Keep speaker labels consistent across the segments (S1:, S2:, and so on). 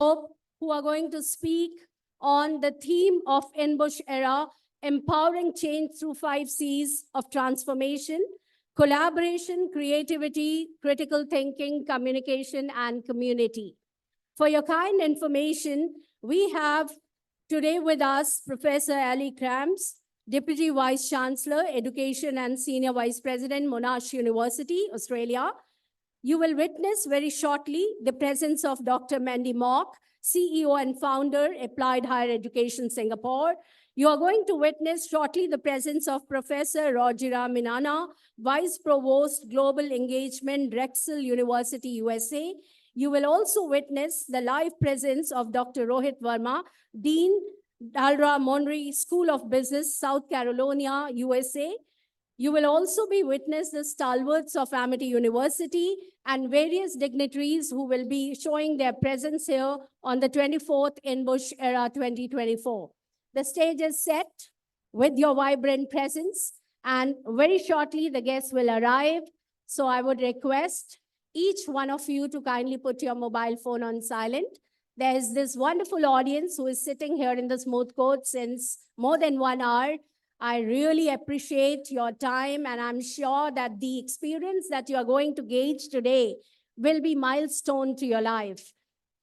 S1: who are going to speak on the theme of INBUSH era, empowering change through 5 C's of transformation: collaboration, creativity, critical thinking, communication, and community. For your kind information, we have today with us Professor Ali Krams, Deputy Vice Chancellor, Education and Senior Vice President, Monash University, Australia. You will witness very shortly the presence of Dr. Mandy Mock, CEO and founder, Applied Higher Education Singapore. You are going to witness shortly the presence of Professor Rojira Minana, Vice Provost, Global Engagement, Drexel University, USA. You will also witness the live presence of Dr. Rohit Verma, Dean, Dalra Monry School of Business, South Carolina, USA. You will also be witness the stalwarts of Amity University and various dignitaries who will be showing their presence here on the 24th INBUSH Era 2024. The stage is set with your vibrant presence, and very shortly the guests will arrive. So I would request each one of you to kindly put your mobile phone on silent. There's this wonderful audience who is sitting here in the smooth court since more than 1 hour. I really appreciate your time, and I'm sure that the experience that you are going to gauge today will be milestone to your life.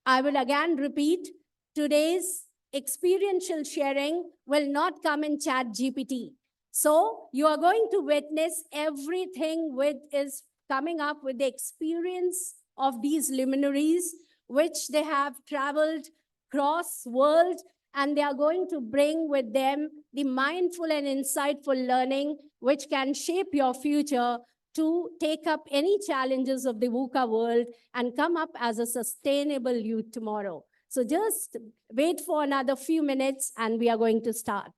S1: I will again repeat, today's experiential sharing will not come in Chat GPT. So you are going to witness everything which is coming up with the experience of these luminaries, which they have traveled cross world, and they are going to bring with them the mindful and insightful learning which can shape your future to take up any challenges of the VUCA world and come up as a sustainable youth tomorrow. So just wait for another few minutes and we are going to start.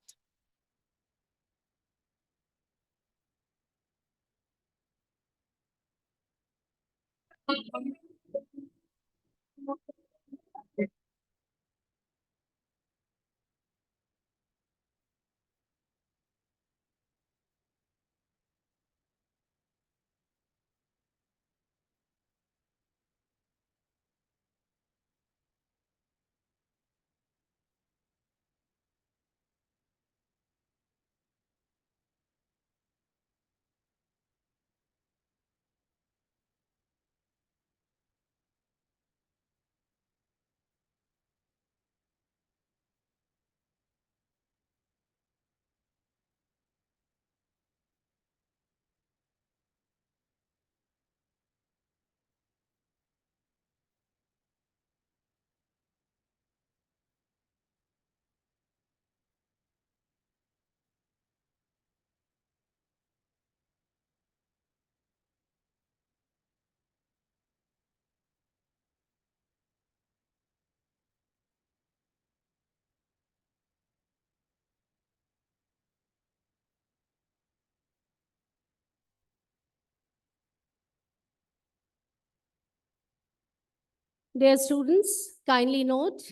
S1: Dear students, kindly note,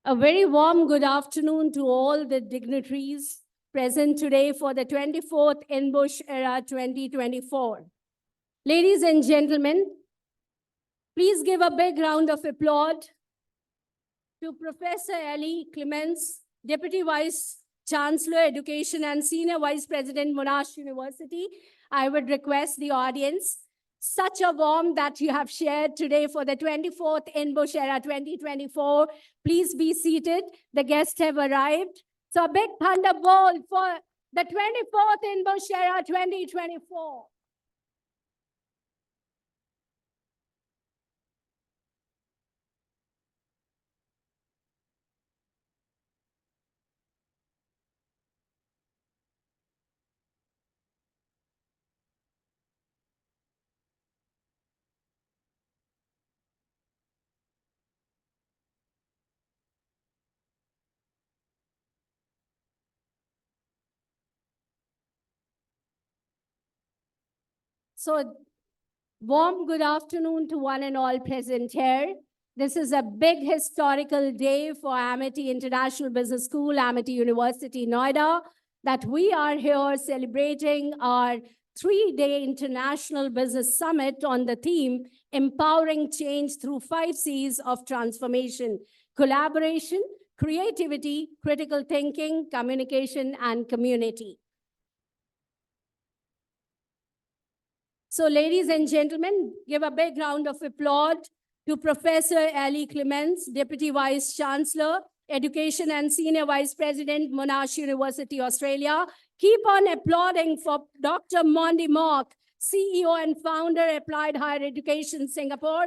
S1: a very warm good afternoon to all the dignitaries present today for the 24th INBUSH Era 2024. Ladies and gentlemen, please give a big round of applause to Professor Ali Clements, Deputy Vice Chancellor, Education and Senior Vice President, Monash University. I would request the audience, such a warmth that you have shared today for the 24th INBUSH Era 2024. Please be seated. The guests have arrived. So a big thunderbolt for the 24th INBUSH Era 2024. So warm good afternoon to one and all present here. This is a big historical day for Amity International Business School, Amity University, Noida, that we are here celebrating our 3-day International Business Summit on the theme, Empowering Change Through 5 C's of Transformation: Collaboration, Creativity, Critical Thinking, Communication, and Community. So, ladies and gentlemen, give a big round of applause to Professor Ali Clements, Deputy Vice Chancellor, Education and Senior Vice President, Monash University, Australia. Keep on applauding for Dr. Mondi Mok, CEO and founder, Applied Higher Education, Singapore.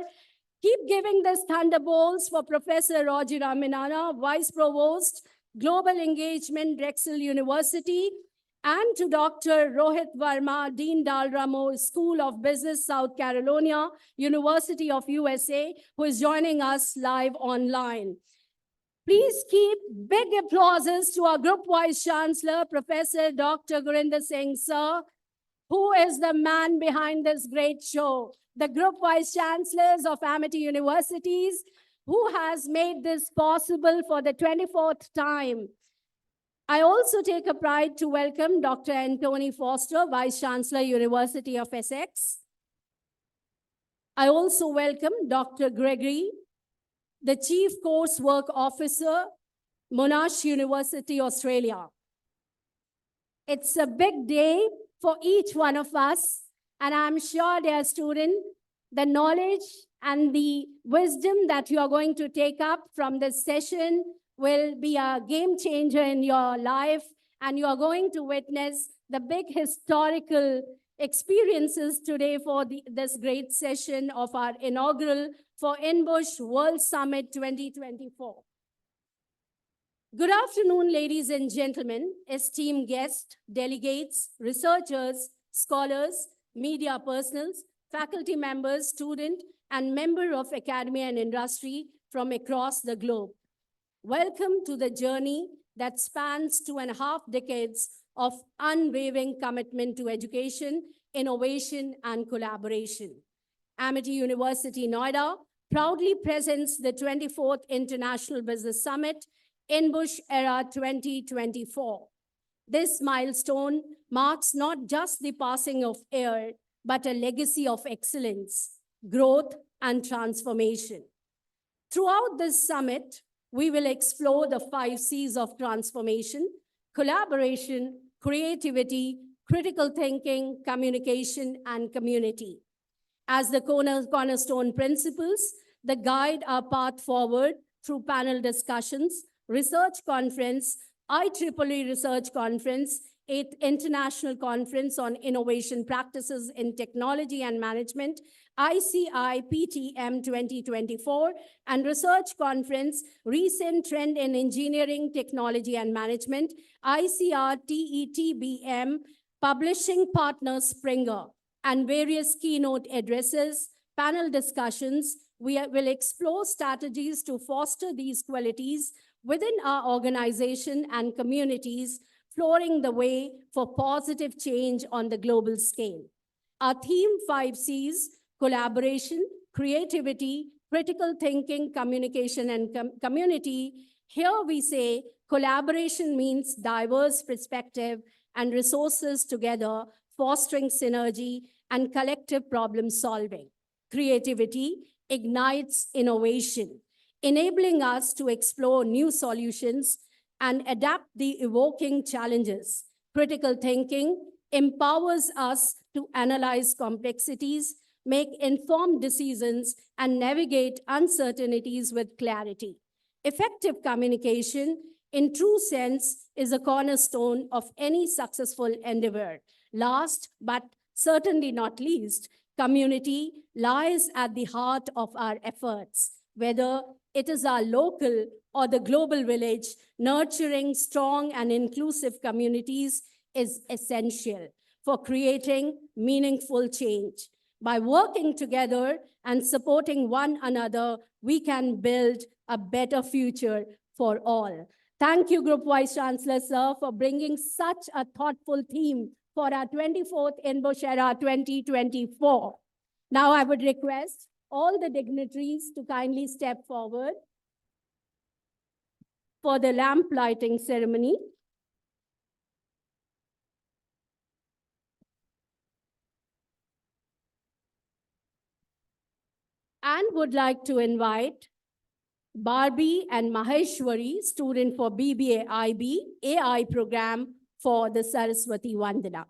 S1: Keep giving this thunderbolts for Professor Roger Raminana, Vice Provost, Global Engagement, Drexel University, and to Dr. Rohit Verma, Dean Dalramo, School of Business, South Carolina, University of USA, who is joining us live online. Please keep big applauses to our Group Vice Chancellor, Professor Dr. Gurinder Singh, sir, who is the man behind this great show. The Group Vice Chancellors of Amity Universities, who has made this possible for the 24th time. I also take a pride to welcome Dr. Anthony Foster, Vice Chancellor, University of Essex. I also welcome Dr. Gregory, the Chief Coursework Officer, Monash University, Australia. It's a big day for each one of us, and I'm sure, dear student, the knowledge and the wisdom that you are going to take up from this session will be a game changer in your life, and you are going to witness the big historical experiences today for this great session of our inaugural for INBUSH World Summit 2024. Good afternoon, ladies and gentlemen, esteemed guests, delegates, researchers, scholars, media personals, faculty members, student, and member of academia and industry from across the globe. Welcome to the journey that spans 2.5 decades of unwavering commitment to education, innovation, and collaboration. Amity University, Noida proudly presents the 24th International Business Summit, INBUSH Era 2024. This milestone marks not just the passing of air, but a legacy of excellence, growth, and transformation. Throughout this summit, we will explore the 5 C's of transformation: collaboration, creativity, critical thinking, communication, and community. As the cornerstone principles that guide our path forward through panel discussions, research conference, IEEE Research Conference, 8th International Conference on Innovation Practices in Technology and Management, ICI PTM 2024, and Research Conference, Recent Trend in Engineering, Technology and Management, ICR TETBM, Publishing Partner Springer, and various keynote addresses, panel discussions. We will explore strategies to foster these qualities within our organization and communities, flooring the way for positive change on the global scale. Our theme 5 C's: collaboration, creativity, critical thinking, communication, and community. Here we say collaboration means diverse perspective and resources together, fostering synergy and collective problem solving. Creativity ignites innovation, enabling us to explore new solutions and adapt the evoking challenges. Critical thinking empowers us to analyze complexities, make informed decisions, and navigate uncertainties with clarity. Effective communication, in true sense, is a cornerstone of any successful endeavor. Last, but certainly not least, community lies at the heart of our efforts. Whether it is our local or the global village, nurturing strong and inclusive communities is essential for creating meaningful change. By working together and supporting one another, we can build a better future for all. Thank you, Group Vice Chancellor, sir, for bringing such a thoughtful theme for our 24th INBUSH Era 2024. Now I would request all the dignitaries to kindly step forward for the lamp lighting ceremony. and would like to invite Barbie and Maheshwari, student for BBA IB AI program for the Saraswati Vandana.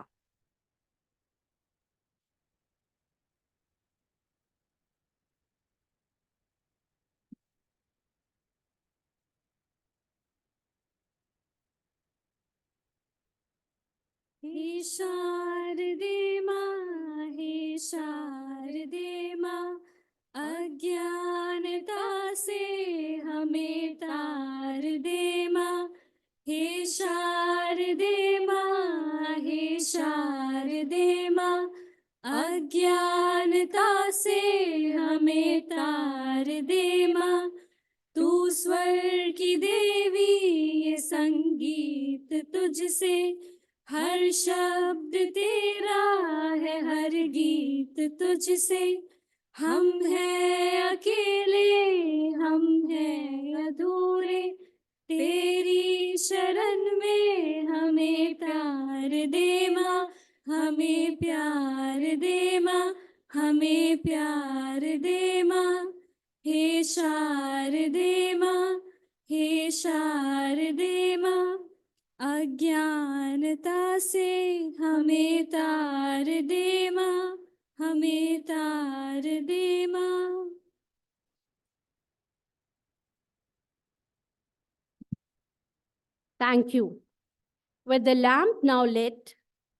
S2: हे शारदे माँ, हे शारदे माँ, अज्ञानता से हमें तार दे माँ। हे शारदे माँ, हे शारदे माँ, अज्ञानता से हमें तार दे माँ। तू स्वर की देवी, ये संगीत तुझसे, हर शब्द तेरा है, हर गीत तुझसे। हम हैं अकेले, हम हैं अधूरे, तेरी शरण में हमें प्यार दे माँ, हमें प्यार दे माँ, हमें प्यार दे माँ। हे शारदे माँ, हे शारदे माँ, अज्ञानता से हमें तार दे माँ, हमें तार दे माँ।
S1: Thank you. With the lamp now lit,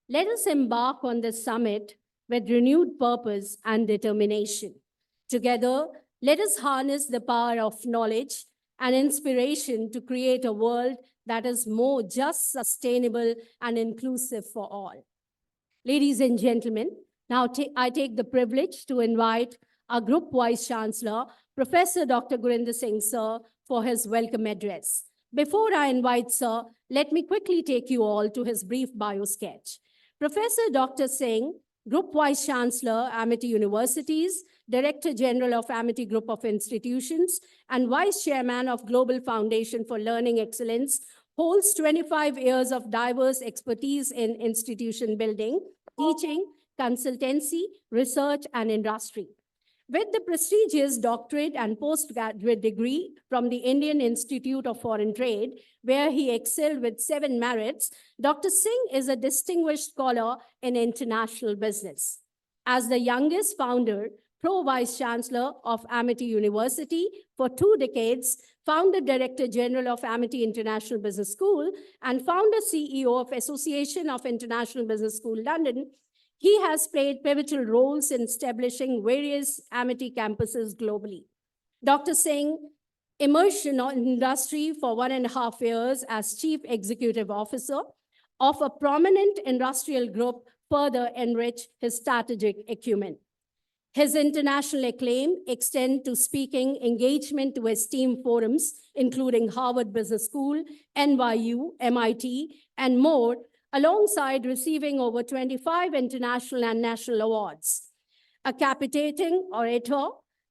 S1: let us embark on this summit with renewed purpose and determination. Together, let us harness the power of knowledge and inspiration to create a world that is more just, sustainable, and inclusive for all. Ladies and gentlemen, now I take the privilege to invite our Group Vice Chancellor, Professor Dr. Gurinder Singh Sir, for his welcome address. Before I invite Sir, let me quickly take you all to his brief bio sketch. Professor Dr. Singh, Group Vice Chancellor, Amity Universities, Director General of Amity Group of Institutions, and Vice Chairman of Global Foundation for Learning Excellence, holds 25 years of diverse expertise in institution building, teaching, consultancy, research, and industry. With the prestigious doctorate and postgraduate degree from the Indian Institute of Foreign Trade, where he excelled with 7 merits, Dr. Singh is a distinguished scholar in international business. As the youngest founder, Pro-Vice Chancellor of Amity University for 2 decades, founder Director General of Amity International Business School, and founder CEO of Association of International Business School, London, he has played pivotal roles in establishing various Amity campuses globally. Dr. Singh immersed in industry for 1.5 years as Chief Executive Officer of a prominent industrial group further enriched his strategic acumen. His international acclaim extends to speaking engagement to esteemed forums, including Harvard Business School, NYU, MIT, and more, alongside receiving over 25 international and national awards. A captivating orator,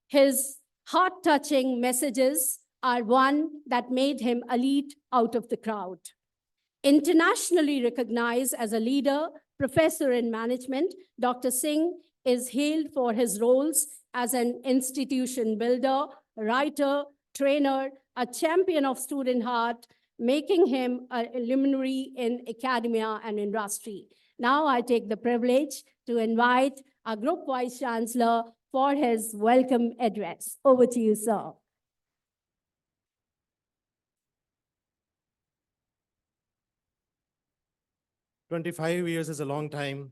S1: his heart-touching messages are one that made him a lead out of the crowd. Internationally recognized as a leader, professor in management, Dr. Singh is hailed for his roles as an institution builder, writer, trainer, a champion of student heart, making him a luminary in academia and industry. Now I take the privilege to invite our Group Vice Chancellor for his welcome address. Over to you, sir.
S3: "25 years is a long time.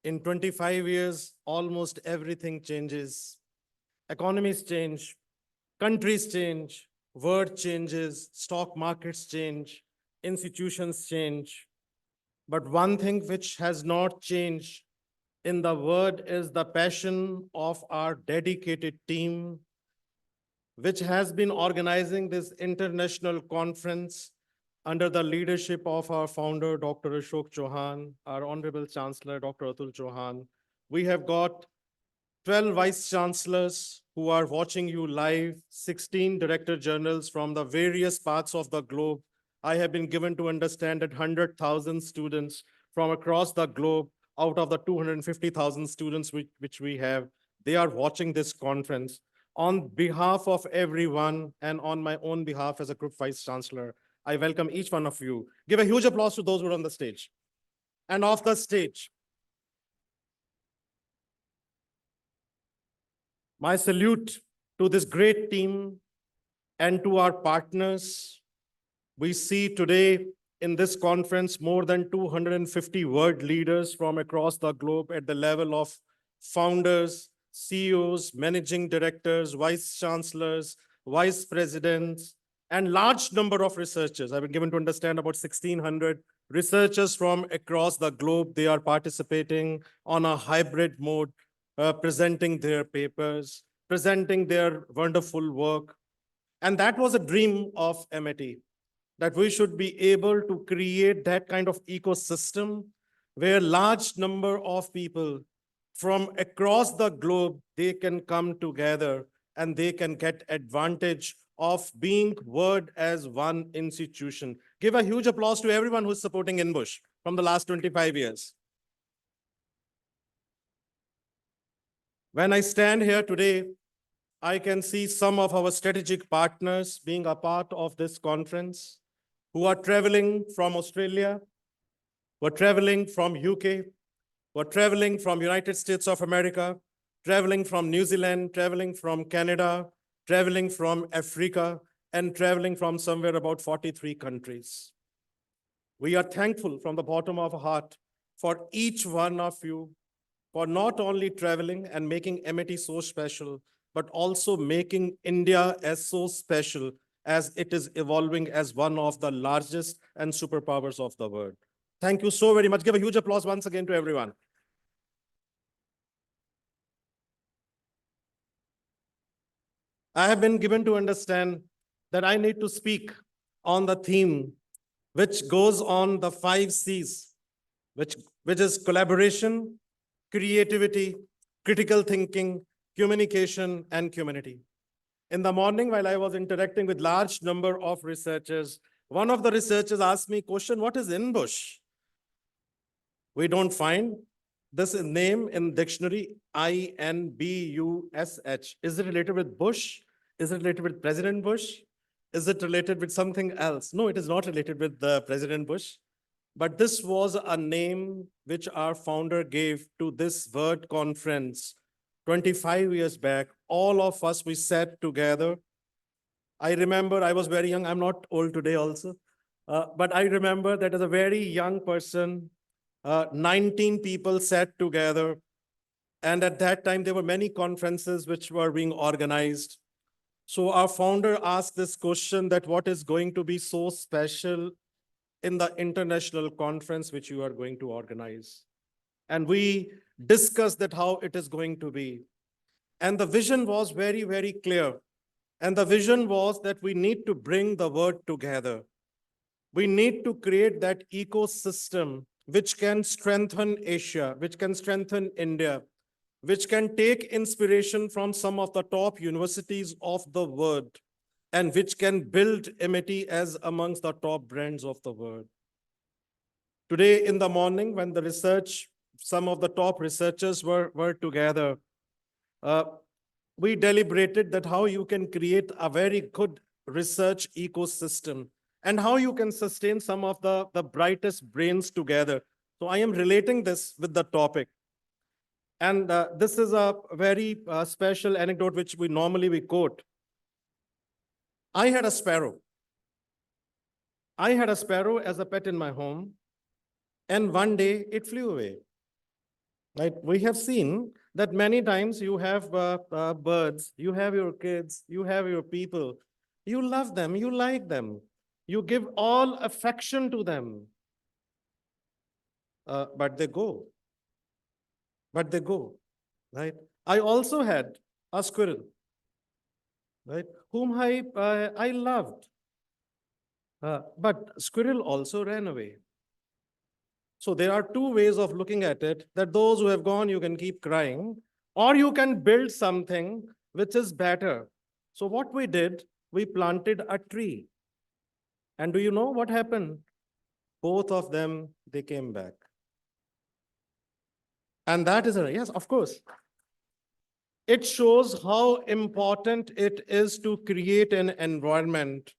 S3: In 25 years, almost everything changes. Economies change, countries change, world changes, stock markets change, institutions change. But one thing which has not changed in the world is the passion of our dedicated team, which has been organizing this international conference under the leadership of our founder, Dr. Ashok Chauhan, our Honorable Chancellor, Dr. Atul Chauhan. We have got 12 vice chancellors who are watching you live, 16 director generals from the various parts of the globe. I have been given to understand that 100,000 students from across the globe, out of the 250,000 students which we have, they are watching this conference. On behalf of everyone and on my own behalf as a Group Vice Chancellor, I welcome each one of you. Give a huge applause to those who are on the stage. And off the stage, my salute to this great team and to our partners. We see today in this conference more than 250 world leaders from across the globe at the level of founders, CEOs, managing directors, vice chancellors, vice presidents, and large number of researchers. I've been given to understand about 1,600 researchers from across the globe. They are participating on a hybrid mode, presenting their papers, presenting their wonderful work. And that was a dream of MIT, that we should be able to create that kind of ecosystem where large number of people from across the globe, they can come together and they can get advantage of being word as one institution. Give a huge applause to everyone who's supporting INBUSH from the last 25 years. When I stand here today, I can see some of our strategic partners being a part of this conference, who are traveling from Australia, who are traveling from UK, who are traveling from United States of America, traveling from New Zealand, traveling from Canada, traveling from Africa, and traveling from somewhere about 43 countries. We are thankful from the bottom of our heart for each one of you for not only traveling and making MIT so special, but also making India as so special as it is evolving as one of the largest and superpowers of the world. Thank you so very much. Give a huge applause once again to everyone. I have been given to understand that I need to speak on the theme which goes on the 5 C's, which is collaboration, creativity, critical thinking, communication, and community. In the morning, while I was interacting with large number of researchers, one of the researchers asked me question, what is INBUSH? We don't find this name in dictionary, INBUSH. Is it related with Bush? Is it related with President Bush? Is it related with something else? No, it is not related with President Bush. But this was a name which our founder gave to this word conference 25 years back. All of us, we sat together. I remember I was very young. I'm not old today also. But I remember that as a very young person, 19 people sat together. And at that time, there were many conferences which were being organized. So our founder asked this question that what is going to be so special in the international conference which you are going to organize. And we discussed that how it is going to be. And the vision was very, very clear. And the vision was that we need to bring the world together. We need to create that ecosystem which can strengthen Asia, which can strengthen India, which can take inspiration from some of the top universities of the world, and which can build MIT as amongst the top brands of the world. Today in the morning, when the research, some of the top researchers were together, we deliberated that how you can create a very good research ecosystem and how you can sustain some of the brightest brains together. So I am relating this with the topic. And this is a very special anecdote which we normally quote. I had a sparrow. I had a sparrow as a pet in my home, and one day it flew away. Right? We have seen that many times you have birds, you have your kids, you have your people, you love them, you like them, you give all affection to them, but they go. But they go, right? I also had a squirrel, right, whom I loved. But squirrel also ran away. So there are two ways of looking at it, that those who have gone, you can keep crying, or you can build something which is better. So what we did, we planted a tree. And do you know what happened? Both of them, they came back. And that is, yes, of course. It shows how important it is to create an environment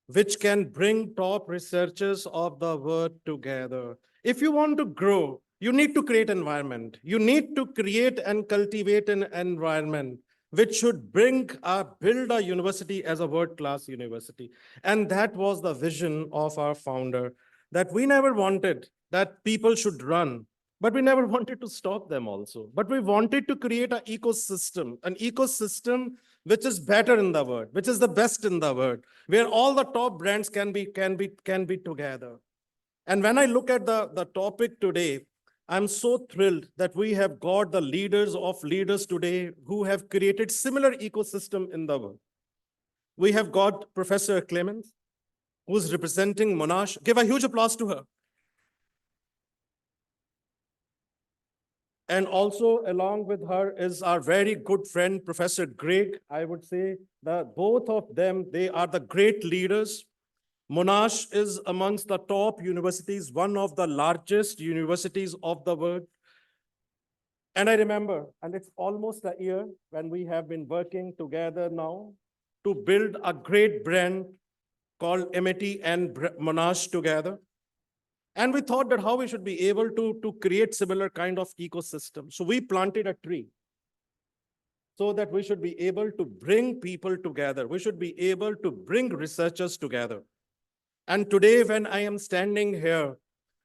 S3: which can bring top researchers of the world together. If you want to grow, you need to create environment. You need to create and cultivate an environment which should build a university as a world-class university. And that was the vision of our founder, that we never wanted that people should run, but we never wanted to stop them also. But we wanted to create an ecosystem which is better in the world, which is the best in the world, where all the top brands can be together. And when I look at the topic today, I'm so thrilled that we have got the leaders of leaders today who have created similar ecosystem in the world. We have got Professor Clemens, who's representing Monash. Give a huge applause to her. And also along with her is our very good friend, Professor Greg. I would say that both of them, they are the great leaders. Monash is amongst the top universities, one of the largest universities of the world. And I remember, and it's almost a year when we have been working together now to build a great brand called MIT and Monash together. And we thought that how we should be able to create similar kind of ecosystem. So we planted a tree so that we should be able to bring people together. We should be able to bring researchers together. And today, when I am standing here,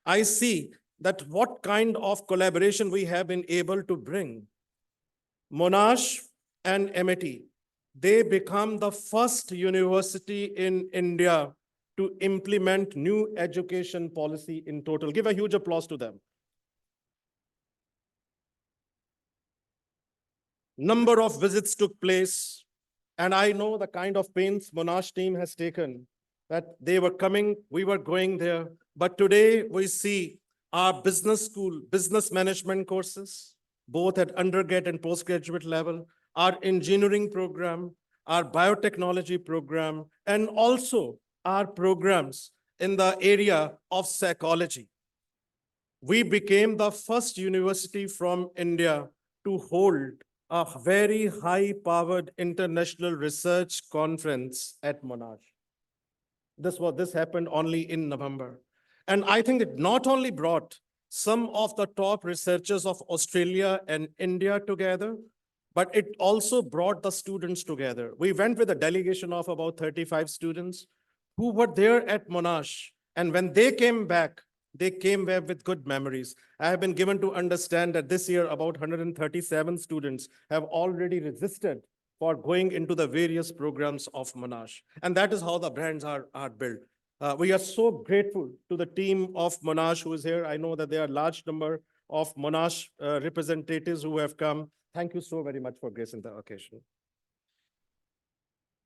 S3: I see that what kind of collaboration we have been able to bring. Monash and MIT, they become the first university in India to implement new education policy in total. Give a huge applause to them. Number of visits took place, and I know the kind of pains Monash team has taken, that they were coming, we were going there. But today we see our business school, business management courses, both at undergrad and postgraduate level, our engineering program, our biotechnology program, and also our programs in the area of psychology. We became the first university from India to hold a very high-powered international research conference at Monash. This happened only in November. And I think it not only brought some of the top researchers of Australia and India together, but it also brought the students together. We went with a delegation of about 35 students who were there at Monash. And when they came back with good memories. I have been given to understand that this year about 137 students have already registered for going into the various programs of Monash. And that is how the brands are built. We are so grateful to the team of Monash who is here. I know that there are a large number of Monash representatives who have come. Thank you so very much for gracing the occasion.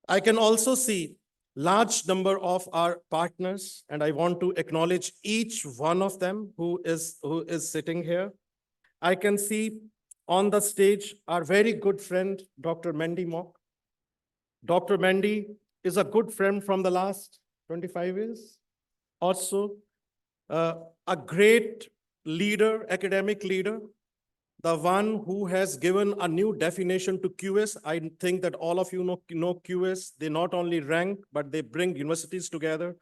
S3: I can also see large number of our partners, and I want to acknowledge each one of them who is sitting here. I can see on the stage our very good friend, Dr. Mandy Mock. Dr. Mandy is a good friend from the last 25 years. Also, a great leader, academic leader, the one who has given a new definition to QS. I think that all of you know QS. They not only rank, but they bring universities together.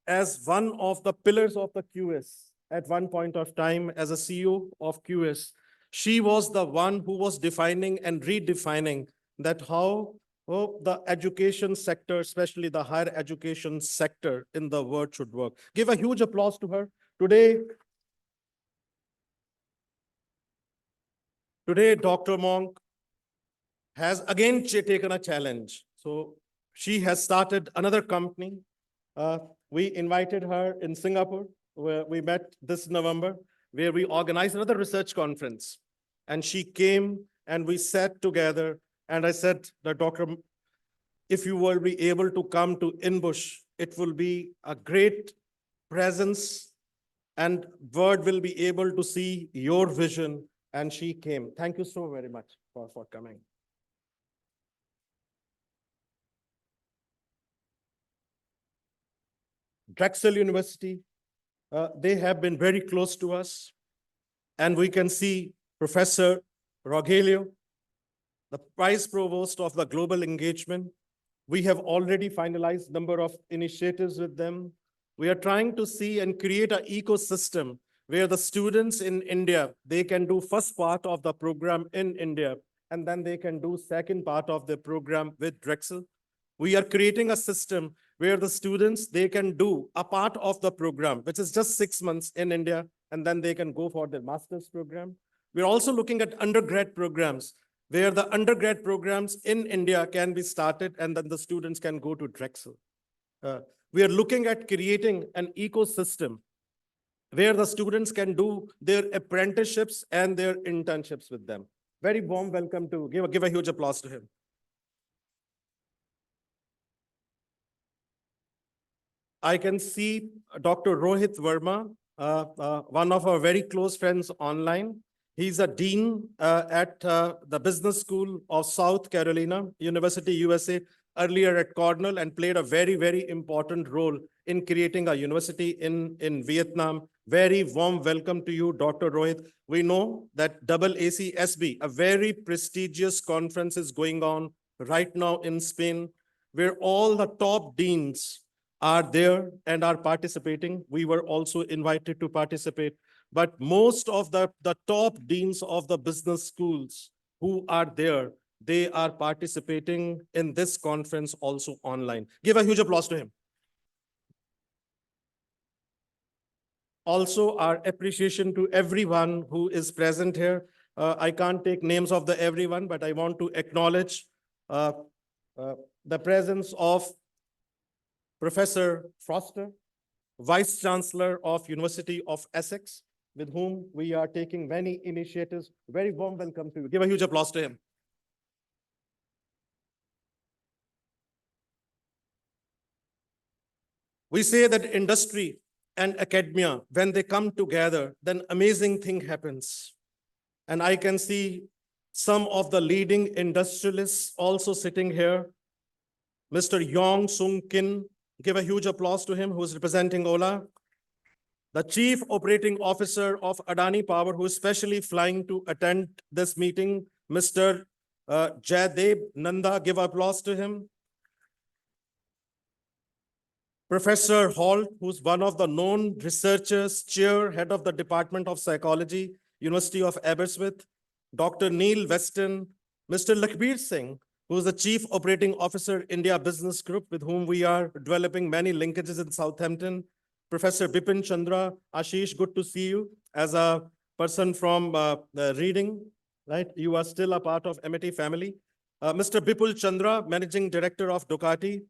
S3: As one of the pillars of the QS at one point of time as a CEO of QS, she was the one who was defining and redefining that how the education sector, especially the higher education sector in the world should work. Give a huge applause to her. Today, Dr. Monk has again taken a challenge. So she has started another company. We invited her in Singapore, where we met this November, where we organized another research conference. And she came and we sat together. And I said, Doctor, if you will be able to come to INBUSH, it will be a great presence and world will be able to see your vision. And she came. Thank you so very much for coming. Drexel University, they have been very close to us. And we can see Professor Rogelio, the Vice Provost of the Global Engagement. We have already finalized number of initiatives with them. We are trying to see and create an ecosystem where the students in India, they can do first part of the program in India, and then they can do second part of the program with Drexel. We are creating a system where the students, they can do a part of the program, which is just 6 months in India, and then they can go for their master's program. We're also looking at undergrad programs, where the undergrad programs in India can be started, and then the students can go to Drexel. We are looking at creating an ecosystem where the students can do their apprenticeships and their internships with them. Very warm welcome to, give a huge applause to him. I can see Dr. Rohit Verma, one of our very close friends online. He's a dean at the Business School of South Carolina, University, USA, earlier at Cornell, and played a very, very important role in creating a university in Vietnam. Very warm welcome to you, Dr. Rohit. We know that AACSB, a very prestigious conference, is going on right now in Spain, where all the top deans are there and are participating. We were also invited to participate, but most of the top deans of the business schools who are there, they are participating in this conference also online. Give a huge applause to him. Also, our appreciation to everyone who is present here. I can't take names of the everyone, but I want to acknowledge the presence of Professor Foster, Vice Chancellor of University of Essex, with whom we are taking many initiatives. Very warm welcome to you. Give a huge applause to him. We say that industry and academia, when they come together, then amazing thing happens. And I can see some of the leading industrialists also sitting here. Mr. Yong Sung Kin, give a huge applause to him, who is representing Ola. The Chief Operating Officer of Adani Power, who is specially flying to attend this meeting, Mr. Jaydev Nanda, give applause to him. Professor Holt, who's one of the known researchers, chair, head of the Department of Psychology, University of Aberystwyth. Dr. Neil Weston, Mr. Lakhbir Singh, who is the Chief Operating Officer, India Business Group, with whom we are developing many linkages in Southampton. Professor Bipin Chandra, Ashish, good to see you as a person from reading, right? You are still a part of MIT family. Mr. Bipul Chandra, Managing Director of Ducati.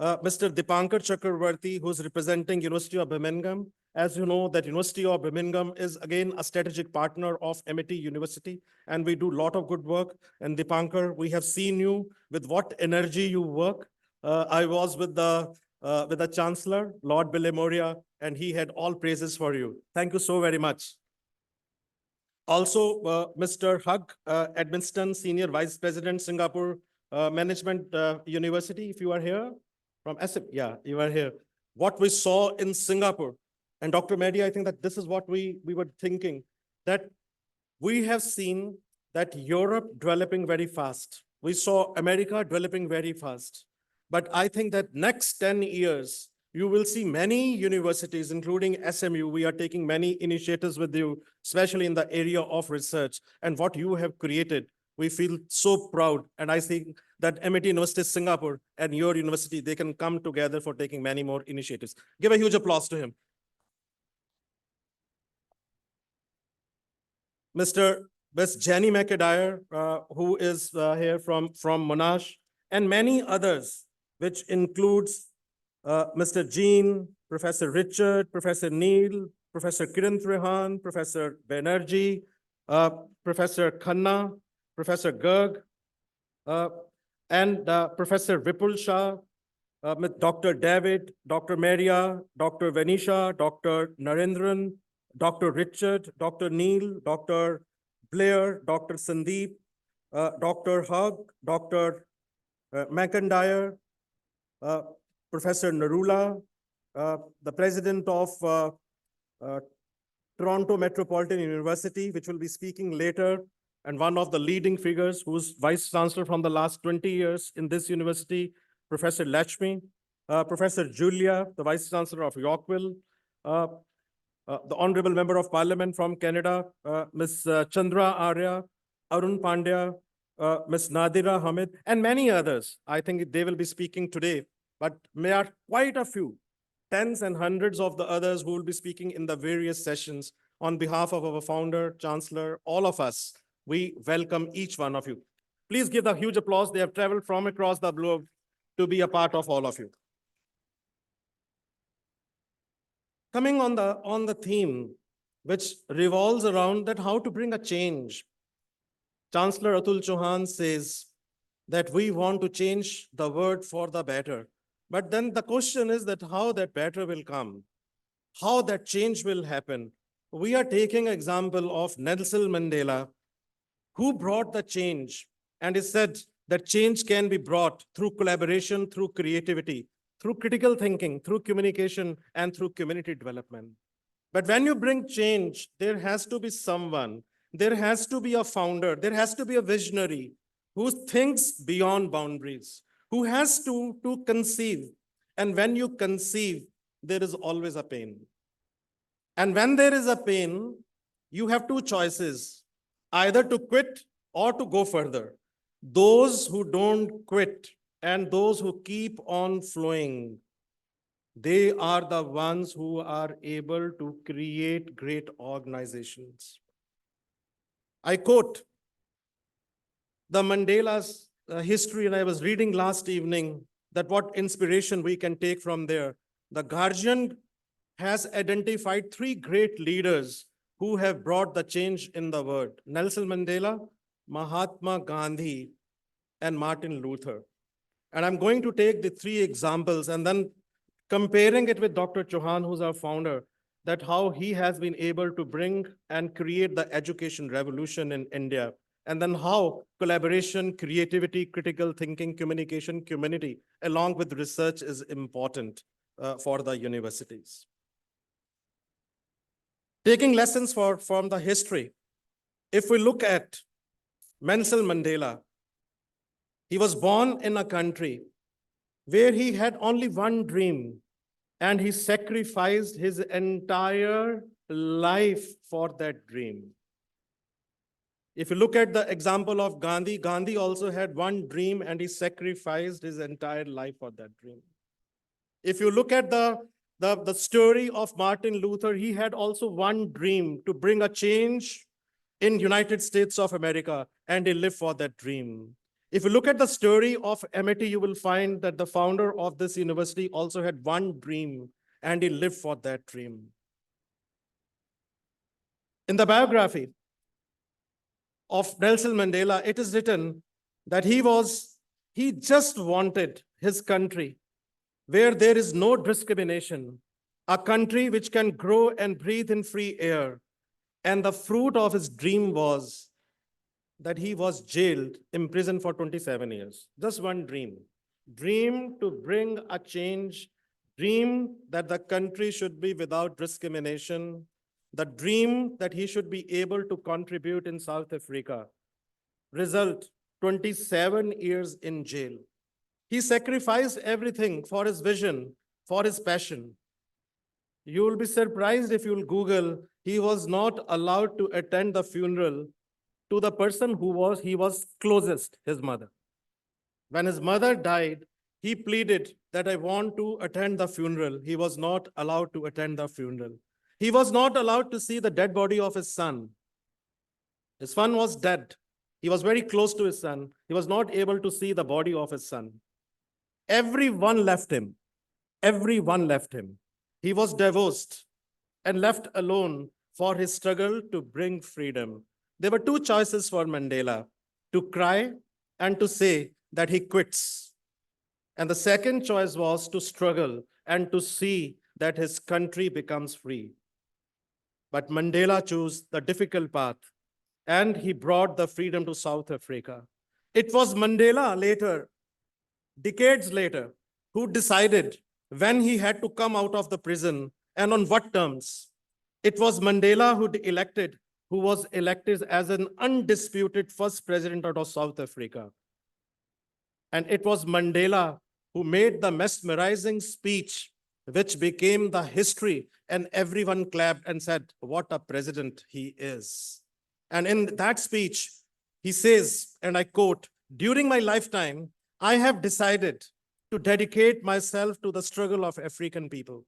S3: Mr. Dipankar Chakravarti, who's representing University of Birmingham. As you know, that University of Birmingham is again a strategic partner of MIT University, and we do a lot of good work. And Dipankar, we have seen you with what energy you work. I was with the Chancellor, Lord Moria, and he had all praises for you. Thank you so very much. Also, Mr. Hug Edmiston, Senior Vice President, Singapore Management University, if you are here. From SF, yeah, you are here. What we saw in Singapore, and Dr. Mehdi, I think that this is what we were thinking, that we have seen that Europe developing very fast. We saw America developing very fast. But I think that next 10 years, you will see many universities, including SMU. We are taking many initiatives with you, especially in the area of research. And what you have created, we feel so proud. And I think that MIT University Singapore and your university, they can come together for taking many more initiatives. Give a huge applause to him. Miss Jenny McAdire, who is here from Monash, and many others, which includes Mr. Jean, Professor Richard, Professor Neil, Professor Kiran Trehan, Professor Banerjee, Professor Khanna, Professor Garg, and Professor Vipul Shah, Dr. David, Dr. Maria, Dr. Venisha, Dr. Narendran, Dr. Richard, Dr. Neil, Dr. Blair, Dr. Sandeep, Dr. Hug, Dr. McIntyre, Professor Narula, the president of Toronto Metropolitan University, which will be speaking later, and one of the leading figures who's vice chancellor from the last 20 years in this university, Professor Lachmi, Professor Julia, the vice chancellor of Yorkville, uh, the honorable member of parliament from Canada, Ms. Chandra Arya, Arun Pandya, Ms. Nadira Hamid, and many others. I think they will be speaking today, but there are quite a few, tens and hundreds of the others who will be speaking in the various sessions on behalf of our founder, chancellor, all of us. We welcome each one of you. Please give a huge applause. They have traveled from across the globe to be a part of all of you. Coming on the theme, which revolves around that how to bring a change. Chancellor Atul Chauhan says that we want to change the world for the better. But then the question is that how that better will come, how that change will happen. We are taking example of Nelson Mandela, who brought the change, and he said that change can be brought through collaboration, through creativity, through critical thinking, through communication, and through community development. But when you bring change, there has to be someone, there has to be a founder, there has to be a visionary who thinks beyond boundaries, who has to conceive. And when you conceive, there is always a pain. And when there is a pain, you have two choices, either to quit or to go further. Those who don't quit and those who keep on flowing, they are the ones who are able to create great organizations. I quote the Mandela's history, and I was reading last evening that what inspiration we can take from there. The Guardian has identified three great leaders who have brought the change in the world: Nelson Mandela, Mahatma Gandhi, and Martin Luther. And I'm going to take the three examples and then comparing it with Dr. Chauhan, who's our founder, that how he has been able to bring and create the education revolution in India. And then how collaboration, creativity, critical thinking, communication, community, along with research is important for the universities. Taking lessons from the history, if we look at Nelson Mandela, he was born in a country where he had only one dream, and he sacrificed his entire life for that dream. If you look at the example of Gandhi, Gandhi also had one dream and he sacrificed his entire life for that dream. If you look at the story of Martin Luther, he had also one dream to bring a change in United States of America, and he lived for that dream. If you look at the story of MIT, you will find that the founder of this university also had one dream, and he lived for that dream. In the biography of Nelson Mandela, it is written that he just wanted his country where there is no discrimination, a country which can grow and breathe in free air. And the fruit of his dream was that he was jailed, imprisoned for 27 years. Just one dream. Dream to bring a change, dream that the country should be without discrimination, the dream that he should be able to contribute in South Africa. Result, 27 years in jail. He sacrificed everything for his vision, for his passion. You will be surprised if you will Google, he was not allowed to attend the funeral to the person he was closest, his mother. When his mother died, he pleaded that I want to attend the funeral. He was not allowed to attend the funeral. He was not allowed to see the dead body of his son. His son was dead. He was very close to his son. He was not able to see the body of his son. Everyone left him. Everyone left him. He was divorced and left alone for his struggle to bring freedom. There were two choices for Mandela: to cry and to say that he quits. And the second choice was to struggle and to see that his country becomes free. But Mandela chose the difficult path, and he brought the freedom to South Africa. It was Mandela later, decades later, who decided when he had to come out of the prison and on what terms. It was Mandela who elected who was elected as an undisputed first president out of South Africa. And it was Mandela who made the mesmerizing speech, which became the history, and everyone clapped and said, "What a president he is." And in that speech, he says, and I quote, "During my lifetime, I have decided to dedicate myself to the struggle of African people.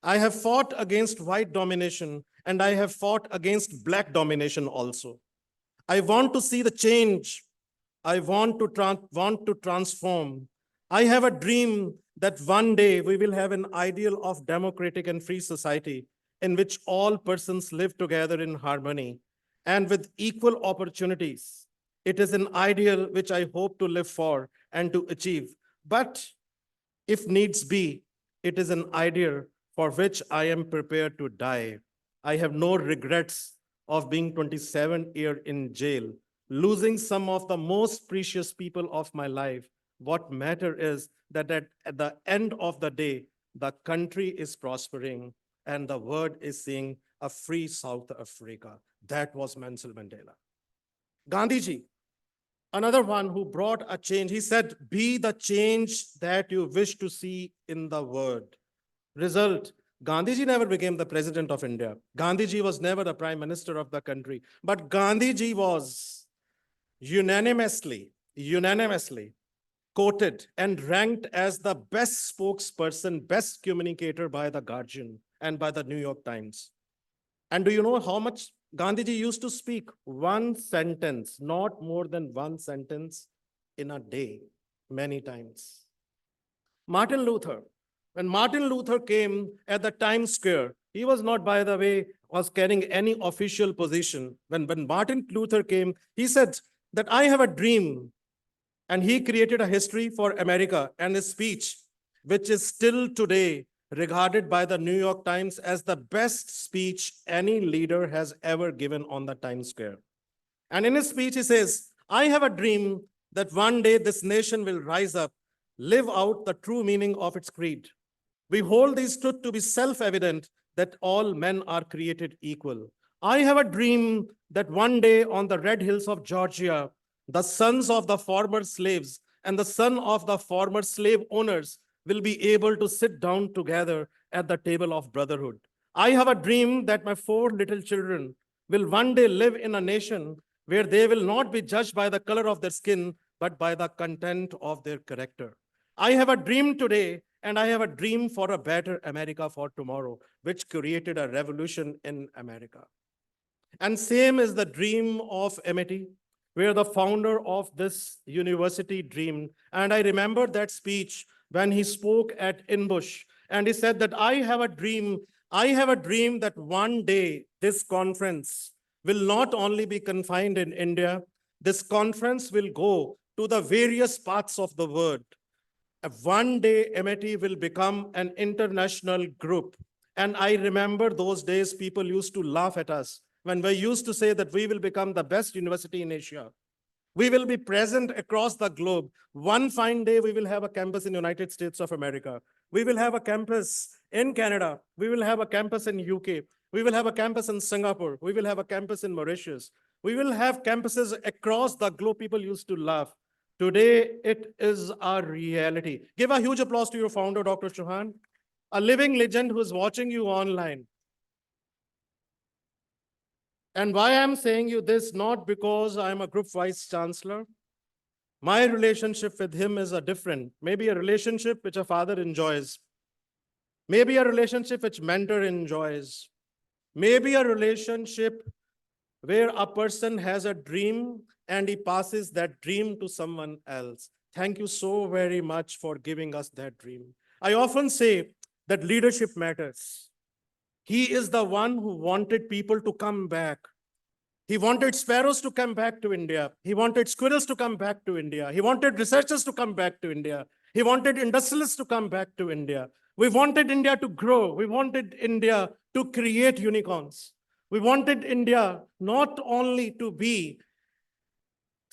S3: I have fought against white domination and I have fought against black domination also. I want to see the change. I want to transform. I have a dream that one day we will have an ideal of democratic and free society in which all persons live together in harmony and with equal opportunities. It is an ideal which I hope to live for and to achieve. But if needs be, it is an idea for which I am prepared to die. I have no regrets of being 27 years in jail, losing some of the most precious people of my life. What matter is that at the end of the day, the country is prospering and the world is seeing a free South Africa. That was Nelson Mandela. Gandhiji, another one who brought a change. He said, "Be the change that you wish to see in the world." Result, Gandhiji never became the president of India. Gandhiji was never the prime minister of the country. But Gandhiji was unanimously quoted and ranked as the best spokesperson, best communicator by the Guardian and by the New York Times. And do you know how much Gandhiji used to speak? One sentence, not more than one sentence in a day, many times. Martin Luther, when Martin Luther came at the Times Square, he was not, by the way, was carrying any official position. When Martin Luther came, he said that I have a dream. And he created a history for America and his speech, which is still today regarded by the New York Times as the best speech any leader has ever given on the Times Square. And in his speech, he says, I have a dream that one day this nation will rise up, live out the true meaning of its creed. We hold these truths to be self-evident that all men are created equal. I have a dream that one day on the red hills of Georgia, the sons of the former slaves and the son of the former slave owners will be able to sit down together at the table of brotherhood. I have a dream that my 4 little children will one day live in a nation where they will not be judged by the color of their skin, but by the content of their character. I have a dream today, and I have a dream for a better America for tomorrow, which created a revolution in America. And same is the dream of MIT, where the founder of this university dreamed. And I remember that speech when he spoke at INBUSH, and he said that I have a dream that one day this conference will not only be confined in India, this conference will go to the various parts of the world. One day, MIT will become an international group. And I remember those days people used to laugh at us when we used to say that we will become the best university in Asia. We will be present across the globe. One fine day, we will have a campus in the United States of America. We will have a campus in Canada. We will have a campus in UK. We will have a campus in Singapore. We will have a campus in Mauritius. We will have campuses across the globe. People used to laugh. Today, it is a reality. Give a huge applause to your founder, Dr. Chauhan, a living legend who is watching you online. And why I'm saying you this, not because I'm a group vice chancellor. My relationship with him is a different, maybe a relationship which a father enjoys, maybe a relationship which mentor enjoys, maybe a relationship where a person has a dream and he passes that dream to someone else. Thank you so very much for giving us that dream. I often say that leadership matters. He is the one who wanted people to come back. He wanted sparrows to come back to India. He wanted squirrels to come back to India. He wanted researchers to come back to India. He wanted industrialists to come back to India. We wanted India to grow. We wanted India to create unicorns. We wanted India not only to be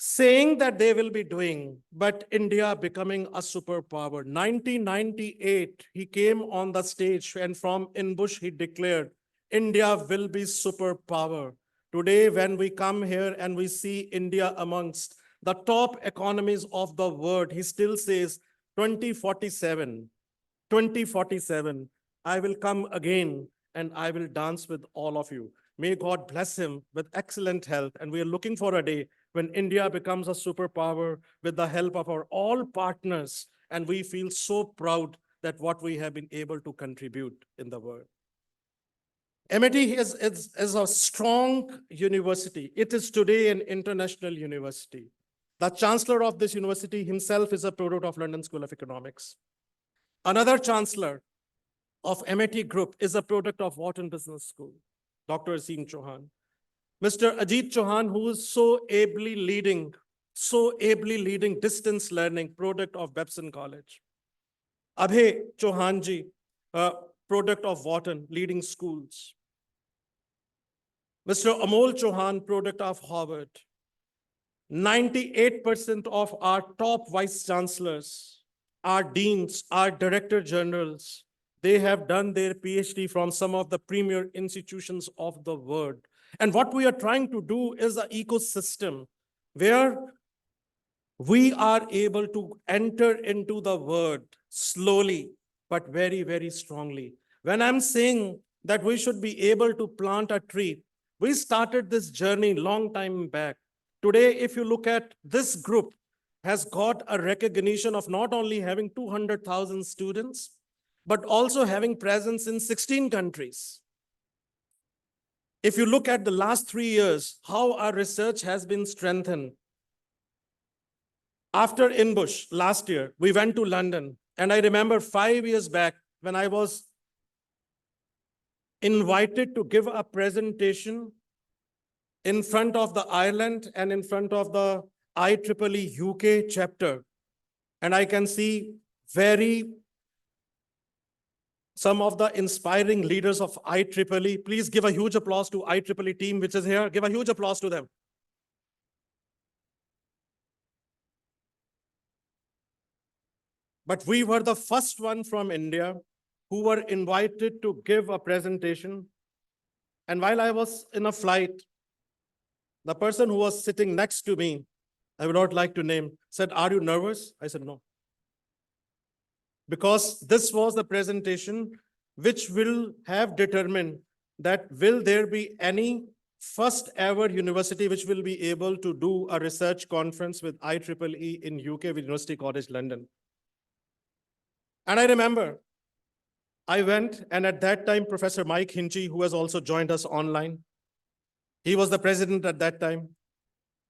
S3: saying that they will be doing, but India becoming a superpower. 1998, he came on the stage and from INBUSH, he declared, India will be superpower. Today, when we come here and we see India amongst the top economies of the world, he still says 2047, 2047, I will come again and I will dance with all of you. May God bless him with excellent health. And we are looking for a day when India becomes a superpower with the help of our all partners. And we feel so proud that what we have been able to contribute in the world. MIT is a strong university. It is today an international university. The chancellor of this university himself is a product of London School of Economics. Another chancellor of MIT Group is a product of Wharton Business School, Dr. Aseem Chauhan. Mr. Ajit Chauhan, who is so ably leading distance learning, product of Babson College. Abhay Chauhan ji, product of Wharton, leading schools. Mr. Amol Chauhan, product of Harvard. 98% of our top vice chancellors, our deans, our director generals, they have done their PhD from some of the premier institutions of the world. And what we are trying to do is an ecosystem where we are able to enter into the world slowly, but very, very strongly. When I'm saying that we should be able to plant a tree, we started this journey long time back. Today, if you look at this group, has got a recognition of not only having 200,000 students, but also having presence in 16 countries. If you look at the last 3 years, how our research has been strengthened. After INBUSH last year, we went to London. And I remember 5 years back when I was invited to give a presentation in front of the Ireland and in front of the IEEE UK chapter. And I can see some of the inspiring leaders of IEEE. Please give a huge applause to IEEE team, which is here. Give a huge applause to them. But we were the first one from India who were invited to give a presentation. And while I was in a flight, the person who was sitting next to me, I would not like to name, said, "Are you nervous?" I said, "No." Because this was the presentation which will have determined that will there be any first ever university which will be able to do a research conference with IEEE in UK with University College London. And I remember I went, and at that time, Professor Mike Hinchy, who has also joined us online, he was the president at that time.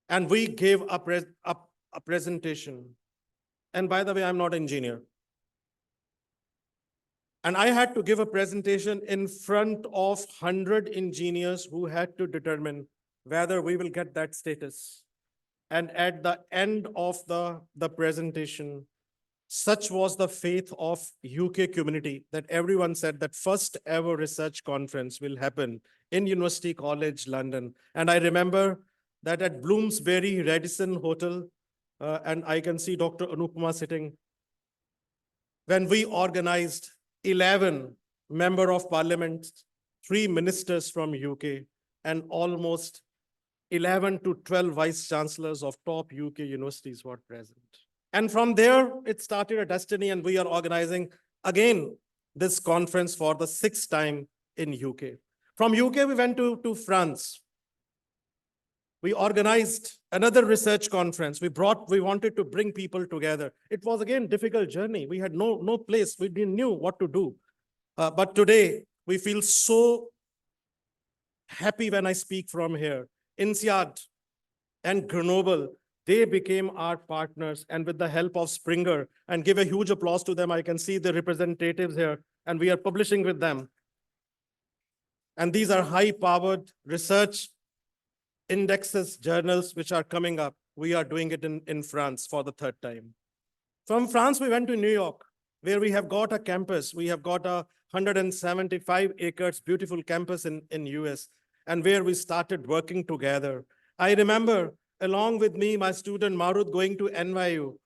S3: And we gave a presentation. And by the way, I'm not an engineer. And I had to give a presentation in front of 100 engineers who had to determine whether we will get that status. And at the end of the presentation, such was the faith of UK community that everyone said that first ever research conference will happen in University College London. And I remember that at Bloomsbury Radisson Hotel, and I can see Dr. Anupama sitting, when we organized 11 member of parliament, 3 ministers from UK, and almost 11 to 12 vice chancellors of top UK universities were present. And from there, it started a destiny, and we are organizing again this conference for the 6th time in UK. From UK, we went to France. We organized another research conference. We wanted to bring people together. It was again a difficult journey. We had no place. We didn't know what to do. But today, we feel so happy when I speak from here. INSEAD and Grenoble, they became our partners, and with the help of Springer, and give a huge applause to them. I can see the representatives here, and we are publishing with them. And these are high-powered research indexes, journals, which are coming up. We are doing it in France for the 3rd time. From France, we went to New York, where we have got a campus. We have got a 175 acres beautiful campus in US, and where we started working together. I remember, along with me, my student Marut going to NYU,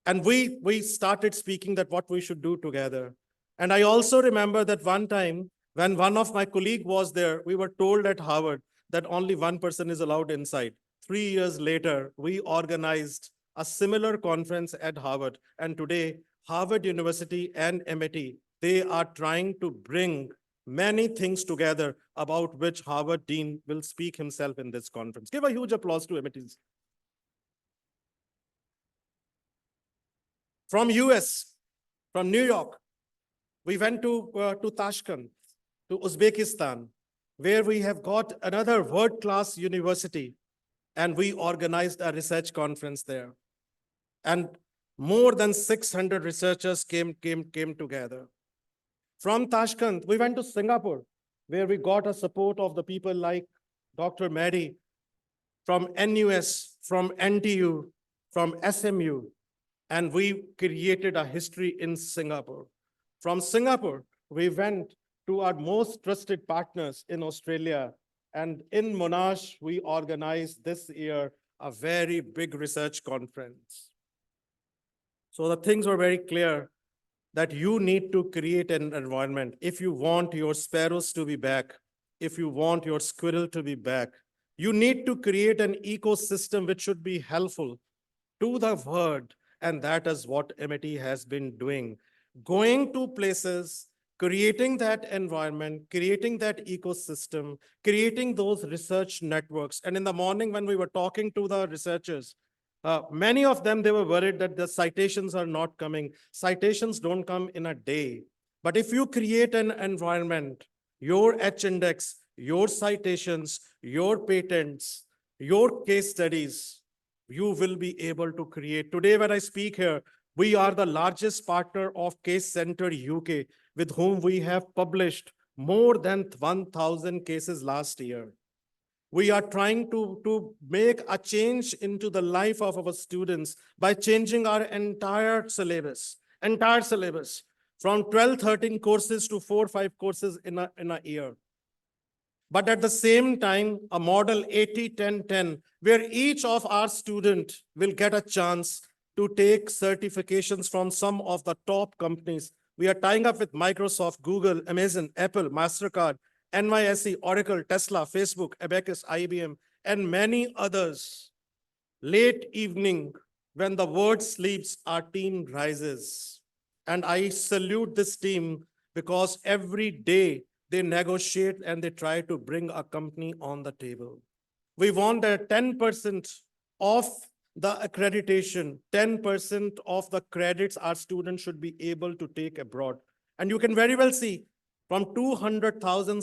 S3: and we started speaking that what we should do together. And I also remember that one time when one of my colleagues was there, we were told at Harvard that only one person is allowed inside. 3 years later, we organized a similar conference at Harvard. And today, Harvard University and MIT, they are trying to bring many things together about which Harvard Dean will speak himself in this conference. Give a huge applause to MIT's. From US, from New York, we went to Tashkent, to Uzbekistan, where we have got another world-class university, and we organized a research conference there. And more than 600 researchers came together. From Tashkent, we went to Singapore, where we got a support of the people like Dr. Mehdi from NUS, from NTU, from SMU, and we created a history in Singapore. From Singapore, we went to our most trusted partners in Australia, and in Monash, we organized this year a very big research conference. So the things were very clear that you need to create an environment. If you want your sparrows to be back, if you want your squirrel to be back, you need to create an ecosystem which should be helpful to the world. And that is what MIT has been doing. Going to places, creating that environment, creating that ecosystem, creating those research networks. And in the morning when we were talking to the researchers, many of them, they were worried that the citations are not coming. Citations don't come in a day. But if you create an environment, your H-index, your citations, your patents, your case studies, you will be able to create. Today, when I speak here, we are the largest partner of Case Center UK, with whom we have published more than 1,000 cases last year. We are trying to make a change into the life of our students by changing our entire syllabus from 12, 13 courses to 4, 5 courses in a year. But at the same time, a model 80-10-10, where each of our students will get a chance to take certifications from some of the top companies. We are tying up with Microsoft, Google, Amazon, Apple, MasterCard, NYSE, Oracle, Tesla, Facebook, Abacus, IBM, and many others. Late evening, when the world sleeps, our team rises. And I salute this team because every day they negotiate and they try to bring a company on the table. We want that 10% of the accreditation, 10% of the credits our students should be able to take abroad. And you can very well see from 200,000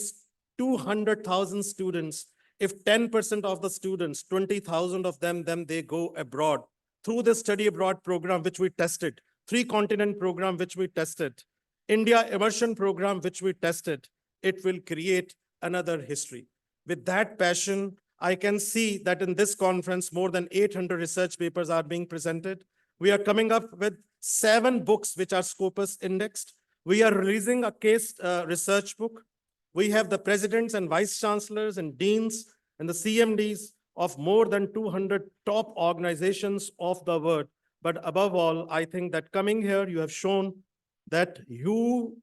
S3: students, if 10% of the students, 20,000 of them, then they go abroad through the study abroad program, which we tested, 3-continent program, which we tested, India immersion program, which we tested, it will create another history. With that passion, I can see that in this conference, more than 800 research papers are being presented. We are coming up with 7 books which are Scopus indexed. We are releasing a case research book. We have the presidents and vice chancellors and deans and the CMDs of more than 200 top organizations of the world. But above all, I think that coming here, you have shown that you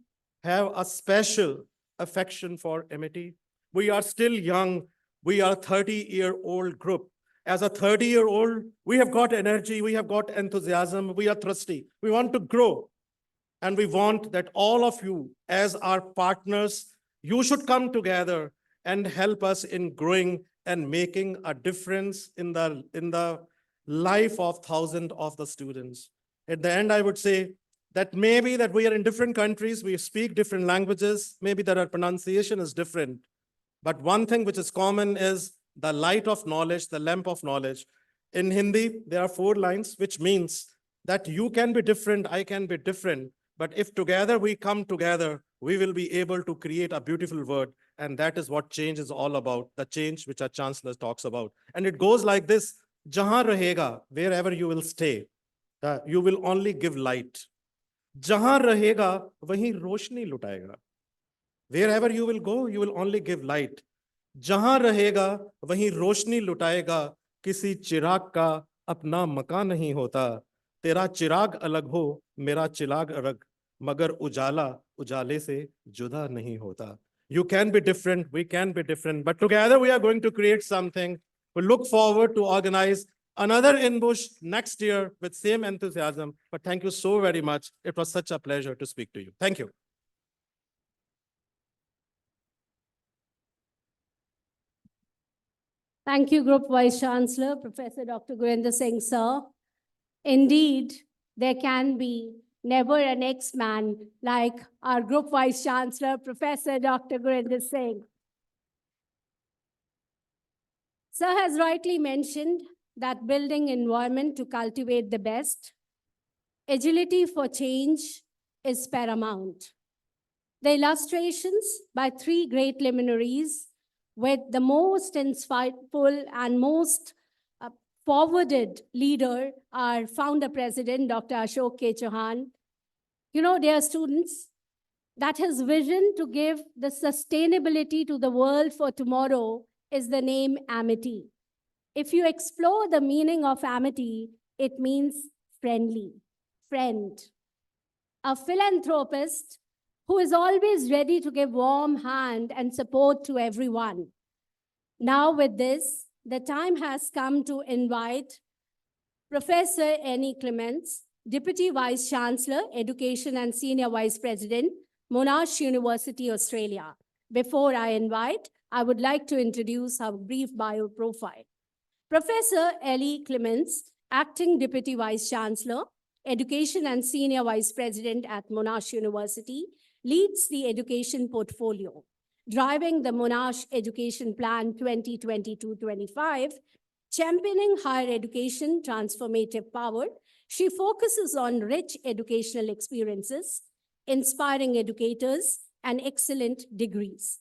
S3: have a special affection for MIT. We are still young. We are a 30-year-old group. As a 30-year-old, we have got energy, we have got enthusiasm, we are thirsty. We want to grow. And we want that all of you, as our partners, you should come together and help us in growing and making a difference in the life of thousands of the students. At the end, I would say that maybe that we are in different countries, we speak different languages, maybe that our pronunciation is different. But one thing which is common is the light of knowledge, the lamp of knowledge. In Hindi, there are 4 lines, which means that you can be different, I can be different. But if together we come together, we will be able to create a beautiful world. And that is what change is all about, the change which our chancellor talks about. And it goes like this, Jahan rahega, wherever you will stay, you will only give light. Jahan rahega, wahi roshni lutayega. Wherever you will go, you will only give light. जहां रहेगा वहीं रोशनी लुटाएगा किसी चिराग का अपना मकान नहीं होता तेरा चिराग अलग हो मेरा चिराग अलग मगर उजाला उजाले से जुदा नहीं होता You can be different, we can be different, but together we are going to create something. We look forward to organize another INBUSH next year with same enthusiasm. But thank you so very much. It was such a pleasure to speak to you. Thank you.
S1: Thank you, Group Vice Chancellor, Professor Dr. Gurinder Singh, sir. Indeed, there can be never an ex-man like our Group Vice Chancellor, Professor Dr. Gurinder Singh. Sir has rightly mentioned that building environment to cultivate the best, agility for change is paramount. The illustrations by three great luminaries with the most insightful and most forwarded leader, our founder president, Dr. Ashok K. Chauhan. You know, dear students, that his vision to give the sustainability to the world for tomorrow is the name Amity. If you explore the meaning of Amity, it means friendly, friend. A philanthropist who is always ready to give warm hand and support to everyone. Now with this, the time has come to invite Professor Annie Clements, Deputy Vice Chancellor, Education and Senior Vice President, Monash University, Australia. Before I invite, I would like to introduce her brief bio profile. Professor Ellie Clements, Acting Deputy Vice Chancellor, Education and Senior Vice President at Monash University, leads the education portfolio, driving the Monash Education Plan 2022-25, championing higher education transformative power. She focuses on rich educational experiences, inspiring educators, and excellent degrees.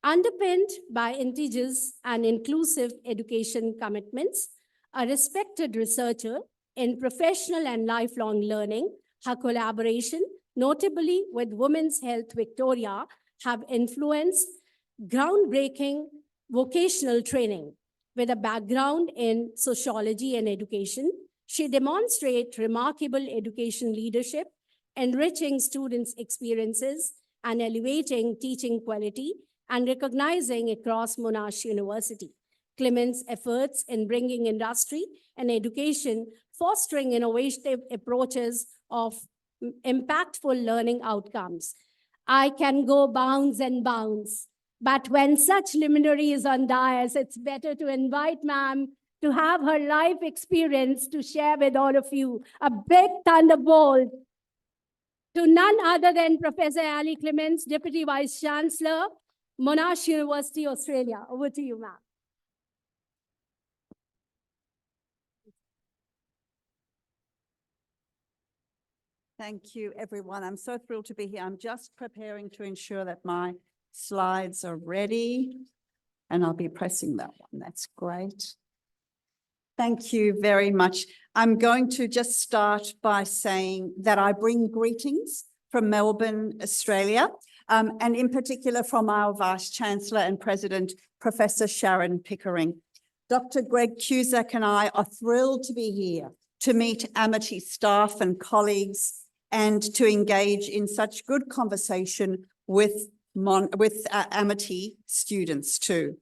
S1: Underpinned by integrous and inclusive education commitments, a respected researcher in professional and lifelong learning, her collaboration, notably with Women's Health Victoria, have influenced groundbreaking vocational training. With a background in sociology and education, she demonstrates remarkable education leadership, enriching students' experiences and elevating teaching quality and recognizing across Monash University. Clements' efforts in bringing industry and education, fostering innovative approaches of impactful learning outcomes. I can go bounds and bounds, but when such luminary is on dais, it's better to invite ma'am to have her life experience to share with all of you. A big thunderbolt to none other than Professor Ali Clements, Deputy Vice Chancellor, Monash University, Australia. Over to you, ma'am.
S4: Thank you, everyone. I'm so thrilled to be here. I'm just preparing to ensure that my slides are ready, and I'll be pressing that one. That's great. Thank you very much. I'm going to just start by saying that I bring greetings from Melbourne, Australia, and in particular from our Vice Chancellor and President, Professor Sharon Pickering. Dr. Greg Cusack and I are thrilled to be here to meet Amity staff and colleagues and to engage in such good conversation with Amity students too.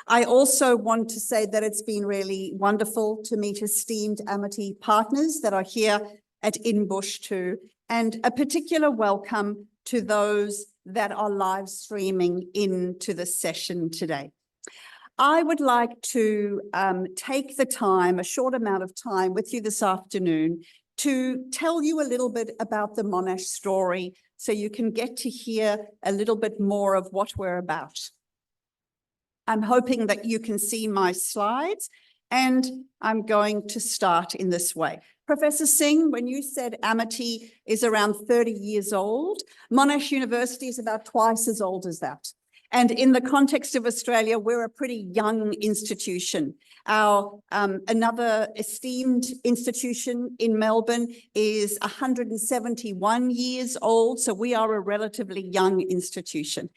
S4: I also want to say that it's been really wonderful to meet esteemed Amity partners that are here at INBUSH too, and a particular welcome to those that are live streaming into the session today. I would like to take the time, a short amount of time with you this afternoon to tell you a little bit about the Monash story so you can get to hear a little bit more of what we're about. I'm hoping that you can see my slides, and I'm going to start in this way. Professor Singh, when you said Amity is around 30 years old, Monash University is about twice as old as that. And in the context of Australia, we're a pretty young institution. Our another esteemed institution in Melbourne is 171 years old, so we are a relatively young institution.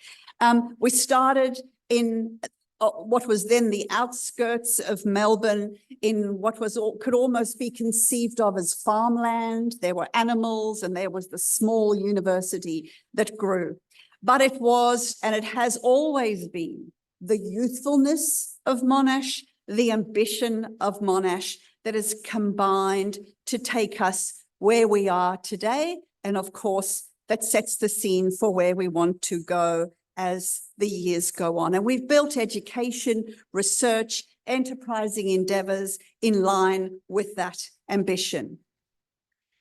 S4: We started in what was then the outskirts of Melbourne, in what could almost be conceived of as farmland. There were animals and there was the small university that grew. but it was, and it has always been, the youthfulness of Monash, the ambition of Monash that is combined to take us where we are today. And of course, that sets the scene for where we want to go as the years go on. And we've built education, research, enterprising endeavours in line with that ambition.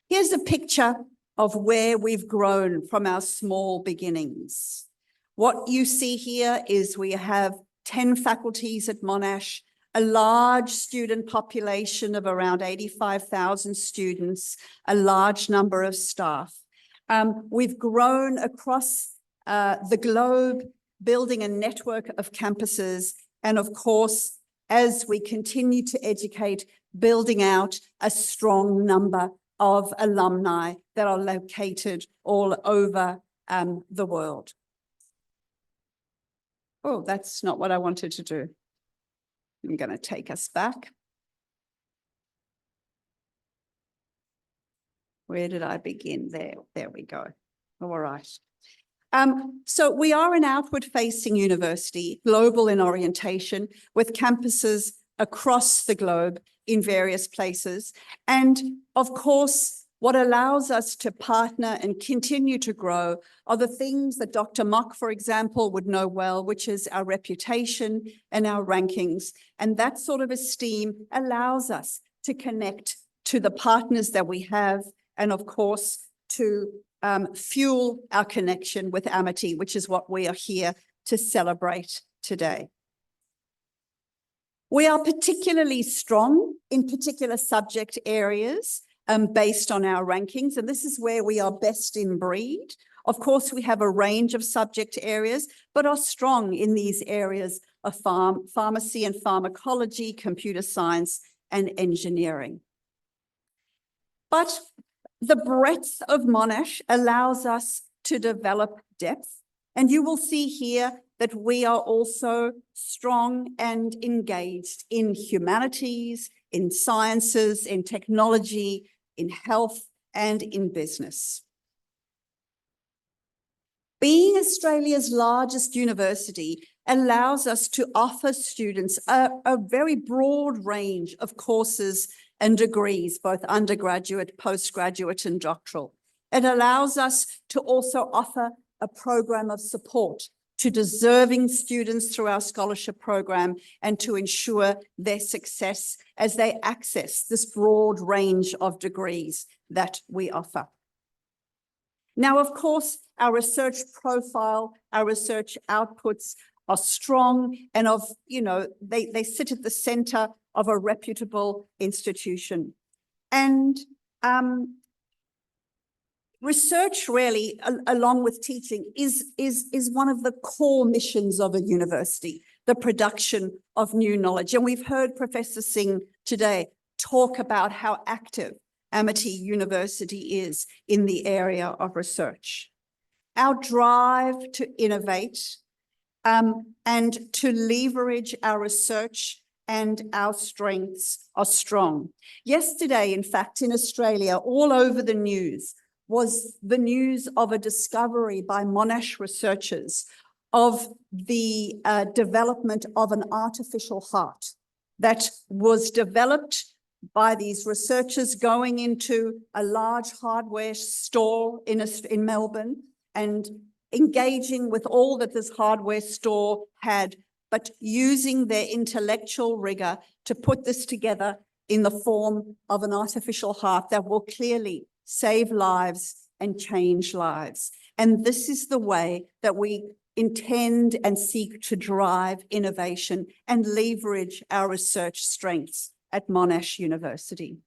S4: Here's a picture of where we've grown from our small beginnings. What you see here is we have 10 faculties at Monash, a large student population of around 85,000 students, a large number of staff. We've grown across the globe, building a network of campuses, and of course, as we continue to educate, building out a strong number of alumni that are located all over the world. Oh, that's not what I wanted to do. I'm going to take us back. Where did I begin? There we go. All right. So we are an outward-facing university, global in orientation, with campuses across the globe in various places. And of course, what allows us to partner and continue to grow are the things that Dr. Mock, for example, would know well, which is our reputation and our rankings. And that sort of esteem allows us to connect to the partners that we have, and of course, to fuel our connection with Amity, which is what we are here to celebrate today. We are particularly strong in particular subject areas based on our rankings, and this is where we are best in breed. Of course, we have a range of subject areas, but are strong in these areas of pharmacy and pharmacology, computer science, and engineering. But the breadth of Monash allows us to develop depth, and you will see here that we are also strong and engaged in humanities, in sciences, in technology, in health, and in business. Being Australia's largest university allows us to offer students a very broad range of courses and degrees, both undergraduate, postgraduate, and doctoral. It allows us to also offer a program of support to deserving students through our scholarship program and to ensure their success as they access this broad range of degrees that we offer. Now, of course, our research profile, our research outputs are strong and they sit at the center of a reputable institution. And research really, along with teaching, is one of the core missions of a university, the production of new knowledge. And we've heard Professor Singh today talk about how active Amity University is in the area of research. Our drive to innovate and to leverage our research and our strengths are strong. Yesterday, in fact, in Australia, all over the news, was the news of a discovery by Monash researchers of the development of an artificial heart that was developed by these researchers going into a large hardware store in Melbourne and engaging with all that this hardware store had, but using their intellectual rigor to put this together in the form of an artificial heart that will clearly save lives and change lives. And this is the way that we intend and seek to drive innovation and leverage our research strengths at Monash University.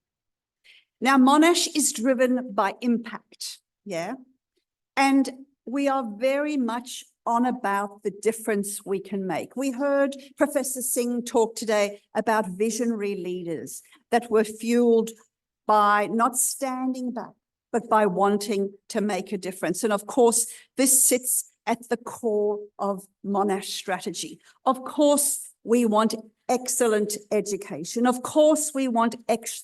S4: Now, Monash is driven by impact, yeah? And we are very much on about the difference we can make. We heard Professor Singh talk today about visionary leaders that were fueled by not standing back, but by wanting to make a difference. And of course, this sits at the core of Monash strategy. Of course, we want excellent education. Of course, we want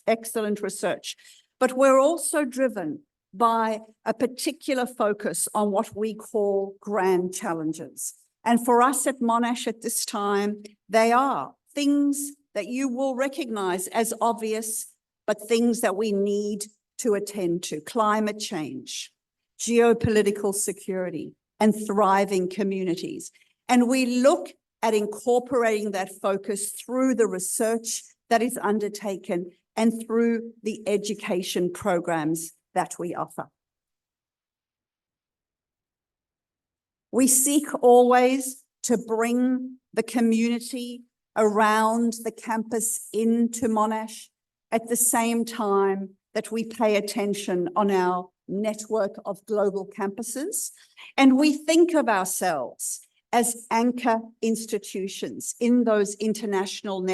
S4: excellent research, but we're also driven by a particular focus on what we call grand challenges. And for us at Monash at this time, they are things that you will recognize as obvious, but things that we need to attend to: climate change, geopolitical security, and thriving communities. And we look at incorporating that focus through the research that is undertaken and through the education programs that we offer. We seek always to bring the community around the campus into Monash at the same time that we pay attention on our network of global campuses. And we think of ourselves as anchor institutions in those international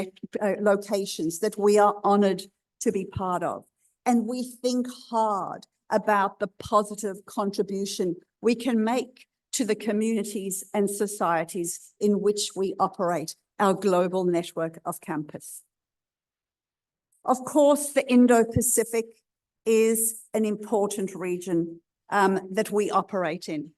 S4: locations that we are honoured to be part of. And we think hard about the positive contribution we can make to the communities and societies in which we operate our global network of campus. Of course, the Indo-Pacific is an important region that we operate in.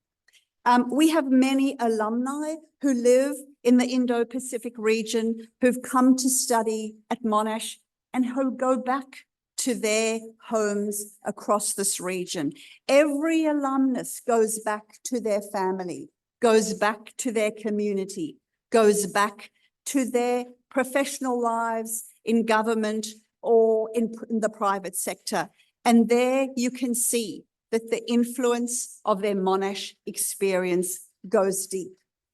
S4: We have many alumni who live in the Indo-Pacific region who've come to study at Monash and who go back to their homes across this region. Every alumnus goes back to their family, goes back to their community, goes back to their professional lives in government or in the private sector. And there you can see that the influence of their Monash experience goes deep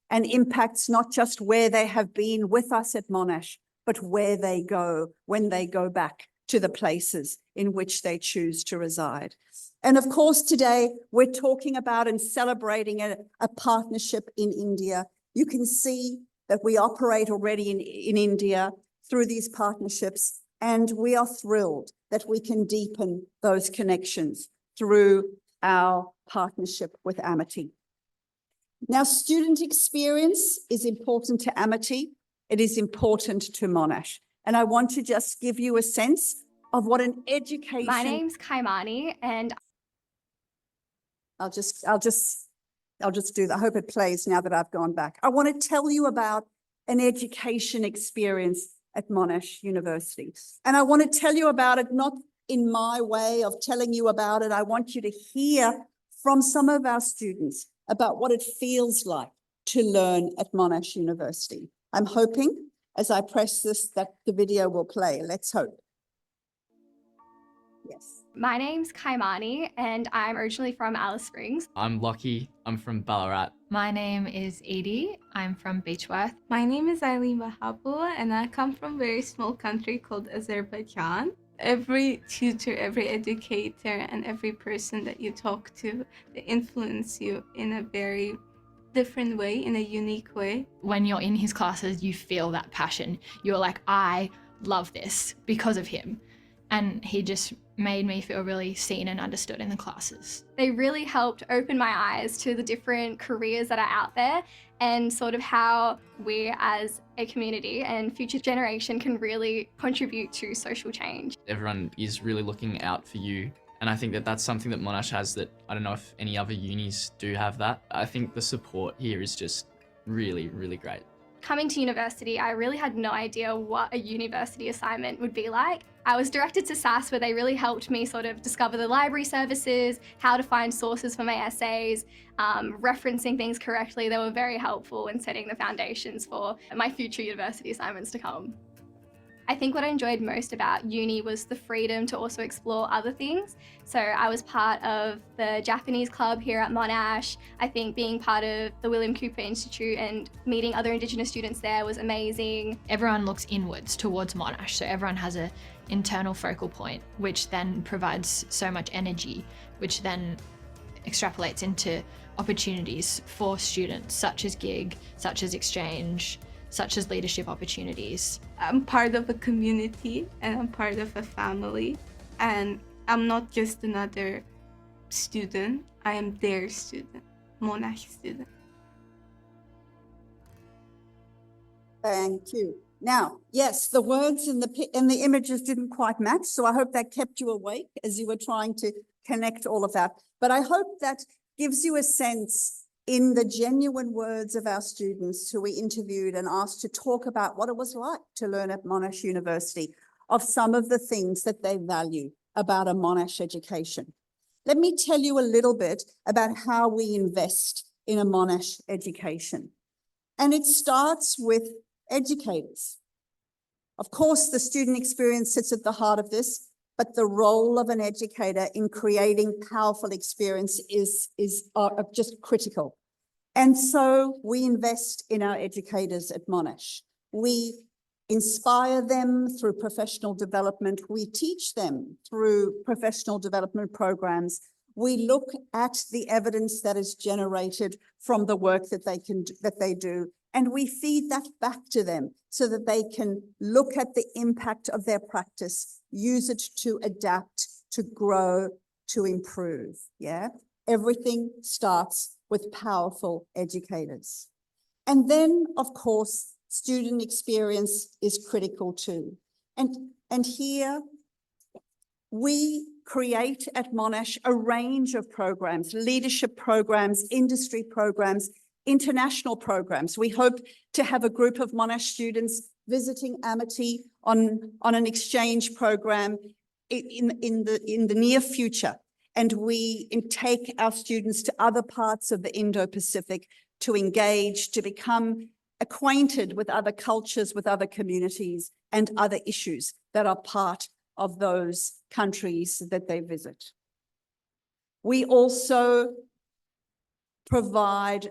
S4: and impacts not just where they have been with us at Monash, but where they go when they go back to the places in which they choose to reside. And of course, today we're talking about and celebrating a partnership in India. You can see that we operate already in India through these partnerships, and we are thrilled that we can deepen those connections through our partnership with Amity. Now, student experience is important to Amity. It is important to Monash. And I want to just give you a sense of what an education...
S5: My name's Kaimani, and
S4: I'll just do that. I hope it plays now that I've gone back. I want to tell you about an education experience at Monash University. And I want to tell you about it, not in my way of telling you about it. I want you to hear from some of our students about what it feels like to learn at Monash University. I'm hoping, as I press this, that the video will play. Let's hope. Yes.
S5: my name's Kaimani, and I'm originally from Alice Springs.
S6: I'm Lockie. I'm from Ballarat.
S7: My name is Edie. I'm from Beechworth.
S2: My name is Eileen Mahabua, and I come from a very small country called Azerbaijan. Every tutor, every educator, and every person that you talk to, they influence you in a very different way, in a unique way.
S7: When you're in his classes, you feel that passion. You're like, I love this because of him. And he just made me feel really seen and understood in the classes.
S5: They really helped open my eyes to the different careers that are out there and sort of how we as a community and future generation can really contribute to social change.
S6: Everyone is really looking out for you. And I think that that's something that Monash has that I don't know if any other unis do have that. I think the support here is just really, really great.
S5: Coming to university, I really had no idea what a university assignment would be like. I was directed to SAS, where they really helped me sort of discover the library services, how to find sources for my essays, referencing things correctly. They were very helpful in setting the foundations for my future university assignments to come. I think what I enjoyed most about uni was the freedom to also explore other things. So I was part of the Japanese club here at Monash. I think being part of the William Cooper Institute and meeting other Indigenous students there was amazing.
S7: Everyone looks inwards towards Monash, so everyone has an internal focal point, which then provides so much energy, which then extrapolates into opportunities for students, such as gig, such as exchange, such as leadership opportunities.
S2: I'm part of a community and I'm part of a family, and I'm not just another student, I am their student, Monash student.
S4: Thank you. Now, yes, the words and the images didn't quite match, so I hope that kept you awake as you were trying to connect all of that. But I hope that gives you a sense in the genuine words of our students who we interviewed and asked to talk about what it was like to learn at Monash University, of some of the things that they value about a Monash education. Let me tell you a little bit about how we invest in a Monash education. And it starts with educators. Of course, the student experience sits at the heart of this, but the role of an educator in creating powerful experience is just critical. And so we invest in our educators at Monash. We inspire them through professional development. We teach them through professional development programs. We look at the evidence that is generated from the work that they do, and we feed that back to them so that they can look at the impact of their practice, use it to adapt, to grow, to improve. Yeah, everything starts with powerful educators. And then, of course, student experience is critical too. And here we create at Monash a range of programs, leadership programs, industry programs, international programs. We hope to have a group of Monash students visiting Amity on an exchange program in the near future. And we take our students to other parts of the Indo-Pacific to engage, to become acquainted with other cultures, with other communities, and other issues that are part of those countries that they visit. We also provide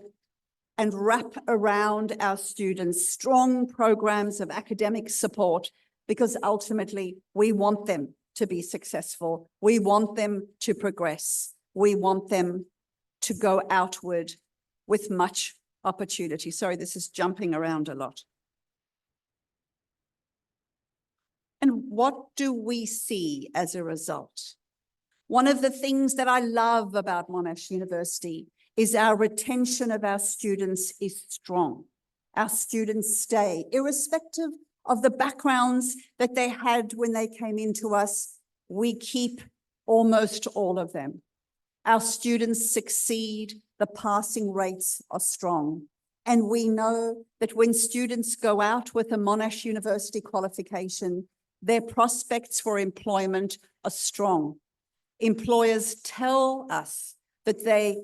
S4: and wrap around our students strong programs of academic support, because ultimately we want them to be successful. We want them to progress. We want them to go outward with much opportunity. Sorry, this is jumping around a lot. And what do we see as a result? One of the things that I love about Monash University is our retention of our students is strong. Our students stay, irrespective of the backgrounds that they had when they came into us. We keep almost all of them. Our students succeed, the passing rates are strong. And we know that when students go out with a Monash University qualification, their prospects for employment are strong. Employers tell us that they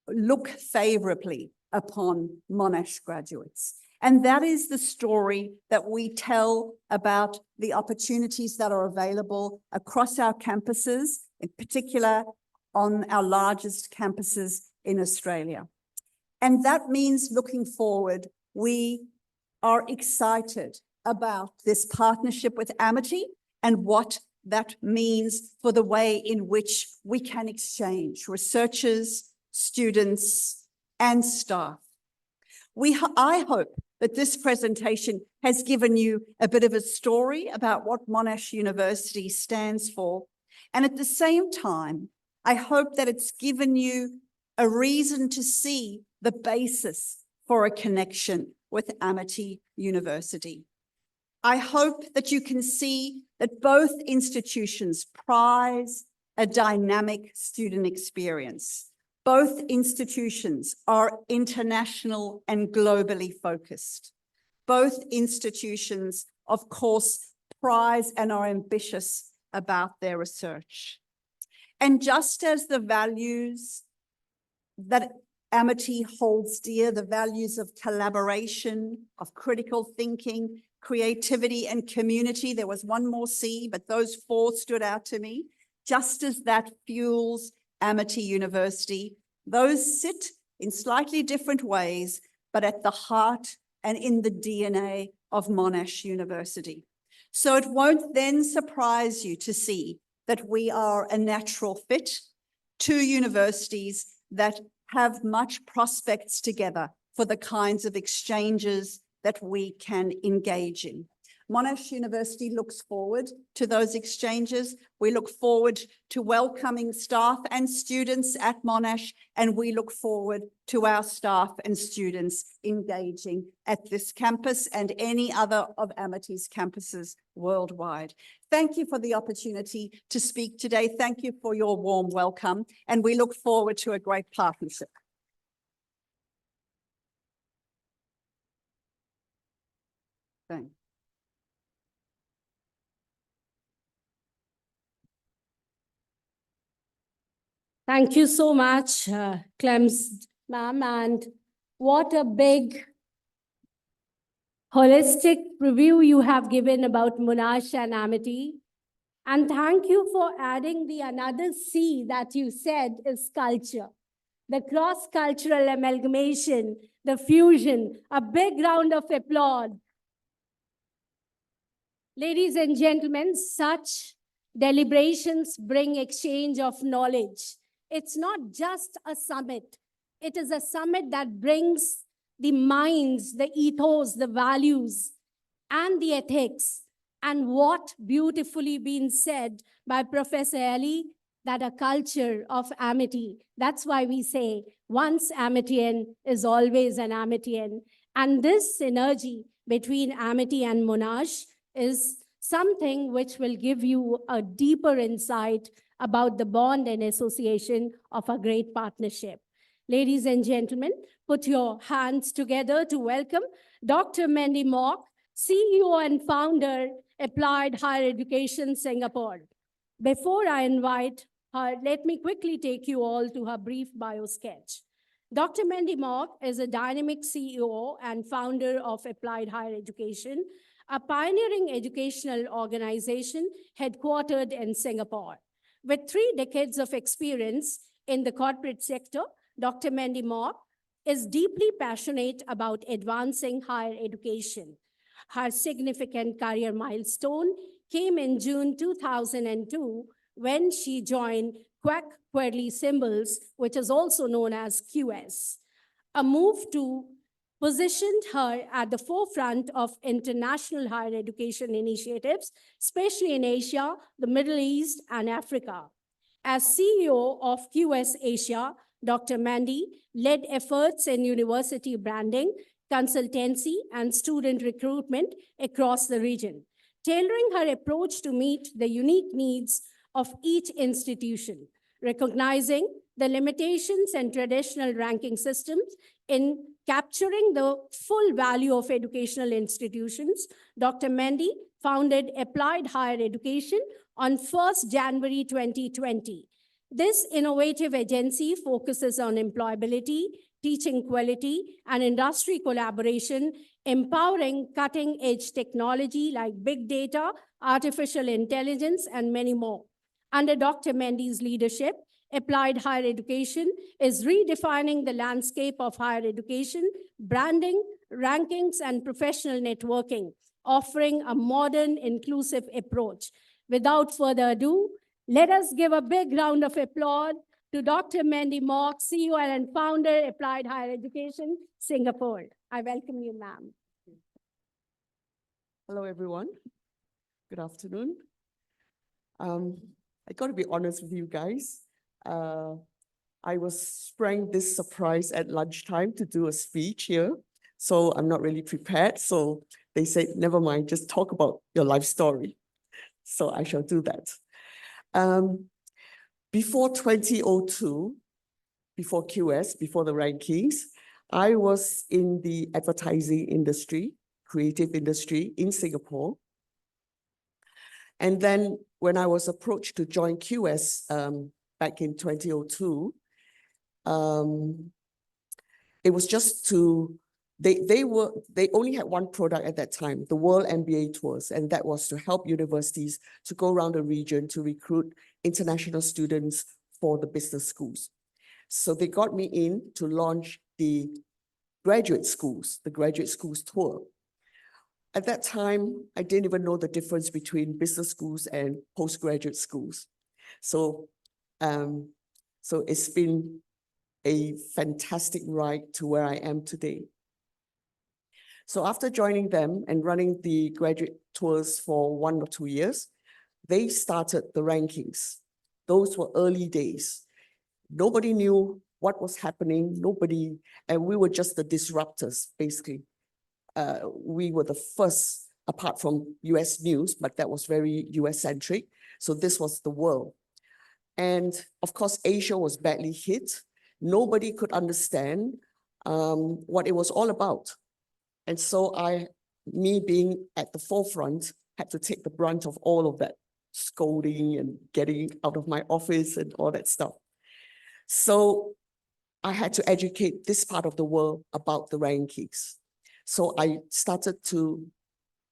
S4: look favorably upon Monash graduates. And that is the story that we tell about the opportunities that are available across our campuses, in particular on our largest campuses in Australia. And that means looking forward, we are excited about this partnership with Amity and what that means for the way in which we can exchange researchers, students, and staff. I hope that this presentation has given you a bit of a story about what Monash University stands for. And at the same time, I hope that it's given you a reason to see the basis for a connection with Amity University. I hope that you can see that both institutions prize a dynamic student experience. Both institutions are international and globally focused. Both institutions, of course, prize and are ambitious about their research. And just as the values that Amity holds dear, the values of collaboration, of critical thinking, creativity, and community, there was one more C, but those four stood out to me. Just as that fuels Amity University, those sit in slightly different ways, but at the heart and in the DNA of Monash University. So it won't then surprise you to see that we are a natural fit, two universities that have much prospects together for the kinds of exchanges that we can engage in. Monash University looks forward to those exchanges. We look forward to welcoming staff and students at Monash, and we look forward to our staff and students engaging at this campus and any other of Amity's campuses worldwide. Thank you for the opportunity to speak today. Thank you for your warm welcome, and we look forward to a great partnership. Thanks.
S1: Thank you so much, Clems, ma'am, and what a big holistic review you have given about Monash and Amity. And thank you for adding the another C that you said is culture. The cross-cultural amalgamation, the fusion, a big round of applause. Ladies and gentlemen, such deliberations bring exchange of knowledge. It's not just a summit. It is a summit that brings the minds, the ethos, the values, and the ethics. And what beautifully been said by Professor Ellie, that a culture of amity. That's why we say once Amitian is always an Amitian. And this synergy between Amity and Monash is something which will give you a deeper insight about the bond and association of a great partnership. Ladies and gentlemen, put your hands together to welcome Dr. Mandy Mock, CEO and founder, Applied Higher Education Singapore. Before I invite her, let me quickly take you all to her brief bio sketch. Dr. Mandy Mock is a dynamic CEO and founder of Applied Higher Education, a pioneering educational organization headquartered in Singapore. With 3 decades of experience in the corporate sector, Dr. Mandy Mock is deeply passionate about advancing higher education. Her significant career milestone came in June 2002 when she joined Quack Query Symbols, which is also known as QS. A move to positioned her at the forefront of international higher education initiatives, especially in Asia, the Middle East, and Africa. As CEO of QS Asia, Dr. Mandy led efforts in university branding, consultancy, and student recruitment across the region, tailoring her approach to meet the unique needs of each institution, recognizing the limitations and traditional ranking systems in capturing the full value of educational institutions. Dr. Mandy founded Applied Higher Education on 1st January 2020. This innovative agency focuses on employability, teaching quality, and industry collaboration, empowering cutting-edge technology like big data, artificial intelligence, and many more. Under Dr. Mandy's leadership, Applied Higher Education is redefining the landscape of higher education, branding, rankings, and professional networking, offering a modern, inclusive approach. Without further ado, let us give a big round of applause to Dr. Mandy Mock, CEO and founder, Applied Higher Education, Singapore. I welcome you, ma'am.
S8: Hello, everyone. Good afternoon. I got to be honest with you guys. I was sprung this surprise at lunchtime to do a speech here, so I'm not really prepared. So they said, never mind, just talk about your life story. So I shall do that. Before 2002, before QS, before the rankings, I was in the advertising industry, creative industry in Singapore. And then when I was approached to join QS back in 2002, it was just to, they only had one product at that time, the World MBA Tours, and that was to help universities to go around the region to recruit international students for the business schools. So they got me in to launch the graduate schools tour. At that time, I didn't even know the difference between business schools and postgraduate schools. So it's been a fantastic ride to where I am today. So after joining them and running the graduate tours for 1 or 2 years, they started the rankings. Those were early days. Nobody knew what was happening, and we were just the disruptors, basically. We were the first, apart from US news, but that was very US centric. So this was the world. And of course, Asia was badly hit. Nobody could understand what it was all about. And so me being at the forefront, had to take the brunt of all of that scolding and getting out of my office and all that stuff. So I had to educate this part of the world about the rankings. So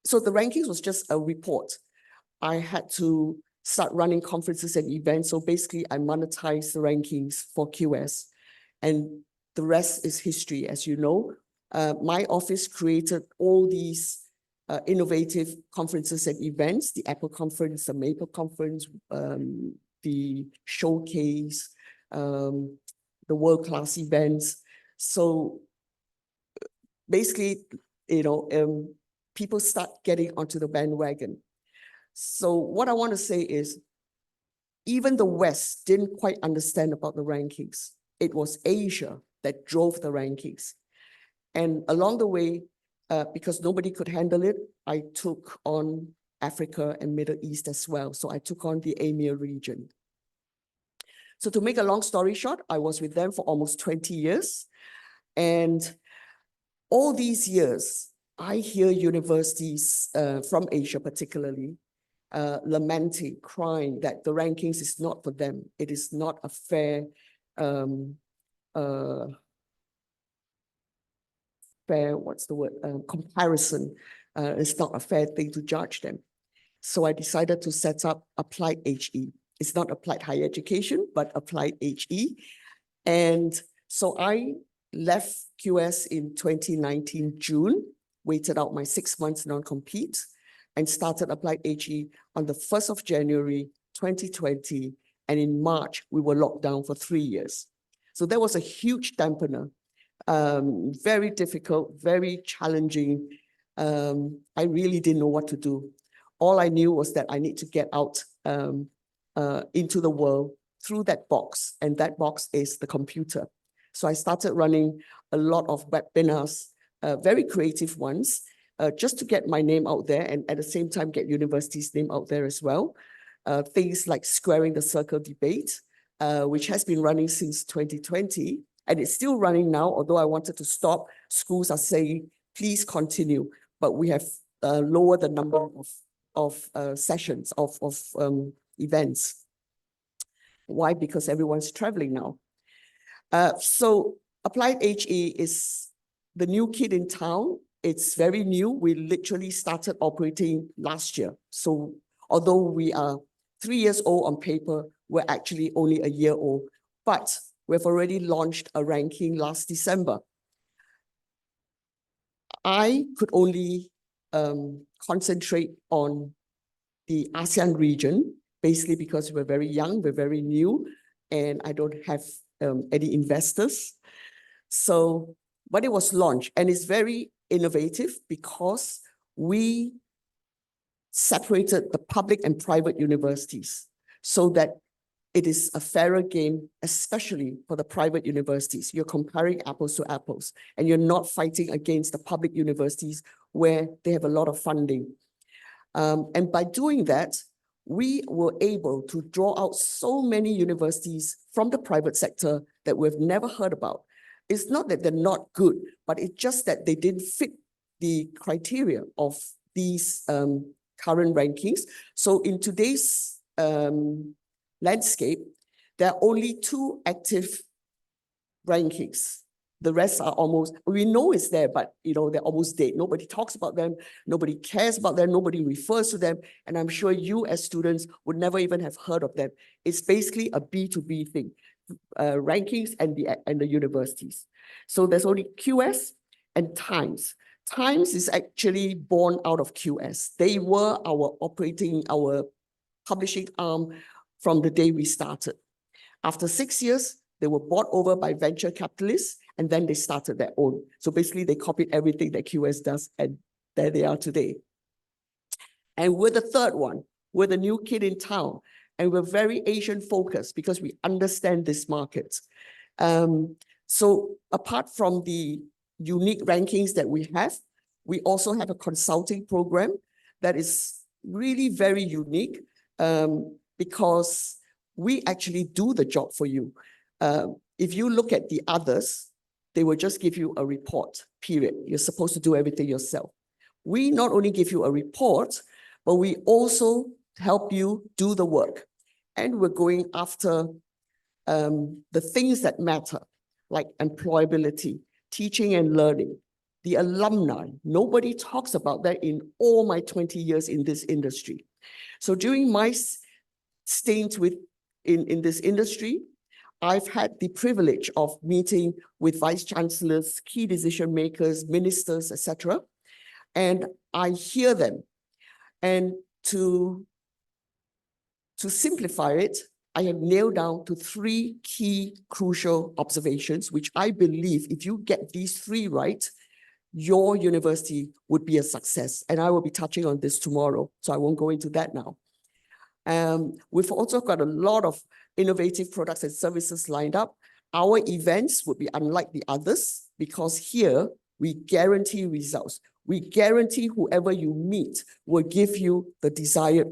S8: so the rankings was just a report. I had to start running conferences and events. So basically I monetized the rankings for QS, and the rest is history, as you know. My office created all these innovative conferences and events, the Apple Conference, the Maple Conference, the Showcase, the world-class events. So basically, people start getting onto the bandwagon. So what I want to say is, even the West didn't quite understand about the rankings. It was Asia that drove the rankings. And along the way, because nobody could handle it, I took on Africa and Middle East as well. So I took on the EMEA region. So to make a long story short, I was with them for almost 20 years. And all these years, I hear universities from Asia particularly lamenting, crying that the rankings is not for them. It is not a fair comparison. It's not a fair thing to judge them. So I decided to set up Applied HE. It's not Applied Higher Education, but Applied HE. And so I left QS in 2019, June, waited out my 6 months non-compete, and started Applied HE on the 1st of January, 2020. And in March, we were locked down for 3 years. So that was a huge dampener. Very difficult, very challenging. I really didn't know what to do. All I knew was that I need to get out into the world through that box, and that box is the computer. So I started running a lot of webinars, very creative ones, just to get my name out there, and at the same time get universities' name out there as well. Things like Squaring the Circle debate, which has been running since 2020, and it's still running now, although I wanted to stop. Schools are saying, please continue, but we have lowered the number of sessions, of events. Why? Because everyone's traveling now. So Applied HE is the new kid in town. It's very new. We literally started operating last year. So although we are 3 years old on paper, we're actually only a year old, but we've already launched a ranking last December. I could only concentrate on the ASEAN region, basically because we're very young, we're very new, and I don't have any investors. So, but it was launched, and it's very innovative because we separated the public and private universities so that it is a fairer game, especially for the private universities. You're comparing apples to apples, and you're not fighting against the public universities where they have a lot of funding. And by doing that, we were able to draw out so many universities from the private sector that we've never heard about. It's not that they're not good, but it's just that they didn't fit the criteria of these current rankings. So in today's landscape, there are only 2 active rankings. The rest are almost, we know it's there, but they're almost dead. Nobody talks about them. Nobody cares about them. Nobody refers to them. And I'm sure you as students would never even have heard of them. It's basically a B2B thing, rankings and the universities. So there's only QS and Times. Times is actually born out of QS. They were our publishing arm from the day we started. After 6 years, They were bought over by venture capitalists, and then they started their own. So basically, they copied everything that QS does, and there they are today. And we're the third one. We're the new kid in town, and we're very Asian focused because we understand this market. So apart from the unique rankings that we have, we also have a consulting program that is really very unique because we actually do the job for you. If you look at the others, they will just give you a report, period. You're supposed to do everything yourself. We not only give you a report, but we also help you do the work. And we're going after the things that matter, like employability, teaching and learning, the alumni. Nobody talks about that in all my 20 years in this industry. So during my stint in this industry, I've had the privilege of meeting with vice chancellors, key decision makers, ministers, etc. And I hear them. And to simplify it, I have nailed down to 3 key crucial observations, which I believe if you get these 3 right, your university would be a success. And I will be touching on this tomorrow, so I won't go into that now. We've also got a lot of innovative products and services lined up. Our events would be unlike the others because here we guarantee results. We guarantee whoever you meet will give you the desired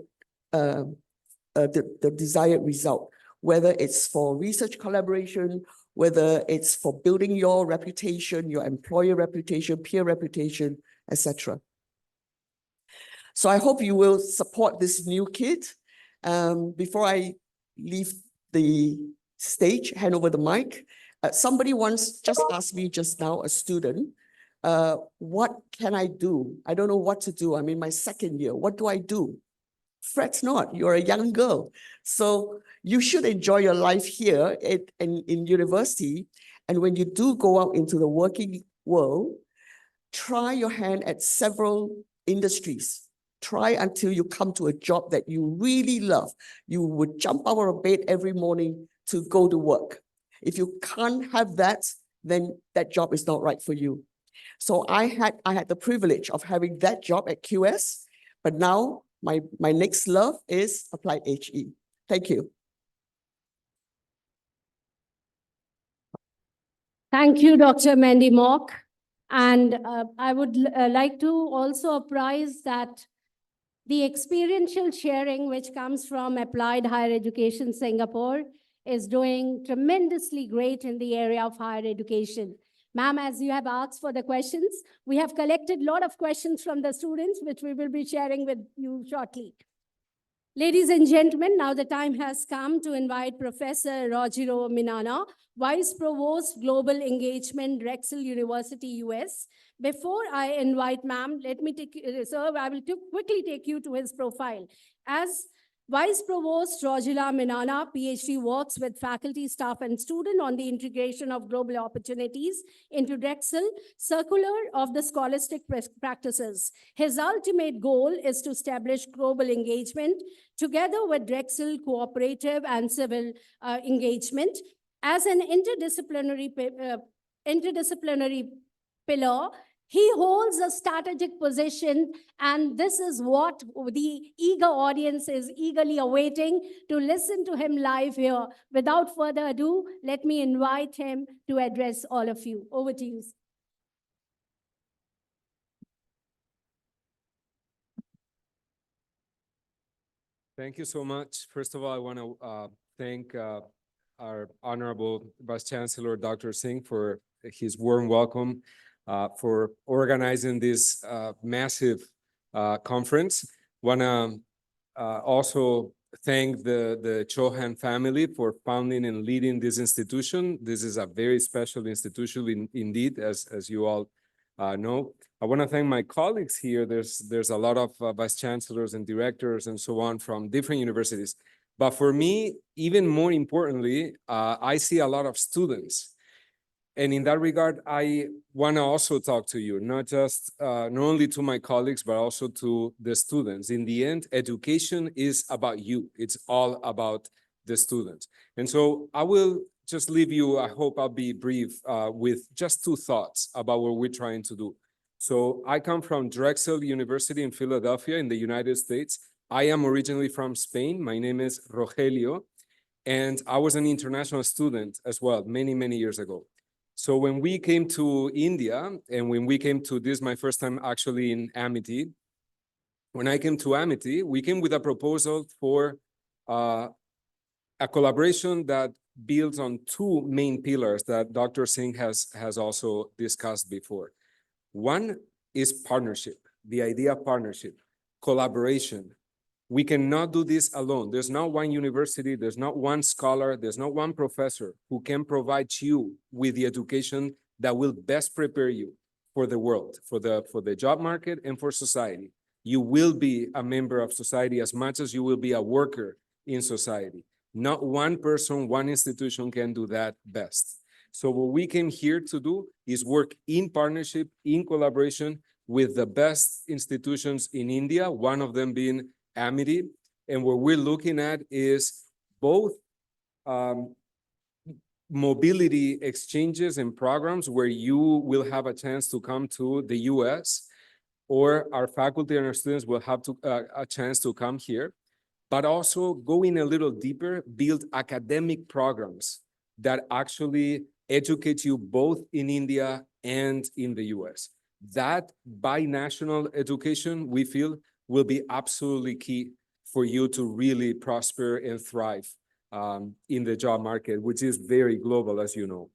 S8: the desired result, whether it's for research collaboration, whether it's for building your reputation, your employer reputation, peer reputation, etc. So I hope you will support this new kid. Before I leave the stage, hand over the mic, somebody once just asked me just now, a student, what can I do? I don't know what to do. I'm in my 2nd year. What do I do? Fret not, you're a young girl. So you should enjoy your life here in university. And when you do go out into the working world, try your hand at several industries. Try until you come to a job that you really love. You would jump out of bed every morning to go to work. If you can't have that, then that job is not right for you. So I had the privilege of having that job at QS, but now my next love is applied HE. Thank you.
S1: Thank you, Dr. Mandy Mock. And I would like to also apprise that the experiential sharing, which comes from Applied Higher Education Singapore, is doing tremendously great in the area of higher education. Ma'am, as you have asked for the questions, we have collected a lot of questions from the students, which we will be sharing with you shortly. Ladies and gentlemen, now the time has come to invite Professor Rogero Minana, Vice Provost, Global Engagement, Drexel University, US. Before I invite ma'am, let me sir, I will quickly take you to his profile. As Vice Provost Rogero Minana, PhD, works with faculty, staff, and students on the integration of global opportunities into Drexel, circular of the scholastic practices. His ultimate goal is to establish global engagement together with Drexel cooperative and civil engagement as an interdisciplinary pillar. He holds a strategic position, and this is what the eager audience is eagerly awaiting to listen to him live here. Without further ado, let me invite him to address all of you. Over to you.
S9: Thank you so much. First of all, I want to thank our Honorable Vice Chancellor, Dr. Singh, for his warm welcome, for organizing this massive conference. Want to also thank the Chauhan family for founding and leading this institution. This is a very special institution indeed, as you all know. I want to thank my colleagues here. There's a lot of vice chancellors and directors and so on from different universities. But for me, even more importantly, I see a lot of students. And in that regard, I want to also talk to you, not only to my colleagues, but also to the students. In the end, education is about you. It's all about the students. And so I will just leave you, I hope I'll be brief, with just two thoughts about what we're trying to do. So I come from Drexel University in Philadelphia in the United States. I am originally from Spain. My name is Rogelio, and I was an international student as well, many, many years ago. So when we came to India, and when we came to this, my first time actually in Amity, when I came to Amity, we came with a proposal for a collaboration that builds on two main pillars that Dr. Singh has also discussed before. One is partnership, the idea of partnership, collaboration. We cannot do this alone. There's not one university, there's not one scholar, there's not one professor who can provide you with the education that will best prepare you for the world, for the job market and for society. You will be a member of society as much as you will be a worker in society. Not one person, one institution can do that best. So what we came here to do is work in partnership, in collaboration with the best institutions in India, one of them being Amity. And what we're looking at is both mobility exchanges and programs where you will have a chance to come to the US, or our faculty and our students will have a chance to come here, but also going a little deeper, build academic programs that actually educate you both in India and in the US. That binational education, we feel, will be absolutely key for you to really prosper and thrive in the job market, which is very global, as you know.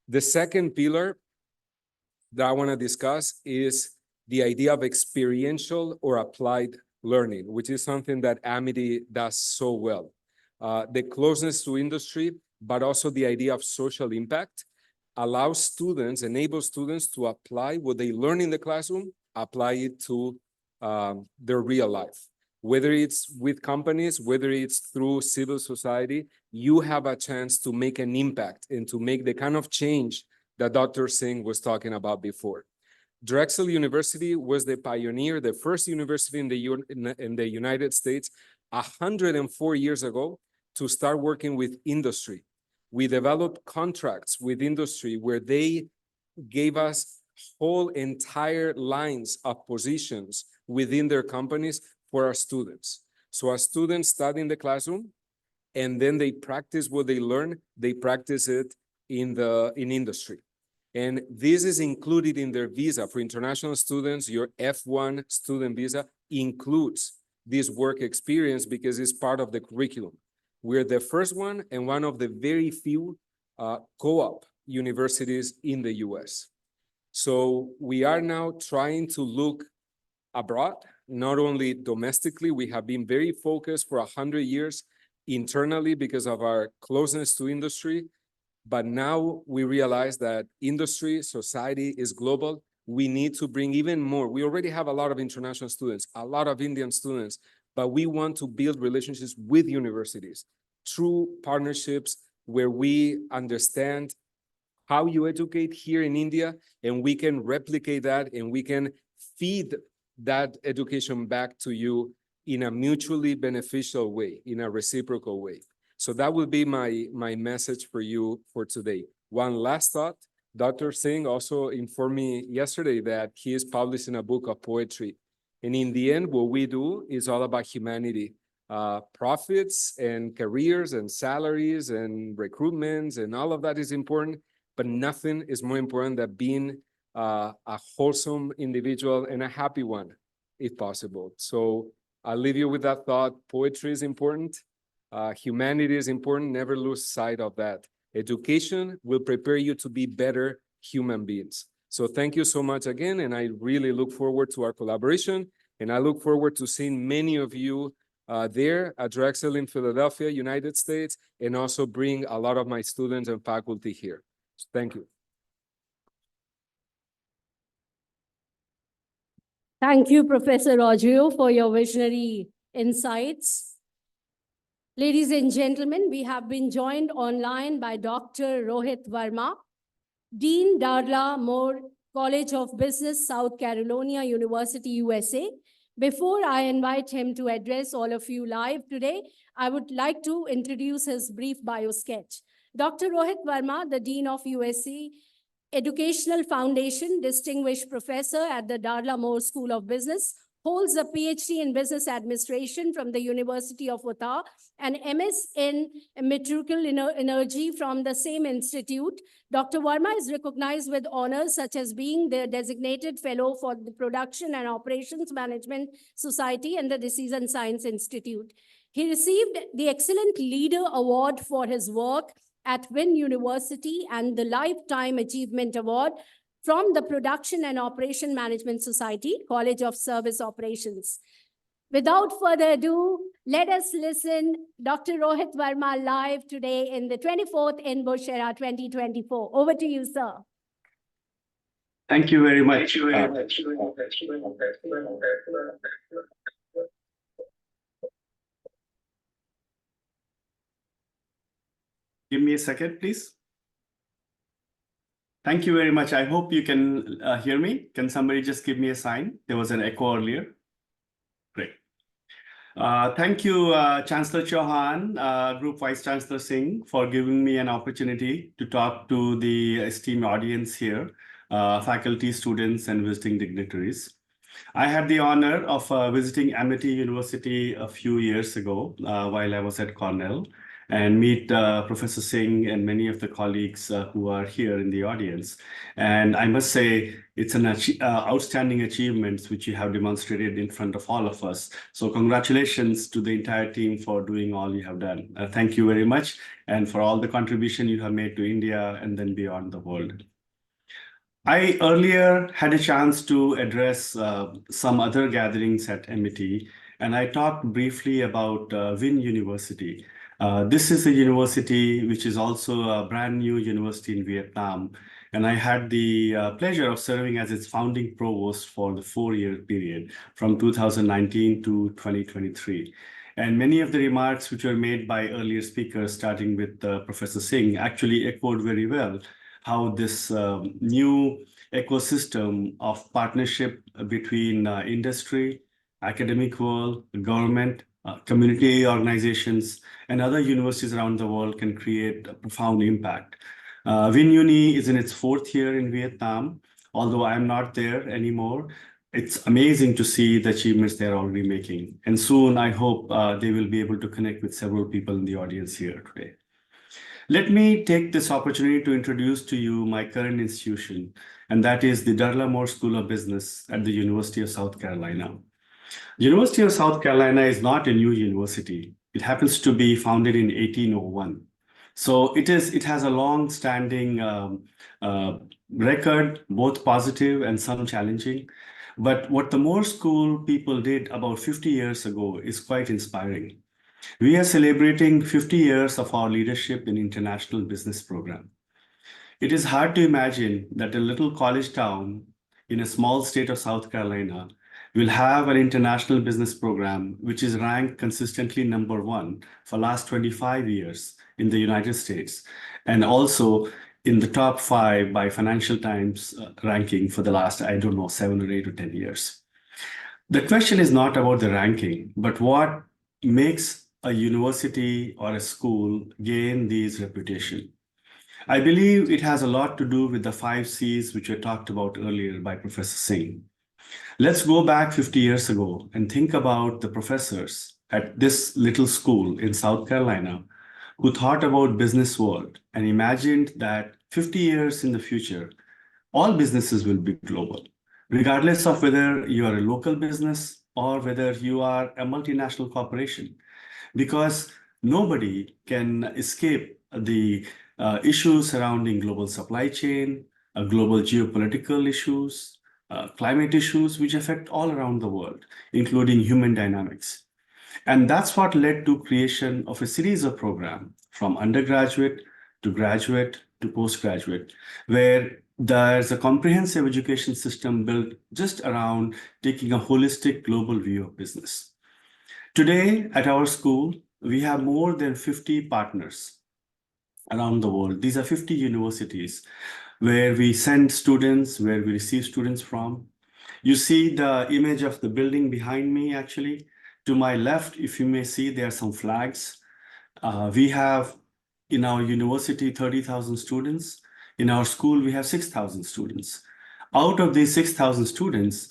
S9: The second pillar that I want to discuss is the idea of experiential or applied learning, which is something that Amity does so well. The closeness to industry, but also the idea of social impact, allows students, enables students to apply what they learn in the classroom, apply it to their real life. Whether it's with companies, whether it's through civil society, you have a chance to make an impact and to make the kind of change that Dr. Singh was talking about before. Drexel University was the pioneer, the first university in the United States 104 years ago to start working with industry. We developed contracts with industry where they gave us whole entire lines of positions within their companies for our students. So our students study in the classroom, and then they practice what they learn, they practice it in industry. And this is included in their visa. For international students, your F1 student visa includes this work experience because it's part of the curriculum. We're the first one and one of the very few co-op universities in the US. So we are now trying to look abroad, not only domestically. We have been very focused for 100 years internally because of our closeness to industry. But now we realize that industry, society is global. We need to bring even more. We already have a lot of international students, a lot of Indian students, but we want to build relationships with universities, true partnerships where we understand how you educate here in India, and we can replicate that and we can feed that education back to you in a mutually beneficial way, in a reciprocal way. So that will be my message for you for today. One last thought. Dr. Singh also informed me yesterday that he is publishing a book of poetry. And in the end, what we do is all about humanity. Profits and careers and salaries and recruitments and all of that is important, but nothing is more important than being a wholesome individual and a happy one, if possible. So I'll leave you with that thought. Poetry is important. Humanity is important. Never lose sight of that. Education will prepare you to be better human beings. So thank you so much again. And I really look forward to our collaboration. And I look forward to seeing many of you there at Drexel in Philadelphia, United States, and also bring a lot of my students and faculty here. So thank you.
S1: Thank you, Professor Rogerio, for your visionary insights. Ladies and gentlemen, we have been joined online by Dr. Rohit Verma, Dean Darla Moore College of Business, South Carolina University, USA. Before I invite him to address all of you live today, I would like to introduce his brief bio sketch. Dr. Rohit Verma, the Dean of USC Educational Foundation, Distinguished Professor at the Darla Moore School of Business, holds a PhD in Business Administration from the University of Utah and MS in Metrical Energy from the same institute. Dr. Verma is recognized with honors such as being the designated fellow for the Production and Operations Management Society and the Decision Science Institute. He received the Excellent Leader Award for his work at Wynn University and the Lifetime Achievement Award from the Production and Operation Management Society, College of Service Operations. Without further ado, let us listen Dr. Rohit Verma live today in the 24th INBUSH Era 2024. Over to you, sir.
S10: Thank you very much. Give me a second, please. Thank you very much. I hope you can hear me. Can somebody just give me a sign? There was an echo earlier. Great. Thank you, Chancellor Chauhan, Group Vice Chancellor Singh, for giving me an opportunity to talk to the esteemed audience here, faculty, students, and visiting dignitaries. I had the honor of visiting Amity University a few years ago while I was at Cornell, and meet Professor Singh and many of the colleagues who are here in the audience. And I must say, it's an outstanding achievements which you have demonstrated in front of all of us. So congratulations to the entire team for doing all you have done. Thank you very much, and for all the contribution you have made to India and then beyond the world. I earlier had a chance to address some other gatherings at MIT, and I talked briefly about Wynn University. This is a university which is also a brand new university in Vietnam, and I had the pleasure of serving as its founding provost for the 4-year period from 2019 to 2023. And many of the remarks which were made by earlier speakers, starting with Professor Singh, actually echoed very well how this new ecosystem of partnership between industry, academic world, government, community organizations, and other universities around the world can create a profound impact. Wynn Uni is in its 4th year in Vietnam. Although I'm not there anymore, it's amazing to see the achievements they're already making. And soon, I hope they will be able to connect with several people in the audience here today. Let me take this opportunity to introduce to you my current institution, and that is the Darla Moore School of Business at the University of South Carolina. University of South Carolina is not a new university. It happens to be founded in 1801. So it has a long-standing record, both positive and some challenging. But what the Moore School people did about 50 years ago is quite inspiring. We are celebrating 50 years of our leadership in international business program. It is hard to imagine that a little college town in a small state of South Carolina will have an international business program which is ranked consistently #1 for last 25 years in the United States, and also in the top 5 by Financial Times ranking for the last, 7 or 8 or 10 years. The question is not about the ranking, but what makes a university or a school gain these reputation. I believe it has a lot to do with the 5 C's which were talked about earlier by Professor Singh. Let's go back 50 years ago and think about the professors at this little school in South Carolina who thought about business world and imagined that 50 years in the future, all businesses will be global, regardless of whether you are a local business or whether you are a multinational corporation. Because nobody can escape the issues surrounding global supply chain, global geopolitical issues, climate issues, which affect all around the world, including human dynamics. And that's what led to creation of a series of programs from undergraduate to graduate to postgraduate, where there's a comprehensive education system built just around taking a holistic global view of business. Today, at our school, we have more than 50 partners around the world. These are 50 universities where we send students, where we receive students from. You see the image of the building behind me, actually. To my left, if you may see, there are some flags. We have in our university, 30,000 students. In our school, we have 6,000 students. Out of these 6,000 students,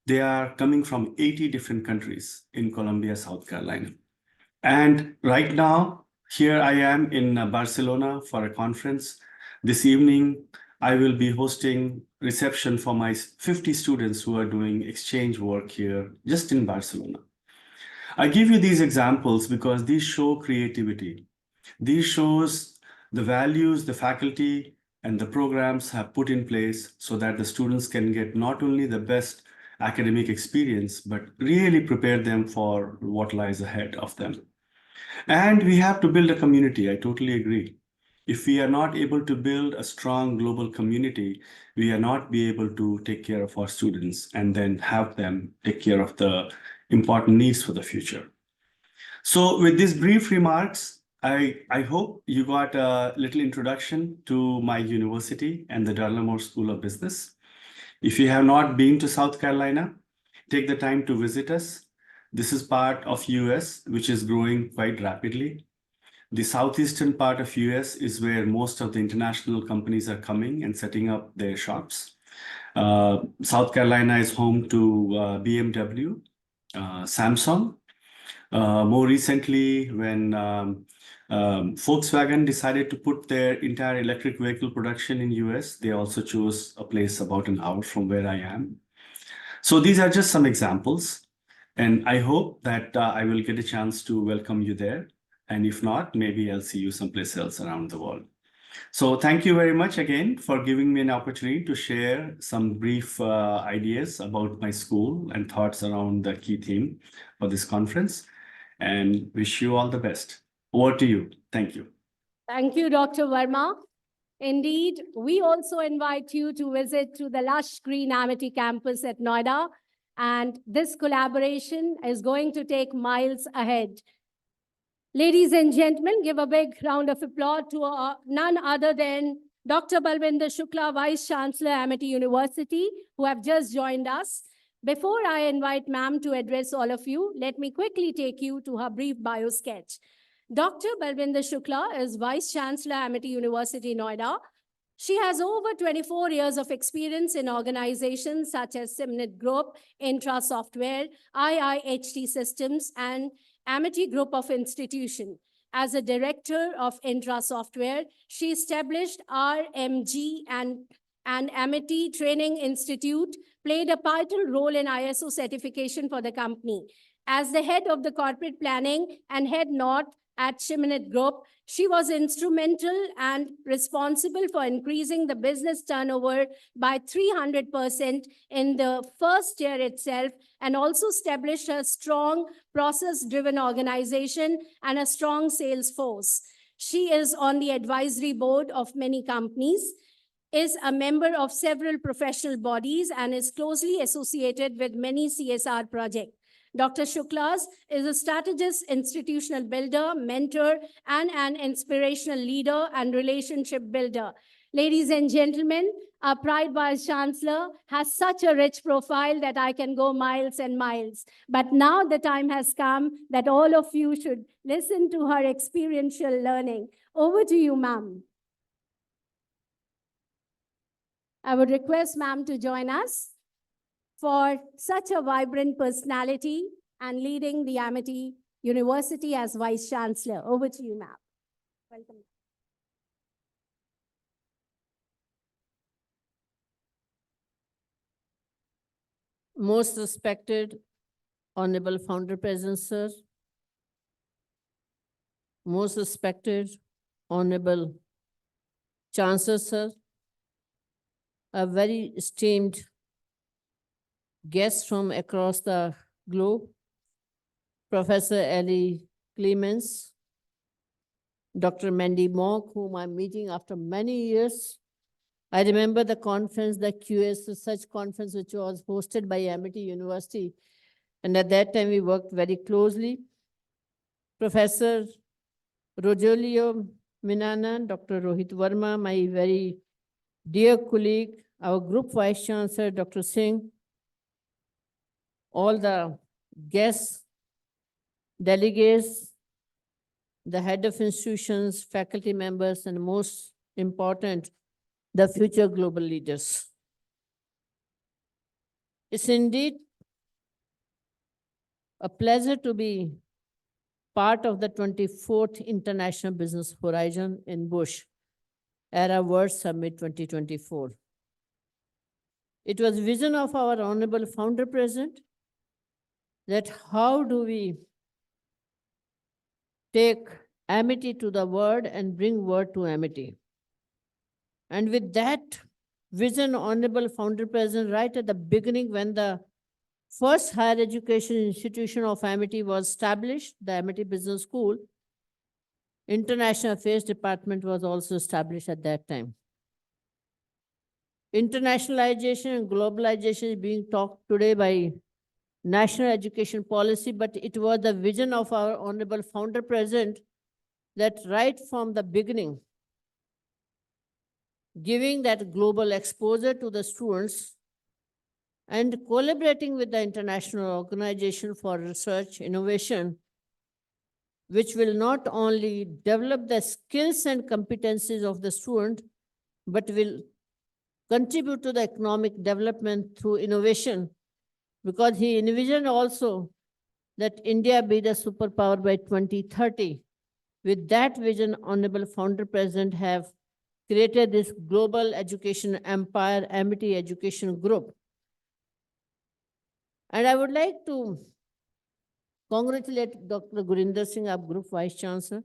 S10: they are coming from 80 different countries in Colombia, South Carolina. And right now, here I am in Barcelona for a conference. This evening, I will be hosting reception for my 50 students who are doing exchange work here just in Barcelona. I give you these examples because these show creativity. These shows the values the faculty and the programs have put in place so that the students can get not only the best academic experience, but really prepare them for what lies ahead of them. And we have to build a community. I totally agree. If we are not able to build a strong global community, we are not be able to take care of our students and then have them take care of the important needs for the future. So with these brief remarks, I hope you got a little introduction to my university and the Darla School of Business. If you have not been to South Carolina, take the time to visit us. This is part of US, which is growing quite rapidly. The southeastern part of US is where most of the international companies are coming and setting up their shops. South Carolina is home to BMW, Samsung. More recently, when Volkswagen decided to put their entire electric vehicle production in US, they also chose a place about an hour from where I am. So these are just some examples. And I hope that I will get a chance to welcome you there. And if not, maybe I'll see you someplace else around the world. So thank you very much again for giving me an opportunity to share some brief ideas about my school and thoughts around the key theme for this conference. And wish you all the best. Over to you. Thank you.
S1: Thank you, Dr. Verma. Indeed, we also invite you to visit to the lush green Amity campus at Noida. And this collaboration is going to take miles ahead. Ladies and gentlemen, give a big round of applause to none other than Dr. Balwinder Shukla, Vice Chancellor, Amity University, who have just joined us. Before I invite ma'am to address all of you, let me quickly take you to her brief bio sketch. Dr. Balwinder Shukla is Vice Chancellor, Amity University, Noida. She has over 24 years of experience in organizations such as Simnet Group, Intra Software, IIHT Systems, and Amity Group of Institution. As a director of Intra Software, she established RMG and Amity Training Institute, played a pivotal role in ISO certification for the company. As the head of the corporate planning and head North at Simnet Group, she was instrumental and responsible for increasing the business turnover by 300% in the first year itself, and also established a strong process-driven organization and a strong sales force. She is on the advisory board of many companies, is a member of several professional bodies, and is closely associated with many CSR projects. Dr. Shuklas is a strategist, institutional builder, mentor, and an inspirational leader and relationship builder. Ladies and gentlemen, our Pride Vice Chancellor has such a rich profile that I can go miles and miles. But now the time has come that all of you should listen to her experiential learning. Over to you, ma'am. I would request ma'am to join us for such a vibrant personality and leading the Amity University as Vice Chancellor. Over to you, ma'am. Welcome.
S11: Most respected Honorable Founder President, sir. Most respected Honorable Chancellor, sir. A very esteemed guests from across the globe, Professor Ellie Clemens, Dr. Mandy Monk, whom I'm meeting after many years. I remember the conference, the QS Research Conference, which was hosted by Amity University. And at that time, we worked very closely. Professor Rogelio Minana, Dr. Rohit Verma, my very dear colleague, our Group Vice Chancellor, Dr. Singh, all the guests, delegates, the head of institutions, faculty members, and most important, the future global leaders. It's indeed a pleasure to be part of the 24th International Business Horizon INBUSH Era World Summit 2024. It was vision of our Honorable Founder President that how do we take amity to the world and bring word to amity. And with that vision, Honorable Founder President, right at the beginning when the first higher education institution of Amity was established, the Amity Business School, International Affairs Department was also established at that time. Internationalization and globalization is being talked today by national education policy, but it was the vision of our Honorable Founder President that right from the beginning, giving that global exposure to the students and collaborating with the international organization for research innovation, which will not only develop the skills and competencies of the student, but will contribute to the economic development through innovation, because he envisioned also that India be the superpower by 2030. With that vision, Honorable Founder President have created this global education empire, Amity Education Group. And I would like to congratulate Dr. Gurinder Singh, our Group Vice Chancellor,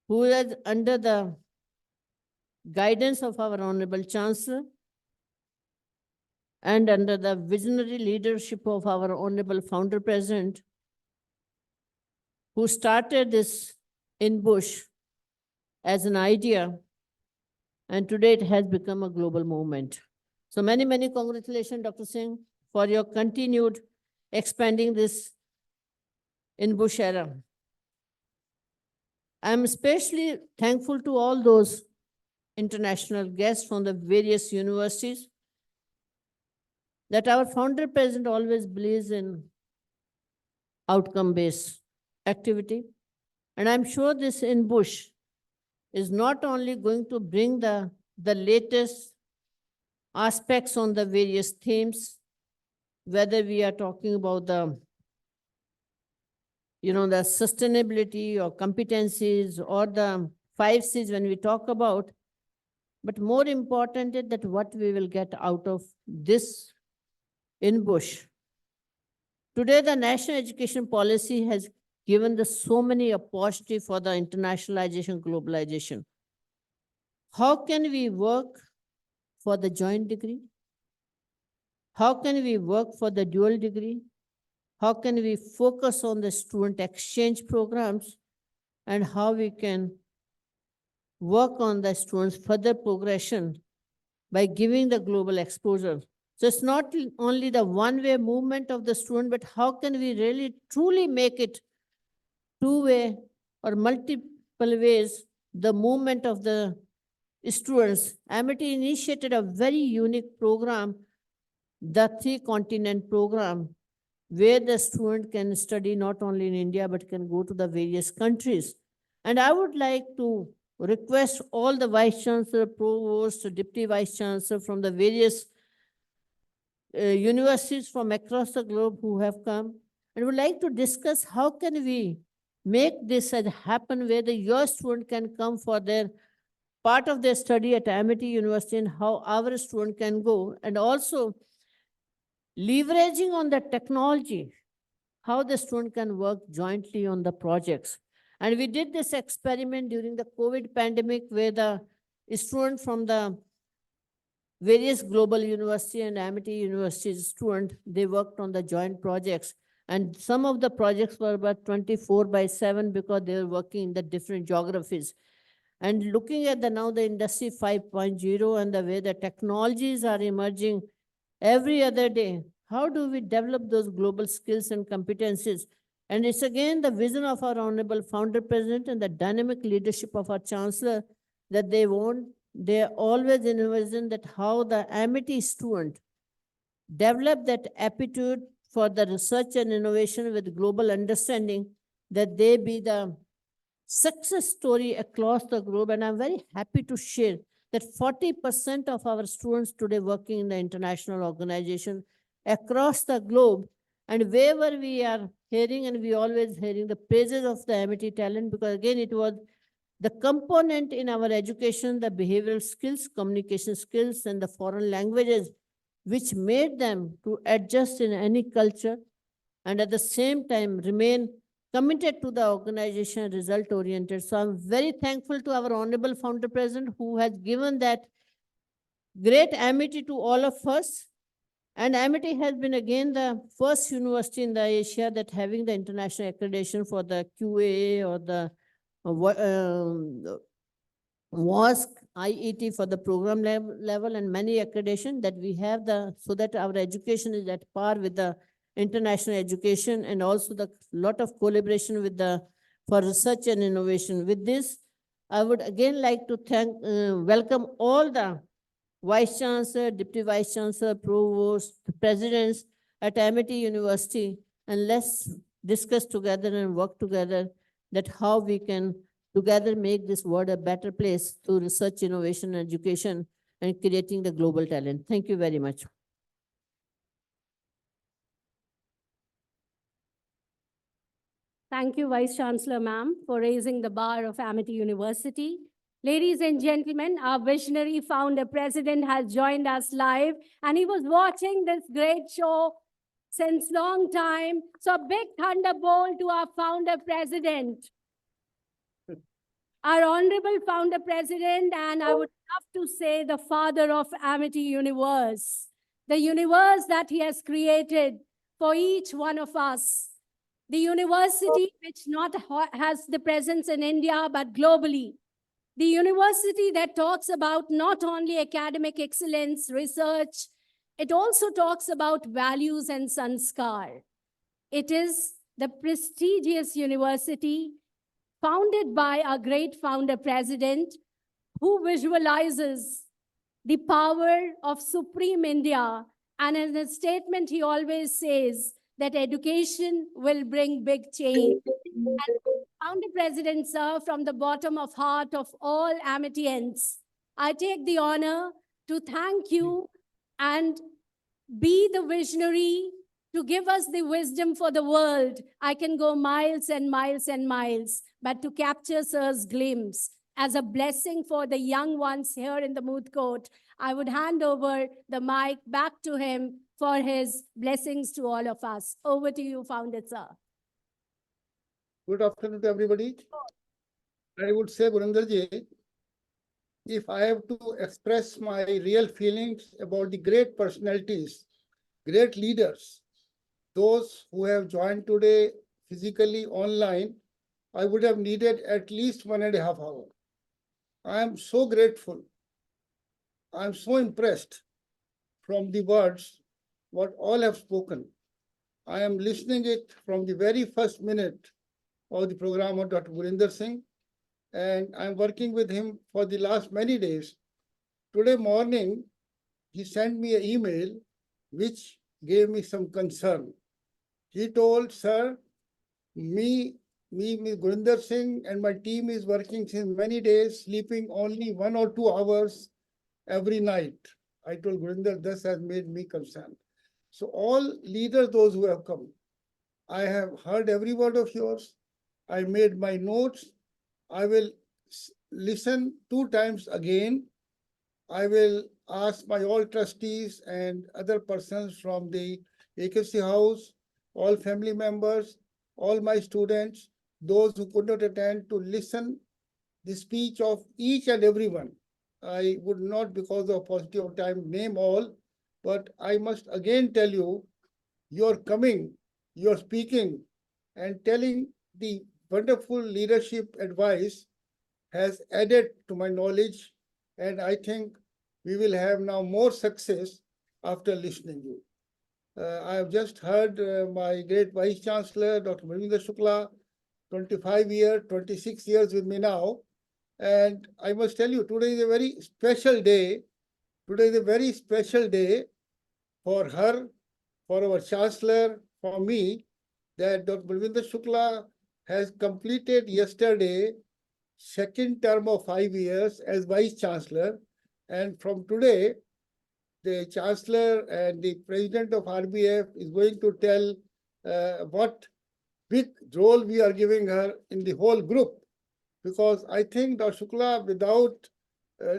S11: who is under the guidance of our Honorable Chancellor and under the visionary leadership of our Honorable Founder President, who started this INBUSH as an idea, and today it has become a global movement. So many, many congratulations, Dr. Singh, for your continued expanding this INBUSH era. I'm especially thankful to all those international guests from the various universities that our Founder President always believes in outcome-based activity. And I'm sure this INBUSH is not only going to bring the latest aspects on the various themes, whether we are talking about the sustainability or competencies or the 5 C's when we talk about, but more important is that what we will get out of this INBUSH. Today, the national education policy has given so many opportunities for the internationalization, globalization. How can we work for the joint degree? How can we work for the dual degree? How can we focus on the student exchange programs, and how we can work on the students' further progression by giving the global exposure? So it's not only the one-way movement of the student, but how can we really truly make it two-way or multiple ways, the movement of the students? Amity initiated a very unique program, the 3-continent program, where the student can study not only in India, but can go to the various countries. And I would like to request all the Vice Chancellor, Provost, Deputy Vice Chancellor from the various universities from across the globe who have come, and would like to discuss how can we make this happen where your student can come for their part of their study at Amity University, and how our student can go, and also leveraging on the technology, how the student can work jointly on the projects. And we did this experiment during the COVID pandemic, where the student from the various global university and Amity University student, they worked on the joint projects. And some of the projects were about 24/7 because they were working in the different geographies. And looking at now the industry 5.0 and the way the technologies are emerging every other day, how do we develop those global skills and competencies? And it's again the vision of our Honorable Founder President and the dynamic leadership of our Chancellor that they always envision that how the Amity student develop that aptitude for the research and innovation with global understanding, that they be the success story across the globe. And I'm very happy to share that 40% of our students today working in the international organization across the globe. And wherever we are hearing, and we always hearing the praises of the MIT talent, because again, it was the component in our education, the behavioral skills, communication skills, and the foreign languages, which made them to adjust in any culture and at the same time remain committed to the organization, result oriented. So I'm very thankful to our honorable founder president who has given that great amity to all of us. And Amity has been again the first university in the Asia that having the international accreditation for the QAA or the WASC, IET for the program level and many accreditation that we have so that our education is at par with the international education, and also the lot of collaboration with for research and innovation. With this, I would again like to welcome all the Vice Chancellor, Deputy Vice Chancellor, Provost, the presidents at Amity University, and let's discuss together and work together that how we can together make this world a better place through research, innovation, and education, and creating the global talent. Thank you very much.
S1: Thank you, Vice Chancellor ma'am, for raising the bar of Amity University. Ladies and gentlemen, our visionary founder president has joined us live, and he was watching this great show since long time. So a big thunderbolt to our founder president. Our honorable founder president, and I would love to say the father of Amity Universe, the universe that he has created for each one of us. The university which not has the presence in India, but globally. The university that talks about not only academic excellence, research, it also talks about values and sanskar. It is the prestigious university founded by our great founder president who visualizes the power of Supreme India. And in a statement, he always says that education will bring big change. And founder president, sir, from the bottom of heart of all Amitians, I take the honor to thank you and be the visionary to give us the wisdom for the world. I can go miles and miles and miles, but to capture sir's glimpse as a blessing for the young ones here in the moot court, I would hand over the mic back to him for his blessings to all of us. Over to you, founder, sir.
S12: Good afternoon to everybody. I would say, Gurindarji, if I have to express my real feelings about the great personalities, great leaders, those who have joined today physically online, I would have needed at least 1.5 hours. I am so grateful. I am so impressed from the words, what all have spoken. I am listening it from the very first minute of the program of Dr. Gurinder Singh, and I'm working with him for the last many days. Today morning, he sent me an email which gave me some concern. He told, sir, Gurinder Singh and my team is working since many days, sleeping only 1 or 2 hours every night. I told Gurinder, this has made me concerned. So all leaders, those who have come, I have heard every word of yours. I made my notes. I will listen 2 times again. I will ask my all trustees and other persons from the AKC house, all family members, all my students, those who could not attend, to listen the speech of each and everyone. I would not, because of paucity of time, name all, but I must again tell you, your coming, your speaking and telling the wonderful leadership advice has added to my knowledge, and I think we will have now more success after listening to you. I have just heard my great Vice Chancellor, Dr. Mravindra Shukla, 25 years, 26 years with me now. And I must tell you, today is a very special day. Today is a very special day for her, for our Chancellor, for me, that Dr. Mravindra Shukla has completed yesterday second term of 5 years as Vice Chancellor. And from today, the Chancellor and the President of RBF is going to tell what big role we are giving her in the whole group. Because I think Dr. Shukla, without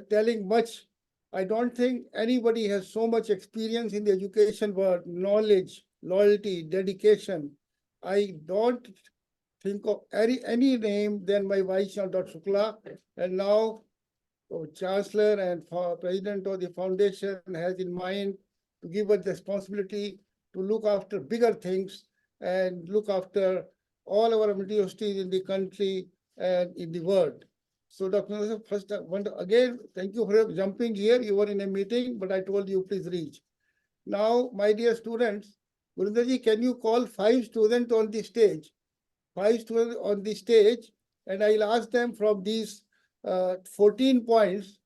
S12: telling much, I don't think anybody has so much experience in the education world, knowledge, loyalty, dedication. I don't think of any name than my Vice Chancellor, Dr. Shukla. And now Chancellor and President of the Foundation has in mind to give us the responsibility to look after bigger things and look after all our universities in the country and in the world. So Dr. Nassar, first, again, thank you for jumping here. You were in a meeting, but I told you please reach. Now, my dear students, Gurindarji, can you call 5 students on the stage? 5 students on the stage, and I'll ask them from these 14 points,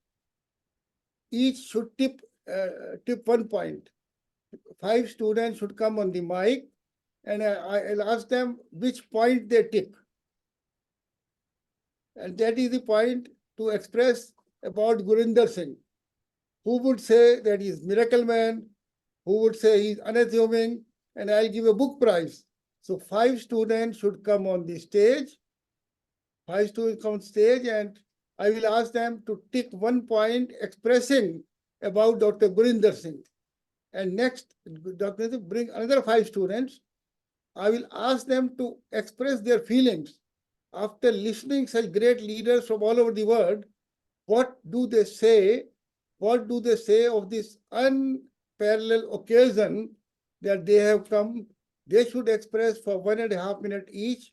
S12: each should tip 1 point. 5 students should come on the mic, and I'll ask them which point they tip. And that is the point to express about Gurinder Singh. Who would say that he's miracle man? Who would say he's unassuming? And I'll give a book prize. So 5 students should come on the stage. 5 students come on stage, and I will ask them to tick 1 point expressing about Dr. Gurinder Singh. And next, Dr. bring another 5 students. I will ask them to express their feelings after listening such great leaders from all over the world. What do they say? What do they say of this unparalleled occasion that they have come? They should express for 1.5 minutes each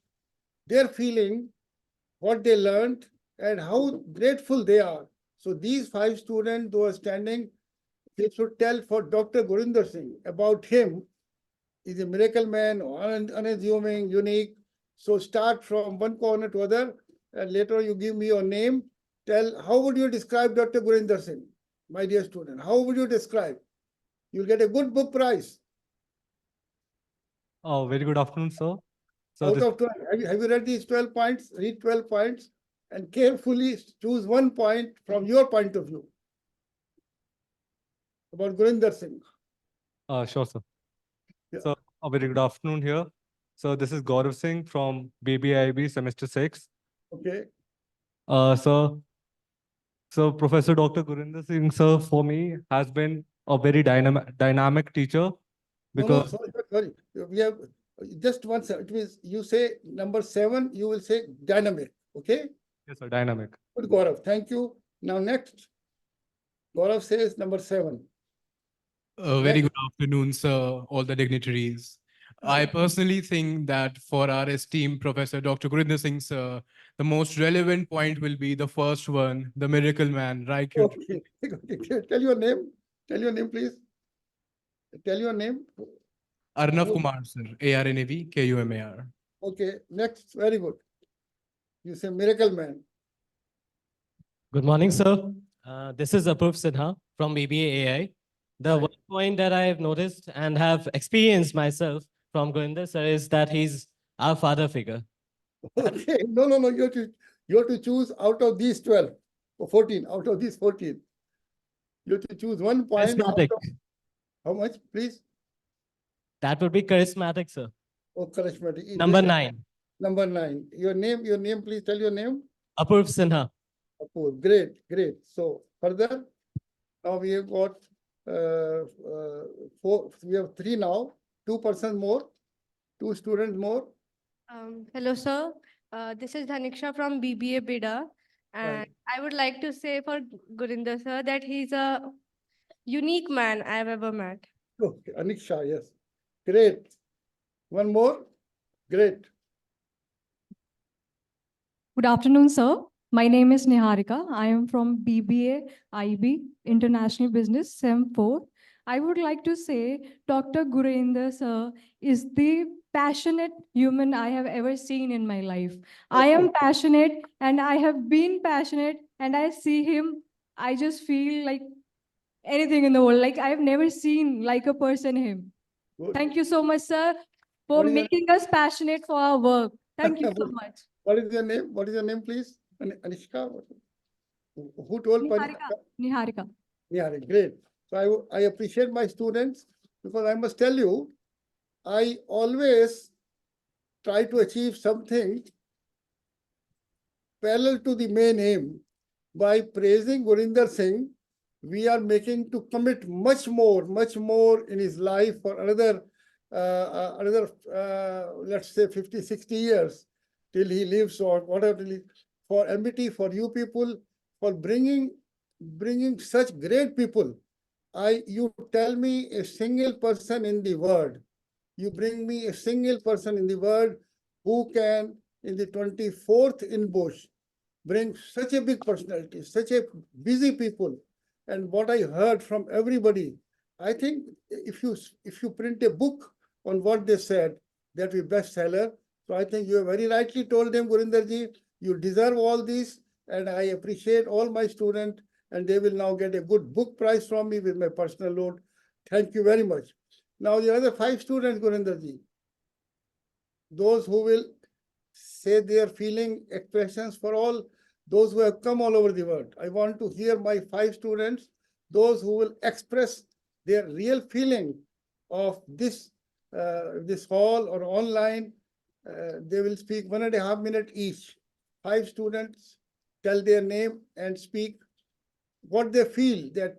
S12: their feeling, what they learned, and how grateful they are. So these 5 students who are standing, they should tell for Dr. Gurinder Singh about him. He's a miracle man, unassuming, unique. So start from one corner to other, and later you give me your name. Tell, how would you describe Dr. Gurinder Singh, my dear student? How would you describe? You'll get a good book prize.
S13: Oh, very good afternoon, sir. So
S12: Out
S13: this,
S12: of 12, have you read these 12 points? Read 12 points and carefully choose 1 point from your point of view about Gurinder Singh.
S13: sure, sir.
S12: Yeah.
S13: So a very good afternoon here. So this is Gaurav Singh from BBIB semester 6.
S12: Okay.
S13: So Professor Dr. Gurinder Singh, sir, for me has been a very dynamic teacher because
S12: Sorry. We have just one second. It means you say number 7, you will say dynamic. Okay.
S13: yes, sir, dynamic.
S12: Good, Gaurav. Thank you. Now next, Gaurav says number 7.
S14: Very good afternoon, sir, all the dignitaries. I personally think that for our esteemed Professor Dr. Gurinder Singh, sir, the most relevant point will be the first one, the miracle man, right?
S12: Okay. Tell your name. Tell your name, please. Tell your name.
S14: Arnav Kumar, sir, ARNAV, KUMAR.
S12: Okay. Next. Very good. You say miracle man.
S15: Good morning, sir. This is Apurv Sinha from BBA AI. The one point that I have noticed and have experienced myself from Gurinder sir is that he's our father figure.
S12: Okay. No. You have to choose out of these 12 or 14. Out of these 14, you have to choose 1 point.
S15: Charismatic.
S12: How much, please?
S15: That would be charismatic, sir.
S12: Oh, charismatic.
S15: Number 9.
S12: Number 9. Your name, please tell your name.
S15: Apurv Sinha.
S12: Apurv. Great. So further, now we have got 4. We have 3 now. 2 persons more. 2 students more.
S16: Hello, sir. This is Dhaniksha from BBA Bida. And
S12: Right.
S16: I would like to say for Gurinder, sir, that he's a unique man I've ever met.
S12: Okay, Aniksha, yes. Great. 1 more. Great.
S17: Good afternoon, sir. My name is Niharika. I am from BBA IB International Business SEM 4. I would like to say Dr. Gurinder sir is the passionate human I have ever seen in my life. I am passionate and I have been passionate, and I see him, I just feel like anything in the world. Like I have never seen like a person him.
S12: Good.
S17: Thank you so much, sir, for
S12: What is your-
S17: making us passionate for our work.
S16: Thank you so much.
S12: What is your name? What is your name, please? Anishka? Who told?
S16: Niharika. Niharika.
S12: Yeah, great. So I appreciate my students because I must tell you, I always try to achieve something parallel to the main aim. By praising Gurinder Singh, we are making to commit much more in his life for another, let's say 50, 60 years till he lives or whatever, for MBT, for you people, for bringing such great people. You tell me a single person in the world, you bring me a single person in the world who can, in the 24th INBUSH, bring such a big personality, such a busy people. And what I heard from everybody, I think if you print a book on what they said, that will be bestseller. So I think you have very rightly told them, Gurinderji, you deserve all this, and I appreciate all my students, and they will now get a good book prize from me with my personal loan. Thank you very much. Now the other 5 students, Gurinderji, those who will say their feeling expressions for all those who have come all over the world. I want to hear my 5 students, those who will express their real feeling of this hall or online. They will speak 1.5 minutes each. 5 students tell their name and speak what they feel, that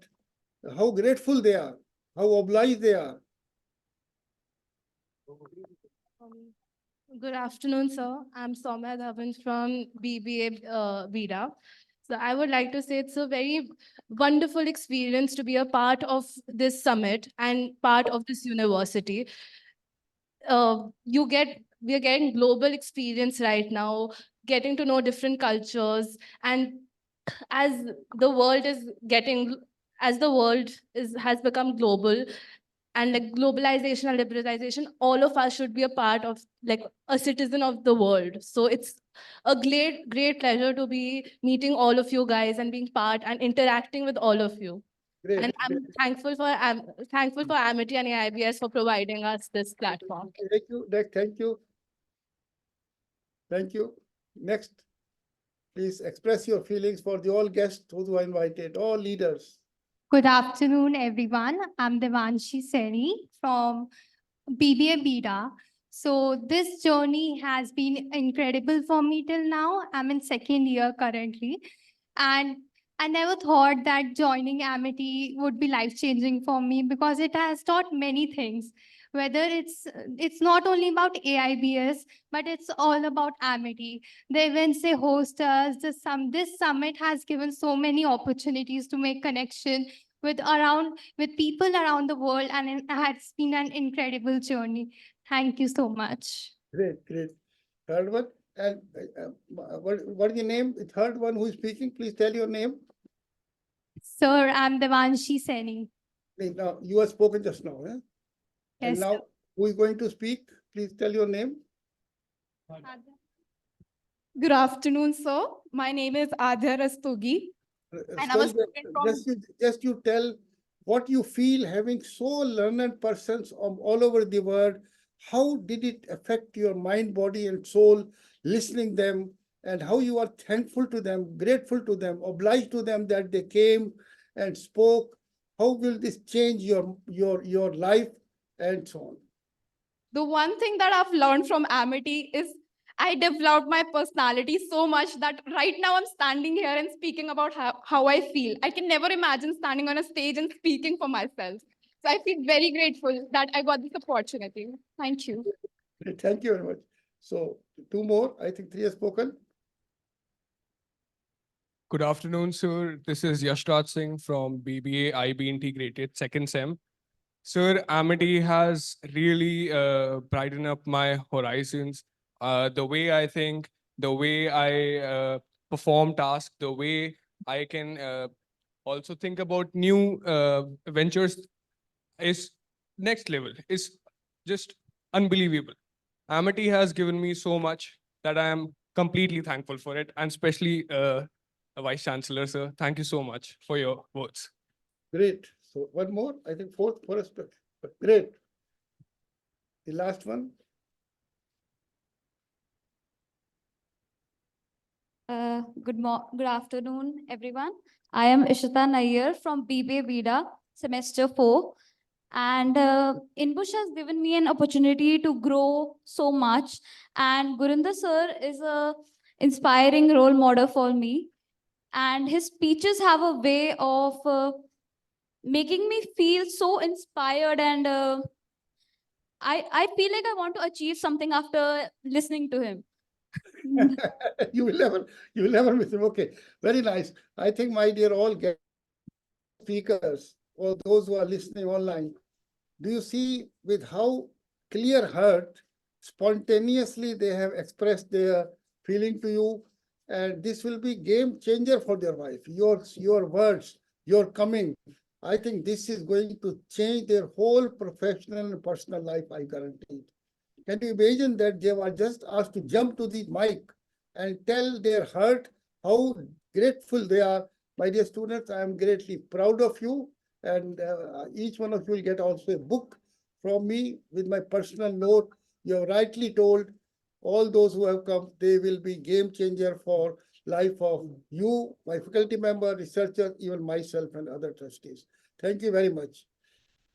S12: how grateful they are, how obliged they are.
S16: Good afternoon, sir. I'm Soumya Dhawan from BBA Vida. So I would like to say it's a very wonderful experience to be a part of this summit and part of this university. We are getting global experience right now, getting to know different cultures, and as the world is getting, as the world has become global, and like globalization and liberalization, all of us should be a part of, like, a citizen of the world. So it's a great pleasure to be meeting all of you guys and being part and interacting with all of you.
S12: Great,
S16: And I'm thankful for Amity and AIBS for providing us this platform.
S12: Thank you. Thank you. Thank you. Next, please express your feelings for the all guests who are invited, all leaders.
S18: Good afternoon, everyone. I'm Devanshi Seni from BBA Bida. So this journey has been incredible for me till now. I'm in second year currently. And I never thought that joining Amity would be life-changing for me because it has taught many things. Whether it's not only about AIBS, but it's all about Amity. The events they host us, this summit has given so many opportunities to make connection with people around the world, and it has been an incredible journey. Thank you so much.
S12: Great, great. Third one, and what is your name? The third one who is speaking, please tell your name.
S18: Sir, I'm Devanshi Seni.
S12: Now, you have spoken just now. Eh? And
S18: Yes,
S12: now,
S18: sir.
S12: who is going to speak? Please tell your name.
S19: Good afternoon, sir. My name is Adya Rastogi. And I'm a student from
S12: Just you tell what you feel having so learned persons all over the world. How did it affect your mind, body, and soul, listening them, and how you are thankful to them, grateful to them, obliged to them that they came and spoke. How will this change your life and so on?
S19: the one thing that I've learned from Amity is I developed my personality so much that right now I'm standing here and speaking about how I feel. I can never imagine standing on a stage and speaking for myself. So I feel very grateful that I got this opportunity. Thank you.
S12: Thank you very much. So 2 more, I think 3 have spoken.
S14: Good afternoon, sir. This is Yashraj Singh from BBA IB Integrated, second SEM. Sir, Amity has really brightened up my horizons. The way I think, the way I perform tasks, the way I can also think about new ventures is next level. Is just unbelievable. Amity has given me so much that I am completely thankful for it, and especially Vice Chancellor, sir. Thank you so much for your words.
S12: Great. So one more, I think fourth aspect. Great. The last one.
S20: Good afternoon, everyone. I am Ishita Nair from BBA Vida, semester 4. And INBUSH has given me an opportunity to grow so much. And Gurinder sir is a inspiring role model for me. And his speeches have a way of making me feel so inspired, and I feel like I want to achieve something after listening to him.
S12: You will never miss him. Okay, very nice. I think, my dear all guest speakers or those who are listening online, do you see with how clear heart, spontaneously they have expressed their feeling to you, and this will be game changer for their life. Your words, your coming, I think this is going to change their whole professional and personal life, I guarantee. Can you imagine that they were just asked to jump to the mic and tell their heart how grateful they are? My dear students, I am greatly proud of you, and each one of you will get also a book from me with my personal note. You have rightly told all those who have come, they will be game changer for life of you, my faculty member, researchers, even myself and other trustees. Thank you very much.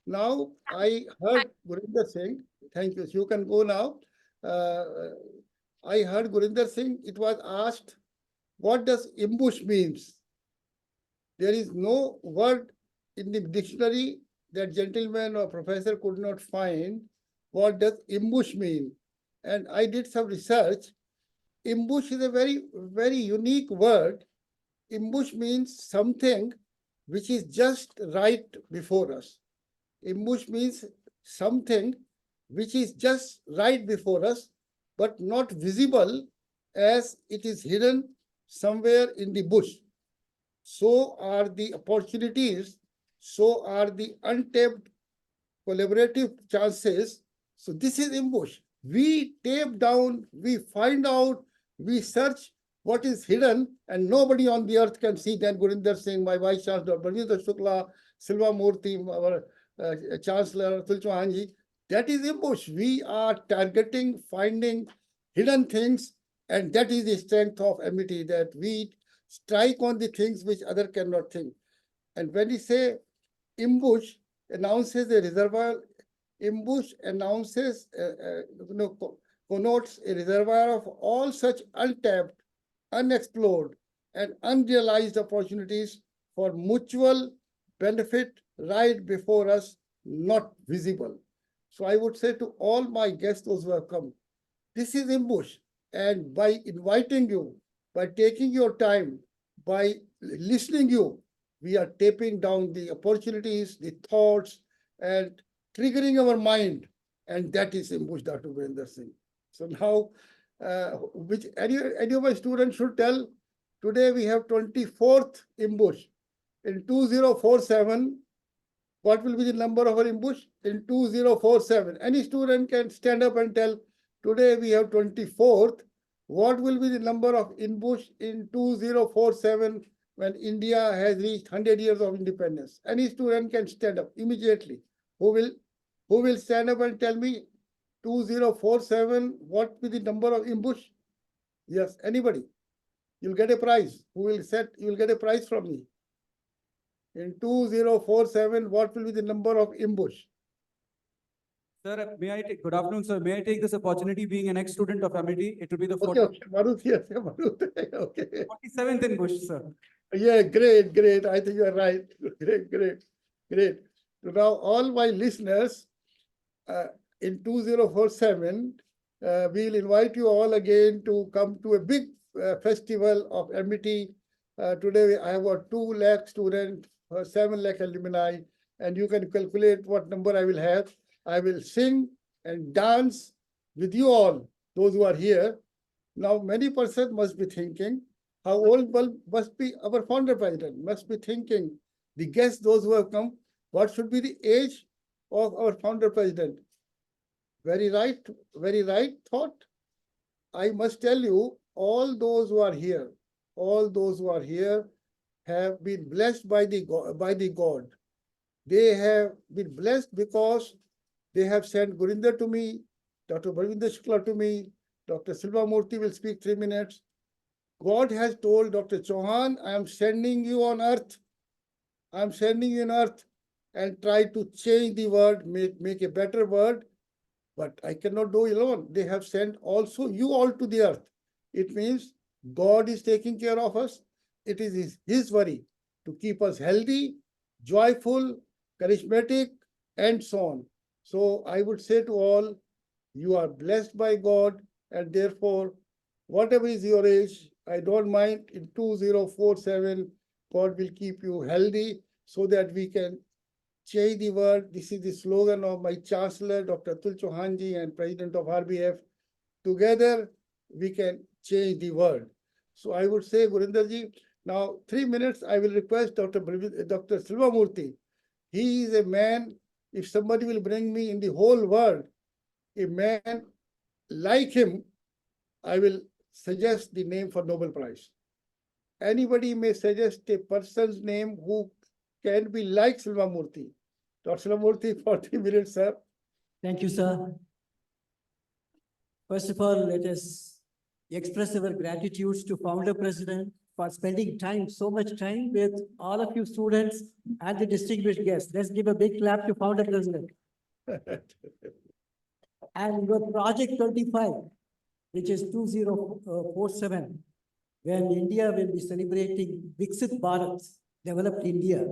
S12: Now, I heard Gurinder Singh. Thank you. So you can go now. I heard Gurinder Singh. It was asked, what does INBUSH means? There is no word in the dictionary that gentleman or professor could not find. What does INBUSH mean? And I did some research. INBUSH is a very unique word. INBUSH means something which is just right before us. INBUSH means something which is just right before us, but not visible, as it is hidden somewhere in the bush. So are the opportunities, so are the untapped collaborative chances. So this is INBUSH. We tape down, we find out, we search what is hidden, and nobody on the earth can see that. Gurinder Singh, my Vice Chancellor, Baljinder Shukla, Silva Murthy, our Chancellor, Atul Chauhanji, that is INBUSH. We are targeting, finding hidden things, and that is the strength of MET, that we strike on the things which other cannot think. And when we say INBUSH announces a reservoir, INBUSH announces, connotes a reservoir of all such untapped, unexplored, and unrealized opportunities for mutual benefit right before us, not visible. So I would say to all my guests, those who have come, this is INBUSH. And by inviting you, by taking your time, by listening you, we are taping down the opportunities, the thoughts, and triggering our mind. And that is INBUSH, Dr. Gurinder Singh. So now, which any of my students should tell, today we have 24th INBUSH. In 2047, what will be the number of our INBUSH? In 2047. Any student can stand up and tell, today we have 24th. What will be the number of INBUSH in 2047 when India has reached 100 years of independence? Any student can stand up immediately. Who will stand up and tell me 2047, what will be the number of INBUSH? Yes, anybody. You'll get a prize. You'll get a prize from me. In 2047, what will be the number of INBUSH?
S21: Sir, good afternoon, sir. May I take this opportunity, being an ex-student of MET? It will be the
S12: Okay, Marut, yes, Marut. Okay.
S21: 47th INBUSH, sir.
S12: Yeah, great. I think you are right. Great. So now, all my listeners, in 2047, we'll invite you all again to come to a big festival of MET. Today, I have got 2 lakh students, 7 lakh alumni, and you can calculate what number I will have. I will sing and dance with you all, those who are here. Now, many persons must be thinking, how old must be our founder president, must be thinking, the guests, those who have come, what should be the age of our founder president? Very right thought. I must tell you, all those who are here have been blessed by the God. They have been blessed because they have sent Gurinder to me, Dr. Baljinder Shukla to me, Dr. Silva Murthy will speak 3 minutes. God has told Dr. Chauhan, I am sending you on earth. I am sending you on earth and try to change the world, make a better world. But I cannot do alone. They have sent also you all to the earth. It means God is taking care of us. It is his worry to keep us healthy, joyful, charismatic, and so on. So I would say to all, you are blessed by God, and therefore, whatever is your age, I don't mind in 2047, God will keep you healthy so that we can change the world. This is the slogan of my Chancellor, Dr. Atul Chauhan ji, and President of RBF. Together, we can change the world. So I would say, Gurinder ji, now 3 minutes, I will request Dr. Silvamurthy. He is a man, if somebody will bring me in the whole world, a man like him, I will suggest the name for Nobel Prize. Anybody may suggest a person's name who can be like Silvamurthy. Dr. Silvamurthy, 40 minutes, sir.
S3: Thank you, sir. First of all, let us express our gratitude to Founder President for spending time, so much time with all of you students and the distinguished guests. Let's give a big clap to Founder President. And your Project 25, which is 2047, when India will be celebrating Viksit Bharat, developed India,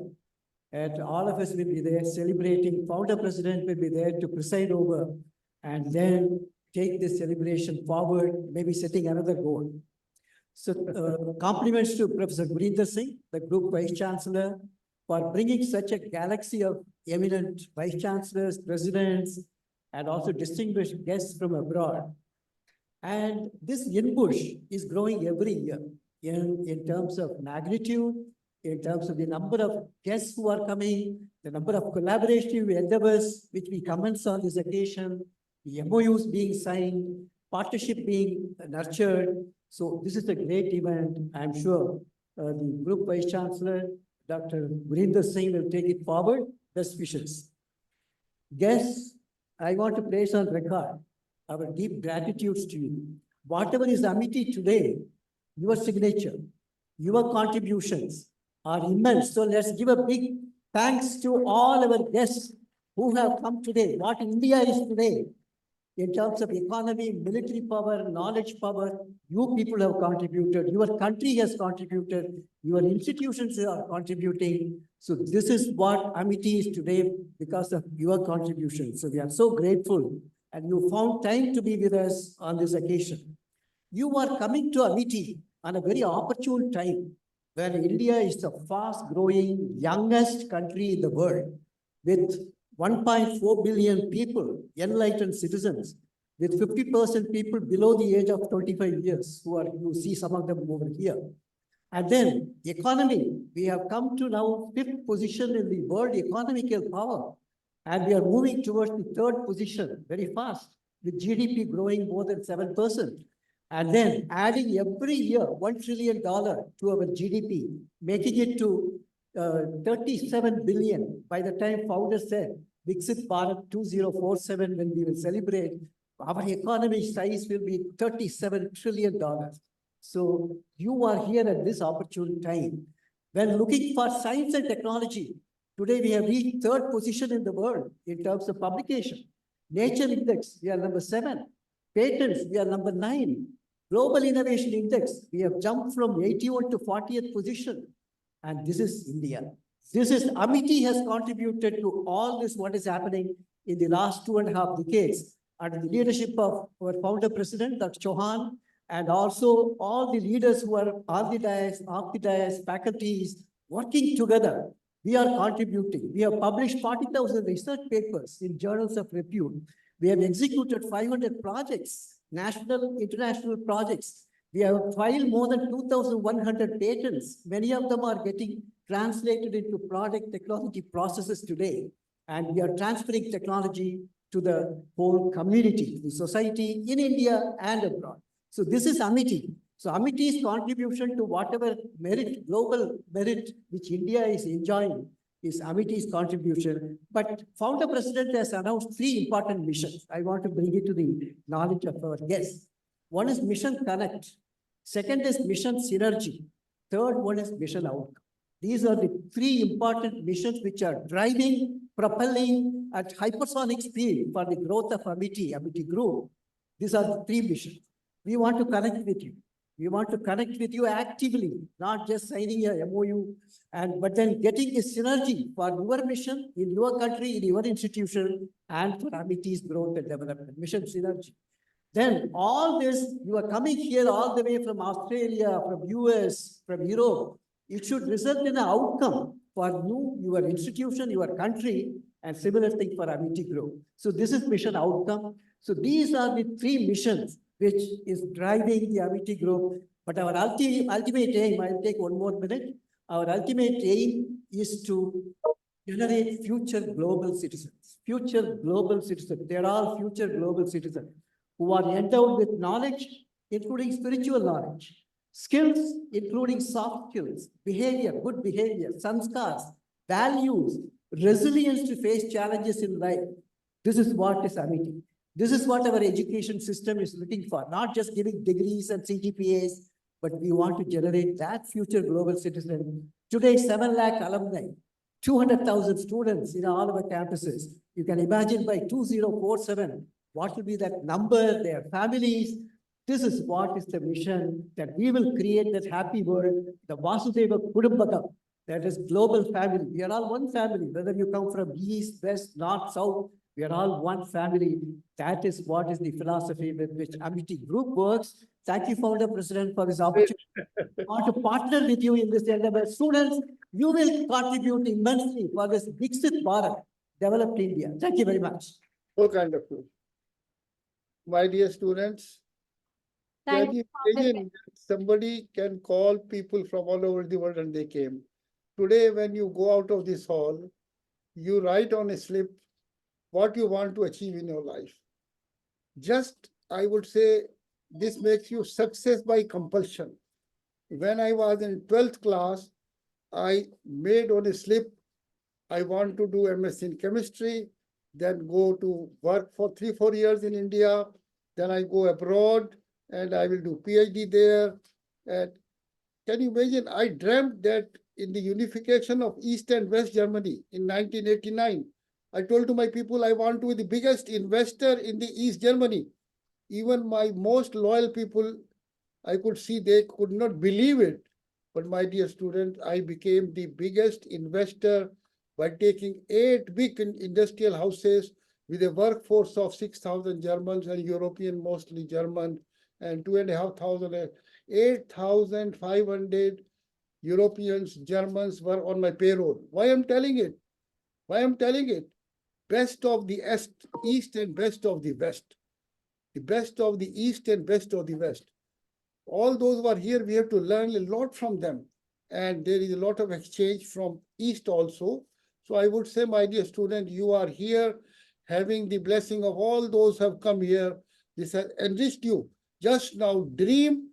S3: and all of us will be there celebrating. Founder President will be there to preside over and then take this celebration forward, maybe setting another goal. So compliments to Professor Gurinder Singh, the Group Vice Chancellor, for bringing such a galaxy of eminent Vice Chancellors, Presidents, and also distinguished guests from abroad. And this INBUSH is growing every year in terms of magnitude, in terms of the number of guests who are coming, the number of collaborative endeavors which we commence on this occasion, the MOUs being signed, partnership being nurtured. So this is a great event. I'm sure the Group Vice Chancellor, Dr. Gurinder Singh, will take it forward. Best wishes. Guests, I want to place on record our deep gratitude to you. Whatever is Amity today, your signature, your contributions are immense. So let's give a big thanks to all our guests who have come today. What India is today, in terms of economy, military power, knowledge power, you people have contributed, your country has contributed, your institutions are contributing. So this is what Amity is today because of your contribution. So we are so grateful, and you found time to be with us on this occasion. You are coming to Amity on a very opportune time when India is the fast growing, youngest country in the world with 1.4 billion people, enlightened citizens, with 50% people below the age of 25 years, you see some of them over here. And then economy, we have come to now 5th position in the world economical power. And we are moving towards the 3rd position very fast, with GDP growing more than 7%. And then adding every year $1 trillion to our GDP, making it to 37 billion by the time founder said, Viksit Bharat 2047, when we will celebrate, our economy size will be $37 trillion. So you are here at this opportune time. When looking for science and technology, today we have reached 3rd position in the world in terms of publication. Nature Index, we are number 7. Patents, we are number 9. Global Innovation Index, we have jumped from 81 to 40th position. And this is India. This is Amity has contributed to all this, what is happening in the last 2.5 decades under the leadership of our founder president, Dr. Chauhan, and also all the leaders who are on the dais, off the dais, faculties, working together. We are contributing. We have published 40,000 research papers in journals of repute. We have executed 500 projects, national, international projects. We have filed more than 2,100 patents. Many of them are getting translated into product technology processes today. And we are transferring technology to the whole community, the society in India and abroad. So this is Amity. So Amity's contribution to whatever merit, global merit, which India is enjoying is Amity's contribution. But founder president has announced 3 important missions. I want to bring it to the knowledge of our guests. One is Mission Connect. Second is mission synergy. Third one is mission outcome. These are the three important missions which are driving, propelling at hypersonic speed for the growth of Amity Group. These are the three missions. We want to connect with you. We want to connect with you actively, not just signing a MOU, but then getting a synergy for your mission in your country, in your institution, and for Amity's growth and development. Mission synergy. Then all this, you are coming here all the way from Australia, from US, from Europe. It should result in an outcome for you, your institution, your country, and similar thing for Amity Group. So this is mission outcome. So these are the three missions which is driving the Amity Group. But our ultimate aim, I'll take one more minute. Our ultimate aim is to generate future global citizens. Future global citizens. They're all future global citizens who are endowed with knowledge, including spiritual knowledge, skills, including soft skills, behavior, good behavior, sanskars, values, resilience to face challenges in life. This is what is Amity. This is what our education system is looking for, not just giving degrees and CGPAs, but we want to generate that future global citizen. Today, 7 lakh alumni, 200,000 students in all our campuses. You can imagine by 2047, what will be that number, their families. This is what is the mission, that we will create that happy world, the Vasudeva Kudumbakam, that is global family. We are all one family, whether you come from east, west, north, south, we are all one family. That is what is the philosophy with which Amity Group works. Thank you, Founder President, for this opportunity. I want to partner with you in this endeavor. Students, you will contribute immensely for this Viksit Bharat, developed India. Thank you very much.
S12: So kind of you. My dear students,
S1: Thank
S12: can you
S1: you,
S12: imagine that somebody can call people from all over the world and they came? Today, when you go out of this hall, you write on a slip what you want to achieve in your life. Just, I would say, this makes you success by compulsion. When I was in 12th class, I made on a slip, I want to do MS in chemistry, then go to work for 3-4 years in India, then I go abroad and I will do PhD there. And can you imagine, I dreamt that in the unification of East and West Germany in 1989, I told to my people, I want to be the biggest investor in the East Germany. Even my most loyal people, I could see they could not believe it. But my dear student, I became the biggest investor by taking 8 big industrial houses with a workforce of 6,000 Germans and European, mostly German, and 2,500, 8,500 Europeans, Germans were on my payroll. Why I'm telling it? Why I'm telling it? Best of the East and best of the West. The best of the East and best of the West. All those who are here, we have to learn a lot from them. And there is a lot of exchange from East also. So I would say, my dear student, you are here having the blessing of all those who have come here. This has enriched you. Just now dream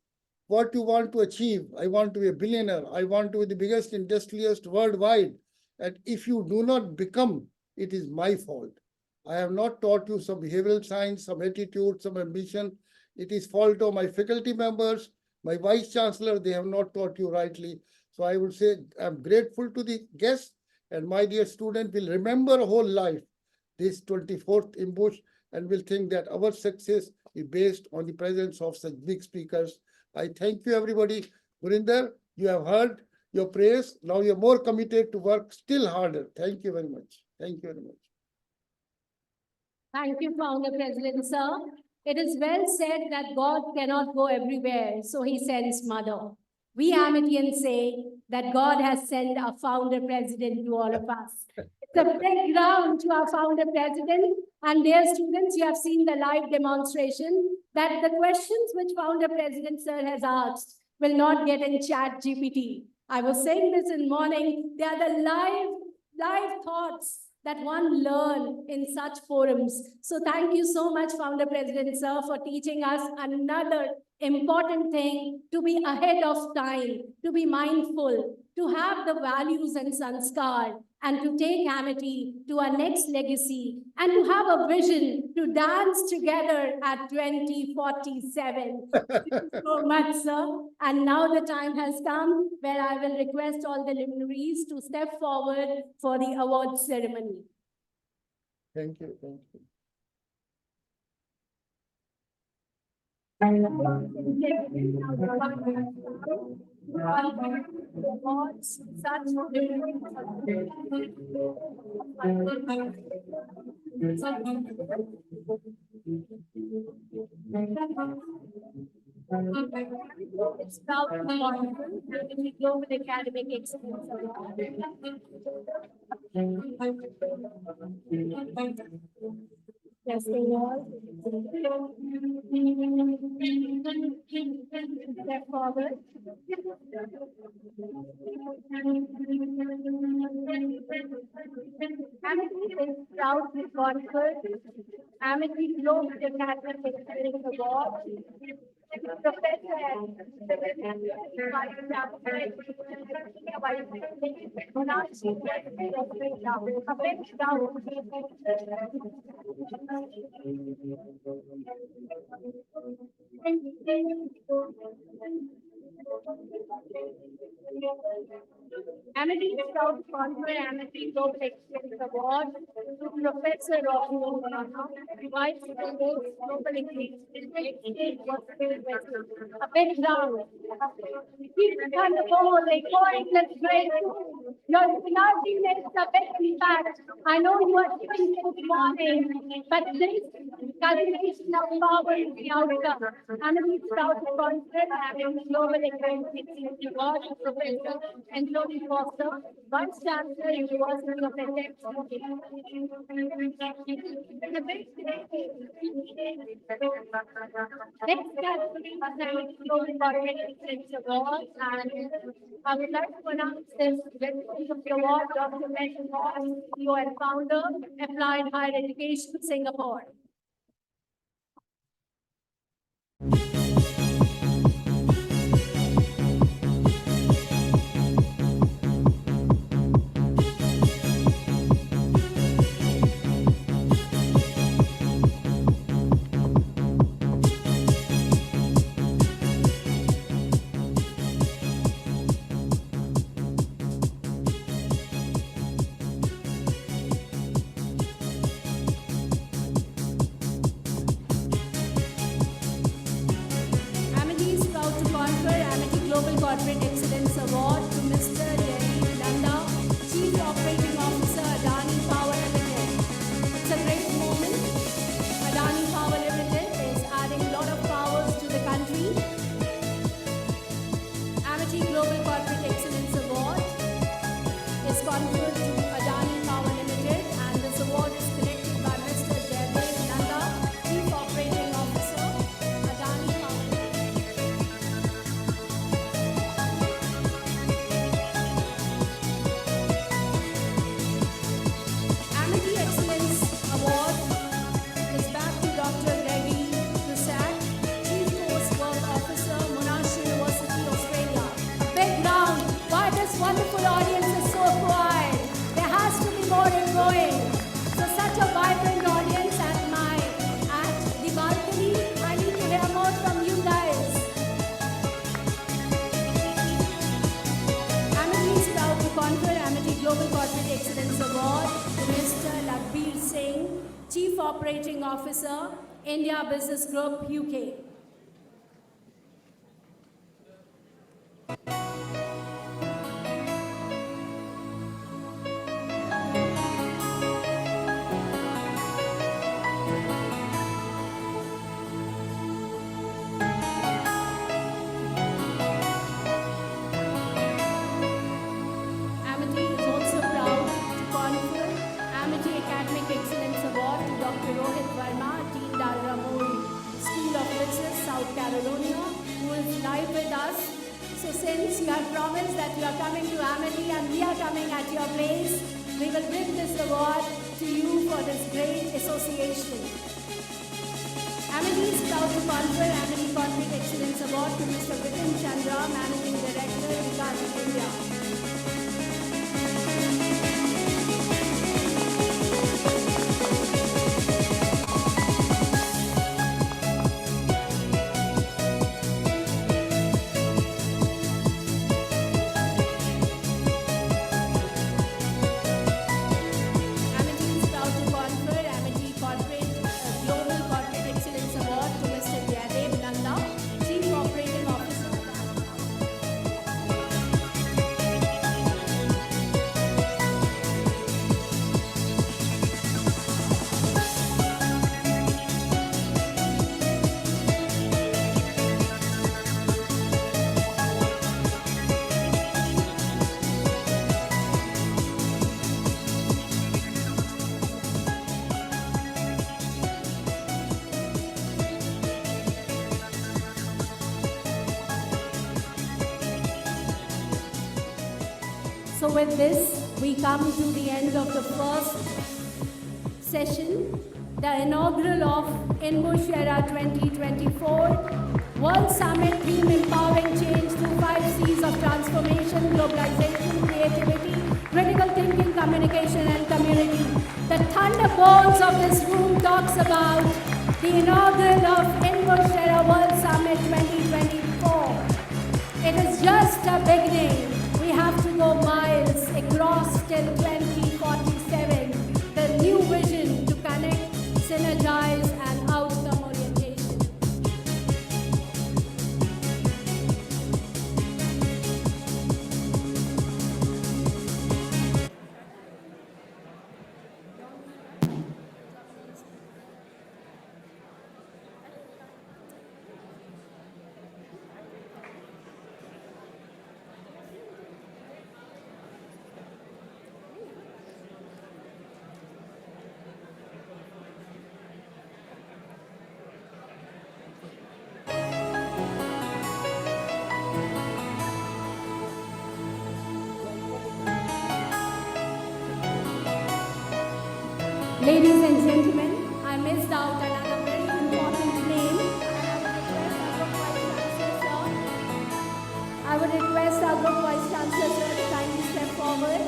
S12: what you want to achieve. I want to be a billionaire. I want to be the biggest industrialist worldwide. And if you do not become, it is my fault. I have not taught you some behavioral science, some attitude, some ambition. It is fault of my faculty members, my vice chancellor, they have not taught you rightly. So I would say I'm grateful to the guests, and my dear student will remember a whole life this 24th INBUSH and will think that our success is based on the presence of such big speakers. I thank you, everybody. Gurinder, you have heard your praise. Now you're more committed to work still harder. Thank you very much. Thank you very much.
S1: Thank you, Founder President, sir. It is well said that God cannot go everywhere, so he sends Mother. We Amitians say that God has sent our Founder President to all of us. It's a playground to our Founder President. And dear students, you have seen the live demonstration that the questions which Founder President, sir, has asked will not get in Chat GPT. I was saying this in morning, they are the live thoughts that one learn in such forums. So thank you so much, Founder President, sir, for teaching us another important thing, to be ahead of time, to be mindful, to have the values and sanskar, and to take Amity to our next legacy and to have a vision to dance together at 2047. Thank you so much, sir. And now the time has come where I will request all the luminaries to step forward for the awards ceremony.
S12: Thank you, thank you.
S1: It's proud to be honorable and the Global Academic Excellence Award. Yes, they are. Step forward. Amity is proud to confer Amity Global Academic Excellence Award. Professor Amity is proud to confer Amity Global Excellence Award to Professor of Vice Provost Global Exchange. A big round. Keep the kind of forward, like pouring this great. Your technology makes a big impact. I know you are giving this morning, but this cultivation of power is the outcome. Amity is proud to confer Amity Global Excellence Award to Professor and Tony Foster, Vice Chancellor, University of Essex. Next category is the Global Corporate Excellence Award, and I would like to announce this recipient of the award, Dr. Megan Moss, CEO and founder, Applied Higher Education, Singapore. Global Corporate Excellence Award to Mr. Yeri Nanda, Chief Operating Officer, Adani Power Limited. It's a great moment. Adani Power Limited is adding a lot of powers to the country. Amity Global Corporate Excellence Award is conferred to Adani Power Limited, and this award is collected by Mr. Yeri Nanda, Chief Operating Officer, Adani Power Limited. Amity Excellence Award is back to Dr. Devi Prasad, Chief Coursework Officer, Monash University, Australia. Big round. Why this wonderful audience is so quiet? There has to be more in going. So such a vibrant audience at the balcony. I need to hear more from you guys. Amity is proud to confer Amity Global Corporate Excellence Award to Mr. Lagbir Singh, Chief Operating Officer, India Business Group, UK. Amity is also proud to confer Amity Academic Excellence Award to Dr. Rohit Verma, Dean Dalramore School of Business, South Carolina, who is live with us. So since you have promised that you are coming to Amity and we are coming at your place, we will bring this award to you for this great association. Amity is proud to confer Amity Corporate Excellence Award to Mr. Vipin Chandra, Managing Director, Vikas India. So with this, we come to the end of the first session, the inaugural of INBUSH Era 2024 World Summit theme empowering change through 5 C's of transformation, globalization, creativity, critical thinking, communication, and community. The thunderbolts of this room talks about the inaugural of INBUSH Era World Summit 2024. It is just a beginning. We have to go miles across till 2047. The new vision to connect, synergize, and outcome orientation. Ladies and gentlemen, I missed out another very important name. I would request our Group Vice Chancellor sir to kindly step forward.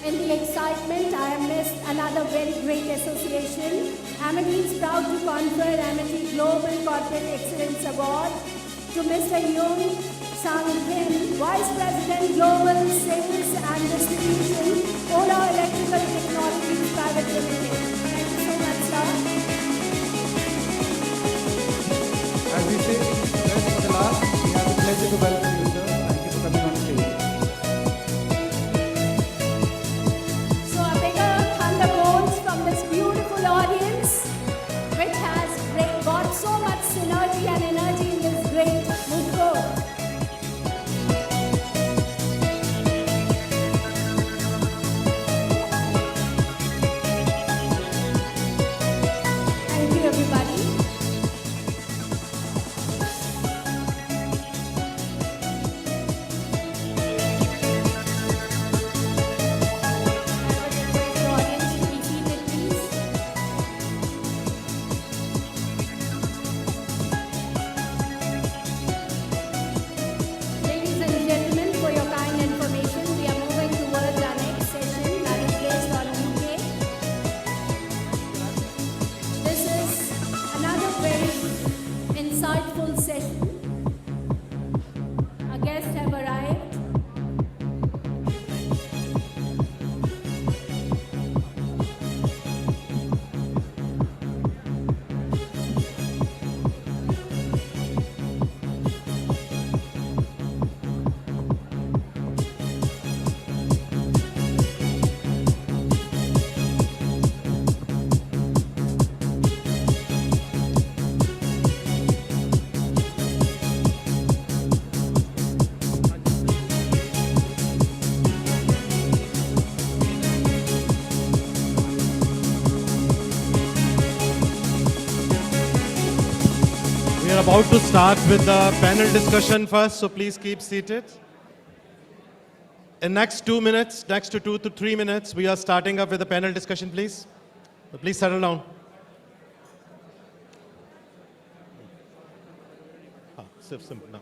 S1: In the excitement, I have missed another very great association. Amity is proud to confer Amity Global Corporate Excellence Award to Mr. Yoon Sang Kim, Vice President Global Sales and Distribution, Ola Electrical Technologies Private Limited. Thank you so much, sir.
S21: As we say, best for the last, we have the pleasure to welcome you, sir. Thank you for coming on stage.
S1: So a bigger thunderbolts from this beautiful audience, which has got so much synergy and energy in this great movement. Thank you, everybody. Ladies and gentlemen, for your kind information, we are moving towards our next session that is based on UK. This is another very insightful session. Our guests have arrived.
S6: We are about to start with the panel discussion first, so please keep seated. In next 2 minutes, next to 2 to 3 minutes, we are starting up with the panel discussion, please. So please settle down. Simple. No.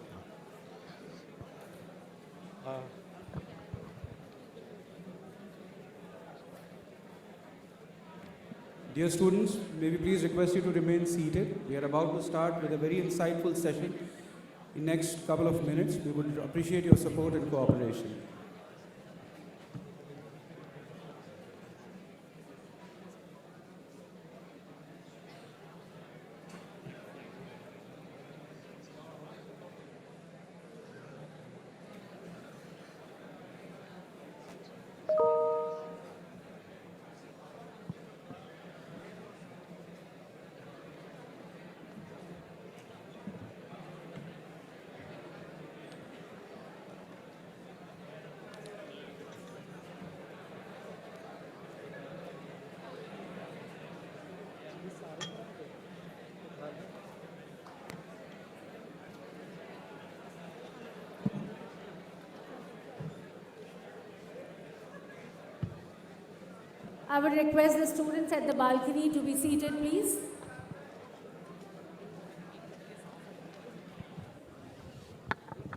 S21: Dear students, may we please request you to remain seated. We are about to start with a very insightful session. In next couple of minutes, we would appreciate your support and cooperation.
S1: I would request the students at the balcony to be seated, please.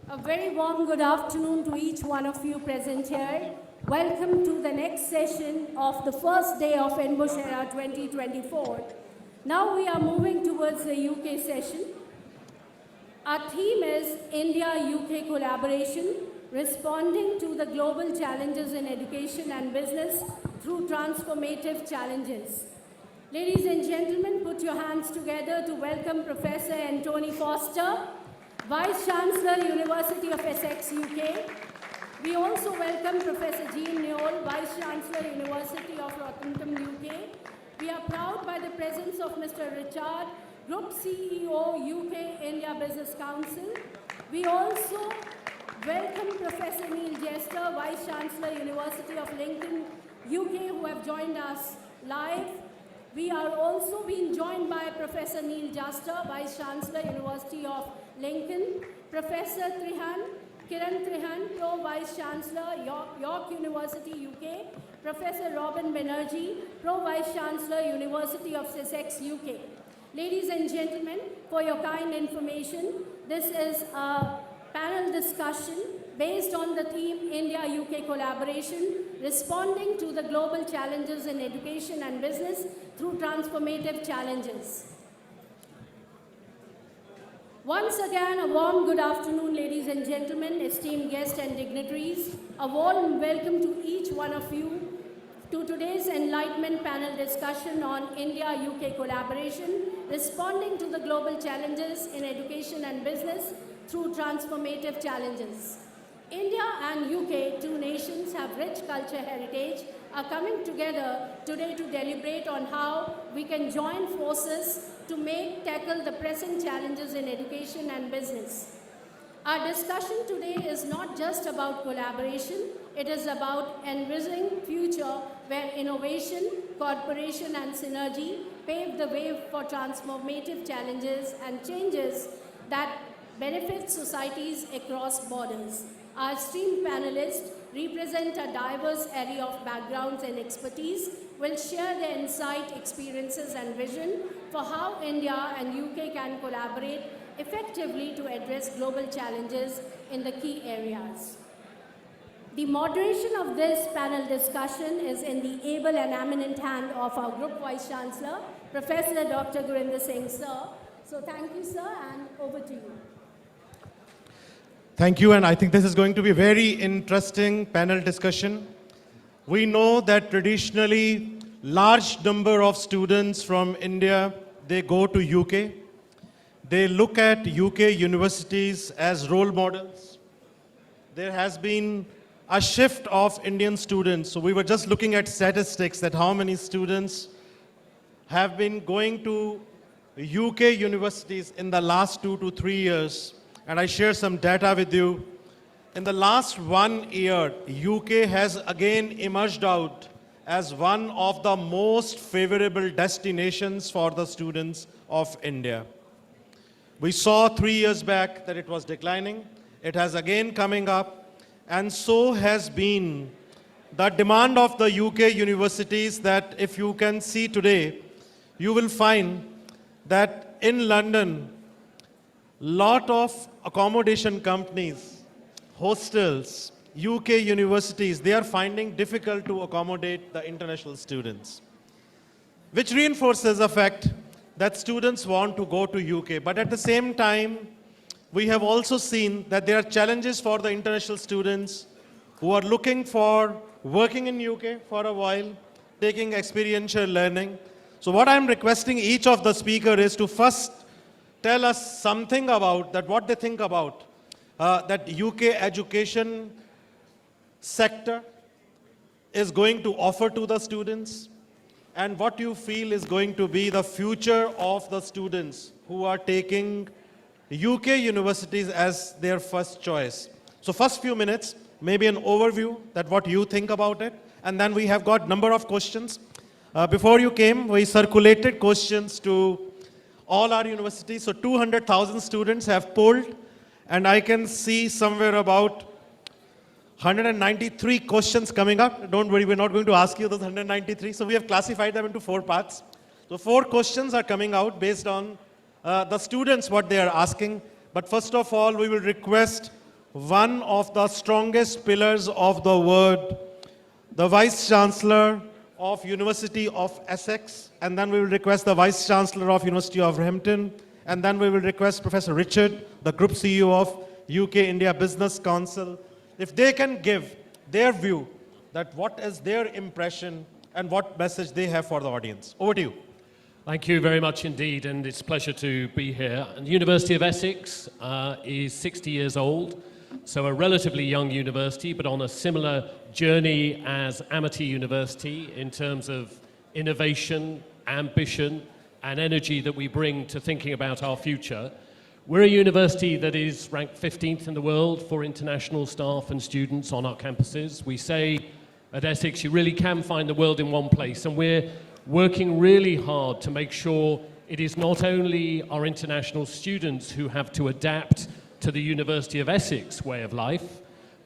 S1: A very warm good afternoon to each one of you present here. Welcome to the next session of the first day of INBUSH Era 2024. Now we are moving towards the UK session. Our theme is India-UK collaboration, responding to the global challenges in education and business through transformative challenges. Ladies and gentlemen, put your hands together to welcome Professor Anthony Foster, Vice Chancellor, University of Essex, UK. We also welcome Professor Jean Newell, Vice Chancellor, University of Rotherham, UK. We are proud by the presence of Mr. Richard, Group CEO, UK India Business Council. We also welcome Professor Neil Jester, Vice Chancellor, University of Lincoln, UK, who have joined us live. We are also being joined by Professor Neil Jester, Vice Chancellor, University of Lincoln, Professor Kiran Trihan, Pro Vice Chancellor, York University, UK, Professor Robin Banerjee, Pro Vice Chancellor, University of Sussex, UK. Ladies and gentlemen, for your kind information, this is a panel discussion based on the theme India-UK collaboration, responding to the global challenges in education and business through transformative challenges. Once again, a warm good afternoon, ladies and gentlemen, esteemed guests and dignitaries. A warm welcome to each one of you to today's Enlightenment panel discussion on India-UK collaboration, responding to the global challenges in education and business through transformative challenges. India and UK, two nations have rich culture heritage, are coming together today to deliberate on how we can join forces to tackle the pressing challenges in education and business. Our discussion today is not just about collaboration, it is about envisioning future where innovation, cooperation and synergy pave the way for transformative challenges and changes that benefit societies across borders. Our esteemed panelists represent a diverse array of backgrounds and expertise, will share their insight, experiences and vision for how India and UK can collaborate effectively to address global challenges in the key areas. The moderation of this panel discussion is in the able and eminent hand of our Group Vice Chancellor, Professor Dr. Gurinder Singh, sir. So thank you, sir, and over to you.
S6: Thank you, and I think this is going to be a very interesting panel discussion. We know that traditionally, large number of students from India, they go to UK. They look at UK universities as role models. There has been a shift of Indian students. So we were just looking at statistics that how many students have been going to UK universities in the last 2 to 3 years. And I share some data with you. In the last 1 year, UK has again emerged out as one of the most favorable destinations for the students of India. We saw 3 years back that it was declining. It has again coming up. And so has been the demand of the UK universities that if you can see today, you will find that in London, lot of accommodation companies, hostels, UK universities, they are finding difficult to accommodate the international students, which reinforces the fact that students want to go to UK. But at the same time, we have also seen that there are challenges for the international students who are looking for working in UK for a while, taking experiential learning. So what I'm requesting each of the speakers is to first tell us something about that, what they think about that UK education sector is going to offer to the students, and what you feel is going to be the future of the students who are taking UK universities as their first choice. So first few minutes, maybe an overview that what you think about it, and then we have got number of questions. Before you came, we circulated questions to all our universities. So 200,000 students have polled, and I can see somewhere about 193 questions coming up. Don't worry, we're not going to ask you those 193. So we have classified them into 4 parts. So 4 questions are coming out based on the students, what they are asking. But first of all, we will request one of the strongest pillars of the word, the Vice Chancellor of University of Essex, and then we will request the Vice Chancellor of University of Hampton, and then we will request Professor Richard, the Group CEO of UK-India Business Council, if they can give their view that what is their impression and what message they have for the audience. Over to you.
S5: Thank you very much indeed, and it's a pleasure to be here. And the University of Essex is 60 years old, so a relatively young university, but on a similar journey as Amity University in terms of innovation, ambition, and energy that we bring to thinking about our future. We're a university that is ranked 15th in the world for international staff and students on our campuses. We say at Essex, you really can find the world in one place, and we're working really hard to make sure it is not only our international students who have to adapt to the University of Essex way of life,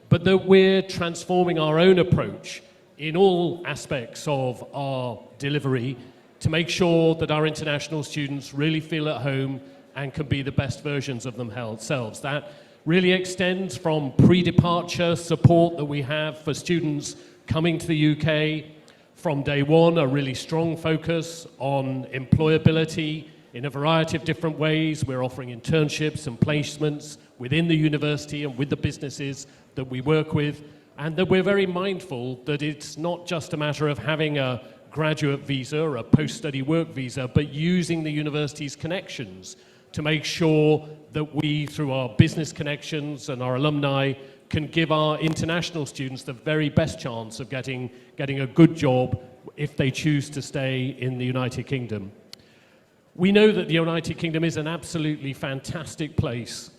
S5: but that we're transforming our own approach in all aspects of our delivery to make sure that our international students really feel at home and can be the best versions of themselves. That really extends from pre-departure support that we have for students coming to the UK. From day one, a really strong focus on employability in a variety of different ways. We're offering internships and placements within the university and with the businesses that we work with, and that we're very mindful that it's not just a matter of having a graduate visa or a post-study work visa, but using the university's connections to make sure that we, through our business connections and our alumni, can give our international students the very best chance of getting a good job if they choose to stay in the United Kingdom. We know that the United Kingdom is an absolutely fantastic place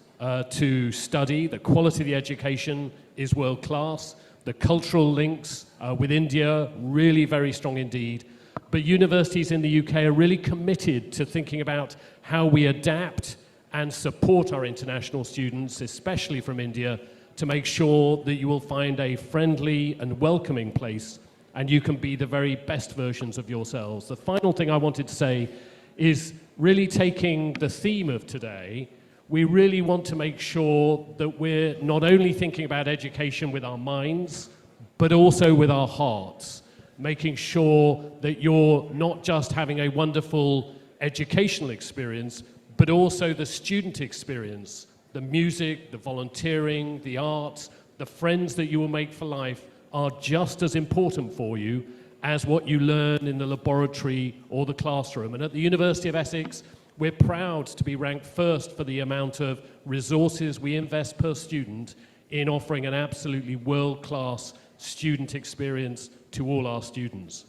S5: to study. The quality of the education is world-class. The cultural links with India, really very strong indeed. But universities in the UK are really committed to thinking about how we adapt and support our international students, especially from India, to make sure that you will find a friendly and welcoming place and you can be the very best versions of yourselves. The final thing I wanted to say is really taking the theme of today. We really want to make sure that we're not only thinking about education with our minds, but also with our hearts, making sure that you're not just having a wonderful educational experience, but also the student experience, the music, the volunteering, the arts, the friends that you will make for life are just as important for you as what you learn in the laboratory or the classroom. And at the University of Essex, we're proud to be ranked first for the amount of resources we invest per student in offering an absolutely world-class student experience to all our students.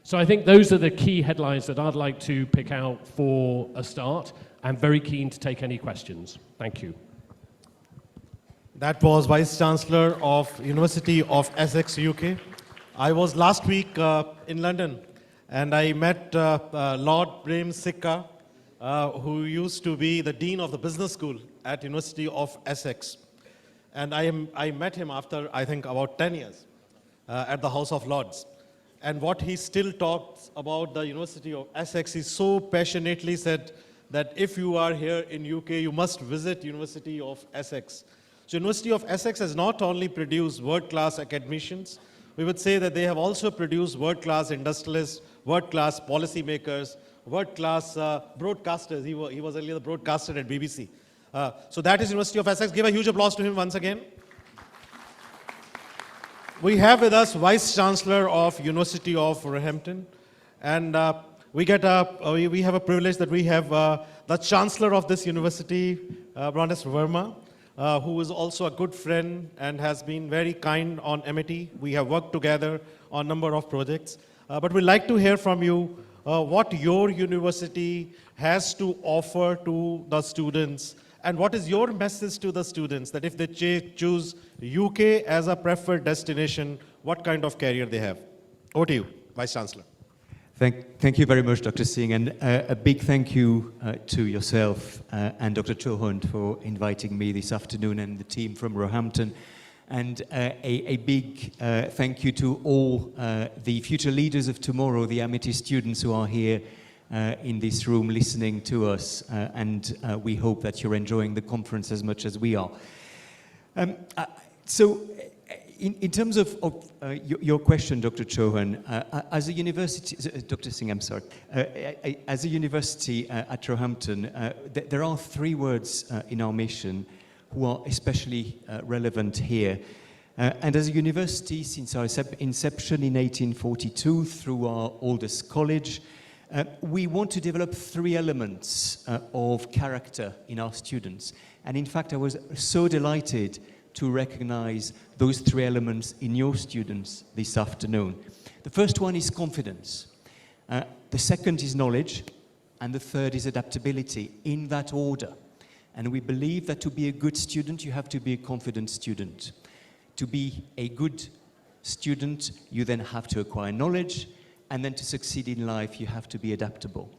S5: So I think those are the key headlines that I'd like to pick out for a start. I'm very keen to take any questions. Thank you.
S6: That was Vice Chancellor of University of Essex, UK. I was last week in London, and I met Lord Prem Sikka, who used to be the Dean of the Business School at University of Essex. And I met him after, I think, about 10 years at the House of Lords. And what he still talks about the University of Essex, he so passionately said that if you are here in UK, you must visit University of Essex. So University of Essex has not only produced world-class academicians, we would say that they have also produced world-class industrialists, world-class policymakers, world-class broadcasters. He was earlier the broadcaster at BBC. So that is University of Essex. Give a huge applause to him once again. We have with us Vice Chancellor of University of Hampton, and we have a privilege that we have the Chancellor of this university, Brandis Verma, who is also a good friend and has been very kind on Amity. We have worked together on a number of projects. But we'd like to hear from you what your university has to offer to the students, and what is your message to the students that if they choose UK as a preferred destination, what kind of career they have? Over to you, Vice Chancellor.
S22: Thank you very much, Dr. Singh, and a big thank you to yourself and Dr. Chauhan for inviting me this afternoon and the team from Roehampton. And a big thank you to all the future leaders of tomorrow, the Amity students who are here in this room listening to us. And we hope that you're enjoying the conference as much as we are. So in terms of your question, Dr. Chauhan, as a university, Dr. Singh, I'm sorry, as a university at Roehampton, there are 3 words in our mission who are especially relevant here. And as a university, since our inception in 1842 through our oldest college, we want to develop 3 elements of character in our students. And in fact, I was so delighted to recognize those 3 elements in your students this afternoon. The first one is confidence. The second is knowledge. And the third is adaptability, in that order. And we believe that to be a good student, you have to be a confident student. To be a good student, you then have to acquire knowledge, and then to succeed in life, you have to be adaptable.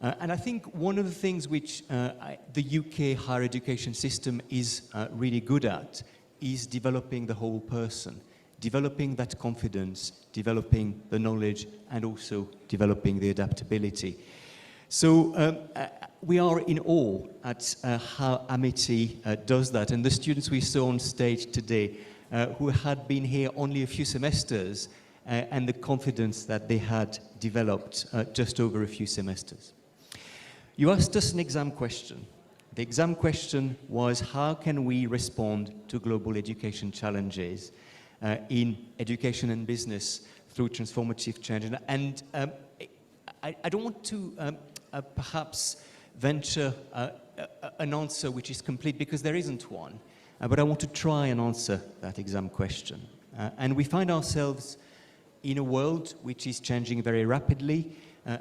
S22: And I think one of the things which the UK higher education system is really good at is developing the whole person, developing that confidence, developing the knowledge, and also developing the adaptability. So we are in awe at how Amity does that. And the students we saw on stage today, who had been here only a few semesters, and the confidence that they had developed just over a few semesters. You asked us an exam question. The exam question was, how can we respond to global education challenges in education and business through transformative change? And I don't want to perhaps venture an answer which is complete, because there isn't one, but I want to try and answer that exam question. And we find ourselves in a world which is changing very rapidly,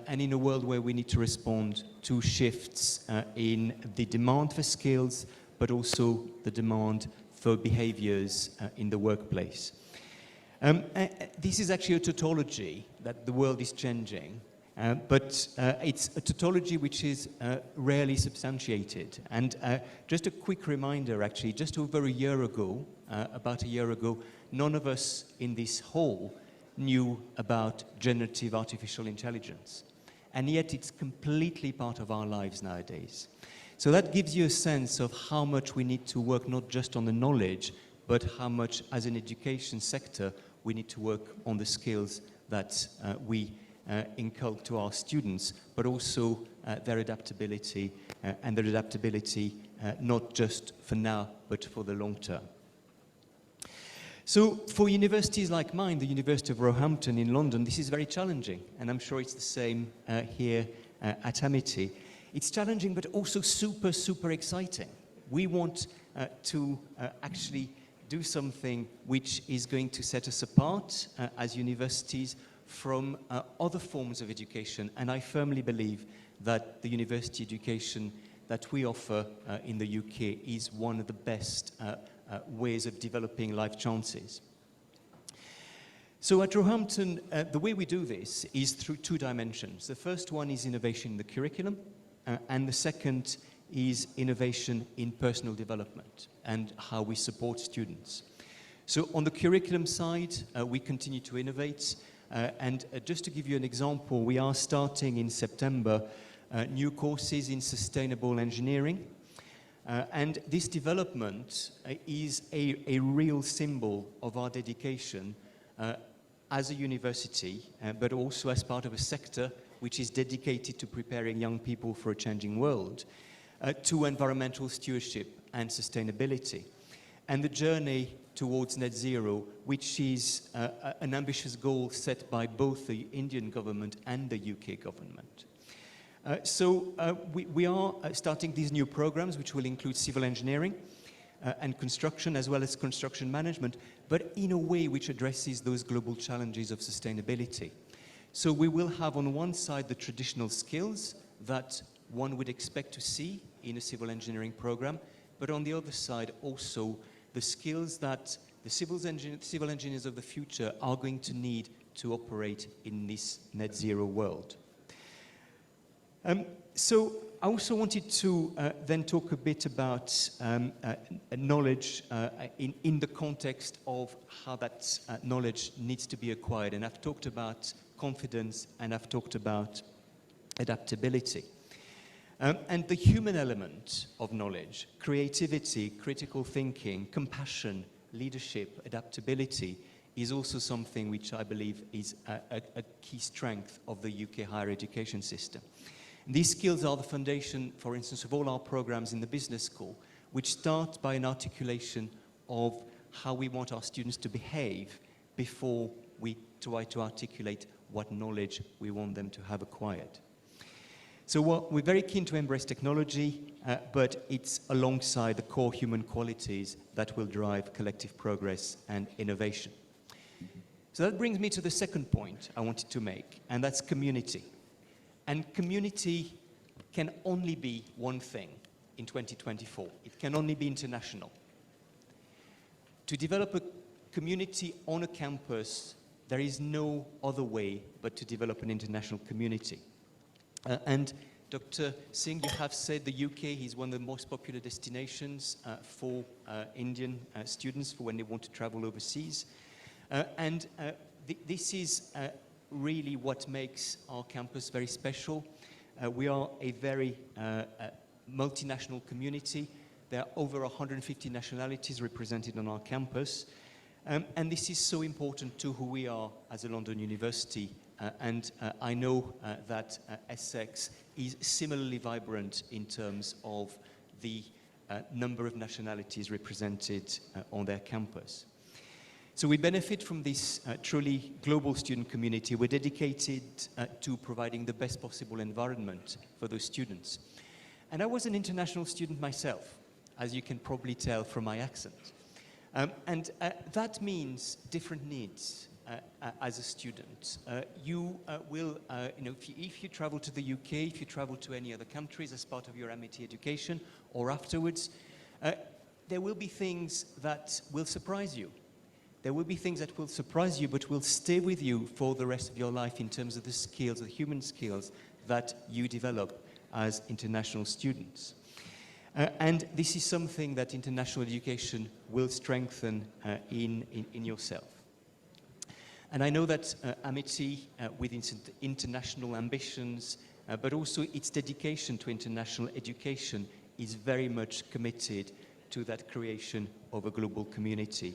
S22: and in a world where we need to respond to shifts in the demand for skills, but also the demand for behaviors in the workplace. This is actually a tautology that the world is changing, but it's a tautology which is rarely substantiated. And just a quick reminder, actually, just over a year ago, about a year ago, none of us in this hall knew about generative artificial intelligence. And yet it's completely part of our lives nowadays. So that gives you a sense of how much we need to work not just on the knowledge, but how much as an education sector we need to work on the skills that we inculcate to our students, but also their adaptability, and their adaptability not just for now, but for the long term. So for universities like mine, the University of Roehampton in London, this is very challenging, and I'm sure it's the same here at Amity. It's challenging, but also super, super exciting. We want to actually do something which is going to set us apart as universities from other forms of education, and I firmly believe that the university education that we offer in the UK is one of the best ways of developing life chances. So at Roehampton, the way we do this is through 2 dimensions. The first one is innovation in the curriculum, and the second is innovation in personal development and how we support students. So on the curriculum side, we continue to innovate, and just to give you an example, we are starting in September new courses in sustainable engineering. And this development is a real symbol of our dedication as a university, but also as part of a sector which is dedicated to preparing young people for a changing world, to environmental stewardship and sustainability. And the journey towards net zero, which is an ambitious goal set by both the Indian government and the UK government. So we are starting these new programs, which will include civil engineering and construction, as well as construction management, but in a way which addresses those global challenges of sustainability. So we will have on one side the traditional skills that one would expect to see in a civil engineering program, but on the other side also the skills that the civil engineers of the future are going to need to operate in this net zero world. So I also wanted to then talk a bit about knowledge in the context of how that knowledge needs to be acquired. And I've talked about confidence and I've talked about adaptability. And the human element of knowledge, creativity, critical thinking, compassion, leadership, adaptability, is also something which I believe is a key strength of the UK higher education system. These skills are the foundation, for instance, of all our programs in the business school, which start by an articulation of how we want our students to behave before we try to articulate what knowledge we want them to have acquired. So we're very keen to embrace technology, but it's alongside the core human qualities that will drive collective progress and innovation. So that brings me to the second point I wanted to make, and that's community. And community can only be one thing in 2024. It can only be international. To develop a community on a campus, there is no other way but to develop an international community. And Dr. Singh, you have said the UK is one of the most popular destinations for Indian students for when they want to travel overseas. This is really what makes our campus very special. We are a very multinational community. There are over 150 nationalities represented on our campus. And this is so important to who we are as a London university. I know that Essex is similarly vibrant in terms of the number of nationalities represented on their campus. So we benefit from this truly global student community. We're dedicated to providing the best possible environment for those students. And I was an international student myself, as you can probably tell from my accent. That means different needs as a student. You will, if you travel to the UK, if you travel to any other countries as part of your MIT education or afterwards, there will be things that will surprise you. There will be things that will surprise you, but will stay with you for the rest of your life in terms of the skills, the human skills that you develop as international students. And this is something that international education will strengthen in yourself. And I know that Amity, with its international ambitions, but also its dedication to international education, is very much committed to that creation of a global community.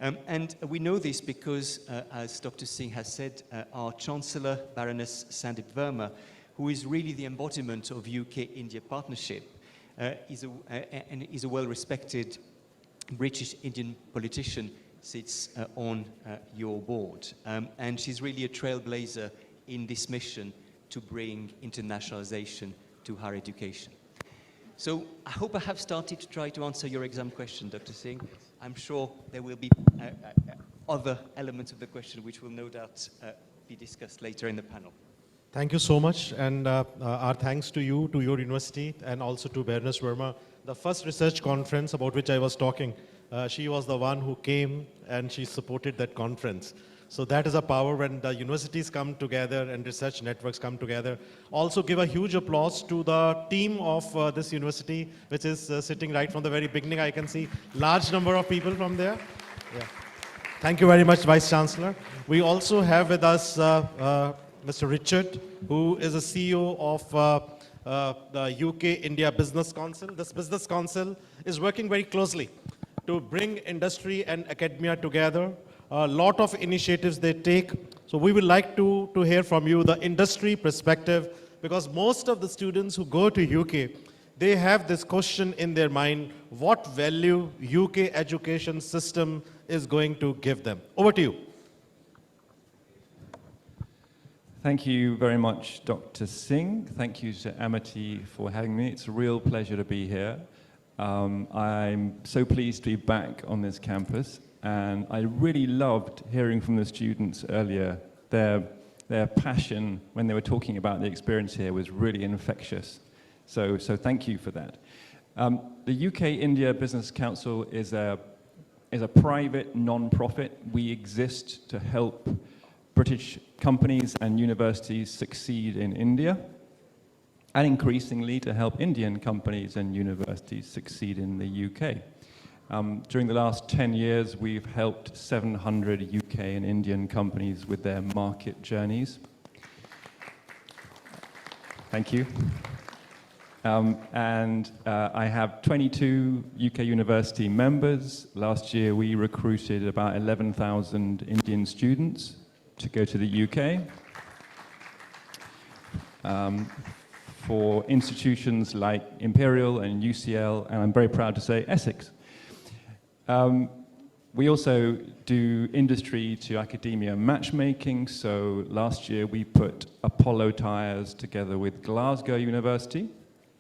S22: And we know this because, as Dr. Singh has said, our Chancellor, Baroness Sandip Verma, who is really the embodiment of UK-India partnership, is a well-respected British Indian politician, sits on your board. And she's really a trailblazer in this mission to bring internationalization to higher education. So I hope I have started to try to answer your exam question, Dr. Singh. I'm sure there will be other elements of the question which will no doubt be discussed later in the panel.
S6: Thank you so much, and our thanks to you, to your university, and also to Baroness Verma. The first research conference about which I was talking, she was the one who came and she supported that conference. So that is a power when the universities come together and research networks come together. Also give a huge applause to the team of this university, which is sitting right from the very beginning. I can see large number of people from there. Yeah. Thank you very much, Vice Chancellor. We also have with us Mr. Richard, who is the CEO of the UK-India Business Council. This Business Council is working very closely to bring industry and academia together. A lot of initiatives they take. So we would like to hear from you the industry perspective, because most of the students who go to UK, they have this question in their mind, what value UK education system is going to give them. Over to you.
S2: Thank you very much, Dr. Singh. Thank you to Amity for having me. It's a real pleasure to be here. I'm so pleased to be back on this campus, and I really loved hearing from the students earlier. Their passion when they were talking about the experience here was really infectious. So thank you for that. The UK-India Business Council is a private non-profit. We exist to help British companies and universities succeed in India. and increasingly to help Indian companies and universities succeed in the UK. During the last 10 years, we've helped 700 UK and Indian companies with their market journeys. Thank you. I have 22 UK university members. Last year, we recruited about 11,000 Indian students to go to the UK. For institutions like Imperial and UCL, and I'm very proud to say Essex. We also do industry to academia matchmaking. So last year we put Apollo Tyres together with Glasgow University.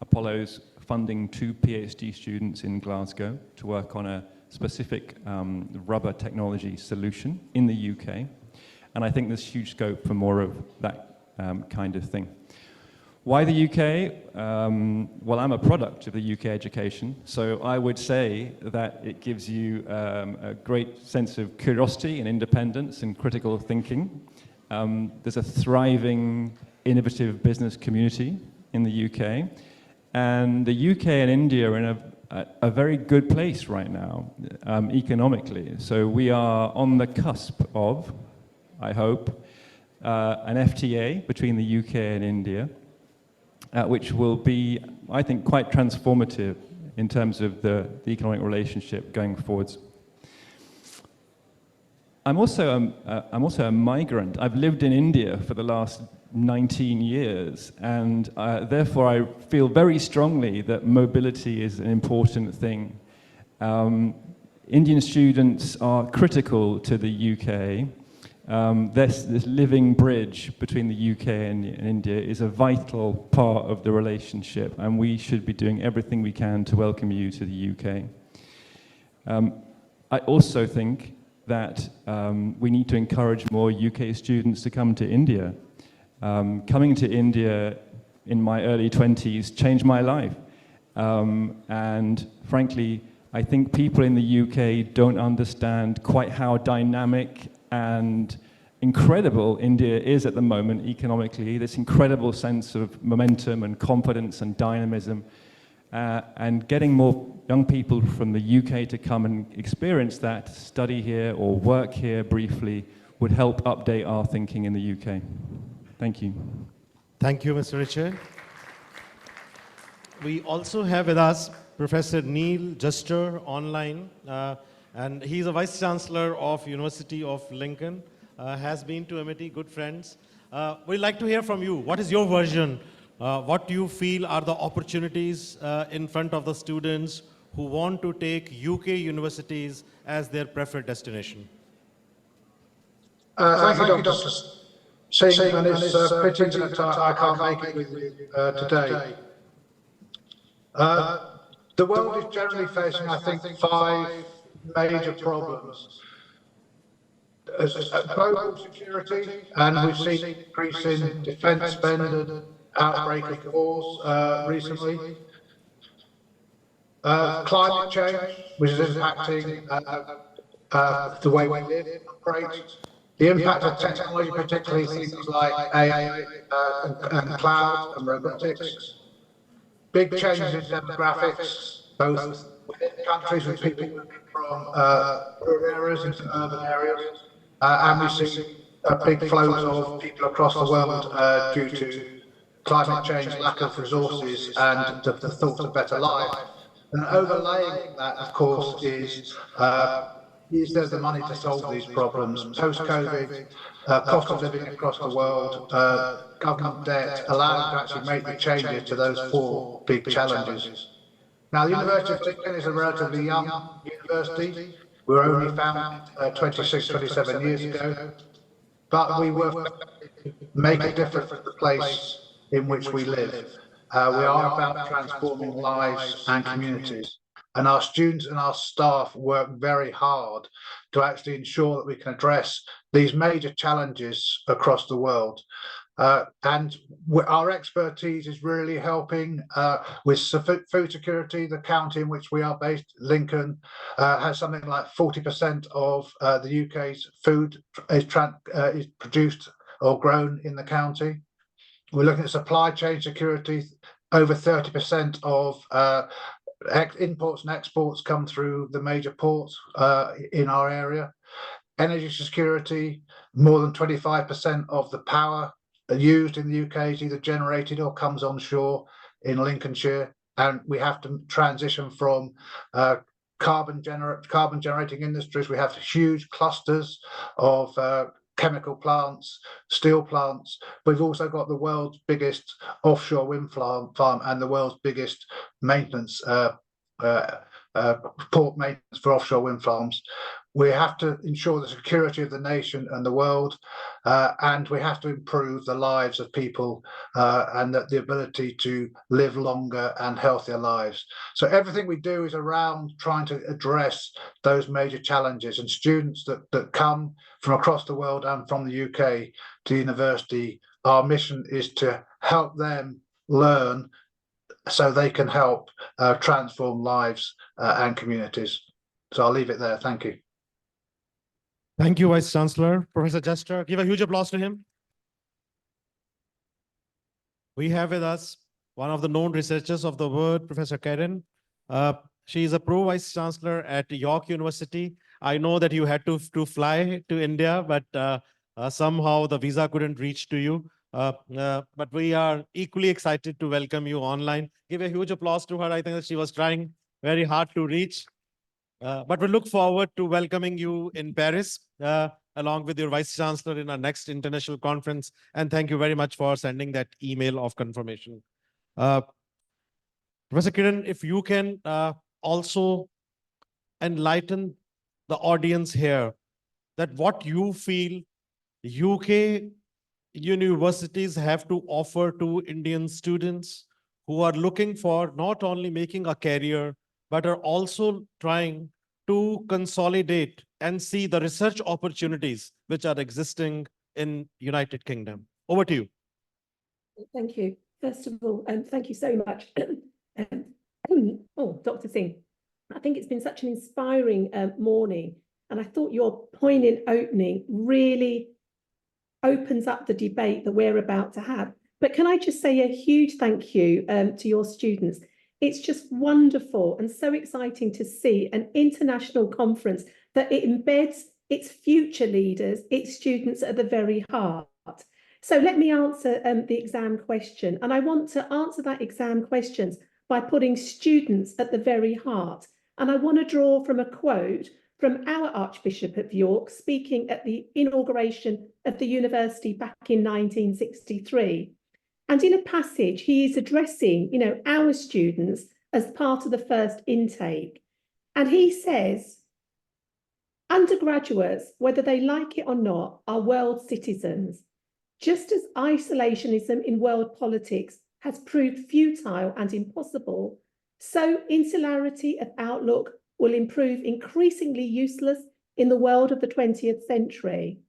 S2: Apollo's funding 2 PhD students in Glasgow to work on a specific rubber technology solution in the UK. And I think there's huge scope for more of that kind of thing. Why the UK? Well, I'm a product of the UK education, so I would say that it gives you a great sense of curiosity and independence and critical thinking. There's a thriving, innovative business community in the UK, and the UK and India are in a very good place right now, economically. So we are on the cusp of, I hope, an FTA between the UK and India, which will be, I think, quite transformative in terms of the economic relationship going forwards. I'm also a migrant. I've lived in India for the last 19 years, and therefore I feel very strongly that mobility is an important thing. Indian students are critical to the UK. This living bridge between the UK and India is a vital part of the relationship, and we should be doing everything we can to welcome you to the UK. I also think that we need to encourage more UK students to come to India. Coming to India in my early 20s changed my life. And frankly, I think people in the UK don't understand quite how dynamic and incredible India is at the moment economically, this incredible sense of momentum and confidence and dynamism, and getting more young people from the UK to come and experience that, study here or work here briefly, would help update our thinking in the UK. Thank you.
S6: Thank you, Mr. Richard. We also have with us Professor Neil Juster online, and he's a Vice Chancellor of University of Lincoln, has been to MIT, good friends. We'd like to hear from you. What is your version? What do you feel are the opportunities in front of the students who want to take UK universities as their preferred destination?
S4: Thank you, Dr. Singh, and it's fitting that I can't make it with you today. The world is generally facing, I think, 5 major problems. Global security, and we've seen an increase in defence spend and outbreak of wars recently. Climate change, which is impacting the way we live and operate. The impact of technology, particularly things like AI and cloud and robotics. Big changes in demographics, both within countries with people moving from rural areas into urban areas, and we see big flows of people across the world due to climate change, lack of resources, and the thought of better life. And overlaying that, of course, is there the money to solve these problems? Post-COVID, cost of living across the world, government debt, allowing to actually make the changes to those 4 big challenges. Now, the University of Lincoln is a relatively young university. We were only founded 26, 27 years ago, but we were make a difference in the place in which we live. We are about transforming lives and communities. And our students and our staff work very hard to actually ensure that we can address these major challenges across the world. And our expertise is really helping with food security. The county in which we are based, Lincoln, has something like 40% of the UK's food is produced or grown in the county. We're looking at supply chain security. Over 30% of imports and exports come through the major ports in our area. Energy security, more than 25% of the power used in the UK is either generated or comes onshore in Lincolnshire, and we have to transition from carbon generating industries. We have huge clusters of chemical plants, steel plants. We've also got the world's biggest offshore wind farm and the world's biggest maintenance port maintenance for offshore wind farms. We have to ensure the security of the nation and the world, and we have to improve the lives of people and the ability to live longer and healthier lives. So everything we do is around trying to address those major challenges, and students that come from across the world and from the UK to university, our mission is to help them learn so they can help transform lives and communities. So I'll leave it there. Thank you.
S6: Thank you, Vice Chancellor. Professor Jester, give a huge applause to him. We have with us one of the known researchers of the world, Professor Karen. She is a Pro-Vice Chancellor at York University. I know that you had to fly to India, but somehow the visa couldn't reach to you. But we are equally excited to welcome you online. Give a huge applause to her. I think that she was trying very hard to reach. But we look forward to welcoming you in Paris, along with your Vice Chancellor in our next international conference. And thank you very much for sending that email of confirmation. Professor Kiran, if you can also enlighten the audience here that what you feel UK universities have to offer to Indian students who are looking for not only making a career, but are also trying to consolidate and see the research opportunities which are existing in United Kingdom. Over to you.
S7: Thank you. First of all, thank you so much. Dr. Singh, I think it's been such an inspiring morning, and I thought your poignant opening really opens up the debate that we're about to have. But can I just say a huge thank you to your students? It's just wonderful and so exciting to see an international conference that it embeds its future leaders, its students at the very heart. So let me answer the exam question. And I want to answer that exam questions by putting students at the very heart. And I want to draw from a quote from our Archbishop of York speaking at the inauguration of the university back in 1963. And in a passage, he is addressing, our students as part of the first intake. And he says, undergraduates, whether they like it or not, are world citizens. Just as isolationism in world politics has proved futile and impossible, so insularity of outlook will prove increasingly useless in the world of the 20th century.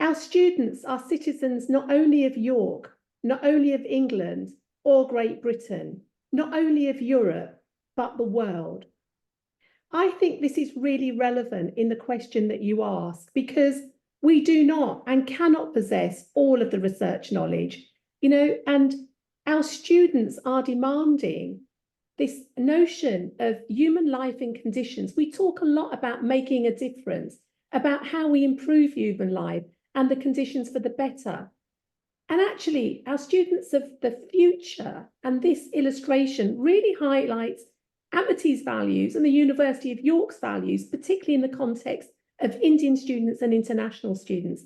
S7: Our students are citizens not only of York, not only of England or Great Britain, not only of Europe, but the world. I think this is really relevant in the question that you ask, because we do not and cannot possess all of the research knowledge, and our students are demanding this notion of human life in conditions. We talk a lot about making a difference, about how we improve human life and the conditions for the better. And actually, our students of the future, and this illustration really highlights Amity's values and the University of York's values, particularly in the context of Indian students and international students,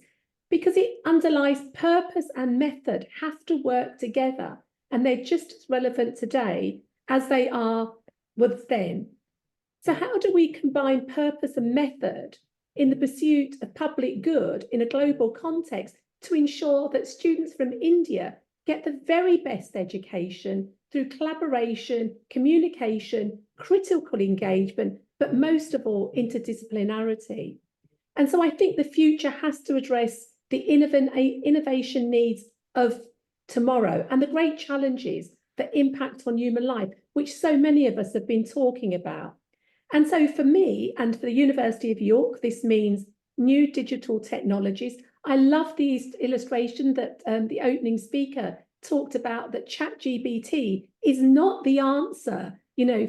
S7: because it underlies purpose and method have to work together, and they're just as relevant today as they was then. So how do we combine purpose and method in the pursuit of public good in a global context to ensure that students from India get the very best education through collaboration, communication, critical engagement, but most of all, interdisciplinarity? And so I think the future has to address the innovation needs of tomorrow and the great challenges that impact on human life, which so many of us have been talking about. And so for me and for the University of York, this means new digital technologies. I love the illustration that the opening speaker talked about, that ChatGPT is not the answer,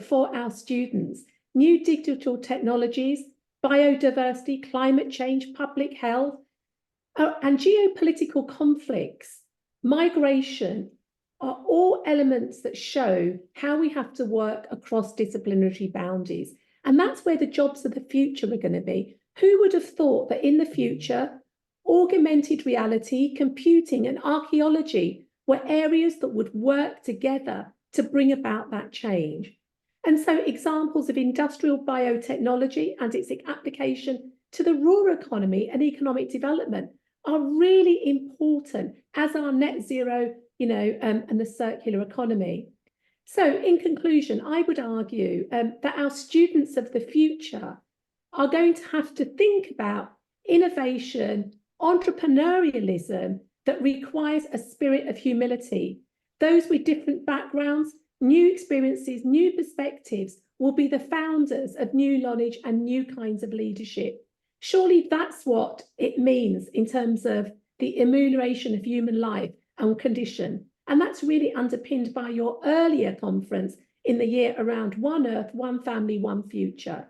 S7: for our students. New digital technologies, biodiversity, climate change, public health, and geopolitical conflicts, migration, are all elements that show how we have to work across disciplinary boundaries. And that's where the jobs of the future are going to be. Who would have thought that in the future, augmented reality, computing, and archaeology were areas that would work together to bring about that change? And so examples of industrial biotechnology and its application to the rural economy and economic development are really important, as are net zero, and the circular economy. So in conclusion, I would argue that our students of the future are going to have to think about innovation, entrepreneurialism that requires a spirit of humility. Those with different backgrounds, new experiences, new perspectives will be the founders of new knowledge and new kinds of leadership. Surely that's what it means in terms of the amelioration of human life and condition. And that's really underpinned by your earlier conference in the year around One Earth, One Family, One Future.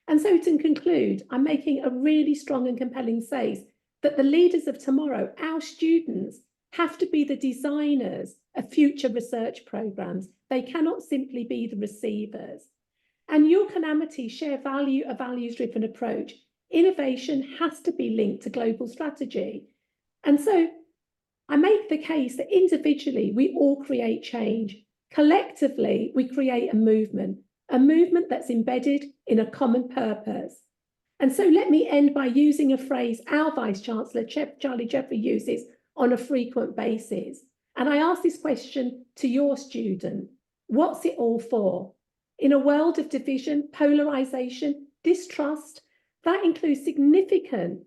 S7: And so to conclude, I'm making a really strong and compelling case that the leaders of tomorrow, our students, have to be the designers of future research programs. They cannot simply be the receivers. And York and Amity share a values-driven approach. Innovation has to be linked to global strategy. And so I make the case that individually we all create change. Collectively, we create a movement that's embedded in a common purpose. And so let me end by using a phrase our Vice-Chancellor, Charlie Jeffrey, uses on a frequent basis. And I ask this question to your student: what's it all for? In a world of division, polarization, distrust, that includes significant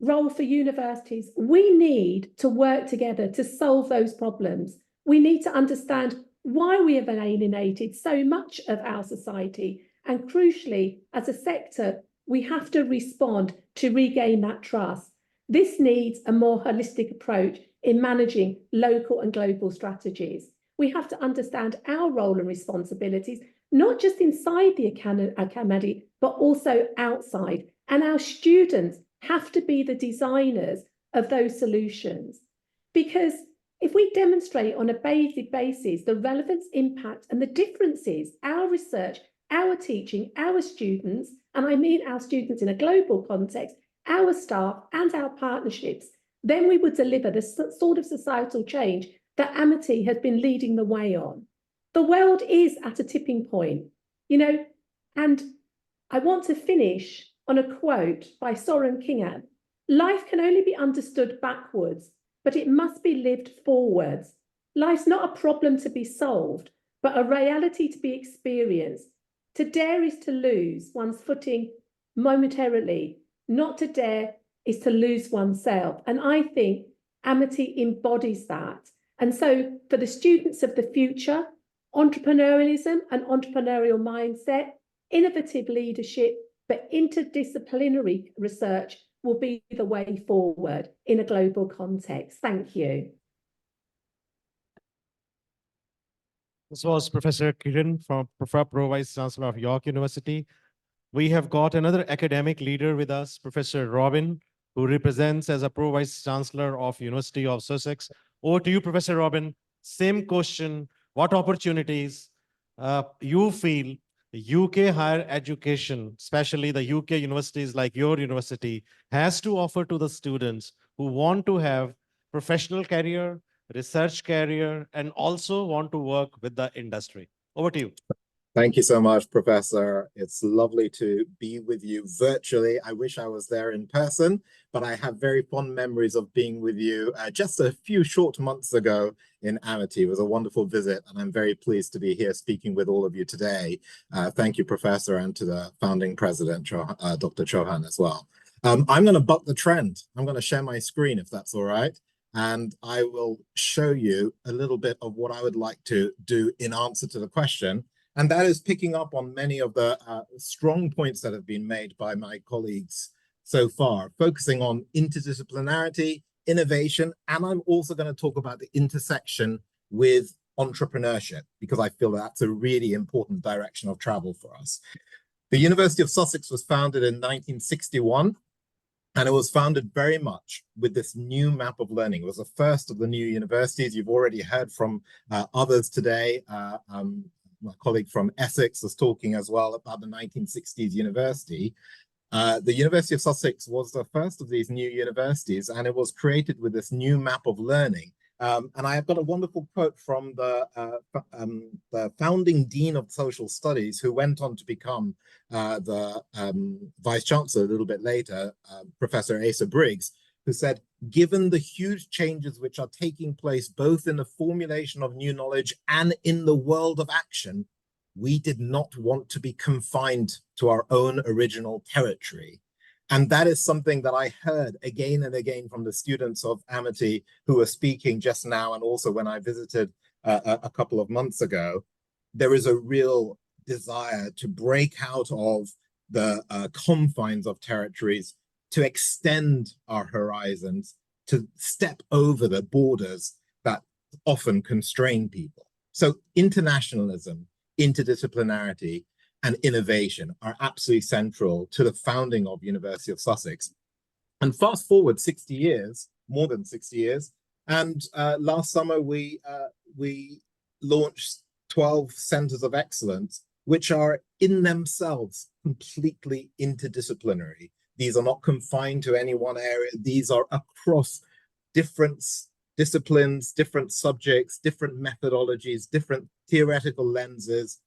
S7: role for universities. We need to work together to solve those problems. We need to understand why we have alienated so much of our society. And crucially, as a sector, we have to respond to regain that trust. This needs a more holistic approach in managing local and global strategies. We have to understand our role and responsibilities, not just inside the academy, but also outside. And our students have to be the designers of those solutions. Because if we demonstrate on a basic basis the relevance, impact, and the differences, our research, our teaching, our students, and I mean our students in a global context, our staff and our partnerships, then we would deliver the sort of societal change that Amity has been leading the way on. The world is at a tipping point, and I want to finish on a quote by Soren Kierkegaard. Life can only be understood backwards, but it must be lived forwards. Life's not a problem to be solved, but a reality to be experienced. To dare is to lose one's footing momentarily. Not to dare is to lose oneself. And I think Amity embodies that. And so for the students of the future, entrepreneurialism and entrepreneurial mindset, innovative leadership, but interdisciplinary research will be the way forward in a global context. Thank you.
S6: This was Professor Kiran from Pro Vice Chancellor of York University. We have got another academic leader with us, Professor Robin, who represents as a Pro Vice Chancellor of University of Sussex. Over to you, Professor Robin. Same question: what opportunities you feel UK higher education, especially the UK universities like your university, has to offer to the students who want to have professional career, research career, and also want to work with the industry? Over to you.
S8: Thank you so much, Professor. It's lovely to be with you virtually. I wish I was there in person, but I have very fond memories of being with you just a few short months ago in Amity. It was a wonderful visit, and I'm very pleased to be here speaking with all of you today. Thank you, Professor, and to the founding president, Dr. Chauhan, as well. I'm going to buck the trend. I'm going to share my screen, if that's all right. And I will show you a little bit of what I would like to do in answer to the question. And that is picking up on many of the strong points that have been made by my colleagues so far, focusing on interdisciplinarity, innovation, and I'm also going to talk about the intersection with entrepreneurship, because I feel that's a really important direction of travel for us. The University of Sussex was founded in 1961, and it was founded very much with this new map of learning. It was the first of the new universities. You've already heard from others today. My colleague from Essex was talking as well about the 1960s university. The University of Sussex was the first of these new universities, and it was created with this new map of learning. And I have got a wonderful quote from the founding dean of social studies, who went on to become the vice chancellor a little bit later, Professor Asa Briggs, who said, given the huge changes which are taking place both in the formulation of new knowledge and in the world of action, we did not want to be confined to our own original territory. And that is something that I heard again and again from the students of Amity who were speaking just now, and also when I visited a couple of months ago. There is a real desire to break out of the confines of territories, to extend our horizons, to step over the borders that often constrain people. So internationalism, interdisciplinarity, and innovation are absolutely central to the founding of University of Sussex. And fast forward 60 years, more than 60 years, and last summer we launched 12 centers of excellence, which are in themselves completely interdisciplinary. These are not confined to any one area. These are across different disciplines, different subjects, different methodologies, different theoretical lenses,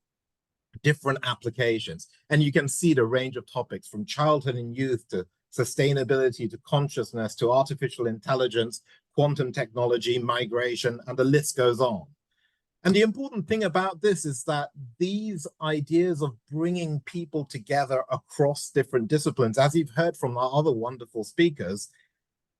S8: different applications. And you can see the range of topics from childhood and youth to sustainability to consciousness to artificial intelligence, quantum technology, migration, and the list goes on. And the important thing about this is that these ideas of bringing people together across different disciplines, as you've heard from our other wonderful speakers,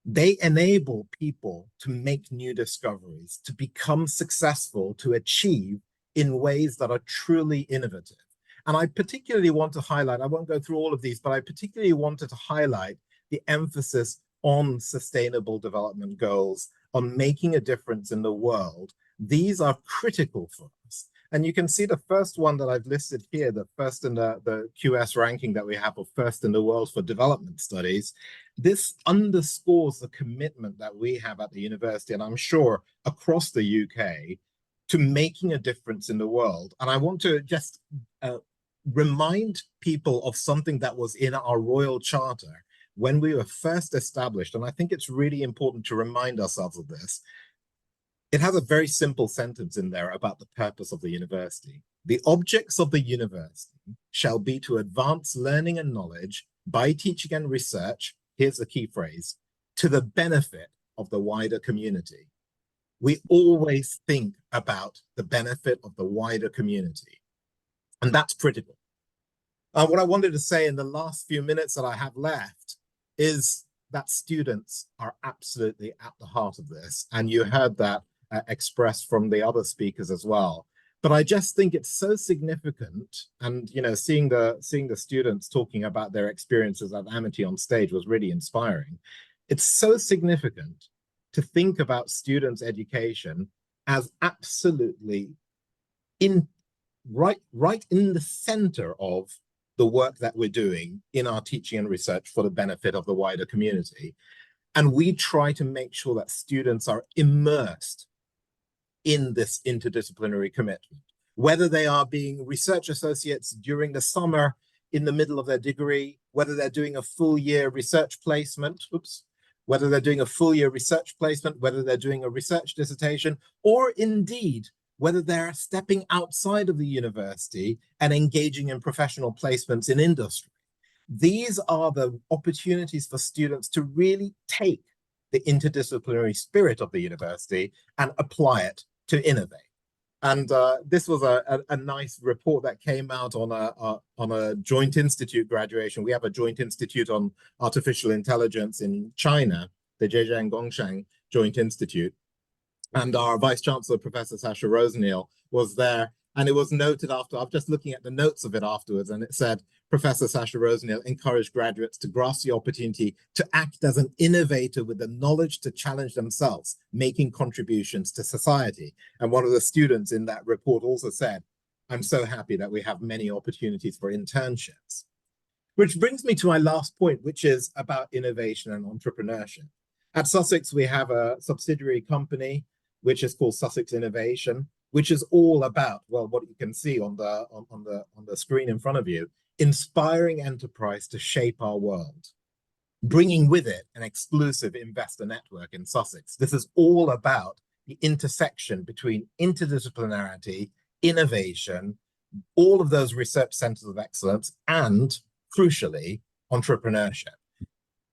S8: they enable people to make new discoveries, to become successful, to achieve in ways that are truly innovative. And I particularly want to highlight, I won't go through all of these, but I particularly wanted to highlight the emphasis on sustainable development goals, on making a difference in the world. These are critical for us. And you can see the first one that I've listed here, the first in the QS ranking that we have of first in the world for development studies. This underscores the commitment that we have at the university, and I'm sure across the UK, to making a difference in the world. And I want to just remind people of something that was in our Royal Charter when we were first established. And I think it's really important to remind ourselves of this. It has a very simple sentence in there about the purpose of the university. The objects of the university shall be to advance learning and knowledge by teaching and research, here's the key phrase, to the benefit of the wider community. We always think about the benefit of the wider community, and that's critical. What I wanted to say in the last few minutes that I have left is that students are absolutely at the heart of this, and you heard that expressed from the other speakers as well. But I just think it's so significant, and seeing the students talking about their experiences at Amity on stage was really inspiring. It's so significant to think about students' education as absolutely right in the center of the work that we're doing in our teaching and research for the benefit of the wider community. And we try to make sure that students are immersed in this interdisciplinary commitment, whether they are being research associates during the summer in the middle of their degree, whether they're doing a full year research placement, whether they're doing a full year research placement, whether they're doing a research dissertation, or indeed, whether they're stepping outside of the university and engaging in professional placements in industry. These are the opportunities for students to really take the interdisciplinary spirit of the university and apply it to innovate. And this was a nice report that came out on a joint institute graduation. We have a joint institute on artificial intelligence in China, the Zhejiang Gongshang Joint Institute. And our Vice Chancellor, Professor Sasha Rosenhill, was there. And it was noted after, I'm just looking at the notes of it afterwards, and it said, Professor Sasha Rosenhill encouraged graduates to grasp the opportunity to act as an innovator with the knowledge to challenge themselves, making contributions to society. And one of the students in that report also said, I'm so happy that we have many opportunities for internships. Which brings me to my last point, which is about innovation and entrepreneurship. At Sussex, we have a subsidiary company, which is called Sussex Innovation, which is all about, well, what you can see on the screen in front of you, inspiring enterprise to shape our world, bringing with it an exclusive investor network in Sussex. This is all about the intersection between interdisciplinarity, innovation, all of those research centers of excellence, and crucially, entrepreneurship.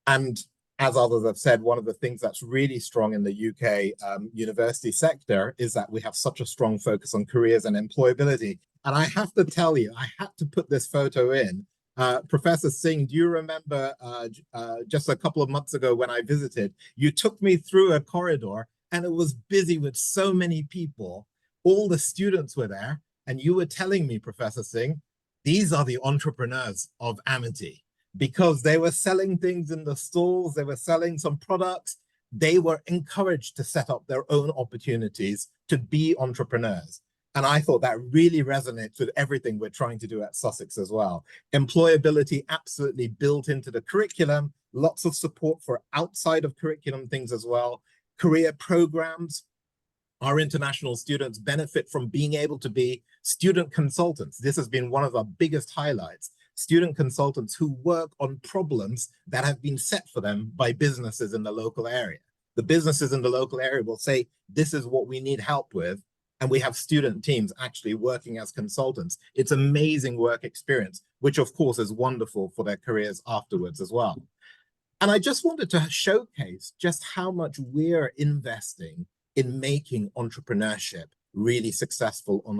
S8: And as others have said, one of the things that's really strong in the UK university sector is that we have such a strong focus on careers and employability. And I have to tell you, I had to put this photo in. Professor Singh, do you remember just a couple of months ago when I visited, you took me through a corridor and it was busy with so many people. All the students were there. And you were telling me, Professor Singh, these are the entrepreneurs of Amity, because they were selling things in the stalls, they were selling some products, they were encouraged to set up their own opportunities to be entrepreneurs. And I thought that really resonates with everything we're trying to do at Sussex as well. Employability absolutely built into the curriculum, lots of support for outside of curriculum things as well, career programs. Our international students benefit from being able to be student consultants. This has been one of our biggest highlights. Student consultants who work on problems that have been set for them by businesses in the local area. The businesses in the local area will say, this is what we need help with. And we have student teams actually working as consultants. It's amazing work experience, which of course is wonderful for their careers afterwards as well. And I just wanted to showcase just how much we're investing in making entrepreneurship really successful on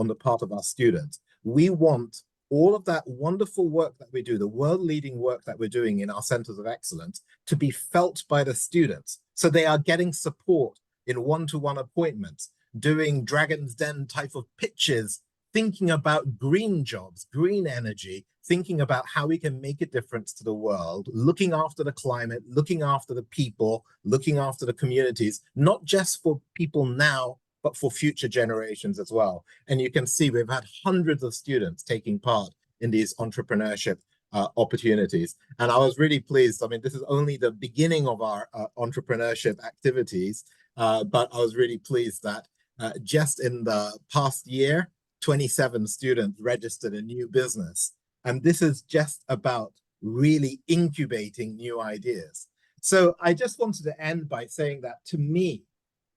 S8: the part of our students. We want all of that wonderful work that we do, the world-leading work that we're doing in our centers of excellence, to be felt by the students. So they are getting support in one-to-one appointments, doing Dragon's Den type of pitches, thinking about green jobs, green energy, thinking about how we can make a difference to the world, looking after the climate, looking after the people, looking after the communities, not just for people now, but for future generations as well. And you can see we've had hundreds of students taking part in these entrepreneurship opportunities. And I was really pleased. I mean, this is only the beginning of our entrepreneurship activities, but I was really pleased that just in the past year, 27 students registered a new business. And this is just about really incubating new ideas. So I just wanted to end by saying that to me,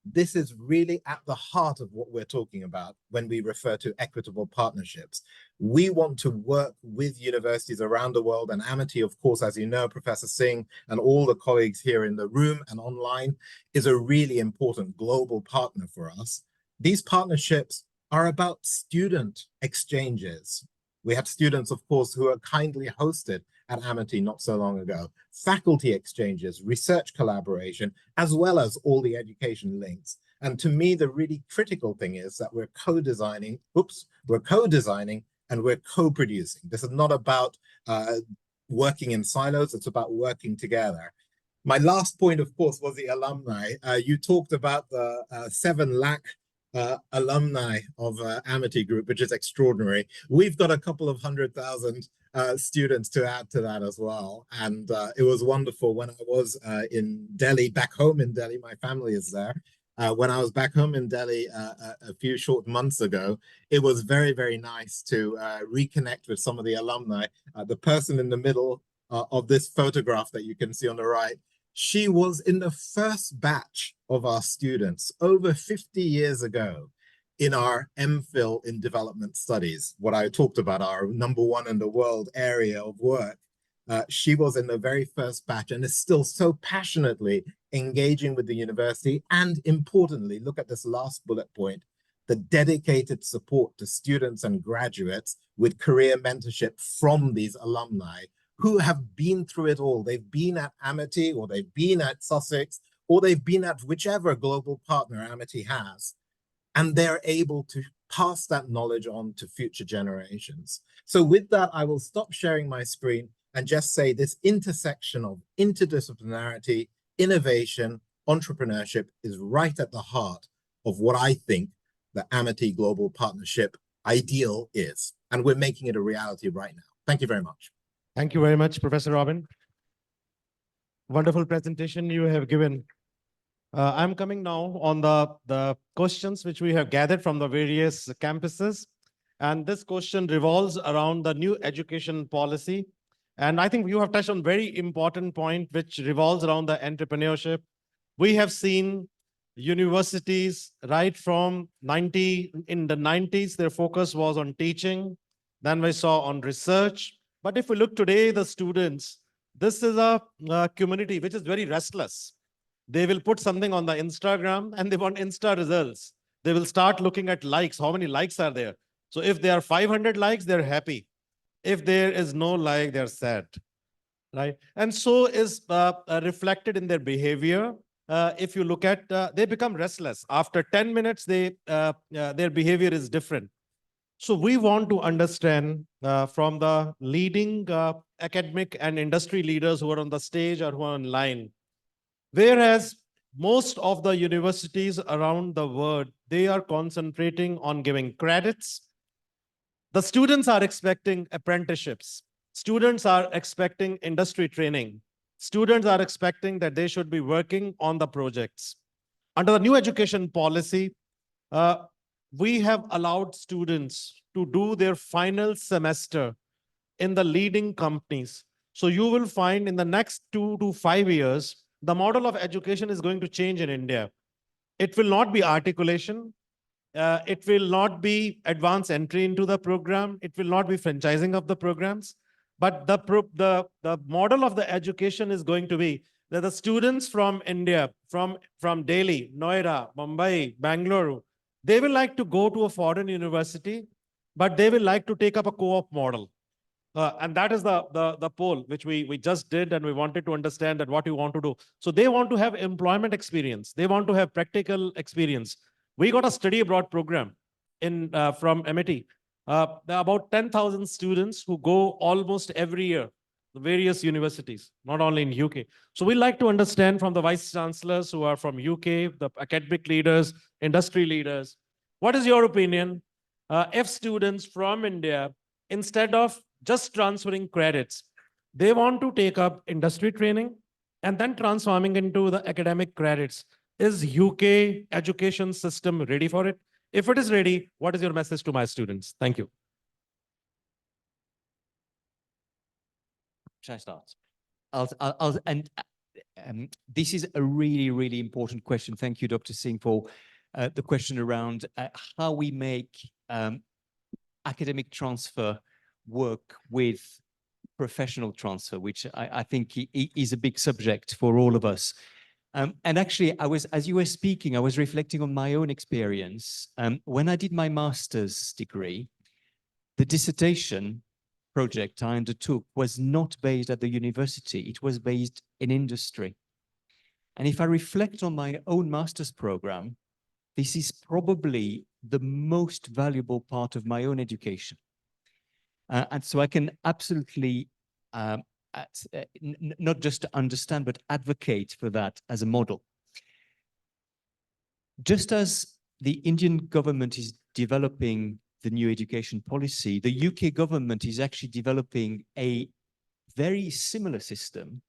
S8: this is really at the heart of what we're talking about when we refer to equitable partnerships. We want to work with universities around the world, and Amity, of course, as you know, Professor Singh and all the colleagues here in the room and online, is a really important global partner for us. These partnerships are about student exchanges. We have students, of course, who are kindly hosted at Amity not so long ago, faculty exchanges, research collaboration, as well as all the education links. And to me, the really critical thing is that we're co-designing and we're co-producing. This is not about working in silos, it's about working together. My last point, of course, was the alumni. You talked about the 7 lakh alumni of Amity Group, which is extraordinary. We've got a couple of 100,000 students to add to that as well. And it was wonderful when I was in Delhi, back home in Delhi, my family is there. When I was back home in Delhi a few short months ago, it was very, very nice to reconnect with some of the alumni. The person in the middle of this photograph that you can see on the right, she was in the first batch of our students over 50 years ago in our MPhil in development studies, what I talked about, our #1 in the world area of work. She was in the very first batch and is still so passionately engaging with the university. And importantly, look at this last bullet point, the dedicated support to students and graduates with career mentorship from these alumni who have been through it all. They've been at Amity, or they've been at Sussex, or they've been at whichever global partner Amity has. and they're able to pass that knowledge on to future generations. So with that, I will stop sharing my screen and just say this intersection of interdisciplinarity, innovation, entrepreneurship is right at the heart of what I think the Amity Global Partnership ideal is. And we're making it a reality right now. Thank you very much.
S6: Thank you very much, Professor Robin. Wonderful presentation you have given. I'm coming now on the questions which we have gathered from the various campuses. And this question revolves around the new education policy. And I think you have touched on very important point, which revolves around the entrepreneurship. We have seen universities right from in the 90s, their focus was on teaching. Then we saw on research. But if we look today, the students, this is a community which is very restless. They will put something on the Instagram and they want Insta results. They will start looking at likes. How many likes are there? So if there are 500 likes, they're happy. If there is no like, they're sad, right? And so is reflected in their behavior. If you look at, they become restless. After 10 minutes, their behavior is different. So we want to understand from the leading academic and industry leaders who are on the stage or who are online, whereas most of the universities around the world, they are concentrating on giving credits. The students are expecting apprenticeships. Students are expecting industry training. Students are expecting that they should be working on the projects. Under the new education policy, we have allowed students to do their final semester in the leading companies. So you will find in the next 2 to 5 years, the model of education is going to change in India. It will not be articulation. It will not be advanced entry into the program. It will not be franchising of the programs. But the model of the education is going to be that the students from India, from Delhi, Noida, Mumbai, Bangalore, they will like to go to a foreign university, but they will like to take up a co-op model. And that is the poll which we just did, and we wanted to understand that what you want to do. So they want to have employment experience. They want to have practical experience. We got a study abroad program from MIT. There are about 10,000 students who go almost every year to various universities, not only in UK. So we like to understand from the vice chancellors who are from UK, the academic leaders, industry leaders, what is your opinion if students from India, instead of just transferring credits, they want to take up industry training and then transforming into the academic credits? Is UK education system ready for it? If it is ready, what is your message to my students? Thank you.
S22: Should I start? This is a really, really important question. Thank you, Dr. Singh, for the question around how we make academic transfer work with professional transfer, which I think is a big subject for all of us. And actually, as you were speaking, I was reflecting on my own experience. When I did my master's degree, the dissertation project I undertook was not based at the university, it was based in industry. And if I reflect on my own master's program, this is probably the most valuable part of my own education. And so I can absolutely not just understand, but advocate for that as a model. Just as the Indian government is developing the new education policy, the UK government is actually developing a very similar system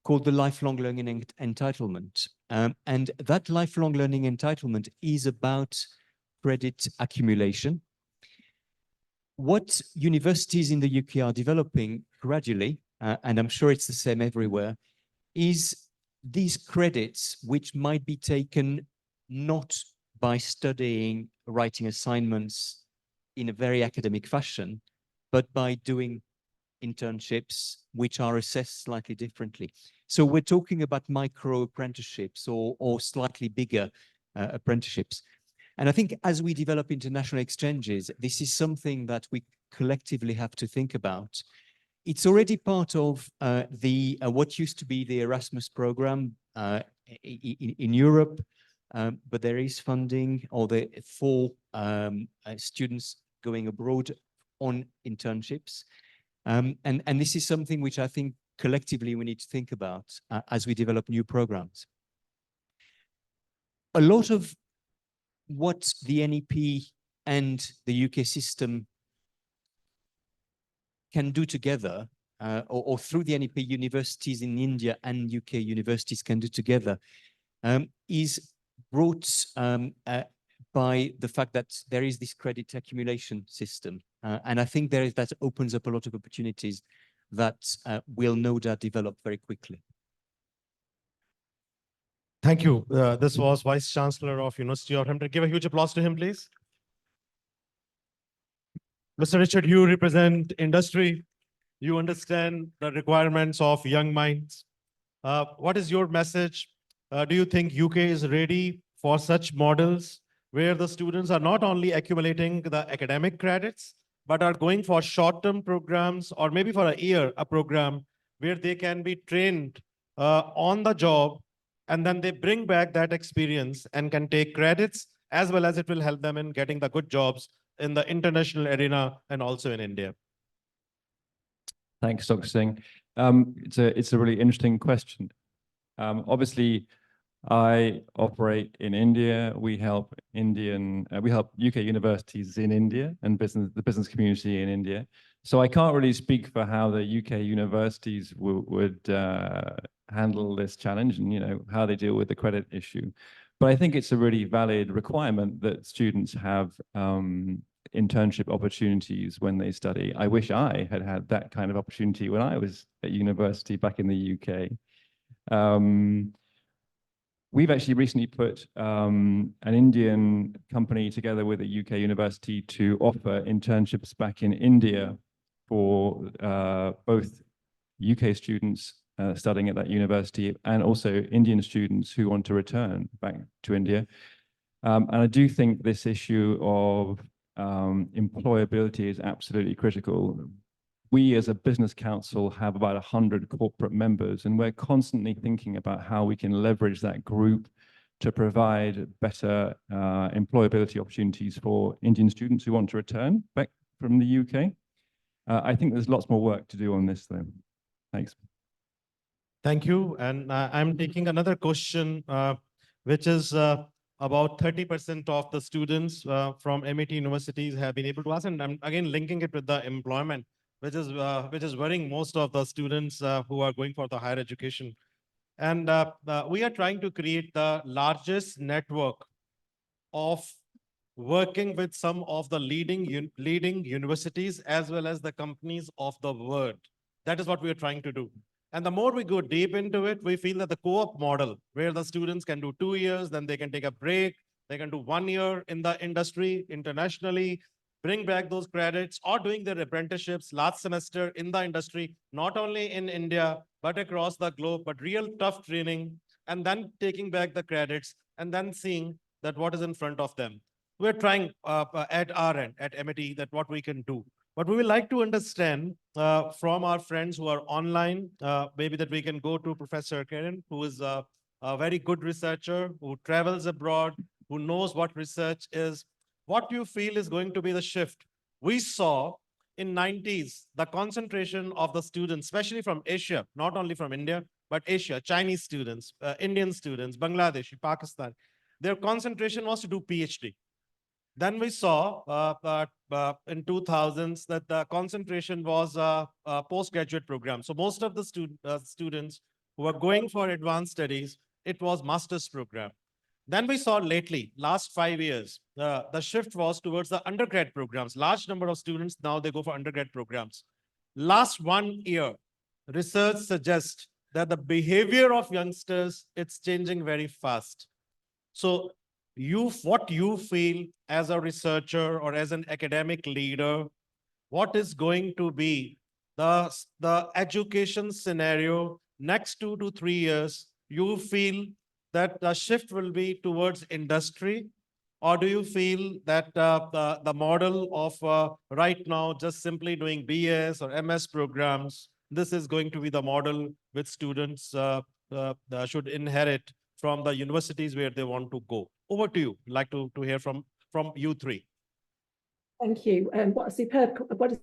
S22: called the lifelong learning entitlement. And that lifelong learning entitlement is about credit accumulation. What universities in the UK are developing gradually, and I'm sure it's the same everywhere, is these credits which might be taken not by studying, writing assignments in a very academic fashion, but by doing internships which are assessed slightly differently. So we're talking about micro apprenticeships or slightly bigger apprenticeships. And I think as we develop international exchanges, this is something that we collectively have to think about. It's already part of what used to be the Erasmus program in Europe. but there is funding for students going abroad on internships. And this is something which I think collectively we need to think about as we develop new programs. A lot of what the NEP and the UK system can do together, or through the NEP, universities in India and UK universities can do together, is brought by the fact that there is this credit accumulation system. And I think that opens up a lot of opportunities that will no doubt develop very quickly.
S6: Thank you. This was Vice Chancellor of University of Hampton. Give a huge applause to him, please. Mr. Richard, you represent industry. You understand the requirements of young minds. What is your message? Do you think UK is ready for such models where the students are not only accumulating the academic credits, but are going for short-term programs or maybe for a year, a program where they can be trained on the job, and then they bring back that experience and can take credits, as well as it will help them in getting the good jobs in the international arena and also in India?
S2: Thanks, Dr. Singh. It's a really interesting question. Obviously, I operate in India. We help UK universities in India and the business community in India. So I can't really speak for how the UK universities would handle this challenge and how they deal with the credit issue. But I think it's a really valid requirement that students have internship opportunities when they study. I wish I had had that kind of opportunity when I was at university back in the UK. We've actually recently put an Indian company together with a UK university to offer internships back in India for both UK students studying at that university and also Indian students who want to return back to India. And I do think this issue of employability is absolutely critical. We as a business council have about 100 corporate members, and we're constantly thinking about how we can leverage that group to provide better employability opportunities for Indian students who want to return back from the UK. I think there's lots more work to do on this though. Thanks.
S6: Thank you. And I'm taking another question, which is about 30% of the students from MIT universities have been able to ask, and I'm again linking it with the employment, which is worrying most of the students who are going for the higher education. And we are trying to create the largest network of working with some of the leading universities as well as the companies of the world. That is what we are trying to do. And the more we go deep into it, we feel that the co-op model, where the students can do 2 years, then they can take a break, they can do 1 year in the industry internationally, bring back those credits, or doing their apprenticeships last semester in the industry, not only in India, but across the globe, but real tough training, and then taking back the credits, and then seeing that what is in front of them. We're trying at our end, at MIT, that what we can do. But we would like to understand from our friends who are online, maybe that we can go to Professor Kiran, who is a very good researcher, who travels abroad, who knows what research is. What do you feel is going to be the shift? We saw in 90s, the concentration of the students, especially from Asia, not only from India, but Asia, Chinese students, Indian students, Bangladeshi, Pakistan, their concentration was to do PhD. Then we saw in 2000s that the concentration was postgraduate program. So most of the students who were going for advanced studies, it was master's program. Then we saw lately, last 5 years, the shift was towards the undergrad programs. Large number of students, now they go for undergrad programs. Last 1 year, research suggests that the behavior of youngsters, it's changing very fast. So what you feel as a researcher or as an academic leader, what is going to be the education scenario next 2 to 3 years? You feel that the shift will be towards industry, or do you feel that the model of right now just simply doing BS or MS programs, this is going to be the model which students should inherit from the universities where they want to go. Over to you. I'd like to hear from you three.
S7: Thank you. What a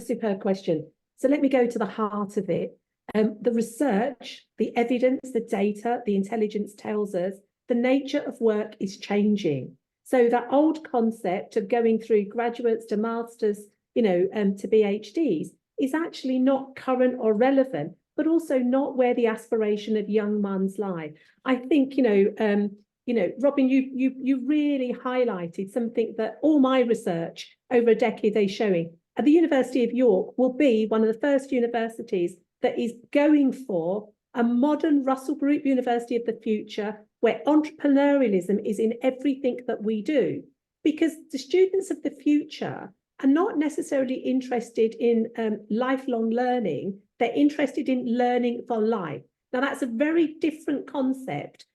S7: superb question. So let me go to the heart of it. The research, the evidence, the data, the intelligence tells us the nature of work is changing. So that old concept of going through graduates to masters, to PhDs is actually not current or relevant, but also not where the aspiration of young minds lie. I think, Robin, you really highlighted something that all my research over a decade is showing. At the University of York will be one of the first universities that is going for a modern Russell Group University of the future, where entrepreneurialism is in everything that we do. Because the students of the future are not necessarily interested in lifelong learning, they're interested in learning for life. Now, that's a very different concept,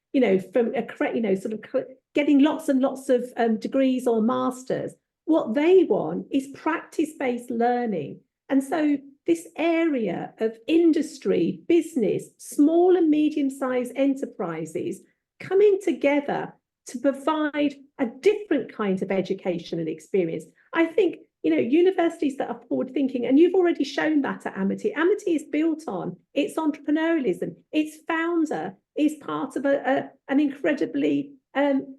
S7: from getting lots and lots of degrees or masters. What they want is practice-based learning. And so this area of industry, business, small and medium-sized enterprises coming together to provide a different kind of education and experience. I think, universities that are forward-thinking, and you've already shown that at Amity. Amity is built on its entrepreneurialism. Its founder is part of an incredibly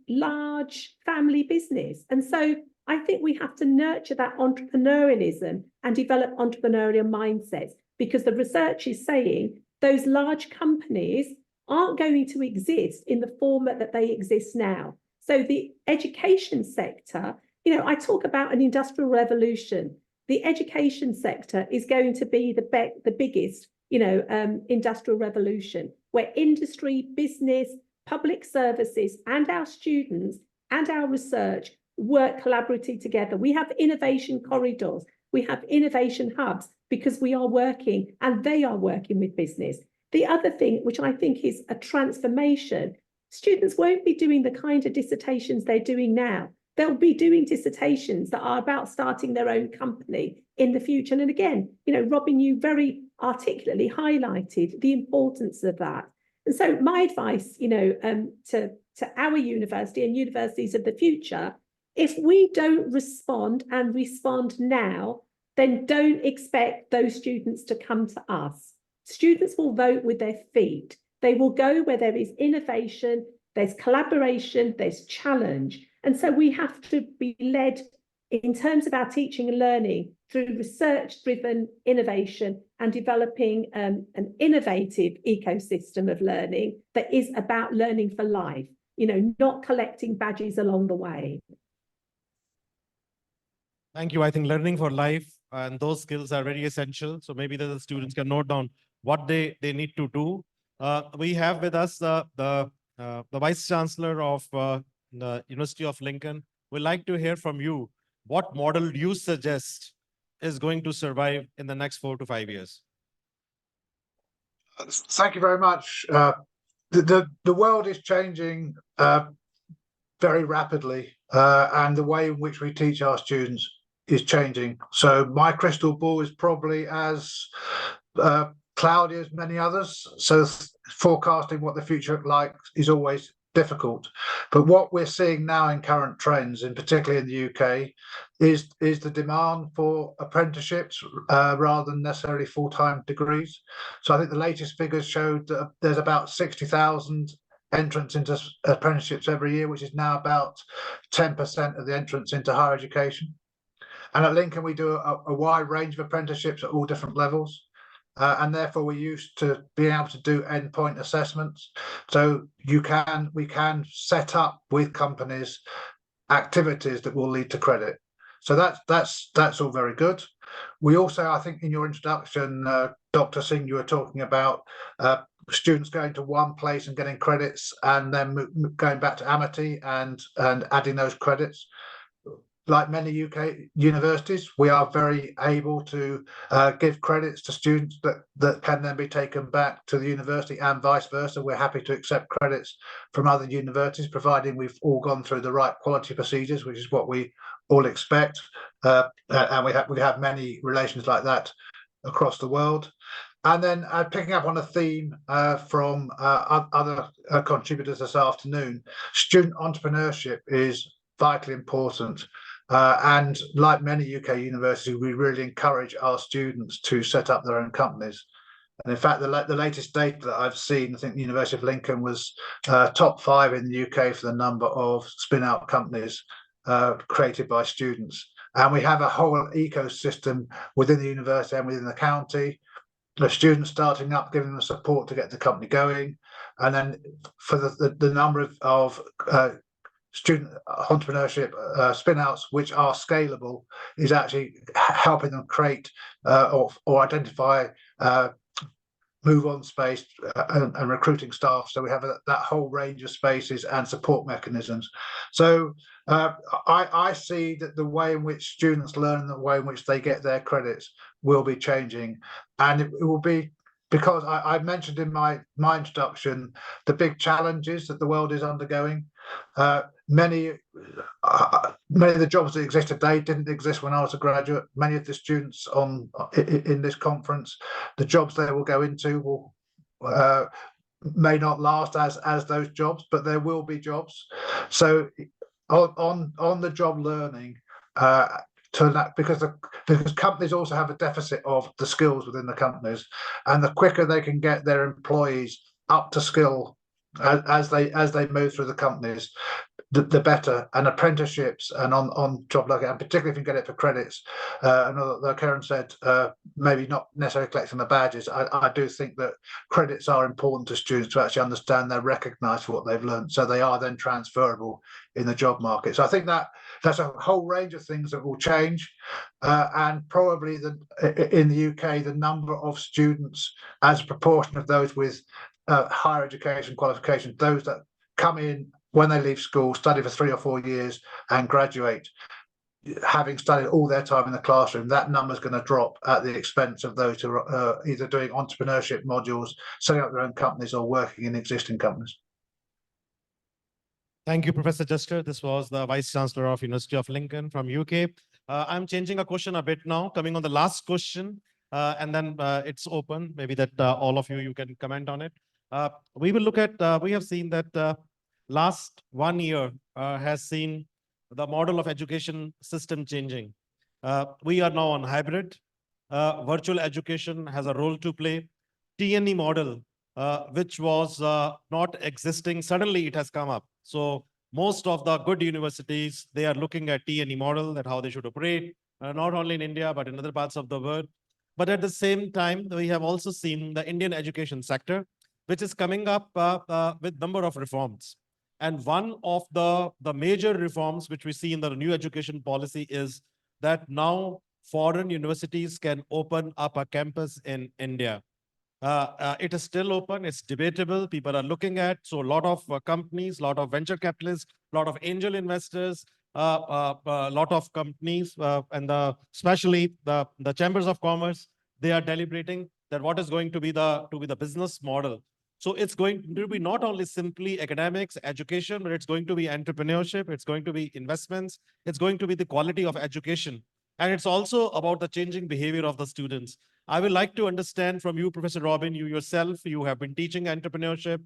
S7: large family business. And so I think we have to nurture that entrepreneurialism and develop entrepreneurial mindsets, because the research is saying those large companies aren't going to exist in the format that they exist now. So the education sector, I talk about an industrial revolution. The education sector is going to be the biggest, industrial revolution, where industry, business, public services, and our students and our research work collaboratively together. We have innovation corridors, we have innovation hubs, because we are working and they are working with business. The other thing, which I think is a transformation, students won't be doing the kind of dissertations they're doing now. They'll be doing dissertations that are about starting their own company in the future. And again, Robin, you very articulately highlighted the importance of that. And so my advice, to our university and universities of the future, if we don't respond now, then don't expect those students to come to us. Students will vote with their feet. They will go where there is innovation, there's collaboration, there's challenge. And so we have to be led in terms of our teaching and learning through research-driven innovation and developing an innovative ecosystem of learning that is about learning for life, not collecting badges along the way.
S6: Thank you. I think learning for life and those skills are very essential. So maybe the students can note down what they need to do. We have with us the Vice Chancellor of the University of Lincoln. We'd like to hear from you. What model do you suggest is going to survive in the next 4 to 5 years?
S4: Thank you very much. The world is changing very rapidly, and the way in which we teach our students is changing. So my crystal ball is probably as cloudy as many others. So forecasting what the future looks like is always difficult. But what we're seeing now in current trends, and particularly in the UK, is the demand for apprenticeships rather than necessarily full-time degrees. So I think the latest figures showed that there's about 60,000 entrants into apprenticeships every year, which is now about 10% of the entrants into higher education. And at Lincoln, we do a wide range of apprenticeships at all different levels. And therefore, we're used to being able to do endpoint assessments. So we can set up with companies activities that will lead to credit. So that's all very good. We also, I think in your introduction, Dr. Singh, you were talking about students going to one place and getting credits and then going back to Amity and adding those credits. Like many UK universities, we are very able to give credits to students that can then be taken back to the university and vice versa. We're happy to accept credits from other universities, providing we've all gone through the right quality procedures, which is what we all expect. And we have many relations like that across the world. And then picking up on a theme from other contributors this afternoon, student entrepreneurship is vitally important. And like many UK universities, we really encourage our students to set up their own companies. And in fact, the latest data that I've seen, I think the University of Lincoln was top 5 in the UK for the number of spin-out companies created by students. And we have a whole ecosystem within the university and within the county. The students starting up, giving them support to get the company going, and then for the number of student entrepreneurship spin-outs which are scalable is actually helping them create or identify move on space and recruiting staff. So we have that whole range of spaces and support mechanisms. So I see that the way in which students learn and the way in which they get their credits will be changing. And it will be because I mentioned in my introduction the big challenges that the world is undergoing. Many of the jobs that exist today didn't exist when I was a graduate. Many of the students in this conference, the jobs they will go into will may not last as those jobs, but there will be jobs. So on the job learning, because companies also have a deficit of the skills within the companies, and the quicker they can get their employees up to skill as they move through the companies, the better. And apprenticeships and on job learning, and particularly if you get it for credits, and although Karen said maybe not necessarily collecting the badges, I do think that credits are important to students to actually understand they're recognised for what they've learned, so they are then transferable in the job market. So I think that's a whole range of things that will change, and probably in the UK the number of students as a proportion of those with higher education qualifications, those that come in when they leave school, study for 3 or 4 years and graduate, having studied all their time in the classroom, that number is going to drop at the expense of those who are either doing entrepreneurship modules, setting up their own companies, or working in existing companies.
S6: Thank you, Professor Juster. This was the Vice Chancellor of University of Lincoln from UK. I'm changing a question a bit now, coming on the last question, and then it's open, maybe that all of you can comment on it. We will look at, we have seen that last 1 year has seen the model of education system changing. We are now on hybrid. Virtual education has a role to play. T&E model, which was not existing, suddenly it has come up. So most of the good universities, they are looking at T&E model, that how they should operate, not only in India, but in other parts of the world. But at the same time, we have also seen the Indian education sector, which is coming up with number of reforms. And one of the major reforms which we see in the new education policy is that now foreign universities can open up a campus in India. It is still open, it's debatable, people are looking at, so a lot of companies, a lot of venture capitalists, a lot of angel investors, a lot of companies, and especially the chambers of commerce, they are deliberating that what is going to be the business model. So it's going to be not only simply academics, education, but it's going to be entrepreneurship, it's going to be investments, it's going to be the quality of education. And it's also about the changing behavior of the students. I would like to understand from you, Professor Robin, you yourself, you have been teaching entrepreneurship,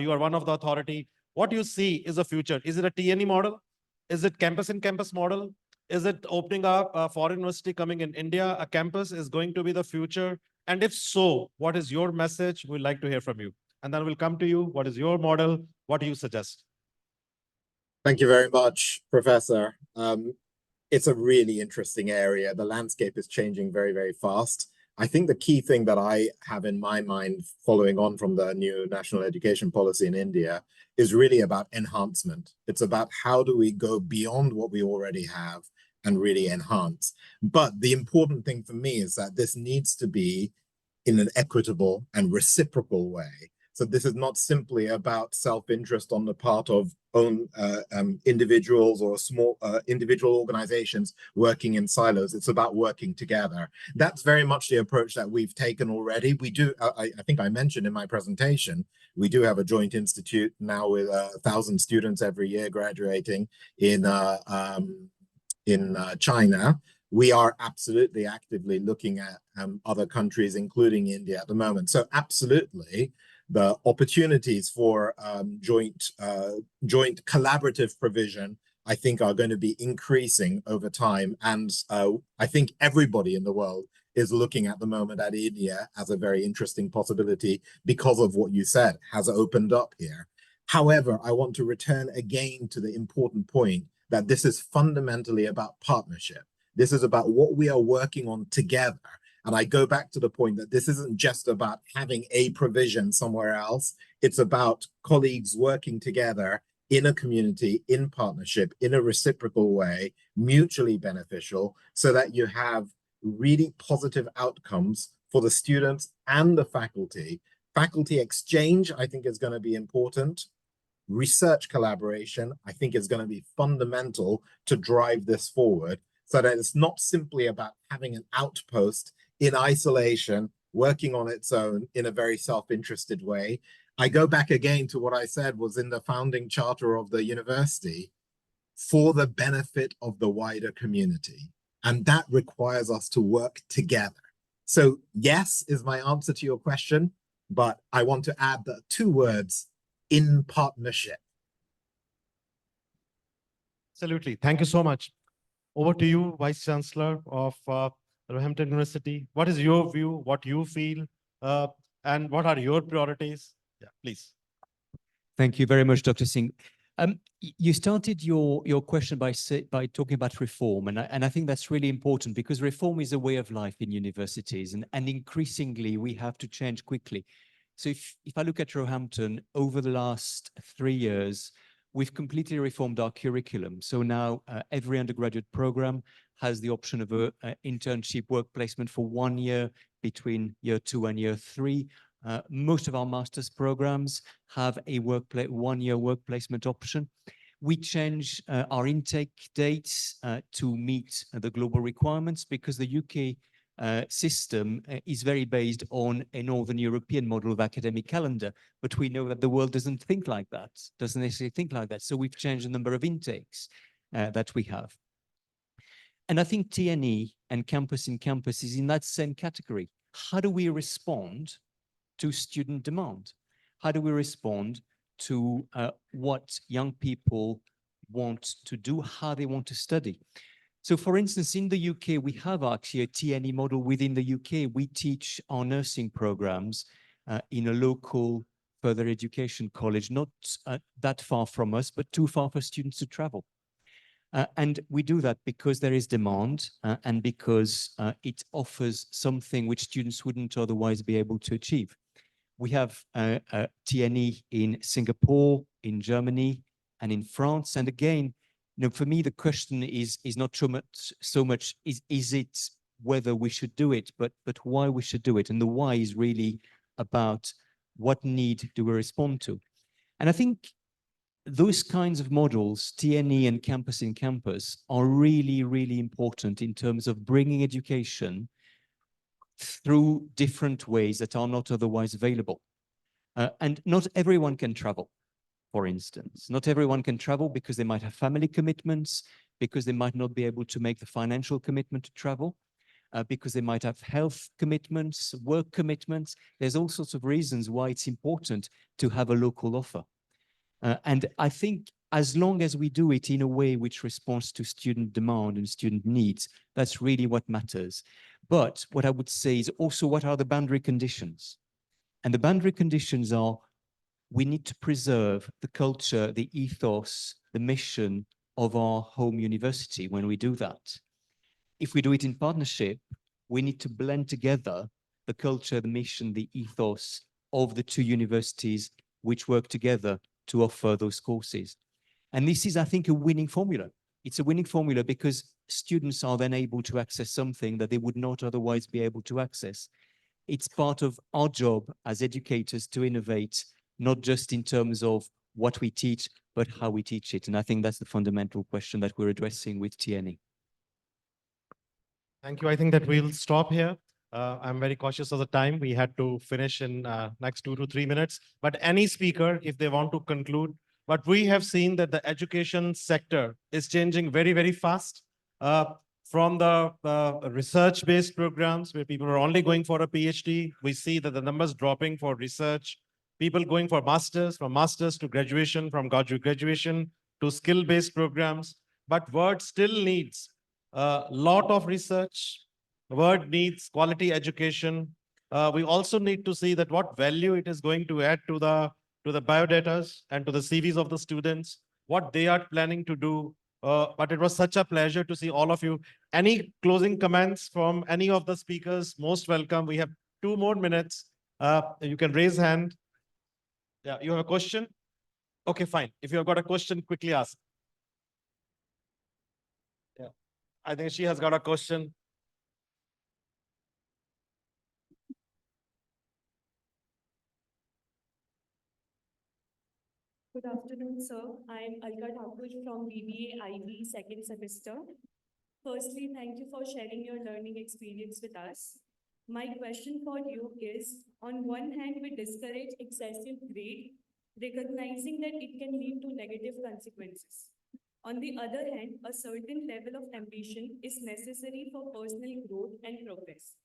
S6: you are one of the authority. What you see is the future? Is it a T&E model? Is it campus-in-campus model? Is it opening up a foreign university coming in India? A campus is going to be the future? And if so, what is your message? We'd like to hear from you. And then we'll come to you. What is your model? What do you suggest?
S8: Thank you very much, Professor. It's a really interesting area. The landscape is changing very, very fast. I think the key thing that I have in my mind, following on from the new national education policy in India, is really about enhancement. It's about how do we go beyond what we already have and really enhance. But the important thing for me is that this needs to be in an equitable and reciprocal way. So this is not simply about self-interest on the part of own individuals or small individual organizations working in silos. It's about working together. That's very much the approach that we've taken already. We do, I think I mentioned in my presentation, we do have a joint institute now with 1,000 students every year graduating in China. We are absolutely actively looking at other countries, including India at the moment. So absolutely, the opportunities for joint collaborative provision, I think, are going to be increasing over time. And I think everybody in the world is looking at the moment at India as a very interesting possibility because of what you said has opened up here. However, I want to return again to the important point that this is fundamentally about partnership. This is about what we are working on together. And I go back to the point that this isn't just about having a provision somewhere else. It's about colleagues working together in a community, in partnership, in a reciprocal way, mutually beneficial, so that you have really positive outcomes for the students and the faculty. Faculty exchange, I think, is going to be important. Research collaboration, I think, is going to be fundamental to drive this forward, so that it's not simply about having an outpost in isolation, working on its own in a very self-interested way. I go back again to what I said was in the founding charter of the university, for the benefit of the wider community. And that requires us to work together. So yes is my answer to your question, but I want to add the two words, in partnership.
S6: Absolutely. Thank you so much. Over to you, Vice Chancellor of Roehampton University. What is your view, what you feel, and what are your priorities? Yeah, please.
S22: Thank you very much, Dr. Singh. You started your question by talking about reform, and I think that's really important, because reform is a way of life in universities, and increasingly we have to change quickly. So if I look at Roehampton, over the last 3 years, we've completely reformed our curriculum. So now every undergraduate program has the option of an internship work placement for 1 year between year 2 and year 3. Most of our master's programs have a 1 year work placement option. We change our intake dates to meet the global requirements, because the UK system is very based on a Northern European model of academic calendar, but we know that the world doesn't think like that, doesn't necessarily think like that. So we've changed the number of intakes that we have. And I think TNE and Campus in Campus is in that same category. How do we respond to student demand? How do we respond to what young people want to do, how they want to study? So for instance, in the UK, we have actually a TNE model within the UK. We teach our nursing programs in a local further education college, not that far from us, but too far for students to travel. And we do that because there is demand and because it offers something which students wouldn't otherwise be able to achieve. We have TNE in Singapore, in Germany, and in France. And again, for me, the question is not so much is it whether we should do it, but why we should do it. And the why is really about what need do we respond to. And I think those kinds of models, TNE and Campus in Campus, are really, really important in terms of bringing education through different ways that are not otherwise available. And not everyone can travel, for instance. Not everyone can travel because they might have family commitments, because they might not be able to make the financial commitment to travel, because they might have health commitments, work commitments. There's all sorts of reasons why it's important to have a local offer. And I think as long as we do it in a way which responds to student demand and student needs, that's really what matters. But what I would say is also, what are the boundary conditions? And the boundary conditions are, we need to preserve the culture, the ethos, the mission of our home university when we do that. If we do it in partnership, we need to blend together the culture, the mission, the ethos of the two universities which work together to offer those courses. And this is, I think, a winning formula. It's a winning formula because students are then able to access something that they would not otherwise be able to access. It's part of our job as educators to innovate, not just in terms of what we teach, but how we teach it. And I think that's the fundamental question that we're addressing with TNE.
S6: Thank you. I think that we'll stop here. I'm very cautious of the time. We had to finish in next 2 to 3 minutes. But any speaker, if they want to conclude, but we have seen that the education sector is changing very, very fast. from the research-based programs where people are only going for a PhD. We see that the numbers dropping for research, people going for masters, from masters to graduation, from graduation to skill-based programs. But Word still needs a lot of research. Word needs quality education. We also need to see that what value it is going to add to the biodatas and to the CVs of the students, what they are planning to do. But it was such a pleasure to see all of you. Any closing comments from any of the speakers? Most welcome. We have 2 more minutes. You can raise hand. Yeah, you have a question? Okay, fine. If you have got a question, quickly ask. Yeah, I think she has got a question.
S9: Good afternoon, sir. I'm Alka Thakur from BBA IB second semester. Firstly, thank you for sharing your learning experience with us. My question for you is, on one hand, we discourage excessive grade, recognizing that it can lead to negative consequences. On the other hand, a certain level of ambition is necessary for personal growth and progress.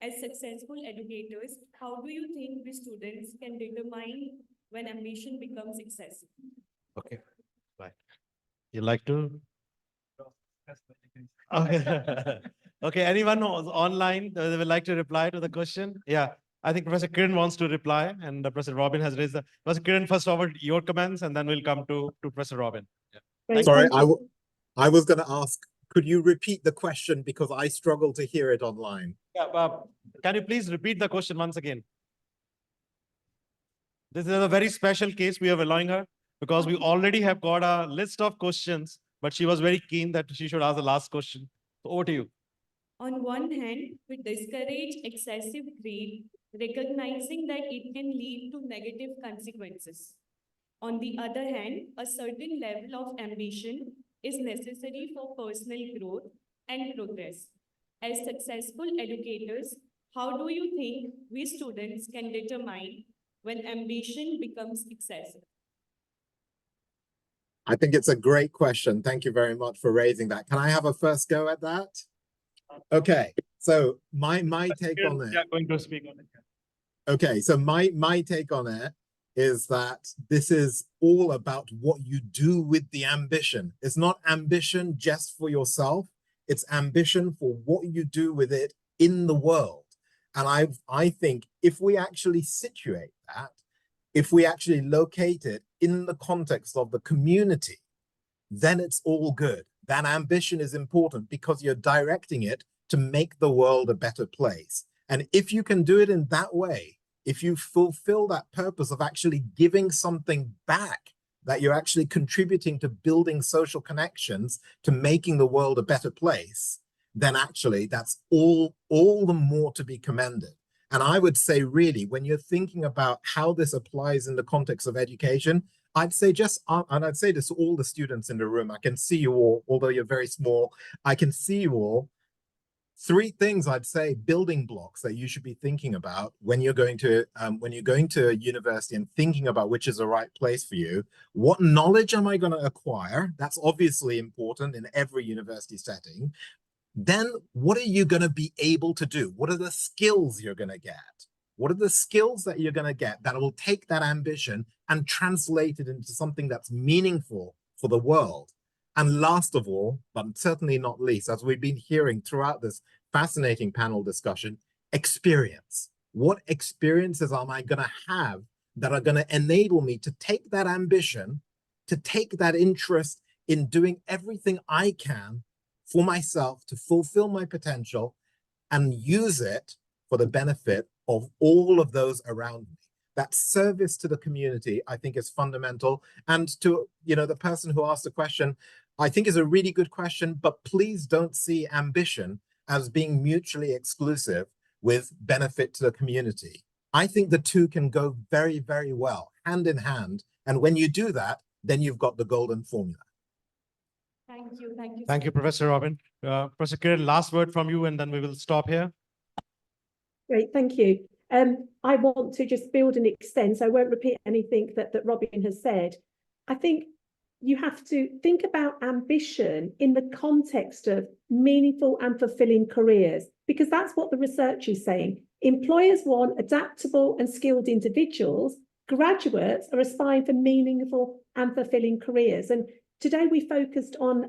S9: As successful educators, how do you think we students can determine when ambition becomes excessive?
S6: Okay, right. You like to? Okay. Okay, anyone who's online would like to reply to the question? Yeah, I think Professor Kiran wants to reply, and Professor Robin has raised the. Professor Kiran, first over your comments, and then we'll come to Professor Robin. Yeah.
S8: Sorry, I was going to ask, could you repeat the question because I struggle to hear it online?
S6: Yeah, can you please repeat the question once again? This is a very special case we are allowing her because we already have got a list of questions, but she was very keen that she should ask the last question. So over to you.
S9: On one hand, we discourage excessive greed, recognizing that it can lead to negative consequences. On the other hand, a certain level of ambition is necessary for personal growth and progress. As successful educators, how do you think we students can determine when ambition becomes excessive?
S8: I think it's a great question. Thank you very much for raising that. Can I have a first go at that? Okay, so my take on it.
S6: Yeah, going to speak on it.
S8: Okay, so my take on it is that this is all about what you do with the ambition. It's not ambition just for yourself. It's ambition for what you do with it in the world. And I think if we actually situate that, if we actually locate it in the context of the community, then it's all good. That ambition is important because you're directing it to make the world a better place. And if you can do it in that way, if you fulfill that purpose of actually giving something back, that you're actually contributing to building social connections, to making the world a better place, then actually that's all the more to be commended. And I would say really, when you're thinking about how this applies in the context of education, I'd say and I'd say this to all the students in the room, I can see you all, although you're very small, I can see you all. 3 things I'd say, building blocks that you should be thinking about when you're going to a university and thinking about which is the right place for you. What knowledge am I going to acquire? That's obviously important in every university setting. Then what are you going to be able to do? What are the skills you're going to get? What are the skills that you're going to get that will take that ambition and translate it into something that's meaningful for the world? And last of all, but certainly not least, as we've been hearing throughout this fascinating panel discussion, experience. What experiences am I going to have that are going to enable me to take that ambition, to take that interest in doing everything I can for myself to fulfill my potential and use it for the benefit of all of those around me? That service to the community, I think, is fundamental. And to the person who asked the question, I think is a really good question, but please don't see ambition as being mutually exclusive with benefit to the community. I think the two can go very, very well, hand in hand. And when you do that, then you've got the golden formula.
S9: Thank you. Thank you.
S6: Thank you, Professor Robin. Professor Kiran, last word from you, and then we will stop here.
S7: Great, thank you. I want to just build and extend, so I won't repeat anything that Robin has said. I think you have to think about ambition in the context of meaningful and fulfilling careers, because that's what the research is saying. Employers want adaptable and skilled individuals. Graduates are aspiring for meaningful and fulfilling careers. And today we focused on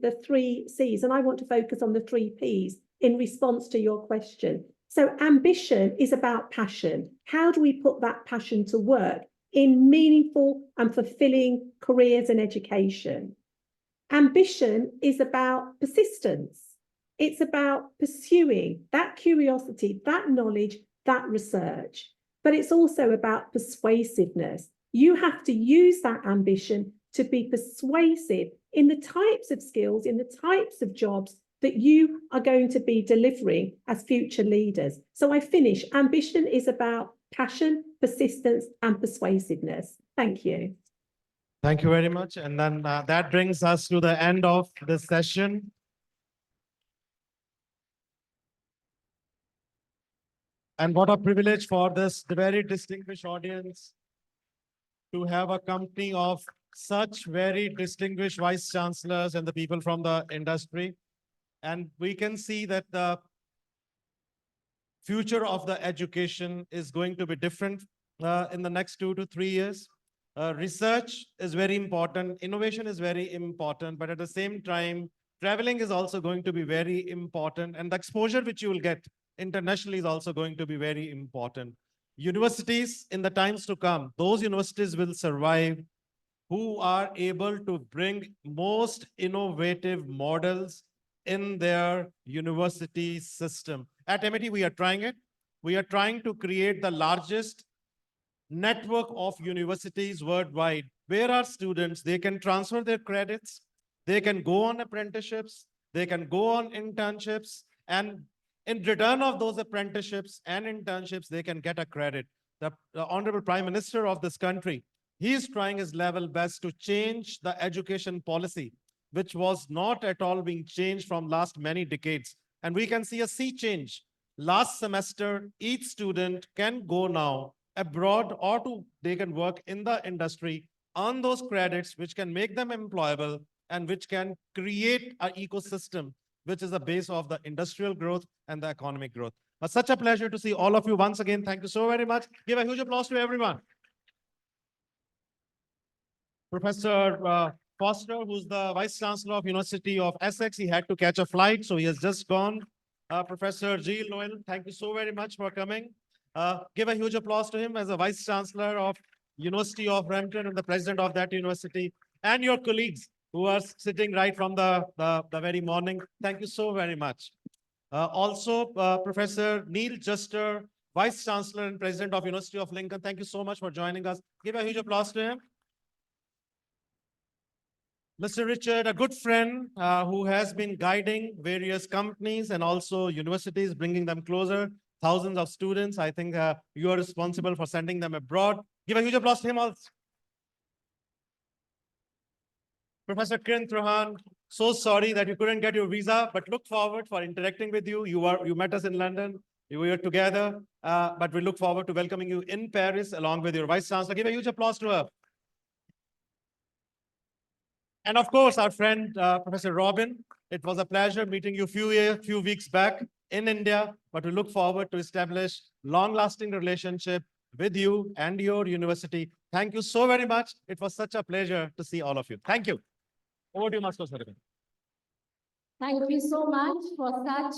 S7: the 3 C's, and I want to focus on the 3 P's in response to your question. So ambition is about passion. How do we put that passion to work in meaningful and fulfilling careers and education? Ambition is about persistence. It's about pursuing that curiosity, that knowledge, that research. But it's also about persuasiveness. You have to use that ambition to be persuasive in the types of skills, in the types of jobs that you are going to be delivering as future leaders. So I finish. Ambition is about passion, persistence, and persuasiveness. Thank you.
S6: Thank you very much. And then that brings us to the end of this session. And what a privilege for this very distinguished audience to have a company of such very distinguished vice chancellors and the people from the industry. And we can see that the future of the education is going to be different in the next 2 to 3 years. Research is very important, innovation is very important, but at the same time, traveling is also going to be very important, and the exposure which you will get internationally is also going to be very important. Universities in the times to come, those universities will survive who are able to bring most innovative models in their university system. At MIT, we are trying it. We are trying to create the largest network of universities worldwide, where our students, they can transfer their credits, they can go on apprenticeships, they can go on internships, and in return of those apprenticeships and internships, they can get a credit. The Honorable Prime Minister of this country, he is trying his level best to change the education policy, which was not at all being changed from last many decades. And we can see a sea change. Last semester, each student can go now abroad or they can work in the industry on those credits, which can make them employable and which can create an ecosystem, which is the base of the industrial growth and the economic growth. But such a pleasure to see all of you once again. Thank you so very much. Give a huge applause to everyone. Professor Foster, who's the Vice Chancellor of University of Essex, he had to catch a flight, so he has just gone. Professor G. Noel, thank you so very much for coming. Give a huge applause to him as a Vice Chancellor of University of Brampton and the President of that university, and your colleagues who are sitting right from the very morning. Thank you so very much. Also, Professor Neil Juster, Vice Chancellor and President of University of Lincoln, thank you so much for joining us. Give a huge applause to him. Mr. Richard, a good friend who has been guiding various companies and also universities, bringing them closer, thousands of students. I think you are responsible for sending them abroad. Give a huge applause to him also. Professor Kiran Trohan, so sorry that you couldn't get your visa, but look forward for interacting with you. You met us in London. We were together, but we look forward to welcoming you in Paris along with your Vice Chancellor. Give a huge applause to her. And of course, our friend, Professor Robin, it was a pleasure meeting you few weeks back in India, but we look forward to establish long-lasting relationship with you and your university. Thank you so very much. It was such a pleasure to see all of you. Thank you. Over to you, Master Sarabin.
S1: Thank you so much for such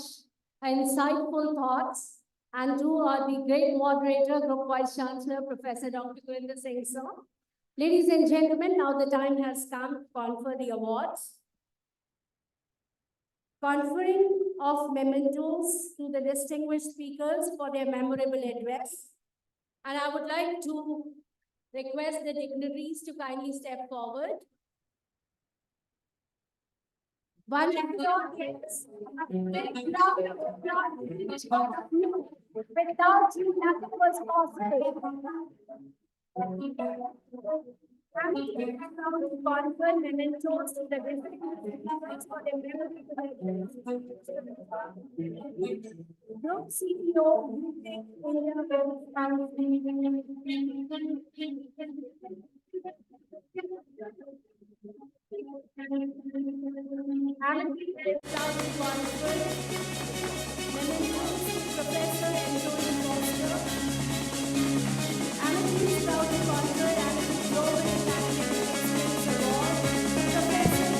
S1: insightful thoughts, and to the great moderator, Group Vice Chancellor, Professor Dr. Gurinder Singh Sir. Ladies and gentlemen, now the time has come to confer the awards. Conferring of mementos to the distinguished speakers for their memorable address. And I would like to request the dignitaries to kindly step forward. One without you, nothing was possible. Confer mementos to the distinguished for their memorable Group CEO, India. Amity is proud to confer mementos to Professor Anthony Foster. Amity is proud to confer Amity Global Academic Excellence Award to Professor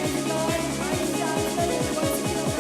S1: and Lord Vice Chancellor, University of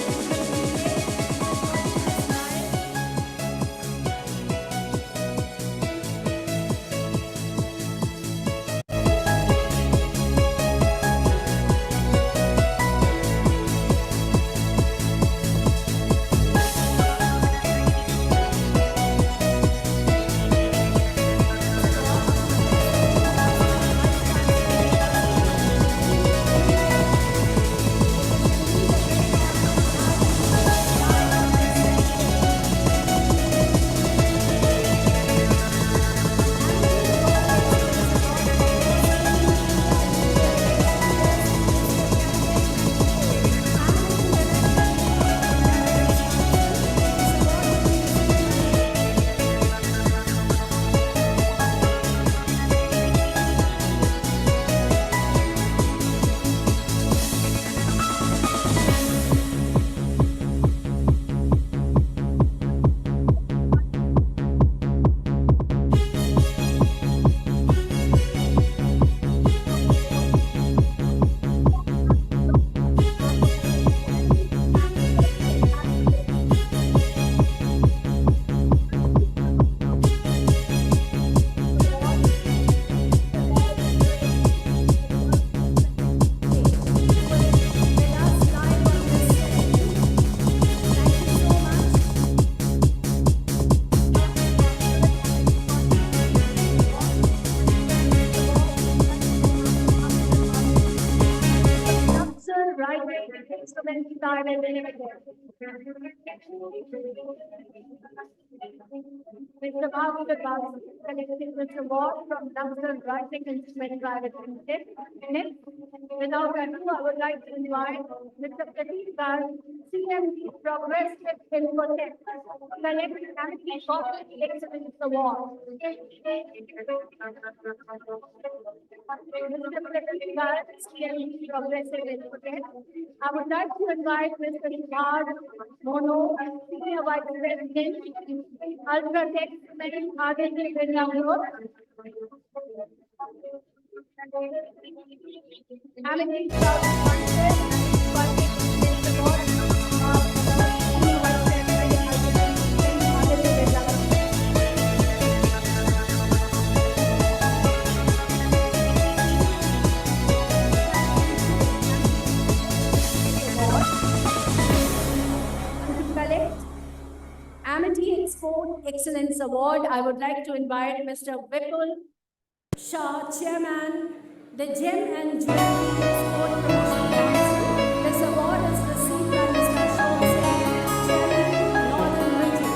S1: Mr. Bhavika Basu collected this award from National Writing Instrument Private Limited. Without ado, I would like to invite Mr. Pradeep Gar, CMD Progressive Infotech, collected Amity Corporate Excellence Award. Mr. Pradeep Gar, CMD Progressive Infotech. I would like to invite Mr. Raj Mono, Senior Vice President, Ultratech Cement, Aditya Birla Group. Amity Proud Sponsor, Senior Vice President, Aditya Birla Group. Collect Amity Export Excellence Award, I would like to invite Mr. Vipul Shah, Chairman, the Gem and Jewelry Export Promotion Council. This award is received by Mr. Ashok Singh, Chairman, Northern Region.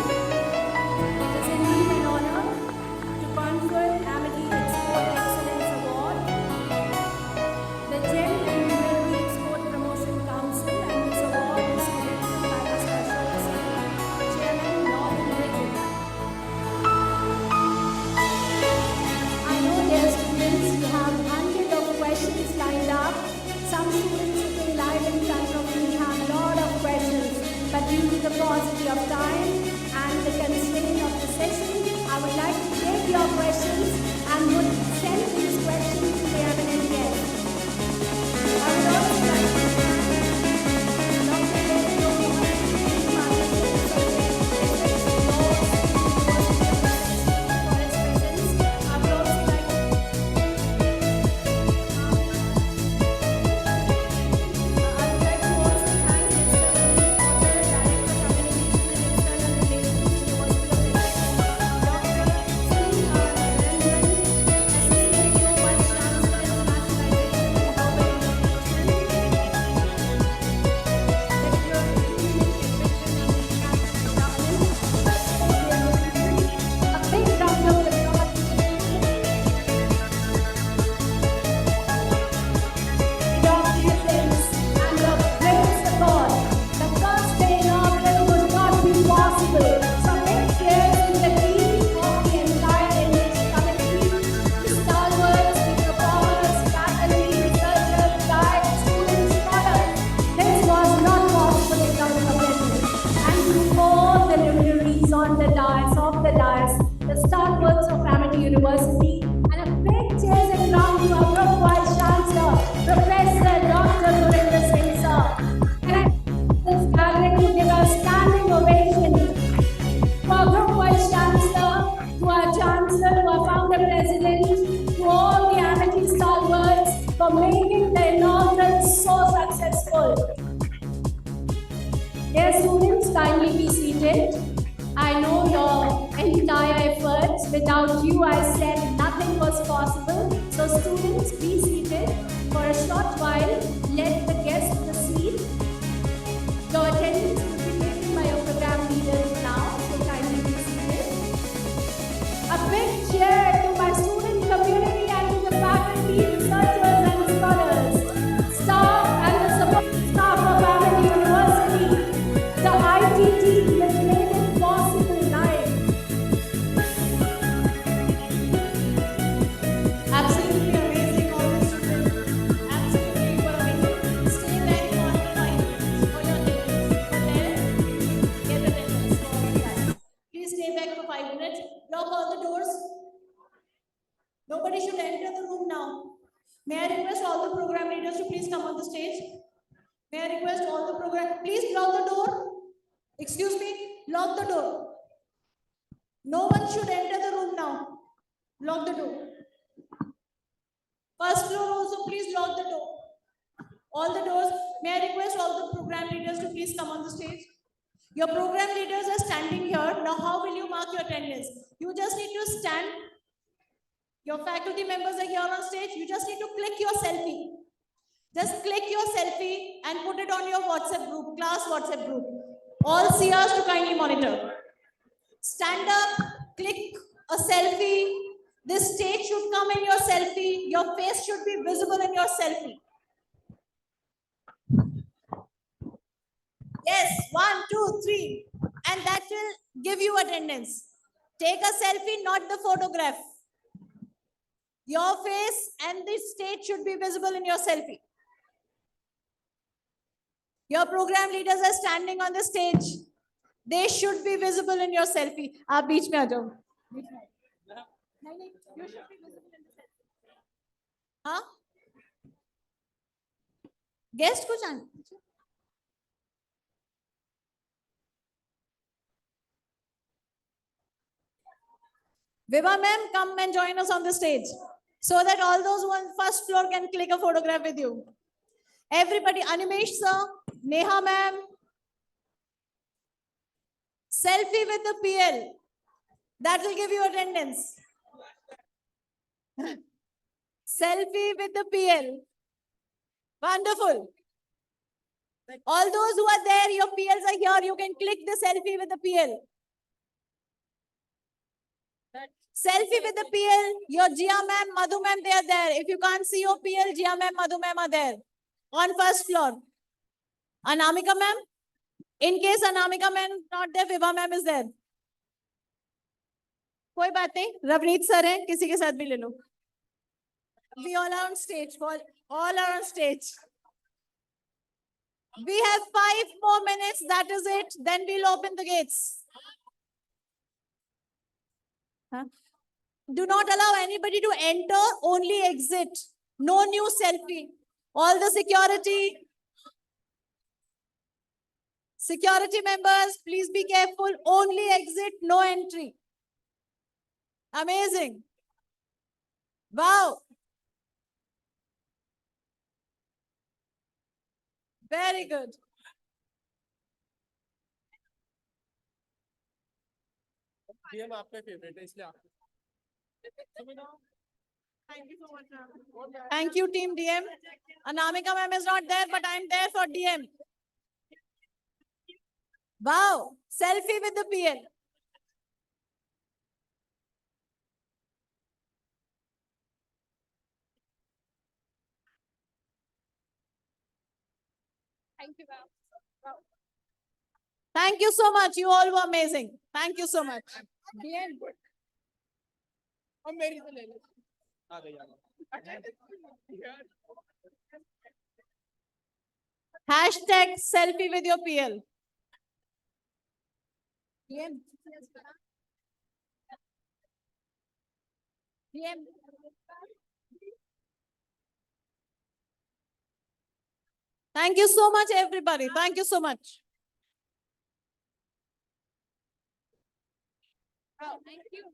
S1: It is indeed an honor to confer Amity Export Excellence Award. The Gem and Jewelry Export Promotion Council, and this award is presented by Mr. Ashok Singh, Chairman, Northern Region. I know, dear students, you have hundreds of questions lined up. Some students sitting live in front of me have a lot of questions, but due to the paucity of time and the constraint of the session, I would like to take your questions and would send these questions to the eminent guests. I would also like to thank Dr. Pedro International please, on the dais, off the dais, the stalwarts of Amity University, and a big cheers and round to our Group Vice Chancellor, Professor Dr. Gurinder Singh, sir. And I this gathering to give a standing ovation to our Group Vice Chancellor, to our Chancellor, to our Founder President, to all the Amity stalwarts for making the inaugural so successful. Dear students, kindly be seated. I know your entire efforts. Without you, I said nothing was possible. So students, be seated. For a short while, let the guests proceed. Your attendance will be taken by your program leaders now, so kindly be seated. A big cheer to my student community and to the faculty, researchers and scholars, staff and the support staff of Amity University. The IT team has made it possible live. Absolutely amazing, all the students. Absolutely, you were amazing. Stay there for the 5 minutes for your attendance. But then, get attendance for all the class. Please stay back for 5 minutes. Lock all the doors. Nobody should enter the room now. May I request all the program leaders to please come on the stage? May I request all the program, please lock the door. Excuse me, lock the door. No one should enter the room now. Lock the door. First floor also, please lock the door. All the doors. May I request all the program leaders to please come on the stage? Your program leaders are standing here. Now, how will you mark your attendance? You just need to stand. Your faculty members are here on stage. You just need to click your selfie. Just click your selfie and put it on your WhatsApp group, class WhatsApp group. All CRs to kindly monitor. Stand up, click a selfie. This stage should come in your selfie. Your face should be visible in your selfie. Yes, 1, 2, 3. And that will give you attendance. Take a selfie, not the photograph. Your face and this stage should be visible in your selfie. Your program leaders are standing on the stage. They should be visible in your selfie. आप बीच में आ जाओ. नहीं, you should be visible in the selfie. हाँ? Guest को जान. Viva ma'am, come and join us on the stage so that all those who on first floor can click a photograph with you. Everybody, Animesh sir, Neha ma'am. Selfie with the PL. That will give you attendance. Selfie with the PL. Wonderful. All those who are there, your PLs are here. You can click the selfie with the PL. Selfie with the PL. Your Jia ma'am, Madhu ma'am, they are there. If you can't see your PL, Jia ma'am, Madhu ma'am are there. On first floor. Anamika ma'am. In case Anamika ma'am is not there, Viva ma'am is there. कोई बात नहीं, Ravneet sir हैं, किसी के साथ भी ले लो. We all are on stage. All are on stage. We have 5 more minutes. That is it. Then we'll open the gates. Huh? Do not allow anybody to enter. Only exit. No new selfie. All the security members, please be careful. Only exit. No entry. Amazing. Wow. Very good.
S6: DM आपका favorite है इसलिए आप.
S1: Thank you so much, ma'am. Thank you, team DM. Anamika ma'am is not there, but I'm there for DM. Wow. Selfie with the PL. Thank you, ma'am. Wow. Thank you so much. You all were amazing. Thank you so much. DM.
S6: अब मेरी तो ले लो. आ गई.
S1: Hashtag selfie with your PL.
S10: Thank you so much, everybody. Thank you so much.
S1: Thank you.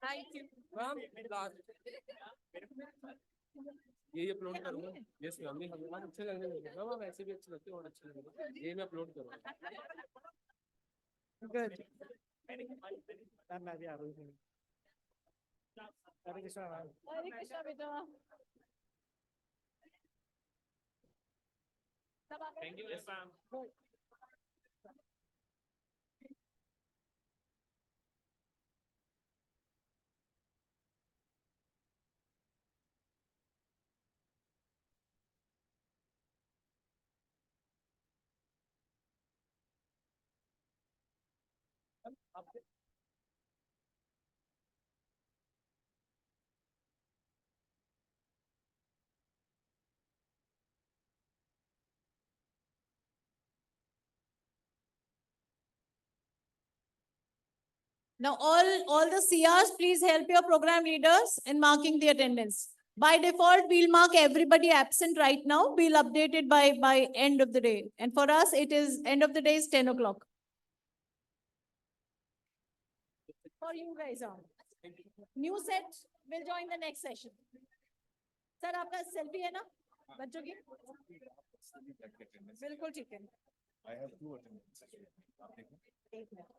S1: Thank you.
S11: यही upload करूँगा yes ma'am हमें अच्छे लगने लगे मैम आप ऐसे भी अच्छे लगते हो और अच्छे लगेगा यही मैं अपलोड करूँगा
S10: Good.
S11: मैं भी आ रहा हूँ Hare Krishna ma'am
S10: Hare Krishna, beta.
S11: Thank you yes ma'am
S10: Now, all the CRs, please help your program leaders in marking the attendance. By default, we'll mark everybody absent right now. We'll update it by end of the day. And for us, it is end of the day is 10 o'clock. For you guys on. New set will join the next session. Sir, आपका selfie है ना बच्चों की? बिल्कुल ठीक है.
S11: I have 2 attendance sessions.
S10: एक minute.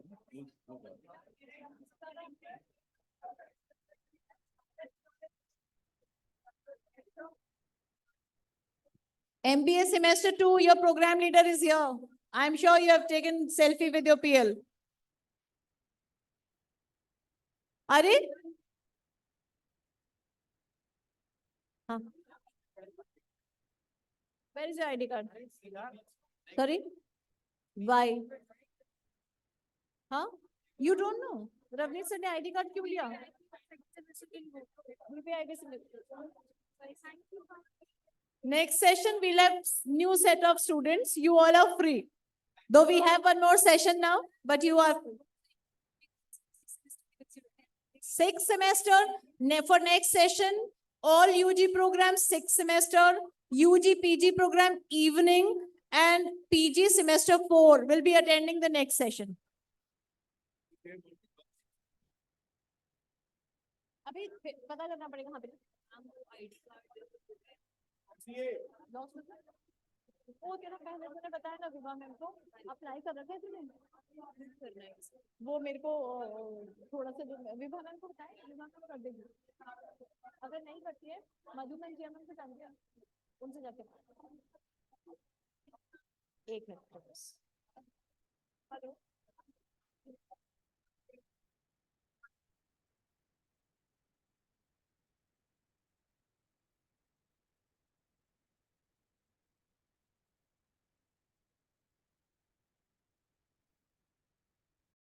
S10: MBA semester 2, your program leader is here. I'm sure you have taken selfie with your PL. Are you? Huh. Where is your ID card? Sorry? Why? Huh? You don't know? Ravneet sir ने ID card क्यों लिया? Next session, we'll have new set of students. You all are free. Though we have one more session now, but you are free. 6th semester, for next session, all UG programs, 6th semester, UG PG program evening, and PG semester 4 will be attending the next session. अभी पता करना पड़ेगा हाँ बेटा वो तेरा पहले मैंने बताया ना विवाह मैम को अप्लाई कर रखा है तूने वो मेरे को थोड़ा सा विवाह मैम को बताया विवाह मैम कर देगी अगर नहीं करती है मधु मैम जी मैम से जान दिया उनसे जाके एक मिनट बस hello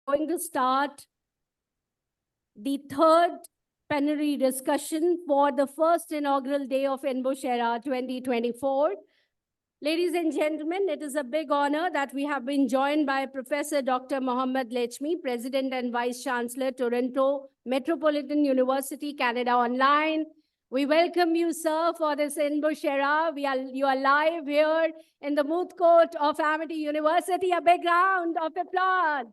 S1: Going to start the third plenary discussion for the first inaugural day of INBUSH Era 2024. Ladies and gentlemen, it is a big honor that we have been joined by Professor Dr. Mohammed Lechmi, President and Vice Chancellor, Toronto Metropolitan University, Canada Online. We welcome you, sir, for this INBUSH Era. You are live here in the moot court of Amity University. A big round of applause.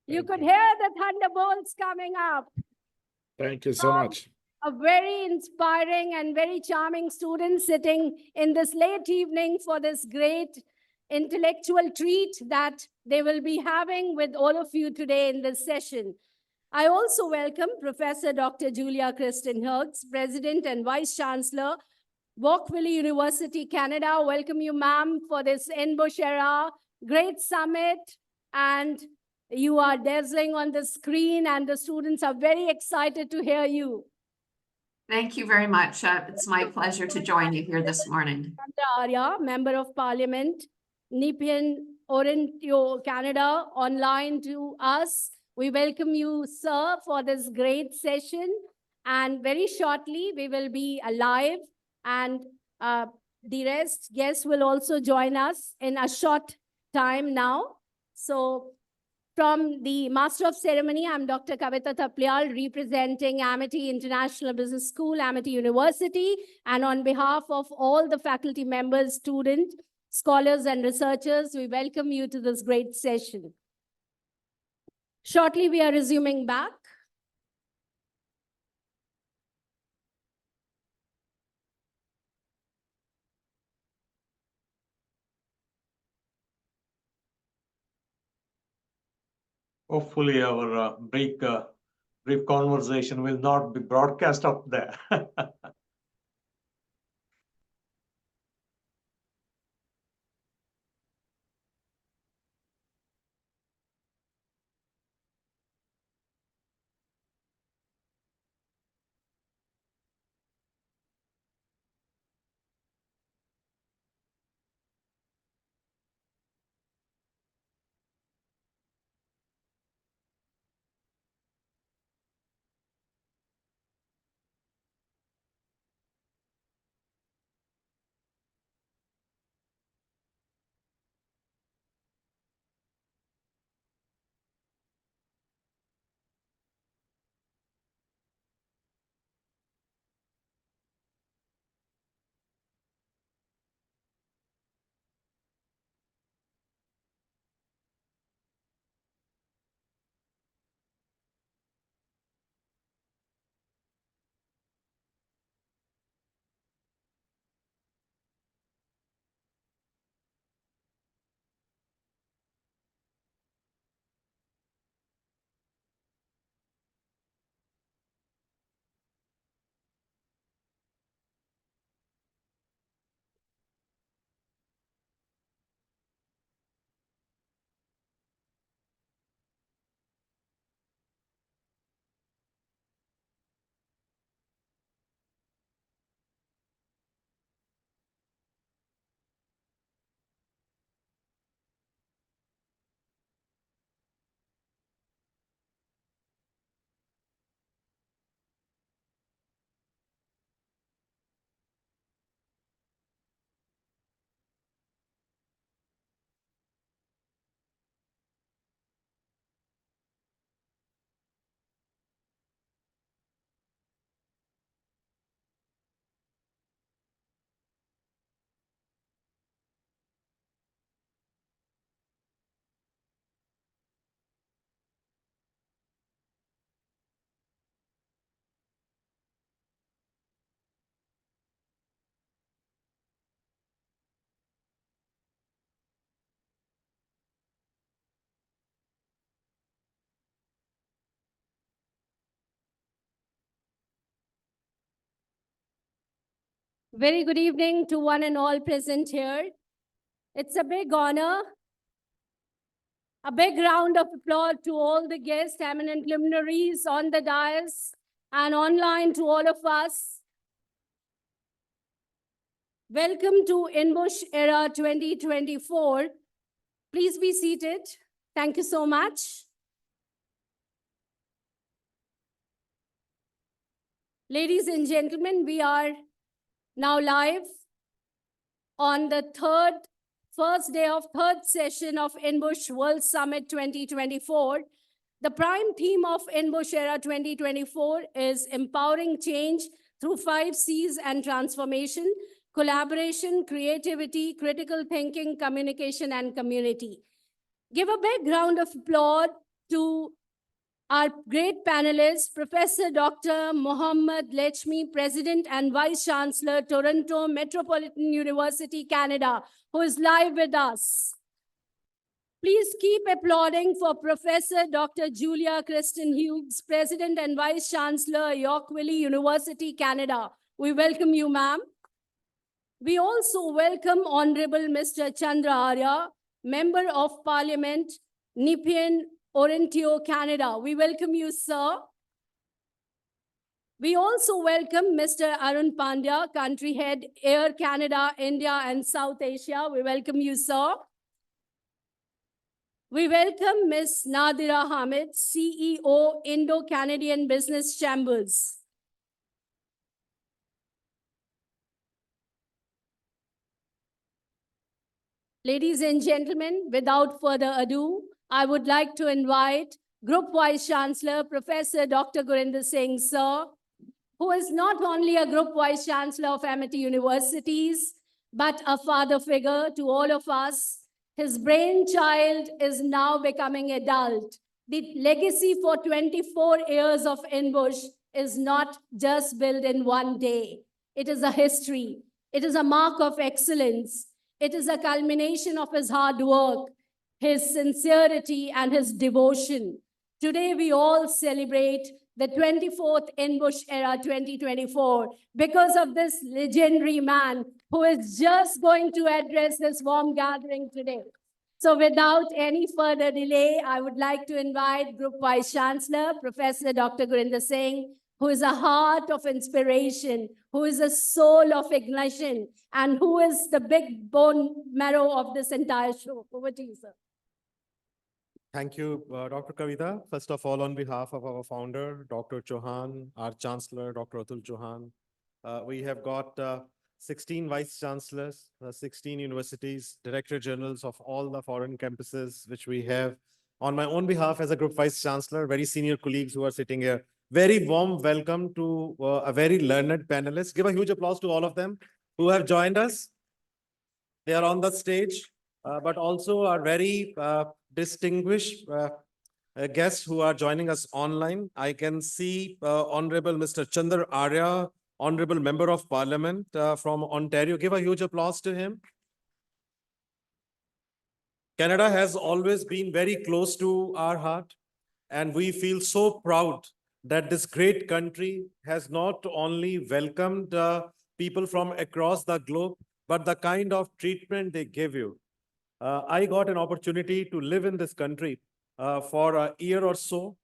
S1: You could hear the thunderbolts coming up.
S23: Thank you so much.
S1: A very inspiring and very charming student sitting in this late evening for this great intellectual treat that they will be having with all of you today in this session. I also welcome Professor Dr. Julia Kristen Hughes, President and Vice Chancellor, Walkwilly University, Canada. Welcome you, ma'am, for this INBUSH Era great summit. And you are dazzling on the screen and the students are very excited to hear you.
S24: Thank you very much. It's my pleasure to join you here this morning.
S1: Arya, Member of Parliament, Nepean, Ontario, Canada, online to us. We welcome you, sir, for this great session. And very shortly, we will be live and the rest guests will also join us in a short time now. So from the Master of Ceremony, I'm Dr. Kavita Thaplyal, representing Amity International Business School, Amity University, and on behalf of all the faculty members, students, scholars, and researchers, we welcome you to this great session. Shortly, we are resuming back.
S13: Hopefully our brief conversation will not be broadcast up there.
S1: Very good evening to one and all present here. It's a big honor. A big round of applause to all the guests, eminent luminaries on the dais and online to all of us. Welcome to INBUSH Era 2024. Please be seated. Thank you so much. Ladies and gentlemen, we are now live on the first day of third session of INBUSH World Summit 2024. The prime theme of INBUSH Era 2024 is empowering change through 5 C's and transformation: collaboration, creativity, critical thinking, communication, and community. Give a big round of applause to our great panelists, Professor Dr. Mohammed Lechmi, President and Vice Chancellor, Toronto Metropolitan University, Canada, who is live with us. Please keep applauding for Professor Dr. Julia Kristen Hughes, President and Vice Chancellor, York-Willie University, Canada. We welcome you, ma'am. We also welcome Honorable Mr. Chandra Arya, Member of Parliament, Nepean, Orontario, Canada. We welcome you, sir. We also welcome Mr. Arun Pandya, Country Head, Air Canada, India, and South Asia. We welcome you, sir. We welcome Ms. Nadira Hamid, CEO, Indo-Canadian Business Chambers. Ladies and gentlemen, without further ado, I would like to invite Group Vice Chancellor, Professor Dr. Gurinder Singh, sir, who is not only a Group Vice Chancellor of Amity Universities, but a father figure to all of us. His brainchild is now becoming adult. The legacy for 24 years of INBUSH is not just built in one day. It is a history. It is a mark of excellence. It is a culmination of his hard work, his sincerity, and his devotion. Today, we all celebrate the 24th INBUSH Era 2024 because of this legendary man who is just going to address this warm gathering today. So without any further delay, I would like to invite Group Vice Chancellor, Professor Dr. Gurinder Singh, who is a heart of inspiration, who is a soul of ignition, and who is the big bone marrow of this entire show. Over to you, sir.
S6: Thank you, Dr. Kavita. First of all, on behalf of our founder, Dr. Chauhan, our Chancellor, Dr. Atul Chauhan, we have got 16 Vice Chancellors, 16 universities, Director Generals of all the foreign campuses, which we have. On my own behalf as a Group Vice Chancellor, very senior colleagues who are sitting here, very warm welcome to a very learned panelist. Give a huge applause to all of them who have joined us. They are on the stage, but also are very distinguished guests who are joining us online. I can see Honorable Mr. Chandar Arya, Honorable Member of Parliament from Ontario. Give a huge applause to him. Canada has always been very close to our heart, and we feel so proud that this great country has not only welcomed people from across the globe, but the kind of treatment they give you. I got an opportunity to live in this country for a year or so,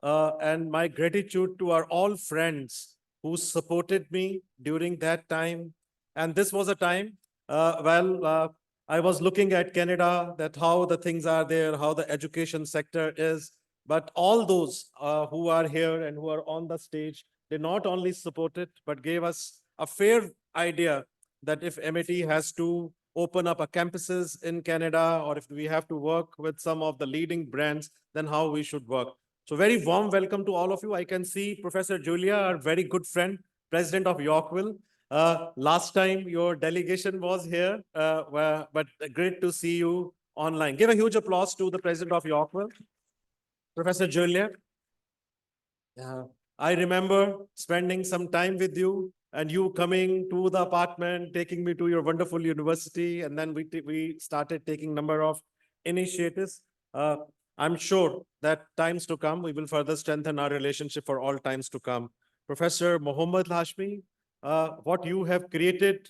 S6: and my gratitude to our all friends who supported me during that time. And this was a time, I was looking at Canada, that how the things are there, how the education sector is, but all those who are here and who are on the stage, they not only supported, but gave us a fair idea that if MIT has to open up a campuses in Canada, or if we have to work with some of the leading brands, then how we should work. So very warm welcome to all of you. I can see Professor Julia, our very good friend, President of Yorkville. Last time your delegation was here, but great to see you online. Give a huge applause to the President of Yorkville, Professor Julia. I remember spending some time with you and you coming to the apartment, taking me to your wonderful university, and then we started taking number of initiatives. I'm sure that times to come, we will further strengthen our relationship for all times to come. Professor Mohammed Hashmi, what you have created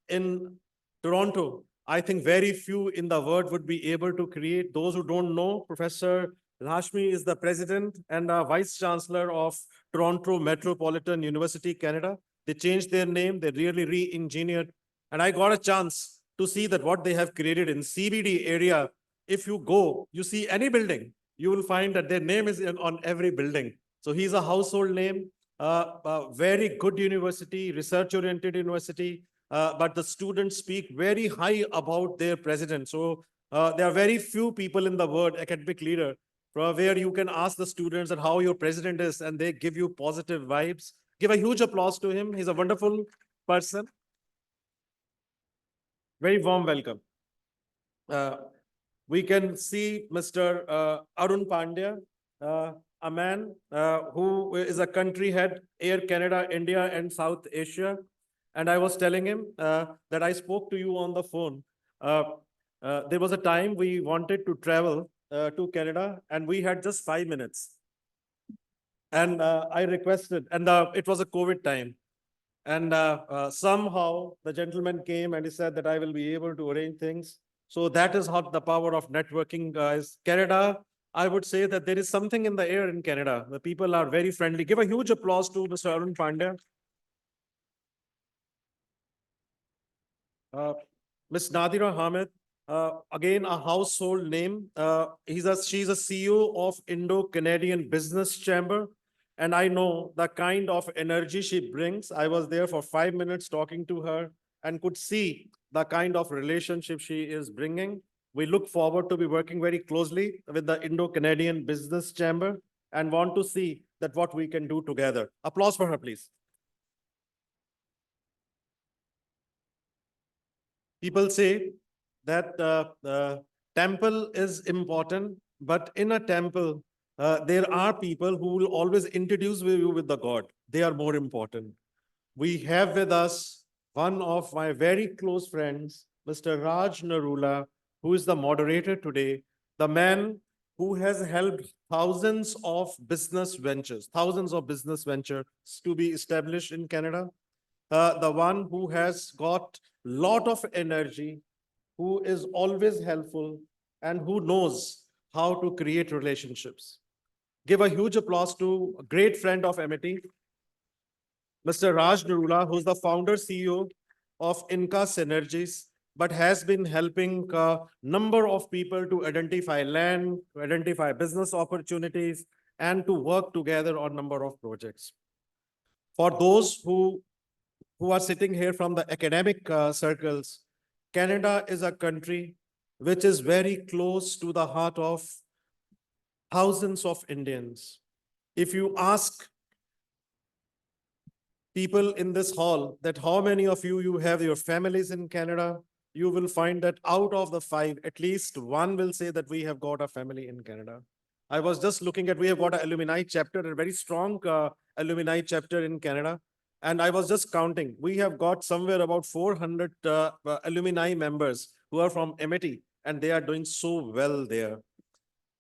S6: in Toronto, I think very few in the world would be able to create. Those who don't know, Professor Hashmi is the president and vice chancellor of Toronto Metropolitan University, Canada. They changed their name, they really re-engineered. And I got a chance to see that what they have created in CBD area. If you go, you see any building, you will find that their name is on every building. So he's a household name, very good university, research-oriented university, but the students speak very high about their president. So there are very few people in the world, academic leader, where you can ask the students that how your president is, and they give you positive vibes. Give a huge applause to him. He's a wonderful person. Very warm welcome. We can see Mr. Arun Pandya, a man who is a country head, Air Canada, India, and South Asia. And I was telling him that I spoke to you on the phone. There was a time we wanted to travel to Canada, and we had just 5 minutes. And I requested, and it was a COVID time. And somehow the gentleman came and he said that I will be able to arrange things. So that is how the power of networking, guys. Canada, I would say that there is something in the air in Canada. The people are very friendly. Give a huge applause to Mr. Arun Pandya. Ms. Nadira Hamid, again, a household name. She's a CEO of Indo-Canadian Business Chamber. And I know the kind of energy she brings. I was there for 5 minutes talking to her. and could see the kind of relationship she is bringing. We look forward to be working very closely with the Indo-Canadian Business Chamber and want to see that what we can do together. Applause for her, please. People say that temple is important, but in a temple, there are people who will always introduce you with the God. They are more important. We have with us one of my very close friends, Mr. Raj Narula, who is the moderator today, the man who has helped thousands of business ventures to be established in Canada. The one who has got lot of energy, who is always helpful, and who knows how to create relationships. Give a huge applause to a great friend of Amity, Mr. Raj Narula, who's the founder CEO of Inca Synergies, but has been helping a number of people to identify land, to identify business opportunities, and to work together on number of projects. For those who are sitting here from the academic circles, Canada is a country which is very close to the heart of thousands of Indians. If you ask people in this hall that how many of you have your families in Canada, you will find that out of the 5, at least one will say that we have got a family in Canada. I was just looking at, we have got an alumni chapter, a very strong alumni chapter in Canada. And I was just counting, we have got somewhere about 400 alumni members who are from Amity, and they are doing so well there.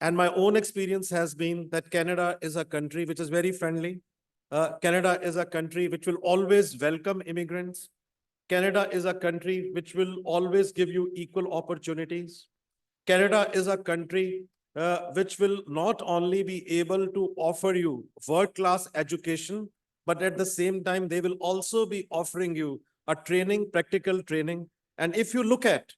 S6: And my own experience has been that Canada is a country which is very friendly. Canada is a country which will always welcome immigrants. Canada is a country which will always give you equal opportunities. Canada is a country which will not only be able to offer you world-class education, but at the same time, they will also be offering you a training, practical training. And if you look at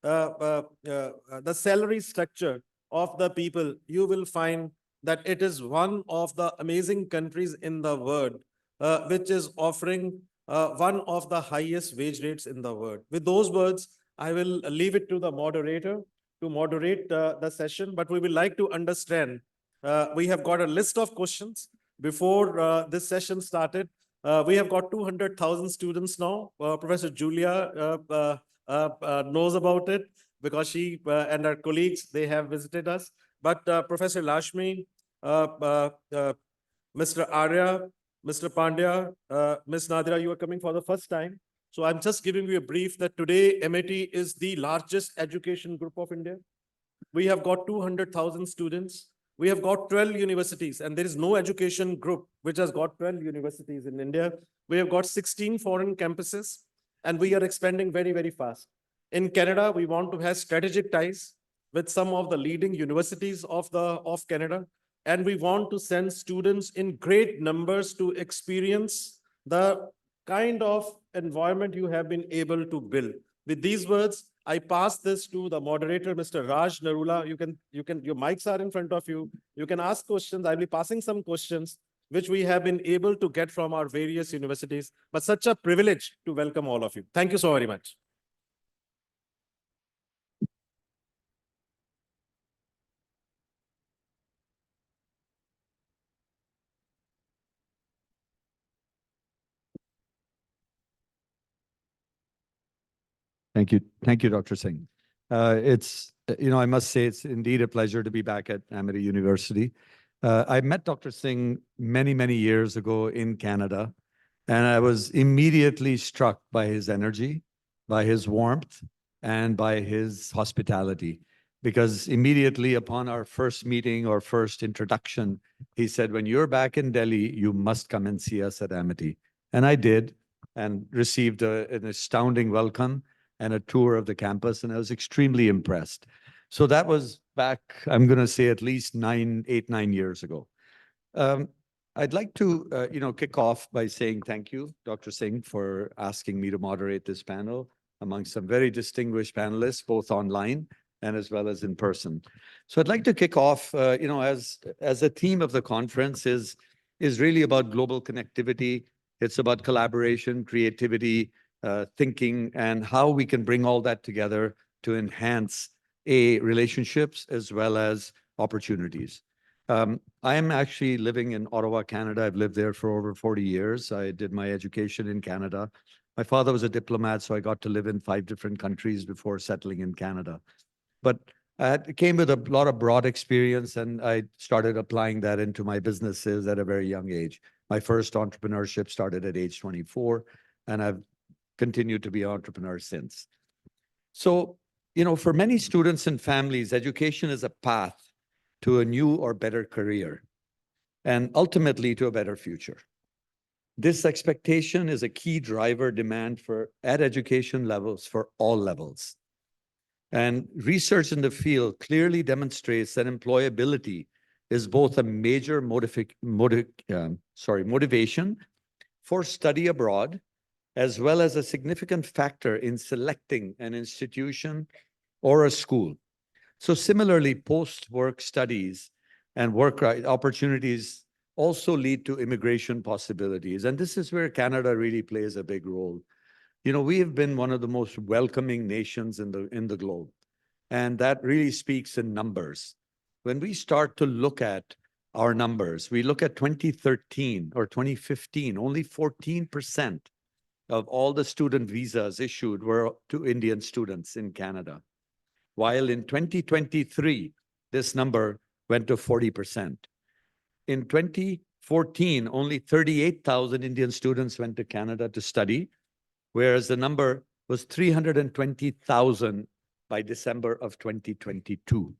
S6: the salary structure of the people, you will find that it is one of the amazing countries in the world, which is offering one of the highest wage rates in the world. With those words, I will leave it to the moderator to moderate the session, but we would like to understand. We have got a list of questions before this session started. We have got 200,000 students now. Professor Julia knows about it because she and her colleagues, they have visited us. But Professor Lashmi, Mr. Arya, Mr. Pandya, Ms. Nadira, you are coming for the first time. So I'm just giving you a brief that today MIT is the largest education group of India. We have got 200,000 students. We have got 12 universities, and there is no education group which has got 12 universities in India. We have got 16 foreign campuses, and we are expanding very, very fast. In Canada, we want to have strategic ties with some of the leading universities of Canada, and we want to send students in great numbers to experience the kind of environment you have been able to build. With these words, I pass this to the moderator, Mr. Raj Narula. Your mics are in front of you. You can ask questions. I'll be passing some questions which we have been able to get from our various universities, but such a privilege to welcome all of you. Thank you so very much.
S15: Thank you, Dr. Singh. I must say it's indeed a pleasure to be back at Amity University. I met Dr. Singh many, many years ago in Canada, and I was immediately struck by his energy, by his warmth, and by his hospitality. Because immediately upon our first meeting or first introduction, he said, when you're back in Delhi, you must come and see us at Amity. And I did, and received an astounding welcome and a tour of the campus, and I was extremely impressed. So that was back, I'm going to say, at least 8, 9 years ago. I'd like to, kick off by saying thank you, Dr. Singh, for asking me to moderate this panel among some very distinguished panelists, both online and as well as in person. So I'd like to kick off, as a theme of the conference is really about global connectivity. It's about collaboration, creativity, thinking, and how we can bring all that together to enhance relationships as well as opportunities. I am actually living in Ottawa, Canada. I've lived there for over 40 years. I did my education in Canada. My father was a diplomat, so I got to live in 5 different countries before settling in Canada. But I came with a lot of broad experience, and I started applying that into my businesses at a very young age. My first entrepreneurship started at age 24, and I've continued to be an entrepreneur since. So, for many students and families, education is a path to a new or better career, and ultimately to a better future. This expectation is a key driver demand at education levels for all levels. And research in the field clearly demonstrates that employability is both a major motivation for study abroad, as well as a significant factor in selecting an institution or a school. So similarly, post-work studies and work opportunities also lead to immigration possibilities. And this is where Canada really plays a big role. We have been one of the most welcoming nations in the globe. And that really speaks in numbers. When we start to look at our numbers, we look at 2013 or 2015, only 14% of all the student visas issued were to Indian students in Canada. While in 2023, this number went to 40%. In 2014, only 38,000 Indian students went to Canada to study, whereas the number was 320,000 by December of 2022.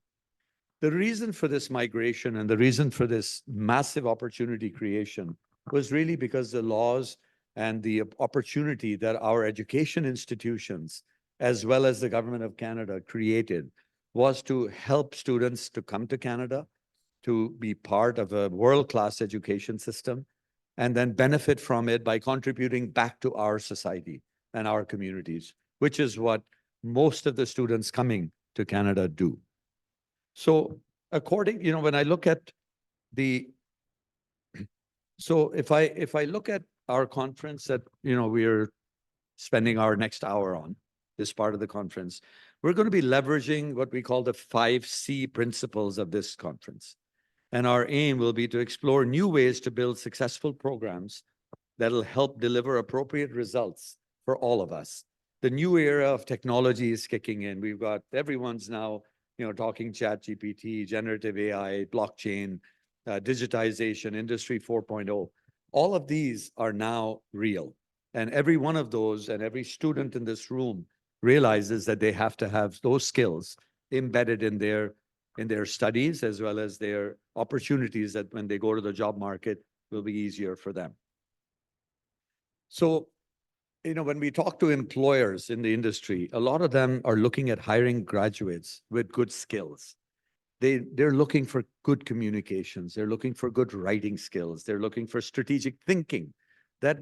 S15: The reason for this migration and the reason for this massive opportunity creation was really because the laws and the opportunity that our education institutions, as well as the government of Canada, created was to help students to come to Canada, to be part of a world-class education system, and then benefit from it by contributing back to our society and our communities, which is what most of the students coming to Canada do. So when I look at if I look at our conference that, we're spending our next hour on, this part of the conference, we're going to be leveraging what we call the 5C principles of this conference. And our aim will be to explore new ways to build successful programs that'll help deliver appropriate results for all of us. The new era of technology is kicking in. We've got everyone's now, talking ChatGPT, generative AI, blockchain, digitization, Industry 4.0. All of these are now real. And every one of those and every student in this room realizes that they have to have those skills embedded in their studies, as well as their opportunities that when they go to the job market will be easier for them. So, when we talk to employers in the industry, a lot of them are looking at hiring graduates with good skills. They're looking for good communications. They're looking for good writing skills. They're looking for strategic thinking that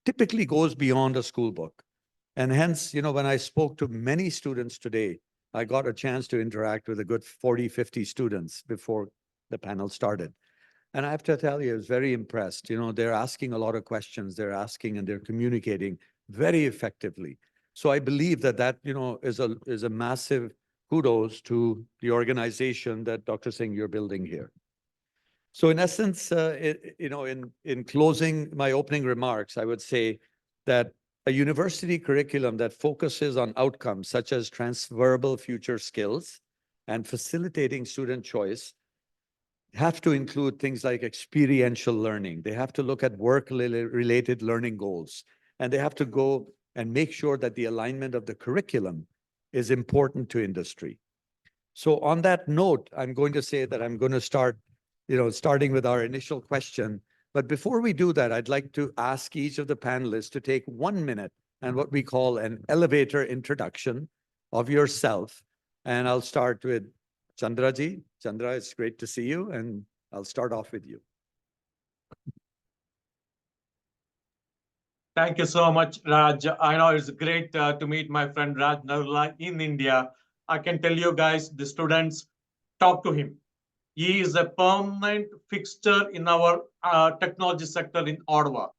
S15: typically goes beyond a school book. And hence, when I spoke to many students today, I got a chance to interact with a good 40, 50 students before the panel started. And I have to tell you, I was very impressed. They're asking a lot of questions. They're asking and they're communicating very effectively. So I believe that is a massive kudos to the organization that Dr. Singh, you're building here. So in essence, in closing my opening remarks, I would say that a university curriculum that focuses on outcomes such as transferable future skills and facilitating student choice have to include things like experiential learning. They have to look at work-related learning goals, and they have to go and make sure that the alignment of the curriculum is important to industry. So on that note, I'm going to say that I'm going to start, starting with our initial question. But before we do that, I'd like to ask each of the panelists to take 1 minute and what we call an elevator introduction of yourself. And I'll start with Chandraji. Chandra, it's great to see you, and I'll start off with you.
S13: Thank you so much, Raj. I know it's great to meet my friend Raj Narula in India. I can tell you guys, the students, talk to him. He is a permanent fixture in our technology sector in Ottawa.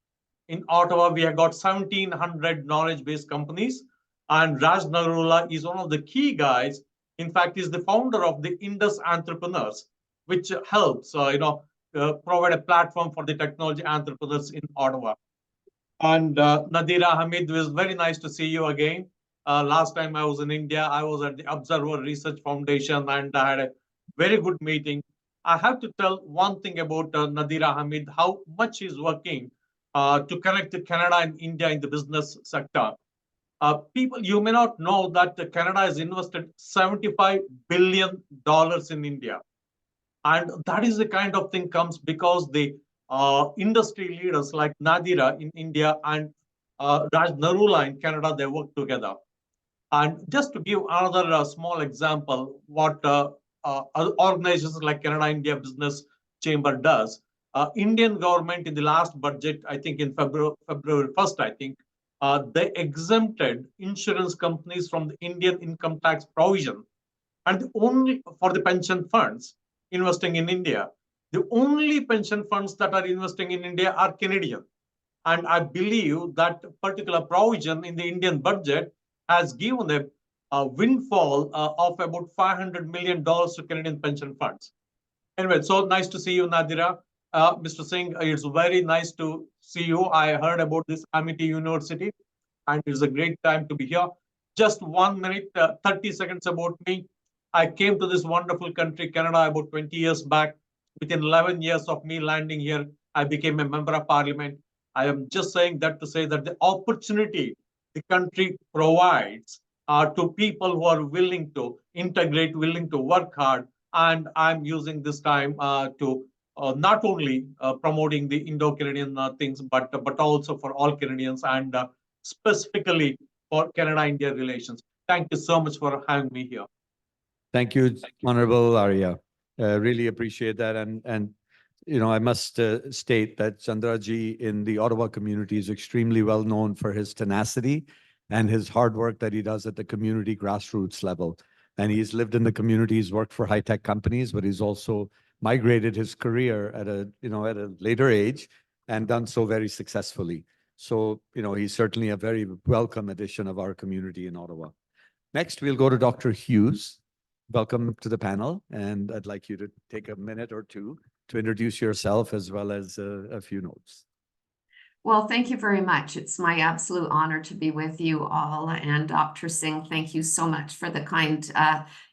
S13: In Ottawa, we have got 1,700 knowledge-based companies, and Raj Narula is one of the key guys. In fact, he's the founder of the Indus Entrepreneurs, which helps provide a platform for the technology entrepreneurs in Ottawa. And Nadira Hamid, it was very nice to see you again. Last time I was in India, I was at the Observer Research Foundation, and I had a very good meeting. I have to tell one thing about Nadira Hamid, how much he's working to connect Canada and India in the business sector. People, you may not know that Canada has invested $75 billion in India. And that is the kind of thing comes because the industry leaders like Nadira in India and Raj Narula in Canada, they work together. And just to give another small example, what organizations like Canada India Business Chamber does, Indian government in the last budget, I think in February 1st, I think, they exempted insurance companies from the Indian income tax provision. And only for the pension funds investing in India, the only pension funds that are investing in India are Canadian. And I believe that particular provision in the Indian budget has given a windfall of about $500 million to Canadian pension funds. Anyway, so nice to see you, Nadira. Mr. Singh, it's very nice to see you. I heard about this Amity University, and it's a great time to be here. Just 1 minute, 30 seconds about me. I came to this wonderful country, Canada, about 20 years back. Within 11 years of me landing here, I became a member of parliament. I am just saying that to say that the opportunity the country provides to people who are willing to integrate, willing to work hard. And I'm using this time to not only promoting the Indo-Canadian things, but also for all Canadians and specifically for Canada-India relations. Thank you so much for having me here.
S15: Thank you, Honorable Arya. Really appreciate that. And I must state that Chandraji in the Ottawa community is extremely well known for his tenacity and his hard work that he does at the community grassroots level. And he's lived in the community, he's worked for high-tech companies, but he's also migrated his career at a later age and done so very successfully. So, he's certainly a very welcome addition of our community in Ottawa. Next, we'll go to Dr. Hughes. Welcome to the panel. And I'd like you to take a minute or two to introduce yourself as well as a few notes.
S24: Well, thank you very much. It's my absolute honor to be with you all. And Dr. Singh, thank you so much for the kind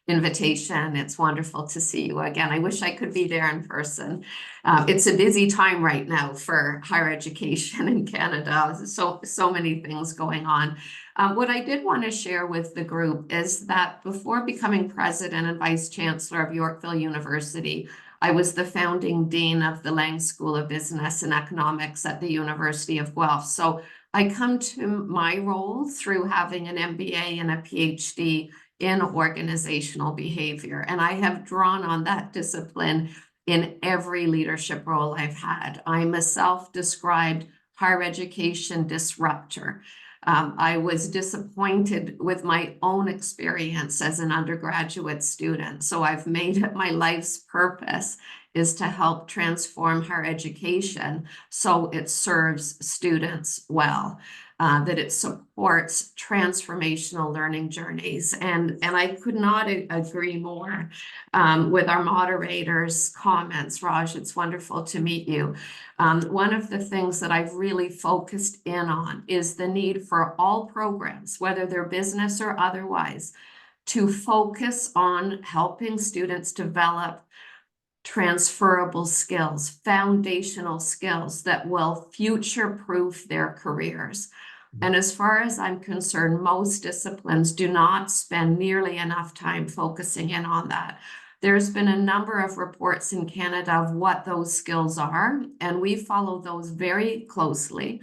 S24: invitation. It's wonderful to see you again. I wish I could be there in person. It's a busy time right now for higher education in Canada. So many things going on. What I did want to share with the group is that before becoming president and vice chancellor of Yorkville University, I was the founding dean of the Lang School of Business and Economics at the University of Guelph. So I come to my role through having an MBA and a PhD in organizational behavior. And I have drawn on that discipline in every leadership role I've had. I'm a self-described higher education disruptor. I was disappointed with my own experience as an undergraduate student. So I've made it my life's purpose is to help transform higher education so it serves students well, that it supports transformational learning journeys. And I could not agree more with our moderator's comments. Raj, it's wonderful to meet you. One of the things that I've really focused in on is the need for all programs, whether they're business or otherwise, to focus on helping students develop transferable skills, foundational skills that will future-proof their careers. And as far as I'm concerned, most disciplines do not spend nearly enough time focusing in on that. There's been a number of reports in Canada of what those skills are, and we follow those very closely,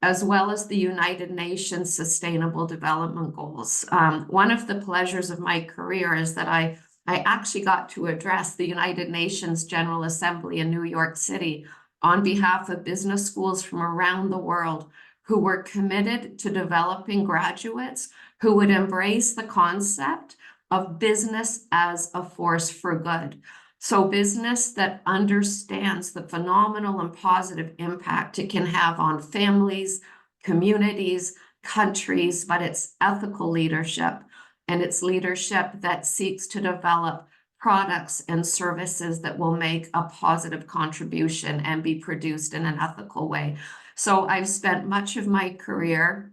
S24: as well as the United Nations Sustainable Development Goals. One of the pleasures of my career is that I actually got to address the United Nations General Assembly in New York City on behalf of business schools from around the world who were committed to developing graduates who would embrace the concept of business as a force for good. So business that understands the phenomenal and positive impact it can have on families, communities, countries, but it's ethical leadership, and it's leadership that seeks to develop products and services that will make a positive contribution and be produced in an ethical way. So I've spent much of my career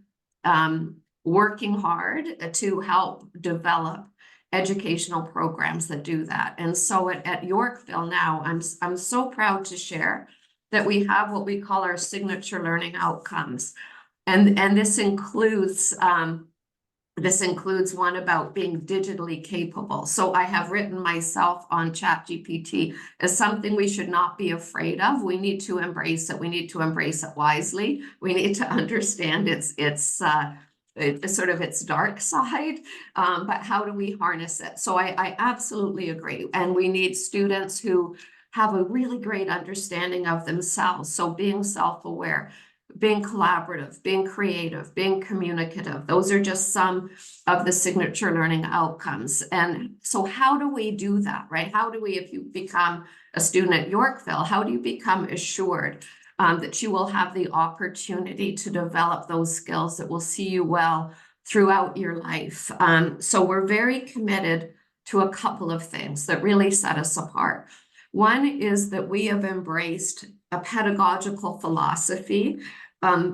S24: working hard to help develop educational programs that do that. And so at Yorkville now, I'm so proud to share that we have what we call our signature learning outcomes. And this includes one about being digitally capable. So I have written myself on ChatGPT as something we should not be afraid of. We need to embrace it. We need to embrace it wisely. We need to understand its sort of its dark side, but how do we harness it? So I absolutely agree. And we need students who have a really great understanding of themselves. So being self-aware, being collaborative, being creative, being communicative. Those are just some of the signature learning outcomes. And so how do we do that, right? How do we, if you become a student at Yorkville, how do you become assured that you will have the opportunity to develop those skills that will see you well throughout your life? So we're very committed to a couple of things that really set us apart. One is that we have embraced a pedagogical philosophy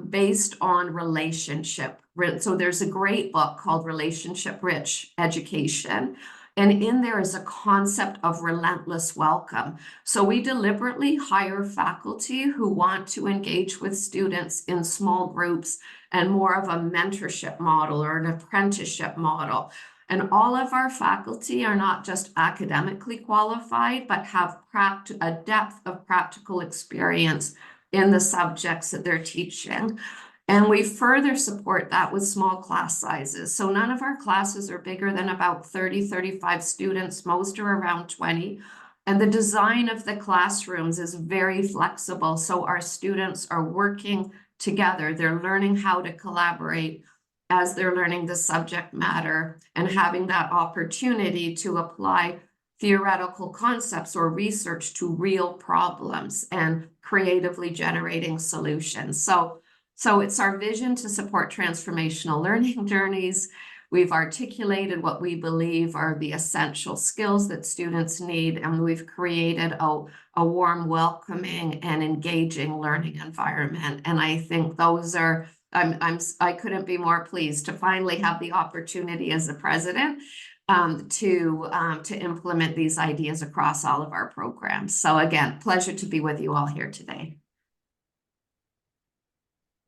S24: based on relationship. So there's a great book called Relationship Rich Education. And in there is a concept of relentless welcome. So we deliberately hire faculty who want to engage with students in small groups and more of a mentorship model or an apprenticeship model. And all of our faculty are not just academically qualified, but have a depth of practical experience in the subjects that they're teaching. And we further support that with small class sizes. So none of our classes are bigger than about 30, 35 students. Most are around 20. And the design of the classrooms is very flexible. So our students are working together. They're learning how to collaborate as they're learning the subject matter and having that opportunity to apply theoretical concepts or research to real problems and creatively generating solutions. So it's our vision to support transformational learning journeys. We've articulated what we believe are the essential skills that students need, and we've created a warm, welcoming, and engaging learning environment. And I think those are, I couldn't be more pleased to finally have the opportunity as the president to implement these ideas across all of our programs. So again, pleasure to be with you all here today.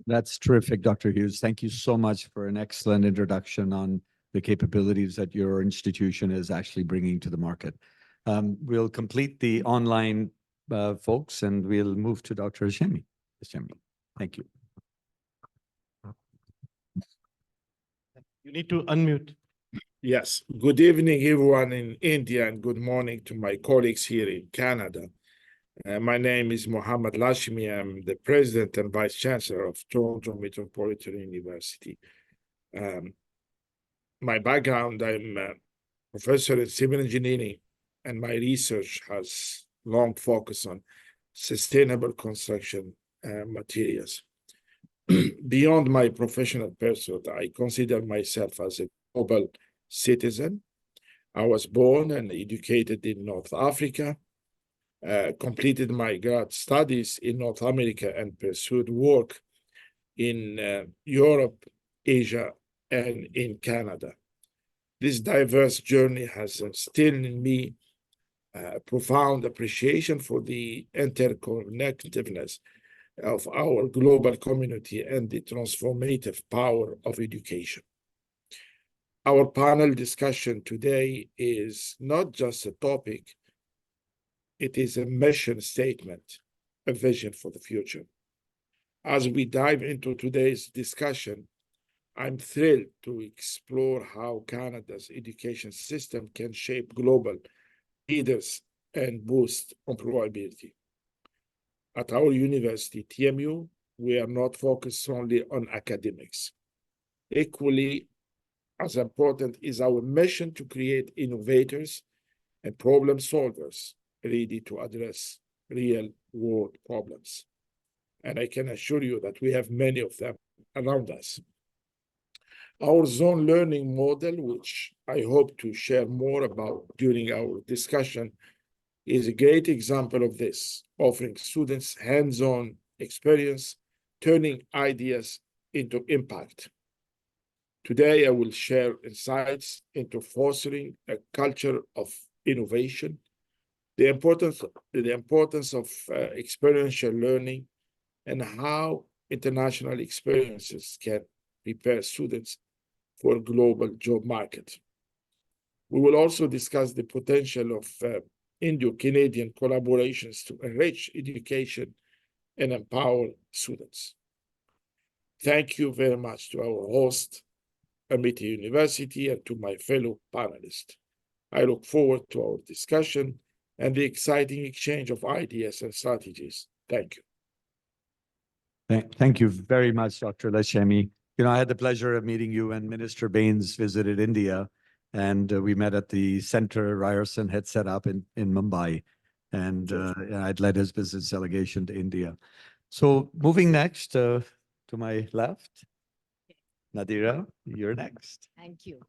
S15: That's terrific, Dr. Hughes. Thank you so much for an excellent introduction on the capabilities that your institution is actually bringing to the market. We'll complete the online folks, and we'll move to Dr. Hashemi. Thank you.
S6: You need to unmute.
S23: Yes. Good evening, everyone in India, and good morning to my colleagues here in Canada. My name is Mohammed Lashmi. I'm the President and Vice Chancellor of Toronto Metropolitan University. My background, I'm a professor in civil engineering, and my research has long focused on sustainable construction materials. Beyond my professional pursuit, I consider myself as a global citizen. I was born and educated in North Africa, completed my grad studies in North America, and pursued work in Europe, Asia, and in Canada. This diverse journey has instilled in me a profound appreciation for the interconnectedness of our global community and the transformative power of education. Our panel discussion today is not just a topic, it is a mission statement, a vision for the future. As we dive into today's discussion, I'm thrilled to explore how Canada's education system can shape global leaders and boost employability. At our university, TMU, we are not focused only on academics. Equally as important is our mission to create innovators and problem solvers ready to address real world problems. And I can assure you that we have many of them around us. Our zone learning model, which I hope to share more about during our discussion, is a great example of this, offering students hands-on experience, turning ideas into impact. Today, I will share insights into fostering a culture of innovation, the importance of experiential learning, and how international experiences can prepare students for a global job market. We will also discuss the potential of Indo-Canadian collaborations to enrich education and empower students. Thank you very much to our host, Amity University, and to my fellow panelists. I look forward to our discussion and the exciting exchange of ideas and strategies. Thank you.
S15: Thank you very much, Dr. Lashemi. You know, I had the pleasure of meeting you when Minister Bains visited India, and we met at the center Ryerson had set up in Mumbai, and I'd led his business delegation to India. So moving next to my left, Nadira, you're next.
S16: Thank you.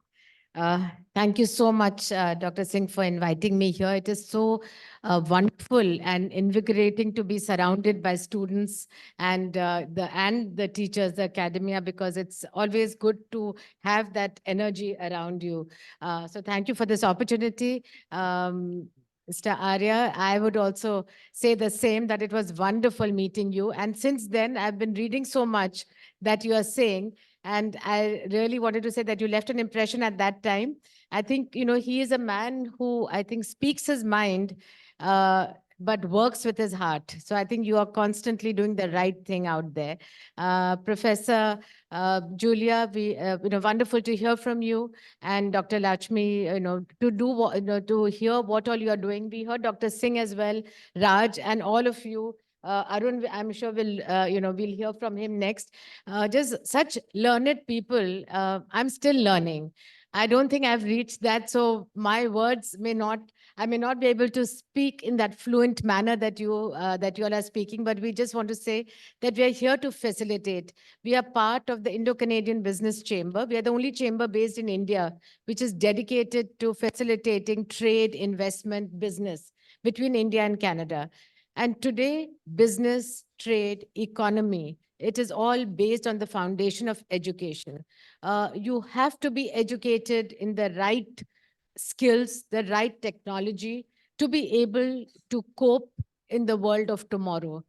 S16: Thank you so much, Dr. Singh, for inviting me here. It is so wonderful and invigorating to be surrounded by students and the teachers, the academia, because it's always good to have that energy around you. So thank you for this opportunity. Mr. Arya, I would also say the same, that it was wonderful meeting you. And since then, I've been reading so much that you are saying. And I really wanted to say that you left an impression at that time. I think, you know, he is a man who I think speaks his mind, but works with his heart. So I think you are constantly doing the right thing out there. Professor Julia, wonderful to hear from you. And Dr. Lakshmi, to hear what all you are doing. We heard Dr. Singh as well, Raj, and all of you. Arun, I'm sure we'll hear from him next. Just such learned people. I'm still learning. I don't think I've reached that, so my words I may not be able to speak in that fluent manner that you all are speaking, but we just want to say that we are here to facilitate. We are part of the Indo-Canadian Business Chamber. We are the only chamber based in India, which is dedicated to facilitating trade, investment, business between India and Canada. And today, business, trade, economy, it is all based on the foundation of education. You have to be educated in the right skills, the right technology to be able to cope in the world of tomorrow.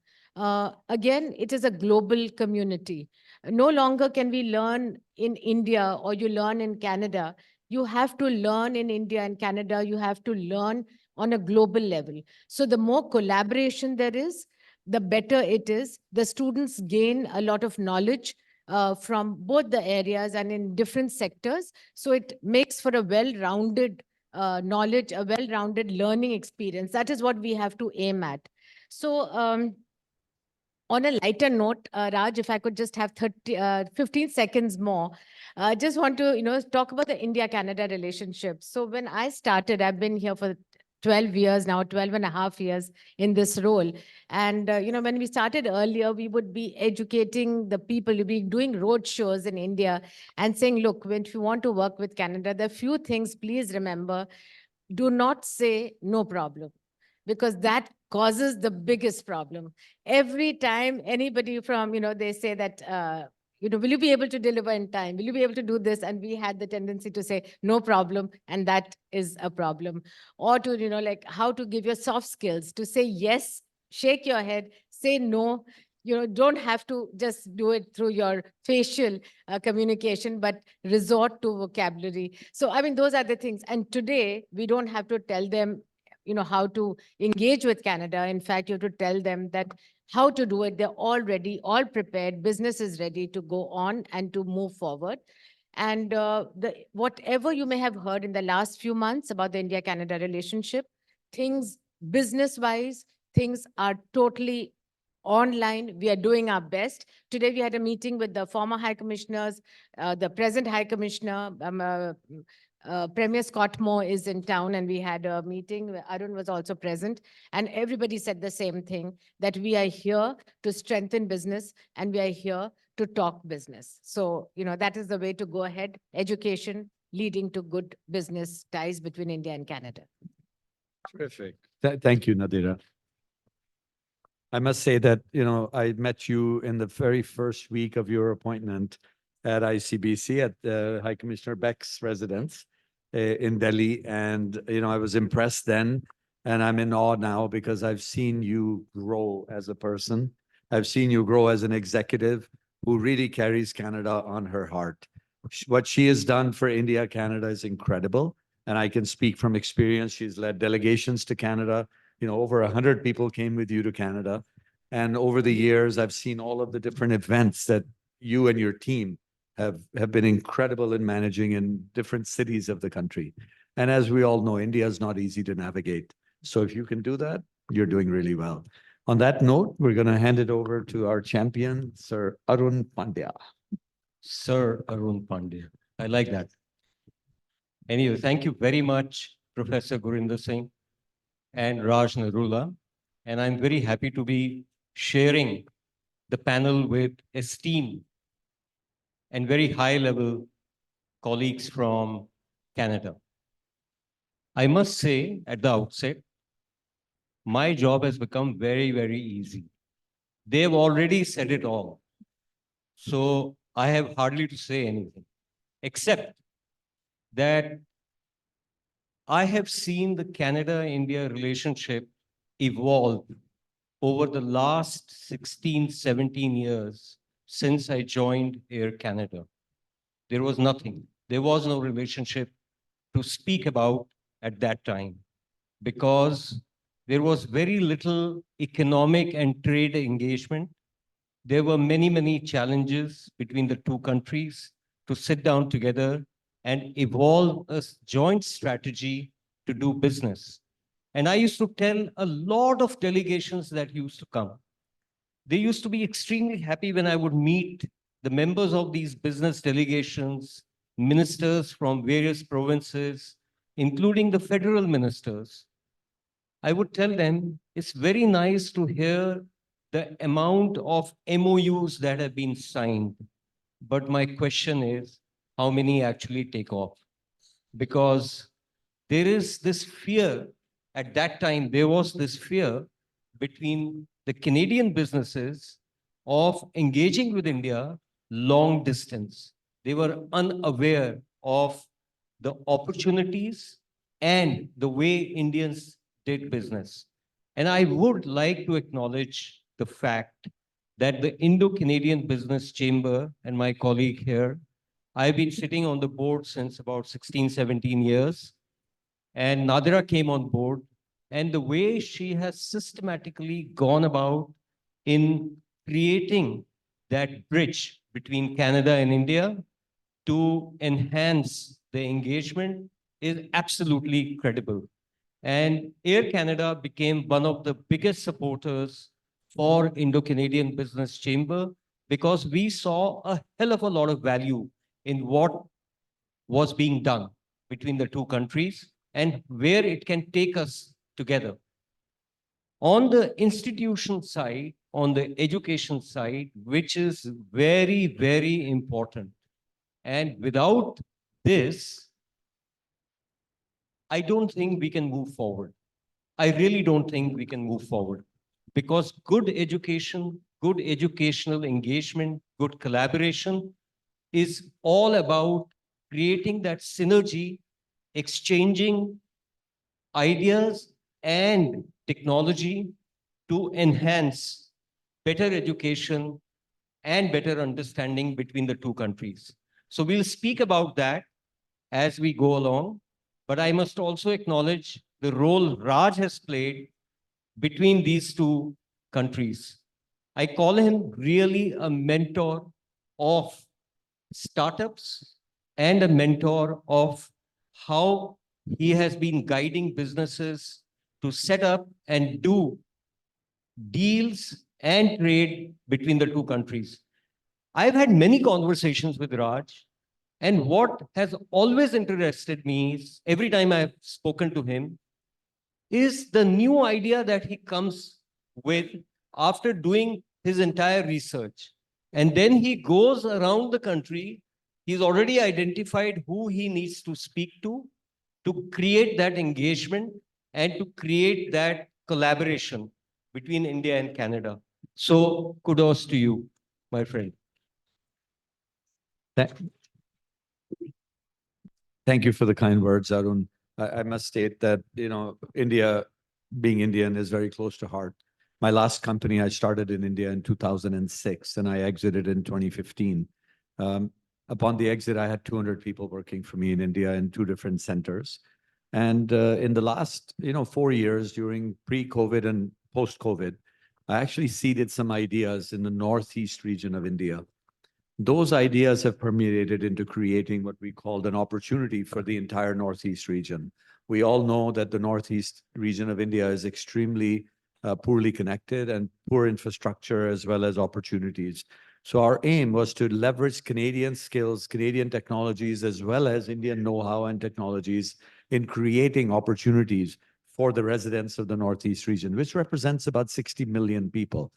S16: Again, it is a global community. No longer can we learn in India or you learn in Canada. You have to learn in India and Canada. You have to learn on a global level. So the more collaboration there is, the better it is. The students gain a lot of knowledge from both the areas and in different sectors. So it makes for a well-rounded knowledge, a well-rounded learning experience. That is what we have to aim at. So on a lighter note, Raj, if I could just have 15 seconds more, I just want to talk about the India-Canada relationship. So when I started, I've been here for 12 years now, 12 and a half years in this role. And, when we started earlier, we would be educating the people, we'd be doing road shows in India and saying, look, when you want to work with Canada, there are few things, please remember, do not say no problem, because that causes the biggest problem. Every time anybody from, they say that, will you be able to deliver in time? Will you be able to do this? And we had the tendency to say, no problem. And that is a problem. Or to, like how to give your soft skills, to say yes, shake your head, say no. Don't have to just do it through your facial communication, but resort to vocabulary. So, I mean, those are the things. And today, we don't have to tell them, how to engage with Canada. In fact, you have to tell them that how to do it. They're all ready, all prepared. Business is ready to go on and to move forward. And whatever you may have heard in the last few months about the India-Canada relationship, things business-wise, things are totally online. We are doing our best. Today, we had a meeting with the former High Commissioners, the present High Commissioner, Premier Scott Moore is in town, and we had a meeting where Arun was also present, and everybody said the same thing, that we are here to strengthen business and we are here to talk business. So, that is the way to go ahead. Education leading to good business ties between India and Canada.
S15: Terrific. Thank you, Nadira. I must say that, I met you in the very first week of your appointment at ICBC at High Commissioner Beck's residence in Delhi. And, I was impressed then, and I'm in awe now because I've seen you grow as a person. I've seen you grow as an executive who really carries Canada on her heart. What she has done for India, Canada is incredible. And I can speak from experience. She's led delegations to Canada. Over 100 people came with you to Canada. And over the years, I've seen all of the different events that you and your team have been incredible in managing in different cities of the country. And as we all know, India is not easy to navigate. So if you can do that, you're doing really well. On that note, we're going to hand it over to our champion, Sir Arun Pandya.
S14: Sir Arun Pandya. I like that. Anyway, thank you very much, Professor Gurinder Singh and Raj Narula. And I'm very happy to be sharing the panel with esteemed and very high-level colleagues from Canada. I must say at the outset, my job has become very, very easy. They've already said it all. So I have hardly to say anything, except that I have seen the Canada-India relationship evolve over the last 16, 17 years since I joined Air Canada. There was nothing. There was no relationship to speak about at that time because there was very little economic and trade engagement. There were many, many challenges between the two countries to sit down together and evolve a joint strategy to do business. And I used to tell a lot of delegations that used to come. They used to be extremely happy when I would meet the members of these business delegations, ministers from various provinces, including the federal ministers. I would tell them, it's very nice to hear the amount of MOUs that have been signed. But my question is, how many actually take off? Because there is this fear, at that time, there was this fear between the Canadian businesses of engaging with India long distance. They were unaware of the opportunities and the way Indians did business. And I would like to acknowledge the fact that the Indo-Canadian Business Chamber and my colleague here, I've been sitting on the board since about 16, 17 years. And Nadira came on board. And the way she has systematically gone about in creating that bridge between Canada and India to enhance the engagement is absolutely credible. And Air Canada became one of the biggest supporters for Indo-Canadian Business Chamber because we saw a hell of a lot of value in what was being done between the two countries and where it can take us together. On the institution side, on the education side, which is very, very important. And without this, I don't think we can move forward. I really don't think we can move forward because good education, good educational engagement, good collaboration is all about creating that synergy, exchanging ideas and technology to enhance better education and better understanding between the two countries. So we'll speak about that as we go along, but I must also acknowledge the role Raj has played between these two countries. I call him really a mentor of startups and a mentor of how he has been guiding businesses to set up and do deals and trade between the two countries. I've had many conversations with Raj, and what has always interested me is every time I've spoken to him is the new idea that he comes with after doing his entire research. And then he goes around the country. He's already identified who he needs to speak to create that engagement and to create that collaboration between India and Canada. So kudos to you, my friend.
S15: Thank you for the kind words, Arun. I must state that, India, being Indian, is very close to heart. My last company, I started in India in 2006, and I exited in 2015. Upon the exit, I had 200 people working for me in India in 2 different centers. And in the last, 4 years, during pre-COVID and post-COVID, I actually seeded some ideas in the northeast region of India. Those ideas have permeated into creating what we called an opportunity for the entire Northeast region. We all know that the Northeast region of India is extremely poorly connected and poor infrastructure as well as opportunities. So our aim was to leverage Canadian skills, Canadian technologies, as well as Indian know-how and technologies in creating opportunities for the residents of the Northeast region, which represents about 60 million people.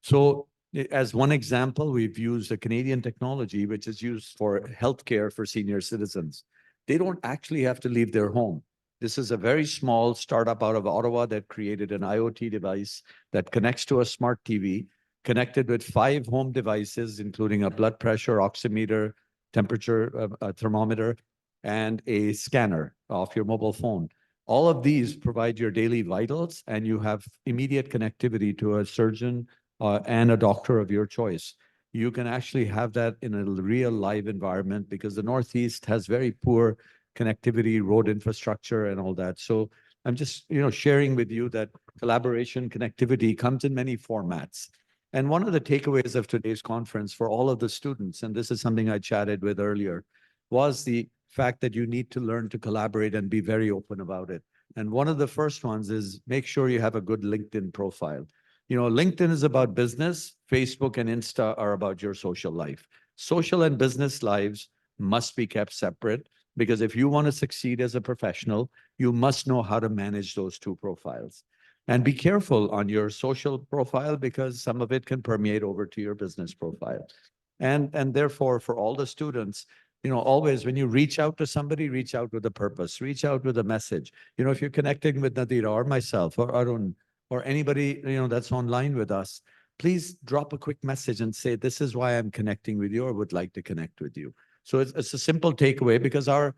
S15: So as one example, we've used a Canadian technology, which is used for healthcare for senior citizens. They don't actually have to leave their home. This is a very small startup out of Ottawa that created an IoT device that connects to a smart TV, connected with 5 home devices, including a blood pressure oximeter, temperature thermometer, and a scanner off your mobile phone. All of these provide your daily vitals, and you have immediate connectivity to a surgeon and a doctor of your choice. You can actually have that in a real live environment because the Northeast has very poor connectivity, road infrastructure, and all that. So I'm just, sharing with you that collaboration, connectivity comes in many formats. And one of the takeaways of today's conference for all of the students, and this is something I chatted with earlier, was the fact that you need to learn to collaborate and be very open about it. And one of the first ones is make sure you have a good LinkedIn profile. LinkedIn is about business. Facebook and Insta are about your social life. Social and business lives must be kept separate because if you want to succeed as a professional, you must know how to manage those 2 profiles. And be careful on your social profile because some of it can permeate over to your business profile. And therefore, for all the students, always when you reach out to somebody, reach out with a purpose, reach out with a message. If you're connecting with Nadira or myself or Arun, or anybody that's online with us, please drop a quick message and say, this is why I'm connecting with you or would like to connect with you. So it's a simple takeaway because our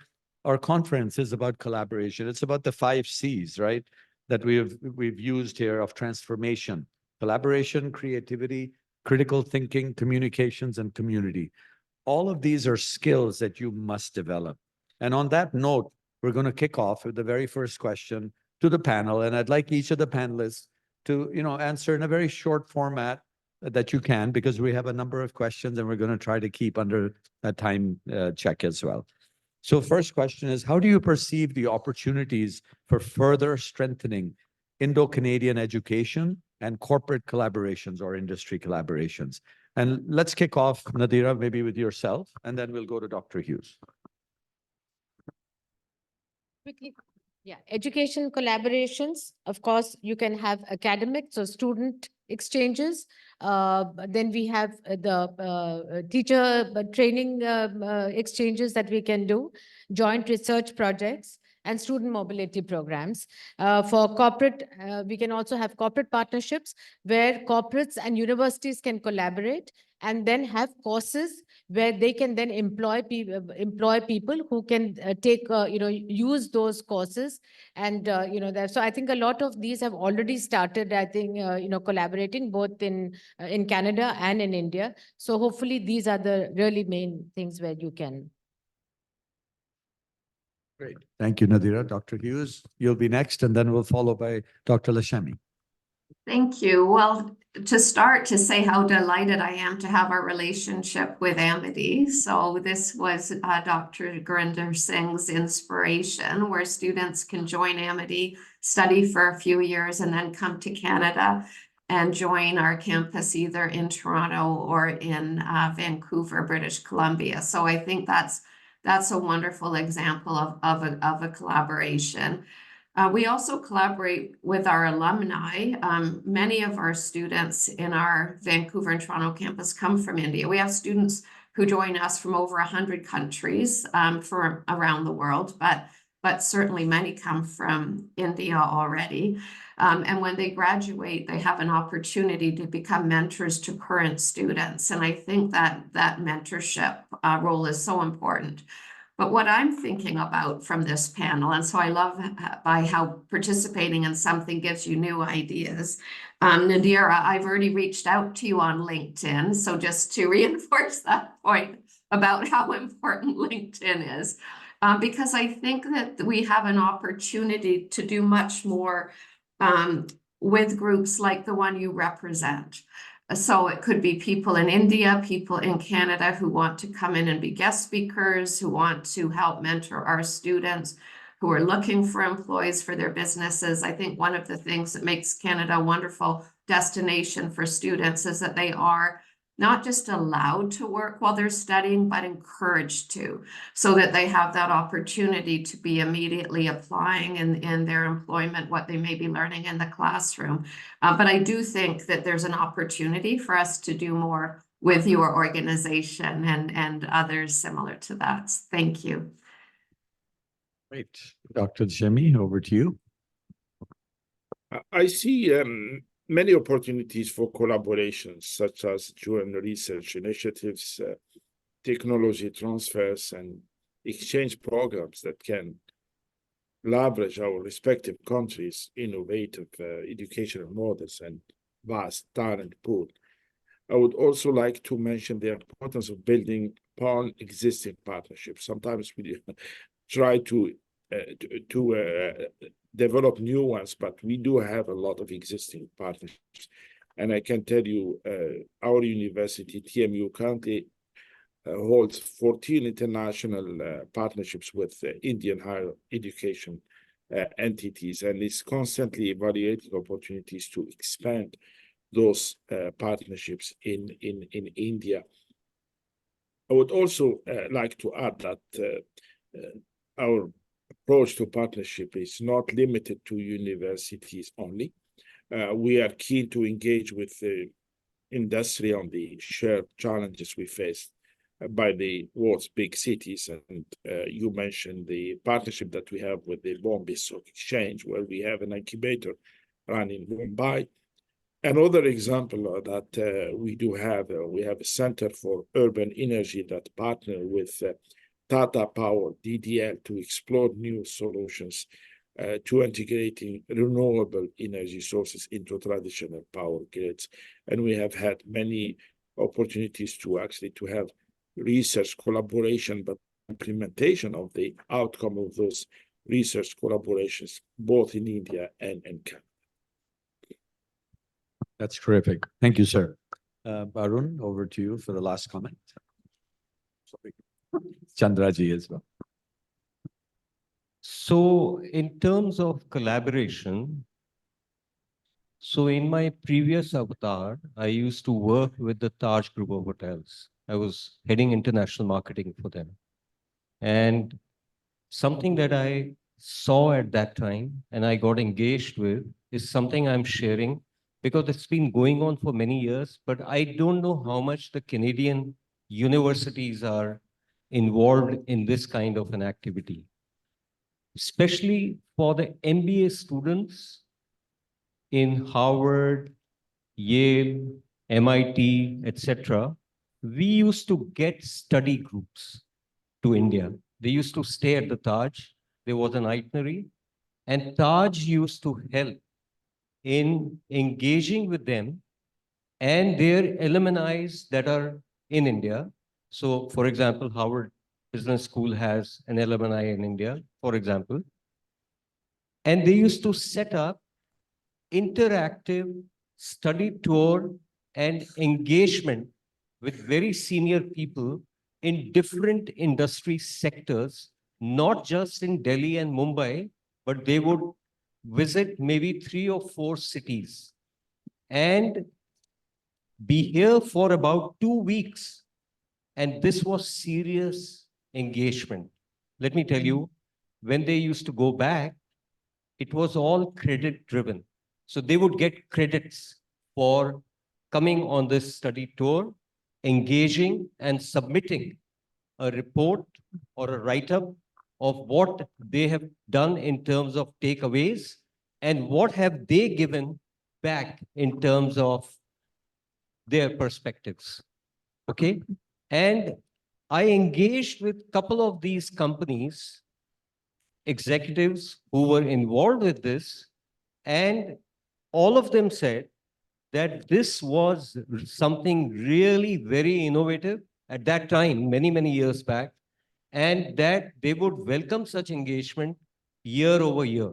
S15: conference is about collaboration. It's about the 5 C's, right? That we've used here of transformation, collaboration, creativity, critical thinking, communications, and community. All of these are skills that you must develop. And on that note, we're going to kick off with the very first question to the panel. And I'd like each of the panelists to, answer in a very short format that you can, because we have a number of questions and we're going to try to keep under a time check as well. So first question is, how do you perceive the opportunities for further strengthening Indo-Canadian education and corporate collaborations or industry collaborations? And let's kick off, Nadira, maybe with yourself, and then we'll go to Dr. Hughes.
S16: Quickly. Yeah, education collaborations. Of course, you can have academic, so student exchanges. Then we have the teacher training exchanges that we can do, joint research projects, and student mobility programs. For corporate, we can also have corporate partnerships where corporates and universities can collaborate and then have courses where they can then employ people who can use those courses. And, so I think a lot of these have already started, I think, collaborating both in Canada and in India. So hopefully these are the really main things where you can.
S15: Great. Thank you, Nadira. Dr. Hughes, you'll be next, and then we'll follow by Dr. Lashami.
S24: Thank you. Well, to start, to say how delighted I am to have our relationship with Amity. So this was Dr. Gurinder Singh's inspiration, where students can join Amity, study for a few years, and then come to Canada and join our campus either in Toronto or in Vancouver, British Columbia. So I think that's a wonderful example of a collaboration. We also collaborate with our alumni. Many of our students in our Vancouver and Toronto campus come from India. We have students who join us from over 100 countries from around the world, but certainly many come from India already. And when they graduate, they have an opportunity to become mentors to current students. And I think that mentorship role is so important. But what I'm thinking about from this panel, and so I love by how participating in something gives you new ideas. Nadira, I've already reached out to you on LinkedIn. So just to reinforce that point about how important LinkedIn is, because I think that we have an opportunity to do much more with groups like the one you represent. So it could be people in India, people in Canada who want to come in and be guest speakers, who want to help mentor our students, who are looking for employees for their businesses. I think one of the things that makes Canada a wonderful destination for students is that they are not just allowed to work while they're studying, but encouraged to, so that they have that opportunity to be immediately applying in their employment what they may be learning in the classroom. But I do think that there's an opportunity for us to do more with your organization and others similar to that. Thank you.
S15: Great. Dr. Jimmy, over to you.
S23: I see many opportunities for collaborations, such as joint research initiatives, technology transfers, and exchange programs that can leverage our respective countries' innovative educational models and vast talent pool. I would also like to mention the importance of building upon existing partnerships. Sometimes we try to develop new ones, but we do have a lot of existing partnerships. And I can tell you, our university, TMU, currently holds 14 international partnerships with Indian higher education entities, and is constantly evaluating opportunities to expand those partnerships in India. I would also like to add that our approach to partnership is not limited to universities only. We are keen to engage with the industry on the shared challenges we face by the world's big cities. And you mentioned the partnership that we have with the Bombay Stock Exchange, where we have an incubator running in Mumbai. Another example that we do have, we have a Center for Urban Energy that partner with Tata Power, DDL, to explore new solutions to integrating renewable energy sources into traditional power grids. And we have had many opportunities to actually have research collaboration, but implementation of the outcome of those research collaborations, both in India and in Canada.
S15: That's terrific. Thank you, sir. Arun, over to you for the last comment. Sorry. Chandraji as well.
S14: So in terms of collaboration, so in my previous avatar, I used to work with the Taj Group of Hotels. I was heading international marketing for them. And something that I saw at that time and I got engaged with is something I'm sharing because it's been going on for many years, but I don't know how much the Canadian universities are involved in this kind of an activity. Especially for the MBA students in Harvard, Yale, MIT, etc., we used to get study groups to India. They used to stay at the Taj. There was an itinerary, and Taj used to help in engaging with them and their alumni that are in India. So, for example, Harvard Business School has an alumni in India, for example. And they used to set up interactive study tour and engagement with very senior people in different industry sectors, not just in Delhi and Mumbai, but they would visit maybe 3 or 4 cities. and be here for about 2 weeks. And this was serious engagement. Let me tell you, when they used to go back, it was all credit driven. So they would get credits for coming on this study tour, engaging and submitting a report or a write-up of what they have done in terms of takeaways and what have they given back in terms of their perspectives. Okay. And I engaged with a couple of these companies, executives who were involved with this, and all of them said that this was something really very innovative at that time, many, many years back, and that they would welcome such engagement year over year.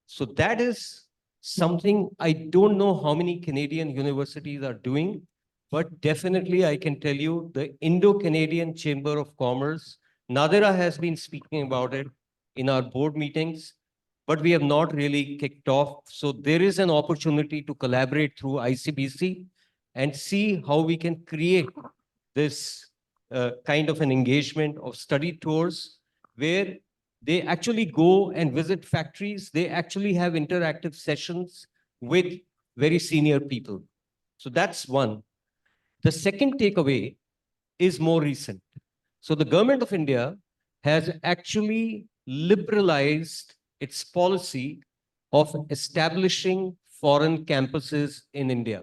S14: So that is something I don't know how many Canadian universities are doing, but definitely I can tell you the Indo-Canadian Chamber of Commerce, Nadira has been speaking about it in our board meetings, but we have not really kicked off. So there is an opportunity to collaborate through ICBC and see how we can create this kind of an engagement of study tours where they actually go and visit factories. They actually have interactive sessions with very senior people. So that's one. The second takeaway is more recent. So the government of India has actually liberalized its policy of establishing foreign campuses in India.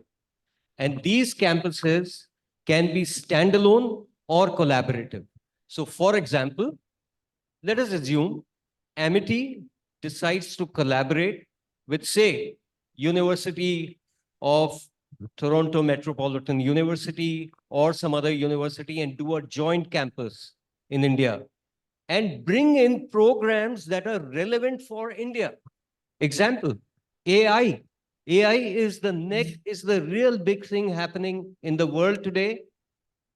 S14: And these campuses can be standalone or collaborative. So for example, let us assume Amity decides to collaborate with, say, University of Toronto Metropolitan University or some other university and do a joint campus in India and bring in programs that are relevant for India. Example, AI. AI is the real big thing happening in the world today.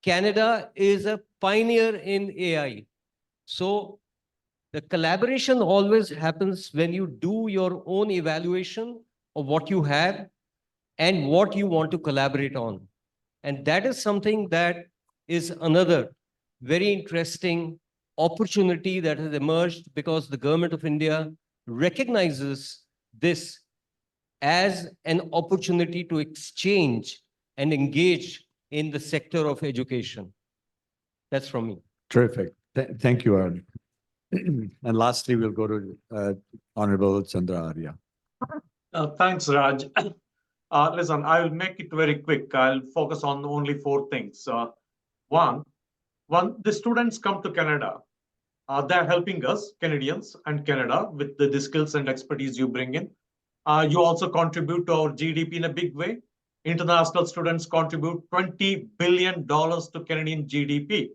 S14: Canada is a pioneer in AI. So the collaboration always happens when you do your own evaluation of what you have and what you want to collaborate on. And that is something that is another very interesting opportunity that has emerged because the government of India recognizes this as an opportunity to exchange and engage in the sector of education. That's from me.
S15: Terrific. Thank you, Arun. And lastly, we'll go to Honorable Chandra Arya.
S13: Thanks, Raj. Listen, I'll make it very quick. I'll focus on only 4 things. One, the students come to Canada. They're helping us, Canadians and Canada, with the skills and expertise you bring in. You also contribute to our GDP in a big way. International students contribute $20 billion to Canadian GDP.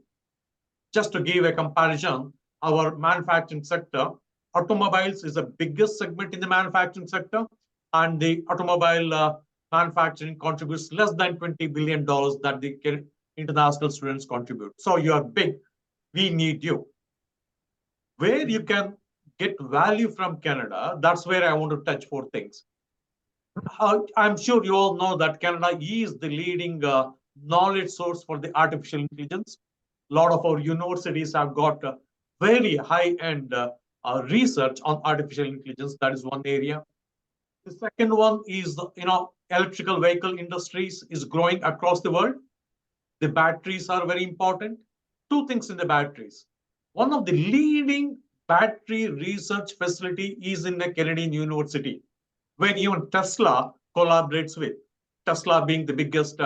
S13: Just to give a comparison, our manufacturing sector, automobiles is the biggest segment in the manufacturing sector, and the automobile manufacturing contributes less than $20 billion that the international students contribute. So you are big. We need you. Where you can get value from Canada, that's where I want to touch 4 things. I'm sure you all know that Canada is the leading knowledge source for the artificial intelligence. A lot of our universities have got very high-end research on artificial intelligence. That is one area. The second one is, electrical vehicle industries is growing across the world. The batteries are very important. 2 things in the batteries. One of the leading battery research facility is in a Canadian university, where even Tesla collaborates with. Tesla being the biggest,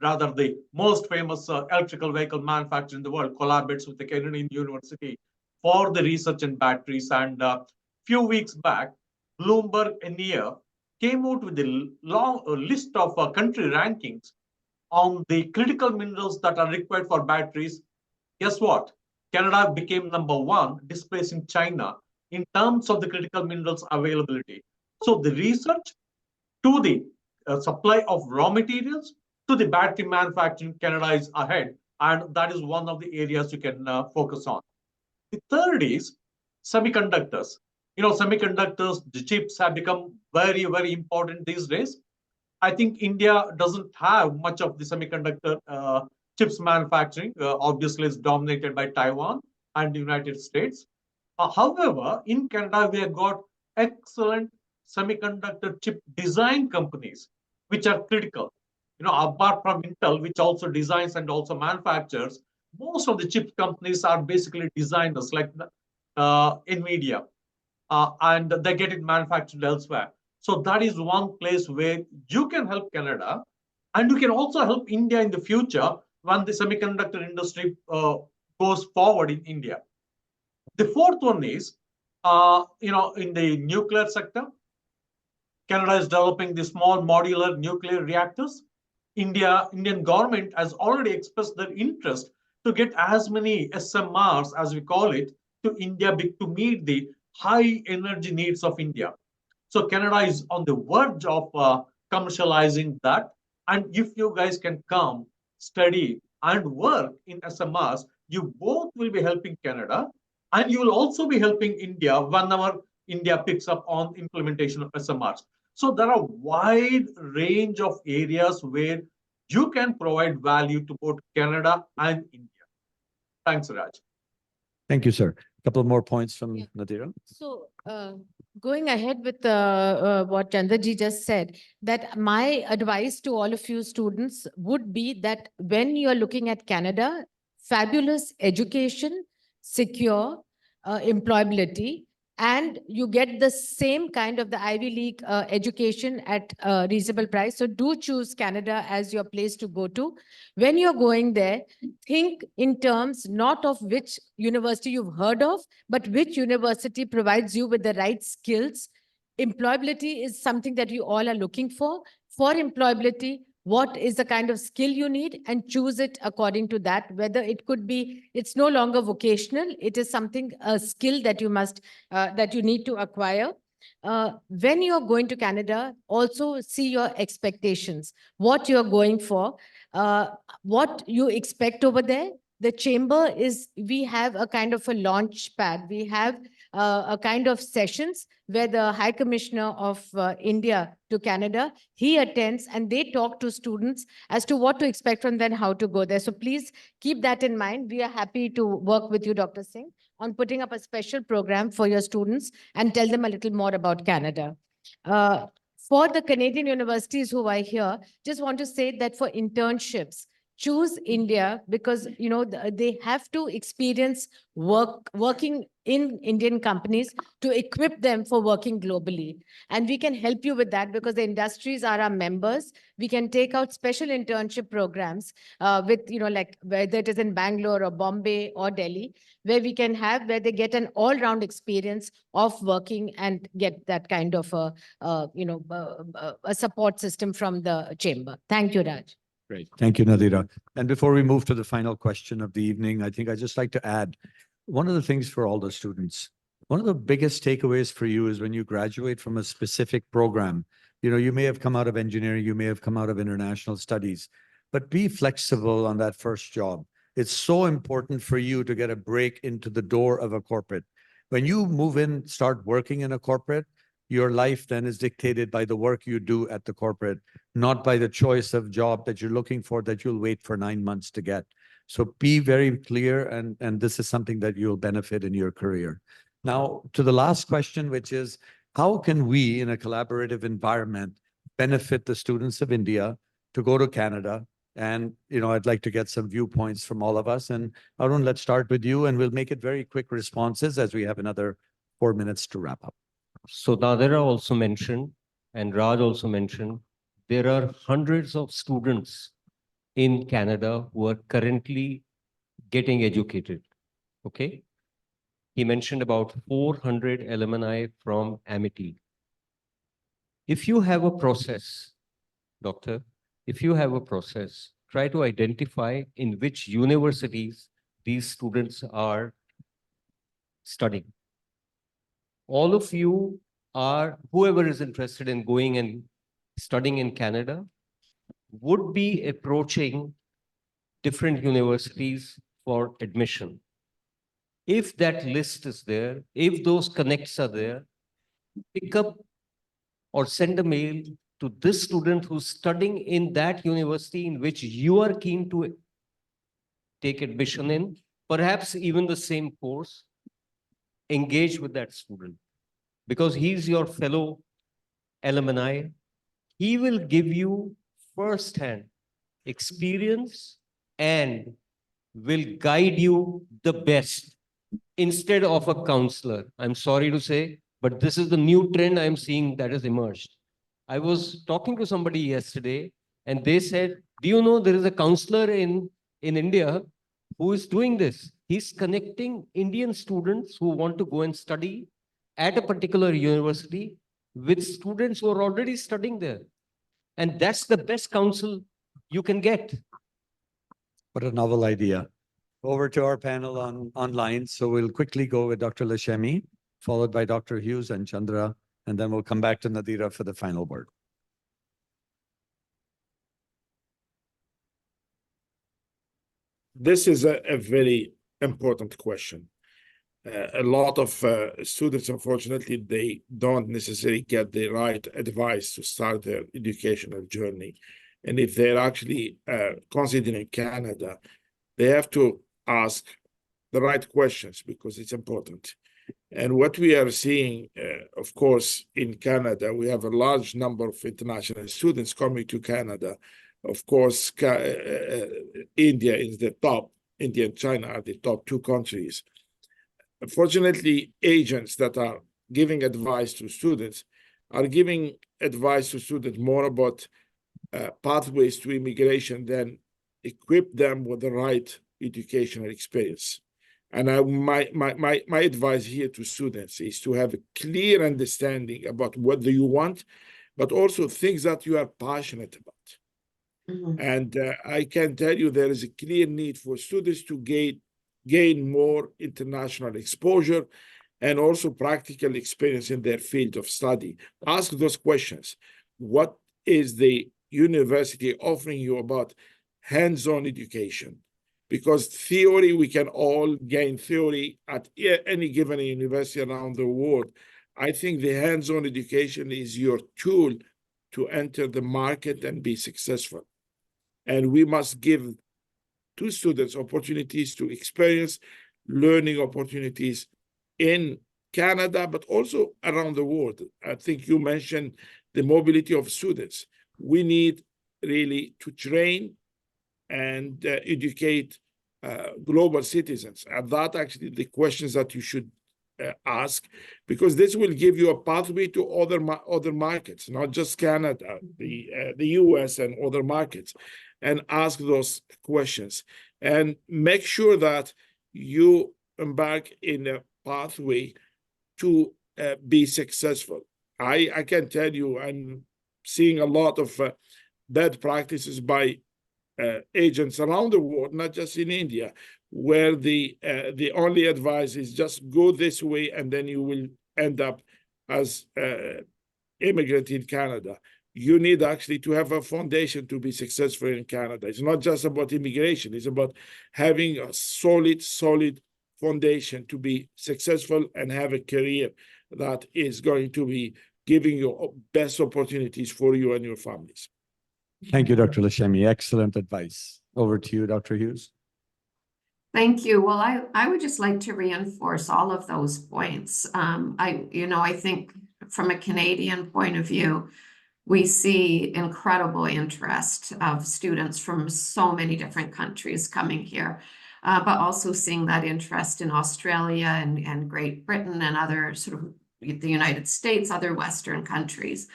S13: rather the most famous electrical vehicle manufacturer in the world, collaborates with the Canadian university for the research in batteries. And a few weeks back, Bloomberg ENEA came out with a long list of country rankings on the critical minerals that are required for batteries. Guess what? Canada became number 1, displacing China in terms of the critical minerals availability. So the research to the supply of raw materials to the battery manufacturing, Canada is ahead. And that is one of the areas you can focus on. The third is semiconductors. Semiconductors, the chips have become very, very important these days. I think India doesn't have much of the semiconductor chips manufacturing. Obviously, it's dominated by Taiwan and the United States. However, in Canada, we have got excellent semiconductor chip design companies, which are critical. Apart from Intel, which also designs and also manufactures, most of the chip companies are basically designers like NVIDIA, and they get it manufactured elsewhere. So that is one place where you can help Canada, and you can also help India in the future when the semiconductor industry goes forward in India. The fourth one is, in the nuclear sector, Canada is developing the small modular nuclear reactors. Indian government has already expressed their interest to get as many SMRs, as we call it, to India to meet the high energy needs of India. So Canada is on the verge of commercializing that. And if you guys can come, study, and work in SMRs, you both will be helping Canada, and you will also be helping India whenever India picks up on implementation of SMRs. So there are a wide range of areas where you can provide value to both Canada and India. Thanks, Raj.
S15: Thank you, sir. A couple more points from Nadira.
S16: So, going ahead with what Chandraji just said, that my advice to all of you students would be that when you are looking at Canada, fabulous education, secure employability, and you get the same kind of the Ivy League education at a reasonable price. So do choose Canada as your place to go to. When you're going there, think in terms not of which university you've heard of, but which university provides you with the right skills. Employability is something that you all are looking for. For employability, what is the kind of skill you need, and choose it according to that, whether it could be, it's no longer vocational, it is something, a skill that you must, that you need to acquire. When you're going to Canada, also see your expectations, what you're going for, what you expect over there. The chamber is, we have a kind of a launch pad. We have a kind of sessions where the High Commissioner of India to Canada, he attends and they talk to students as to what to expect from them, how to go there. So please keep that in mind. We are happy to work with you, Dr. Singh, on putting up a special program for your students and tell them a little more about Canada. For the Canadian universities who are here, just want to say that for internships, choose India because, they have to experience working in Indian companies to equip them for working globally. And we can help you with that because the industries are our members. We can take out special internship programs with, like whether it is in Bangalore or Bombay or Delhi, where we can have, where they get an all-round experience of working and get that kind of a support system from the chamber. Thank you, Raj.
S15: Great. Thank you, Nadira. And before we move to the final question of the evening, I think I'd just like to add one of the things for all the students. One of the biggest takeaways for you is when you graduate from a specific program, you may have come out of engineering, you may have come out of international studies, but be flexible on that first job. It's so important for you to get a break into the door of a corporate. When you move in, start working in a corporate, your life then is dictated by the work you do at the corporate, not by the choice of job that you're looking for that you'll wait for 9 months to get. So be very clear, and this is something that you'll benefit in your career. Now, to the last question, which is, how can we, in a collaborative environment, benefit the students of India to go to Canada? And, I'd like to get some viewpoints from all of us. And Arun, let's start with you, and we'll make it very quick responses as we have another 4 minutes to wrap up.
S14: So Nadira also mentioned, and Raj also mentioned, there are hundreds of students in Canada who are currently getting educated. Okay. He mentioned about 400 alumni from Amity. If you have a process, doctor, if you have a process, try to identify in which universities these students are studying. All of you are, whoever is interested in going and studying in Canada would be approaching different universities for admission. If that list is there, if those connects are there, pick up or send a mail to this student who's studying in that university in which you are keen to take admission in, perhaps even the same course, engage with that student because he's your fellow alumni. He will give you first-hand experience and will guide you the best instead of a counselor. I'm sorry to say, but this is the new trend I'm seeing that has emerged. I was talking to somebody yesterday and they said, do you know there is a counselor in India who is doing this? He's connecting Indian students who want to go and study at a particular university with students who are already studying there. And that's the best counsel you can get.
S15: What a novel idea. Over to our panel online. So we'll quickly go with Dr. Lashemi, followed by Dr. Hughes and Chandra, and then we'll come back to Nadira for the final word.
S23: This is a very important question. A lot of students, unfortunately, they don't necessarily get the right advice to start their educational journey. And if they're actually considering Canada, they have to ask the right questions because it's important. And what we are seeing, of course, in Canada, we have a large number of international students coming to Canada. Of course, India is the top. India and China are the top two countries. Unfortunately, agents that are giving advice to students are giving advice to students more about pathways to immigration than equip them with the right educational experience. And my advice here to students is to have a clear understanding about what do you want, but also things that you are passionate about. And I can tell you there is a clear need for students to gain more international exposure and also practical experience in their field of study. Ask those questions. What is the university offering you about hands-on education? Because theory, we can all gain theory at any given university around the world. I think the hands-on education is your tool to enter the market and be successful. And we must give to students opportunities to experience learning opportunities in Canada, but also around the world. I think you mentioned the mobility of students. We need really to train and educate global citizens. And that actually the questions that you should ask, because this will give you a pathway to other markets, not just Canada, the US and other markets, and ask those questions and make sure that you embark in a pathway to be successful. I can tell you, I'm seeing a lot of bad practices by agents around the world, not just in India, where the only advice is just go this way and then you will end up as immigrant in Canada. You need actually to have a foundation to be successful in Canada. It's not just about immigration. It's about having a solid foundation to be successful and have a career that is going to be giving you best opportunities for you and your families.
S15: Thank you, Dr. Lashemi. Excellent advice. Over to you, Dr. Hughes.
S24: Thank you. Well, I would just like to reinforce all of those points. I think from a Canadian point of view, we see incredible interest of students from so many different countries coming here, but also seeing that interest in Australia and Great Britain and other sort of the United States, other Western countries.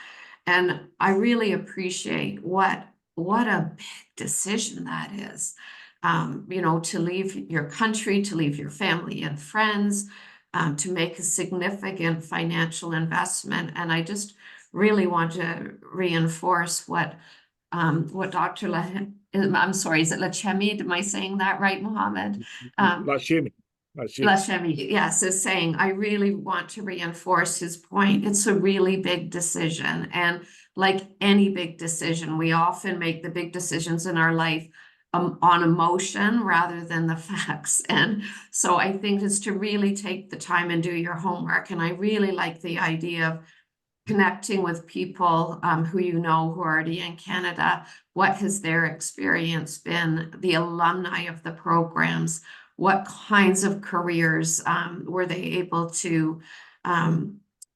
S24: And I really appreciate what a big decision that is, to leave your country, to leave your family and friends, to make a significant financial investment. And I just really want to reinforce what Dr. I'm sorry, is it Lashemi? Am I saying that right, Mohammed?
S23: Lashemi.
S24: Lashemi, yes, is saying, I really want to reinforce his point. It's a really big decision. And like any big decision, we often make the big decisions in our life on emotion rather than the facts. And so I think it's to really take the time and do your homework. And I really like the idea of connecting with people who you know who are already in Canada. What has their experience been? The alumni of the programs, what kinds of careers were they able to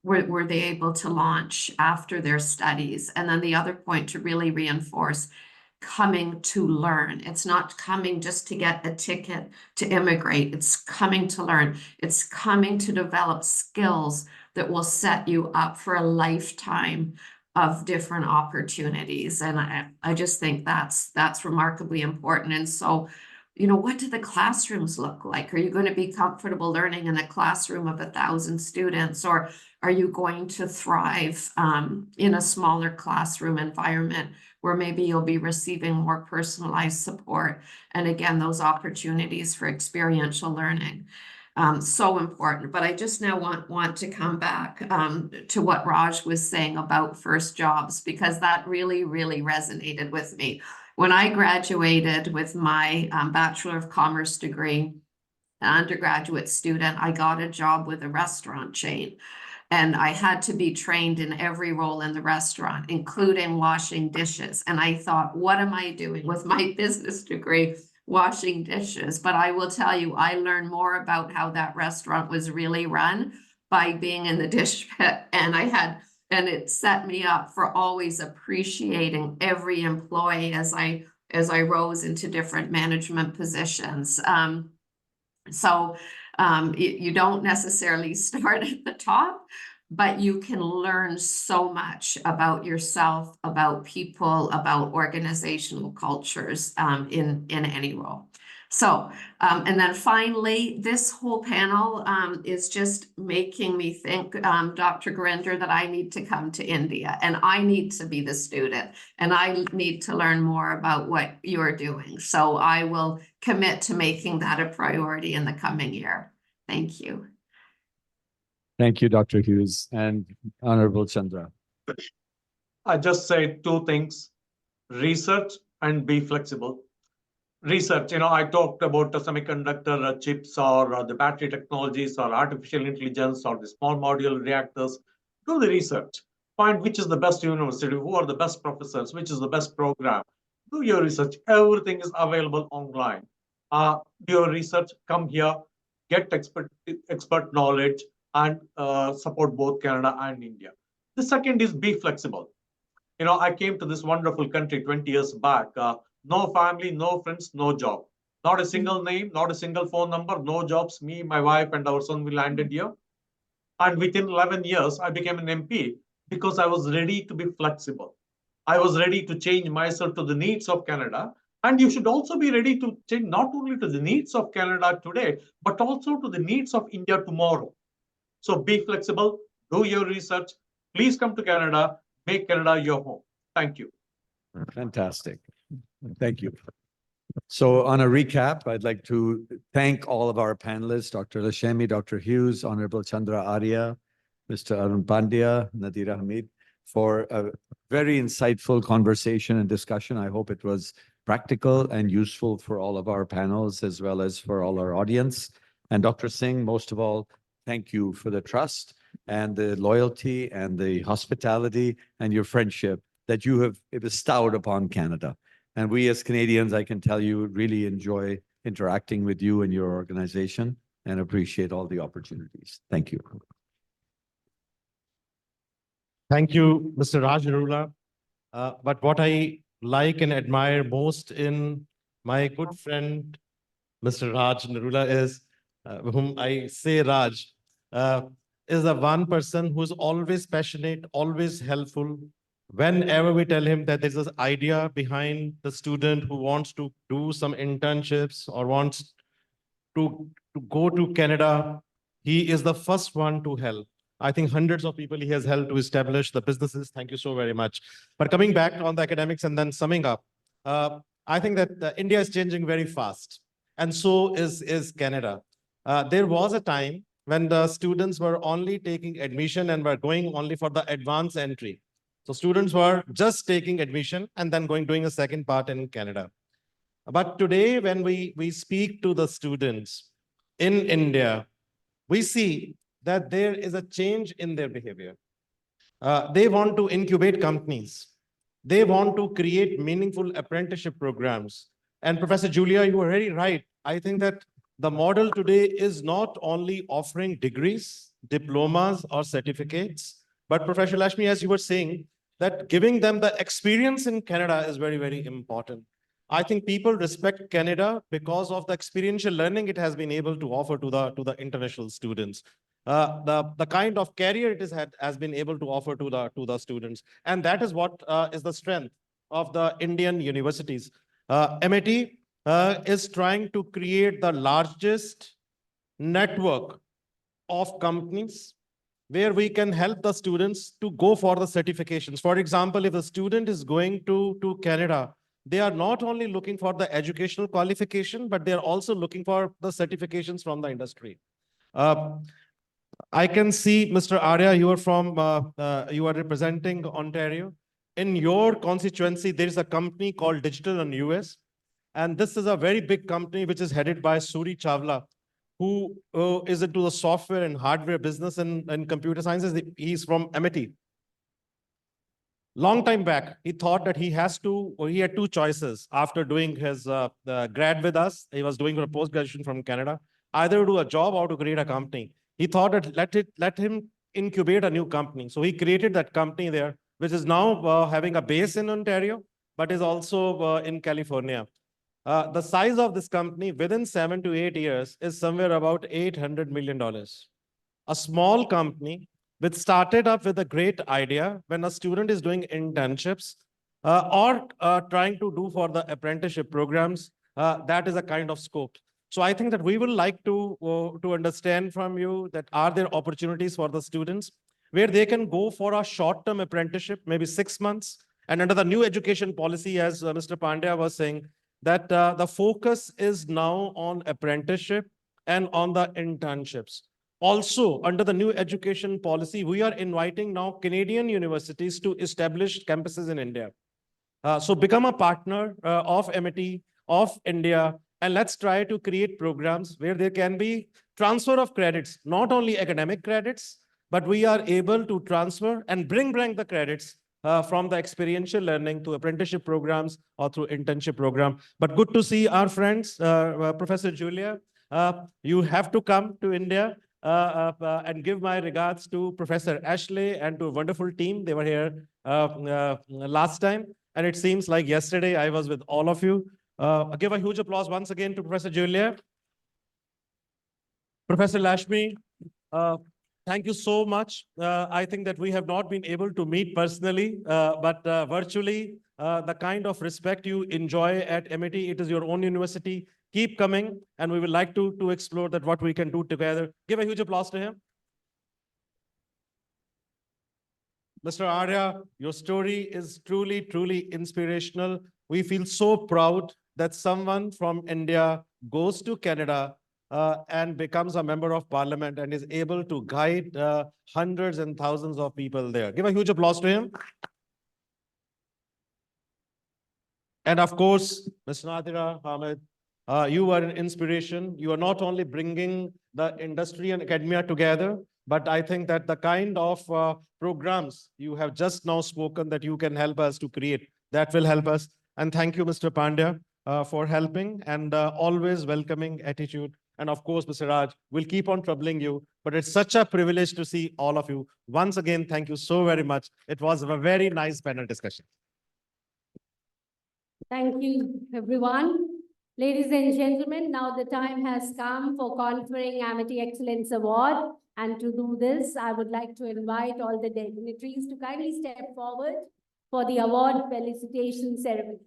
S24: were they able to launch after their studies? And then the other point to really reinforce, coming to learn. It's not coming just to get a ticket to immigrate. It's coming to learn. It's coming to develop skills that will set you up for a lifetime of different opportunities. And I just think that's remarkably important. And so, you know, what do the classrooms look like? Are you going to be comfortable learning in a classroom of 1,000 students, or are you going to thrive in a smaller classroom environment where maybe you'll be receiving more personalized support? And again, those opportunities for experiential learning. So important. But I just now want to come back to what Raj was saying about first jobs, because that really, really resonated with me. When I graduated with my Bachelor of Commerce degree, an undergraduate student, I got a job with a restaurant chain. And I had to be trained in every role in the restaurant, including washing dishes. And I thought, what am I doing with my business degree washing dishes? But I will tell you, I learned more about how that restaurant was really run by being in the dish pit. And it set me up for always appreciating every employee as I rose into different management positions. You don't necessarily start at the top, but you can learn so much about yourself, about people, about organizational cultures in any role. So, and then finally, this whole panel is just making me think, Dr. Gurinder, that I need to come to India and I need to be the student and I need to learn more about what you're doing. So I will commit to making that a priority in the coming year. Thank you.
S15: Thank you, Dr. Hughes and Honorable Chandra.
S13: I just say two things: research and be flexible. Research, you know, I talked about the semiconductor chips or the battery technologies or artificial intelligence or the small modular reactors. Do the research. Find which is the best university, who are the best professors, which is the best program. Do your research. Everything is available online. Do your research, come here, get expert knowledge, and support both Canada and India. The second is be flexible. You know, I came to this wonderful country 20 years back. No family, no friends, no job. Not a single name, not a single phone number, no jobs. Me, my wife, and our son, we landed here. And within 11 years, I became an MP because I was ready to be flexible. I was ready to change myself to the needs of Canada. And you should also be ready to change not only to the needs of Canada today, but also to the needs of India tomorrow. So be flexible, do your research. Please come to Canada, make Canada your home. Thank you.
S15: Fantastic. Thank you. So on a recap, I'd like to thank all of our panelists, Dr. Lashemi, Dr. Hughes, Honorable Chandra Arya, Mr. Arun Pandya, Nadira Hamid, for a very insightful conversation and discussion. I hope it was practical and useful for all of our panels as well as for all our audience. And Dr. Singh, most of all, thank you for the trust and the loyalty and the hospitality and your friendship that you have bestowed upon Canada. And we as Canadians, I can tell you, really enjoy interacting with you and your organization and appreciate all the opportunities. Thank you.
S6: Thank you, Mr. Raj Narula. But what I like and admire most in my good friend, Mr. Raj Narula, is, whom I say Raj, is the one person who's always passionate, always helpful. Whenever we tell him that there's this idea behind the student who wants to do some internships or wants to go to Canada, he is the first one to help. I think hundreds of people he has helped to establish the businesses. Thank you so very much. But coming back on the academics and then summing up, I think that India is changing very fast. And so is Canada. There was a time when the students were only taking admission and were going only for the advanced entry. So students were just taking admission and then doing a second part in Canada. But today, when we speak to the students in India, we see that there is a change in their behavior. They want to incubate companies. They want to create meaningful apprenticeship programs. And Professor Julia, you are very right. I think that the model today is not only offering degrees, diplomas, or certificates, but Professor Lashmi, as you were saying, that giving them the experience in Canada is very, very important. I think people respect Canada because of the experiential learning it has been able to offer to the international students. The kind of career it has been able to offer to the students. And that is what is the strength of the Indian universities. MIT is trying to create the largest network of companies where we can help the students to go for the certifications. For example, if a student is going to Canada, they are not only looking for the educational qualification, but they are also looking for the certifications from the industry. I can see, Mr. Arya, you are representing Ontario. In your constituency, there is a company called Digital and US. And this is a very big company which is headed by Suri Chawla, who is into the software and hardware business and computer sciences. He's from MIT. Long time back, he thought that he had two choices after doing his grad with us. He was doing a post-graduation from Canada, either do a job or to create a company. He thought that let him incubate a new company. So he created that company there, which is now having a base in Ontario, but is also in California. The size of this company within 7 to 8 years is somewhere about $800 million. A small company which started up with a great idea when a student is doing internships or trying to do for the apprenticeship programs, that is a kind of scope. So I think that we would like to understand from you that are there opportunities for the students where they can go for a short-term apprenticeship, maybe 6 months, and under the new education policy, as Mr. Pandya was saying, that the focus is now on apprenticeship and on the internships. Also, under the new education policy, we are inviting now Canadian universities to establish campuses in India. So become a partner of MIT, of India, and let's try to create programs where there can be transfer of credits, not only academic credits, but we are able to transfer and bring the credits from the experiential learning to apprenticeship programs or through internship program. But good to see our friends, Professor Julia. You have to come to India and give my regards to Professor Ashley and to a wonderful team. They were here last time. And it seems like yesterday I was with all of you. Give a huge applause once again to Professor Julia. Professor Lashmi, thank you so much. I think that we have not been able to meet personally, but virtually, the kind of respect you enjoy at MIT, it is your own university. Keep coming, and we would like to explore that what we can do together. Give a huge applause to him. Mr. Arya, your story is truly, truly inspirational. We feel so proud that someone from India goes to Canada and becomes a member of parliament and is able to guide hundreds and thousands of people there. Give a huge applause to him. And of course, Ms. Nadira Hamid, you are an inspiration. You are not only bringing the industry and academia together, but I think that the kind of programs you have just now spoken that you can help us to create, that will help us. And thank you, Mr. Pandya, for helping and always welcoming attitude. And of course, Mr. Raj, we'll keep on troubling you, but it's such a privilege to see all of you. Once again, thank you so very much. It was a very nice panel discussion.
S1: Thank you, everyone. Ladies and gentlemen, now the time has come for conferring Amity Excellence Award. And to do this, I would like to invite all the dignitaries to kindly step forward for the award felicitation ceremony.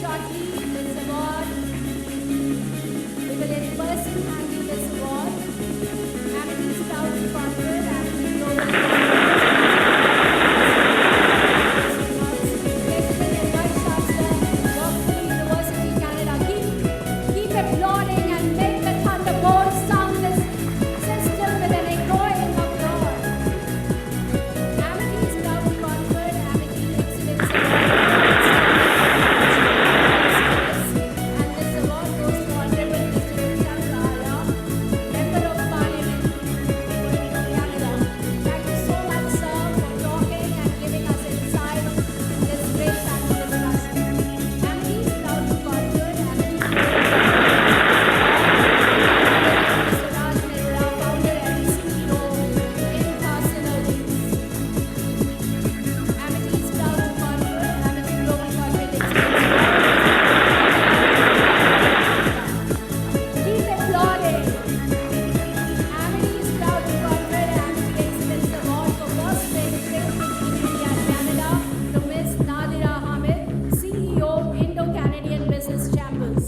S1: Shortly, this award, we will in person hand you this award. applauding. Amity is proud to confer Amity Excellence Award for fostering creativity in India and Canada to Ms. Nadira Hamid, CEO, Indo-Canadian Business Chambers.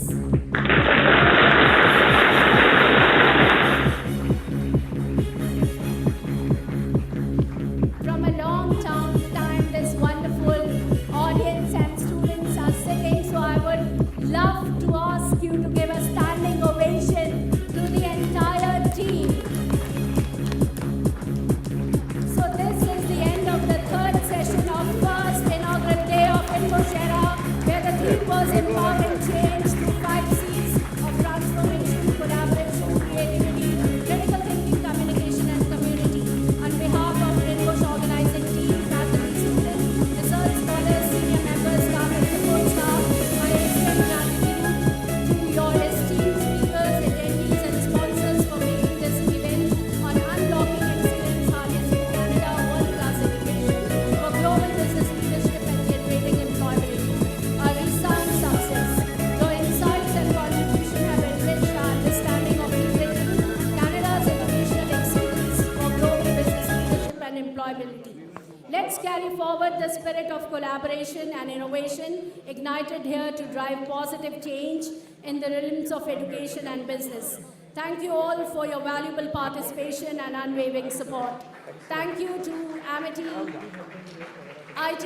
S1: From a long time, this wonderful audience and students are sitting, so I would love to ask you to give a standing ovation to the entire team. So this is the end of the third session of first inaugural day of INBUSH Era, where the theme was empowering change through 5 C's of transformation, collaboration, creativity, critical thinking, communication, and community. On behalf of INBUSH organizing team, faculty, students, research scholars, senior members, staff, and support staff, I extend gratitude to your esteemed speakers, attendees, and sponsors for making this event on unlocking excellence, harnessing Canada world-class education for global business leadership and generating employability. A resound success. Your insights and contribution have enriched our understanding of leveraging Canada's educational excellence for global business leadership and employability. Let's carry forward the spirit of collaboration and innovation ignited here to drive positive change in the realms of education and business. Thank you all for your valuable participation and unwavering support. Thank you to Amity, IT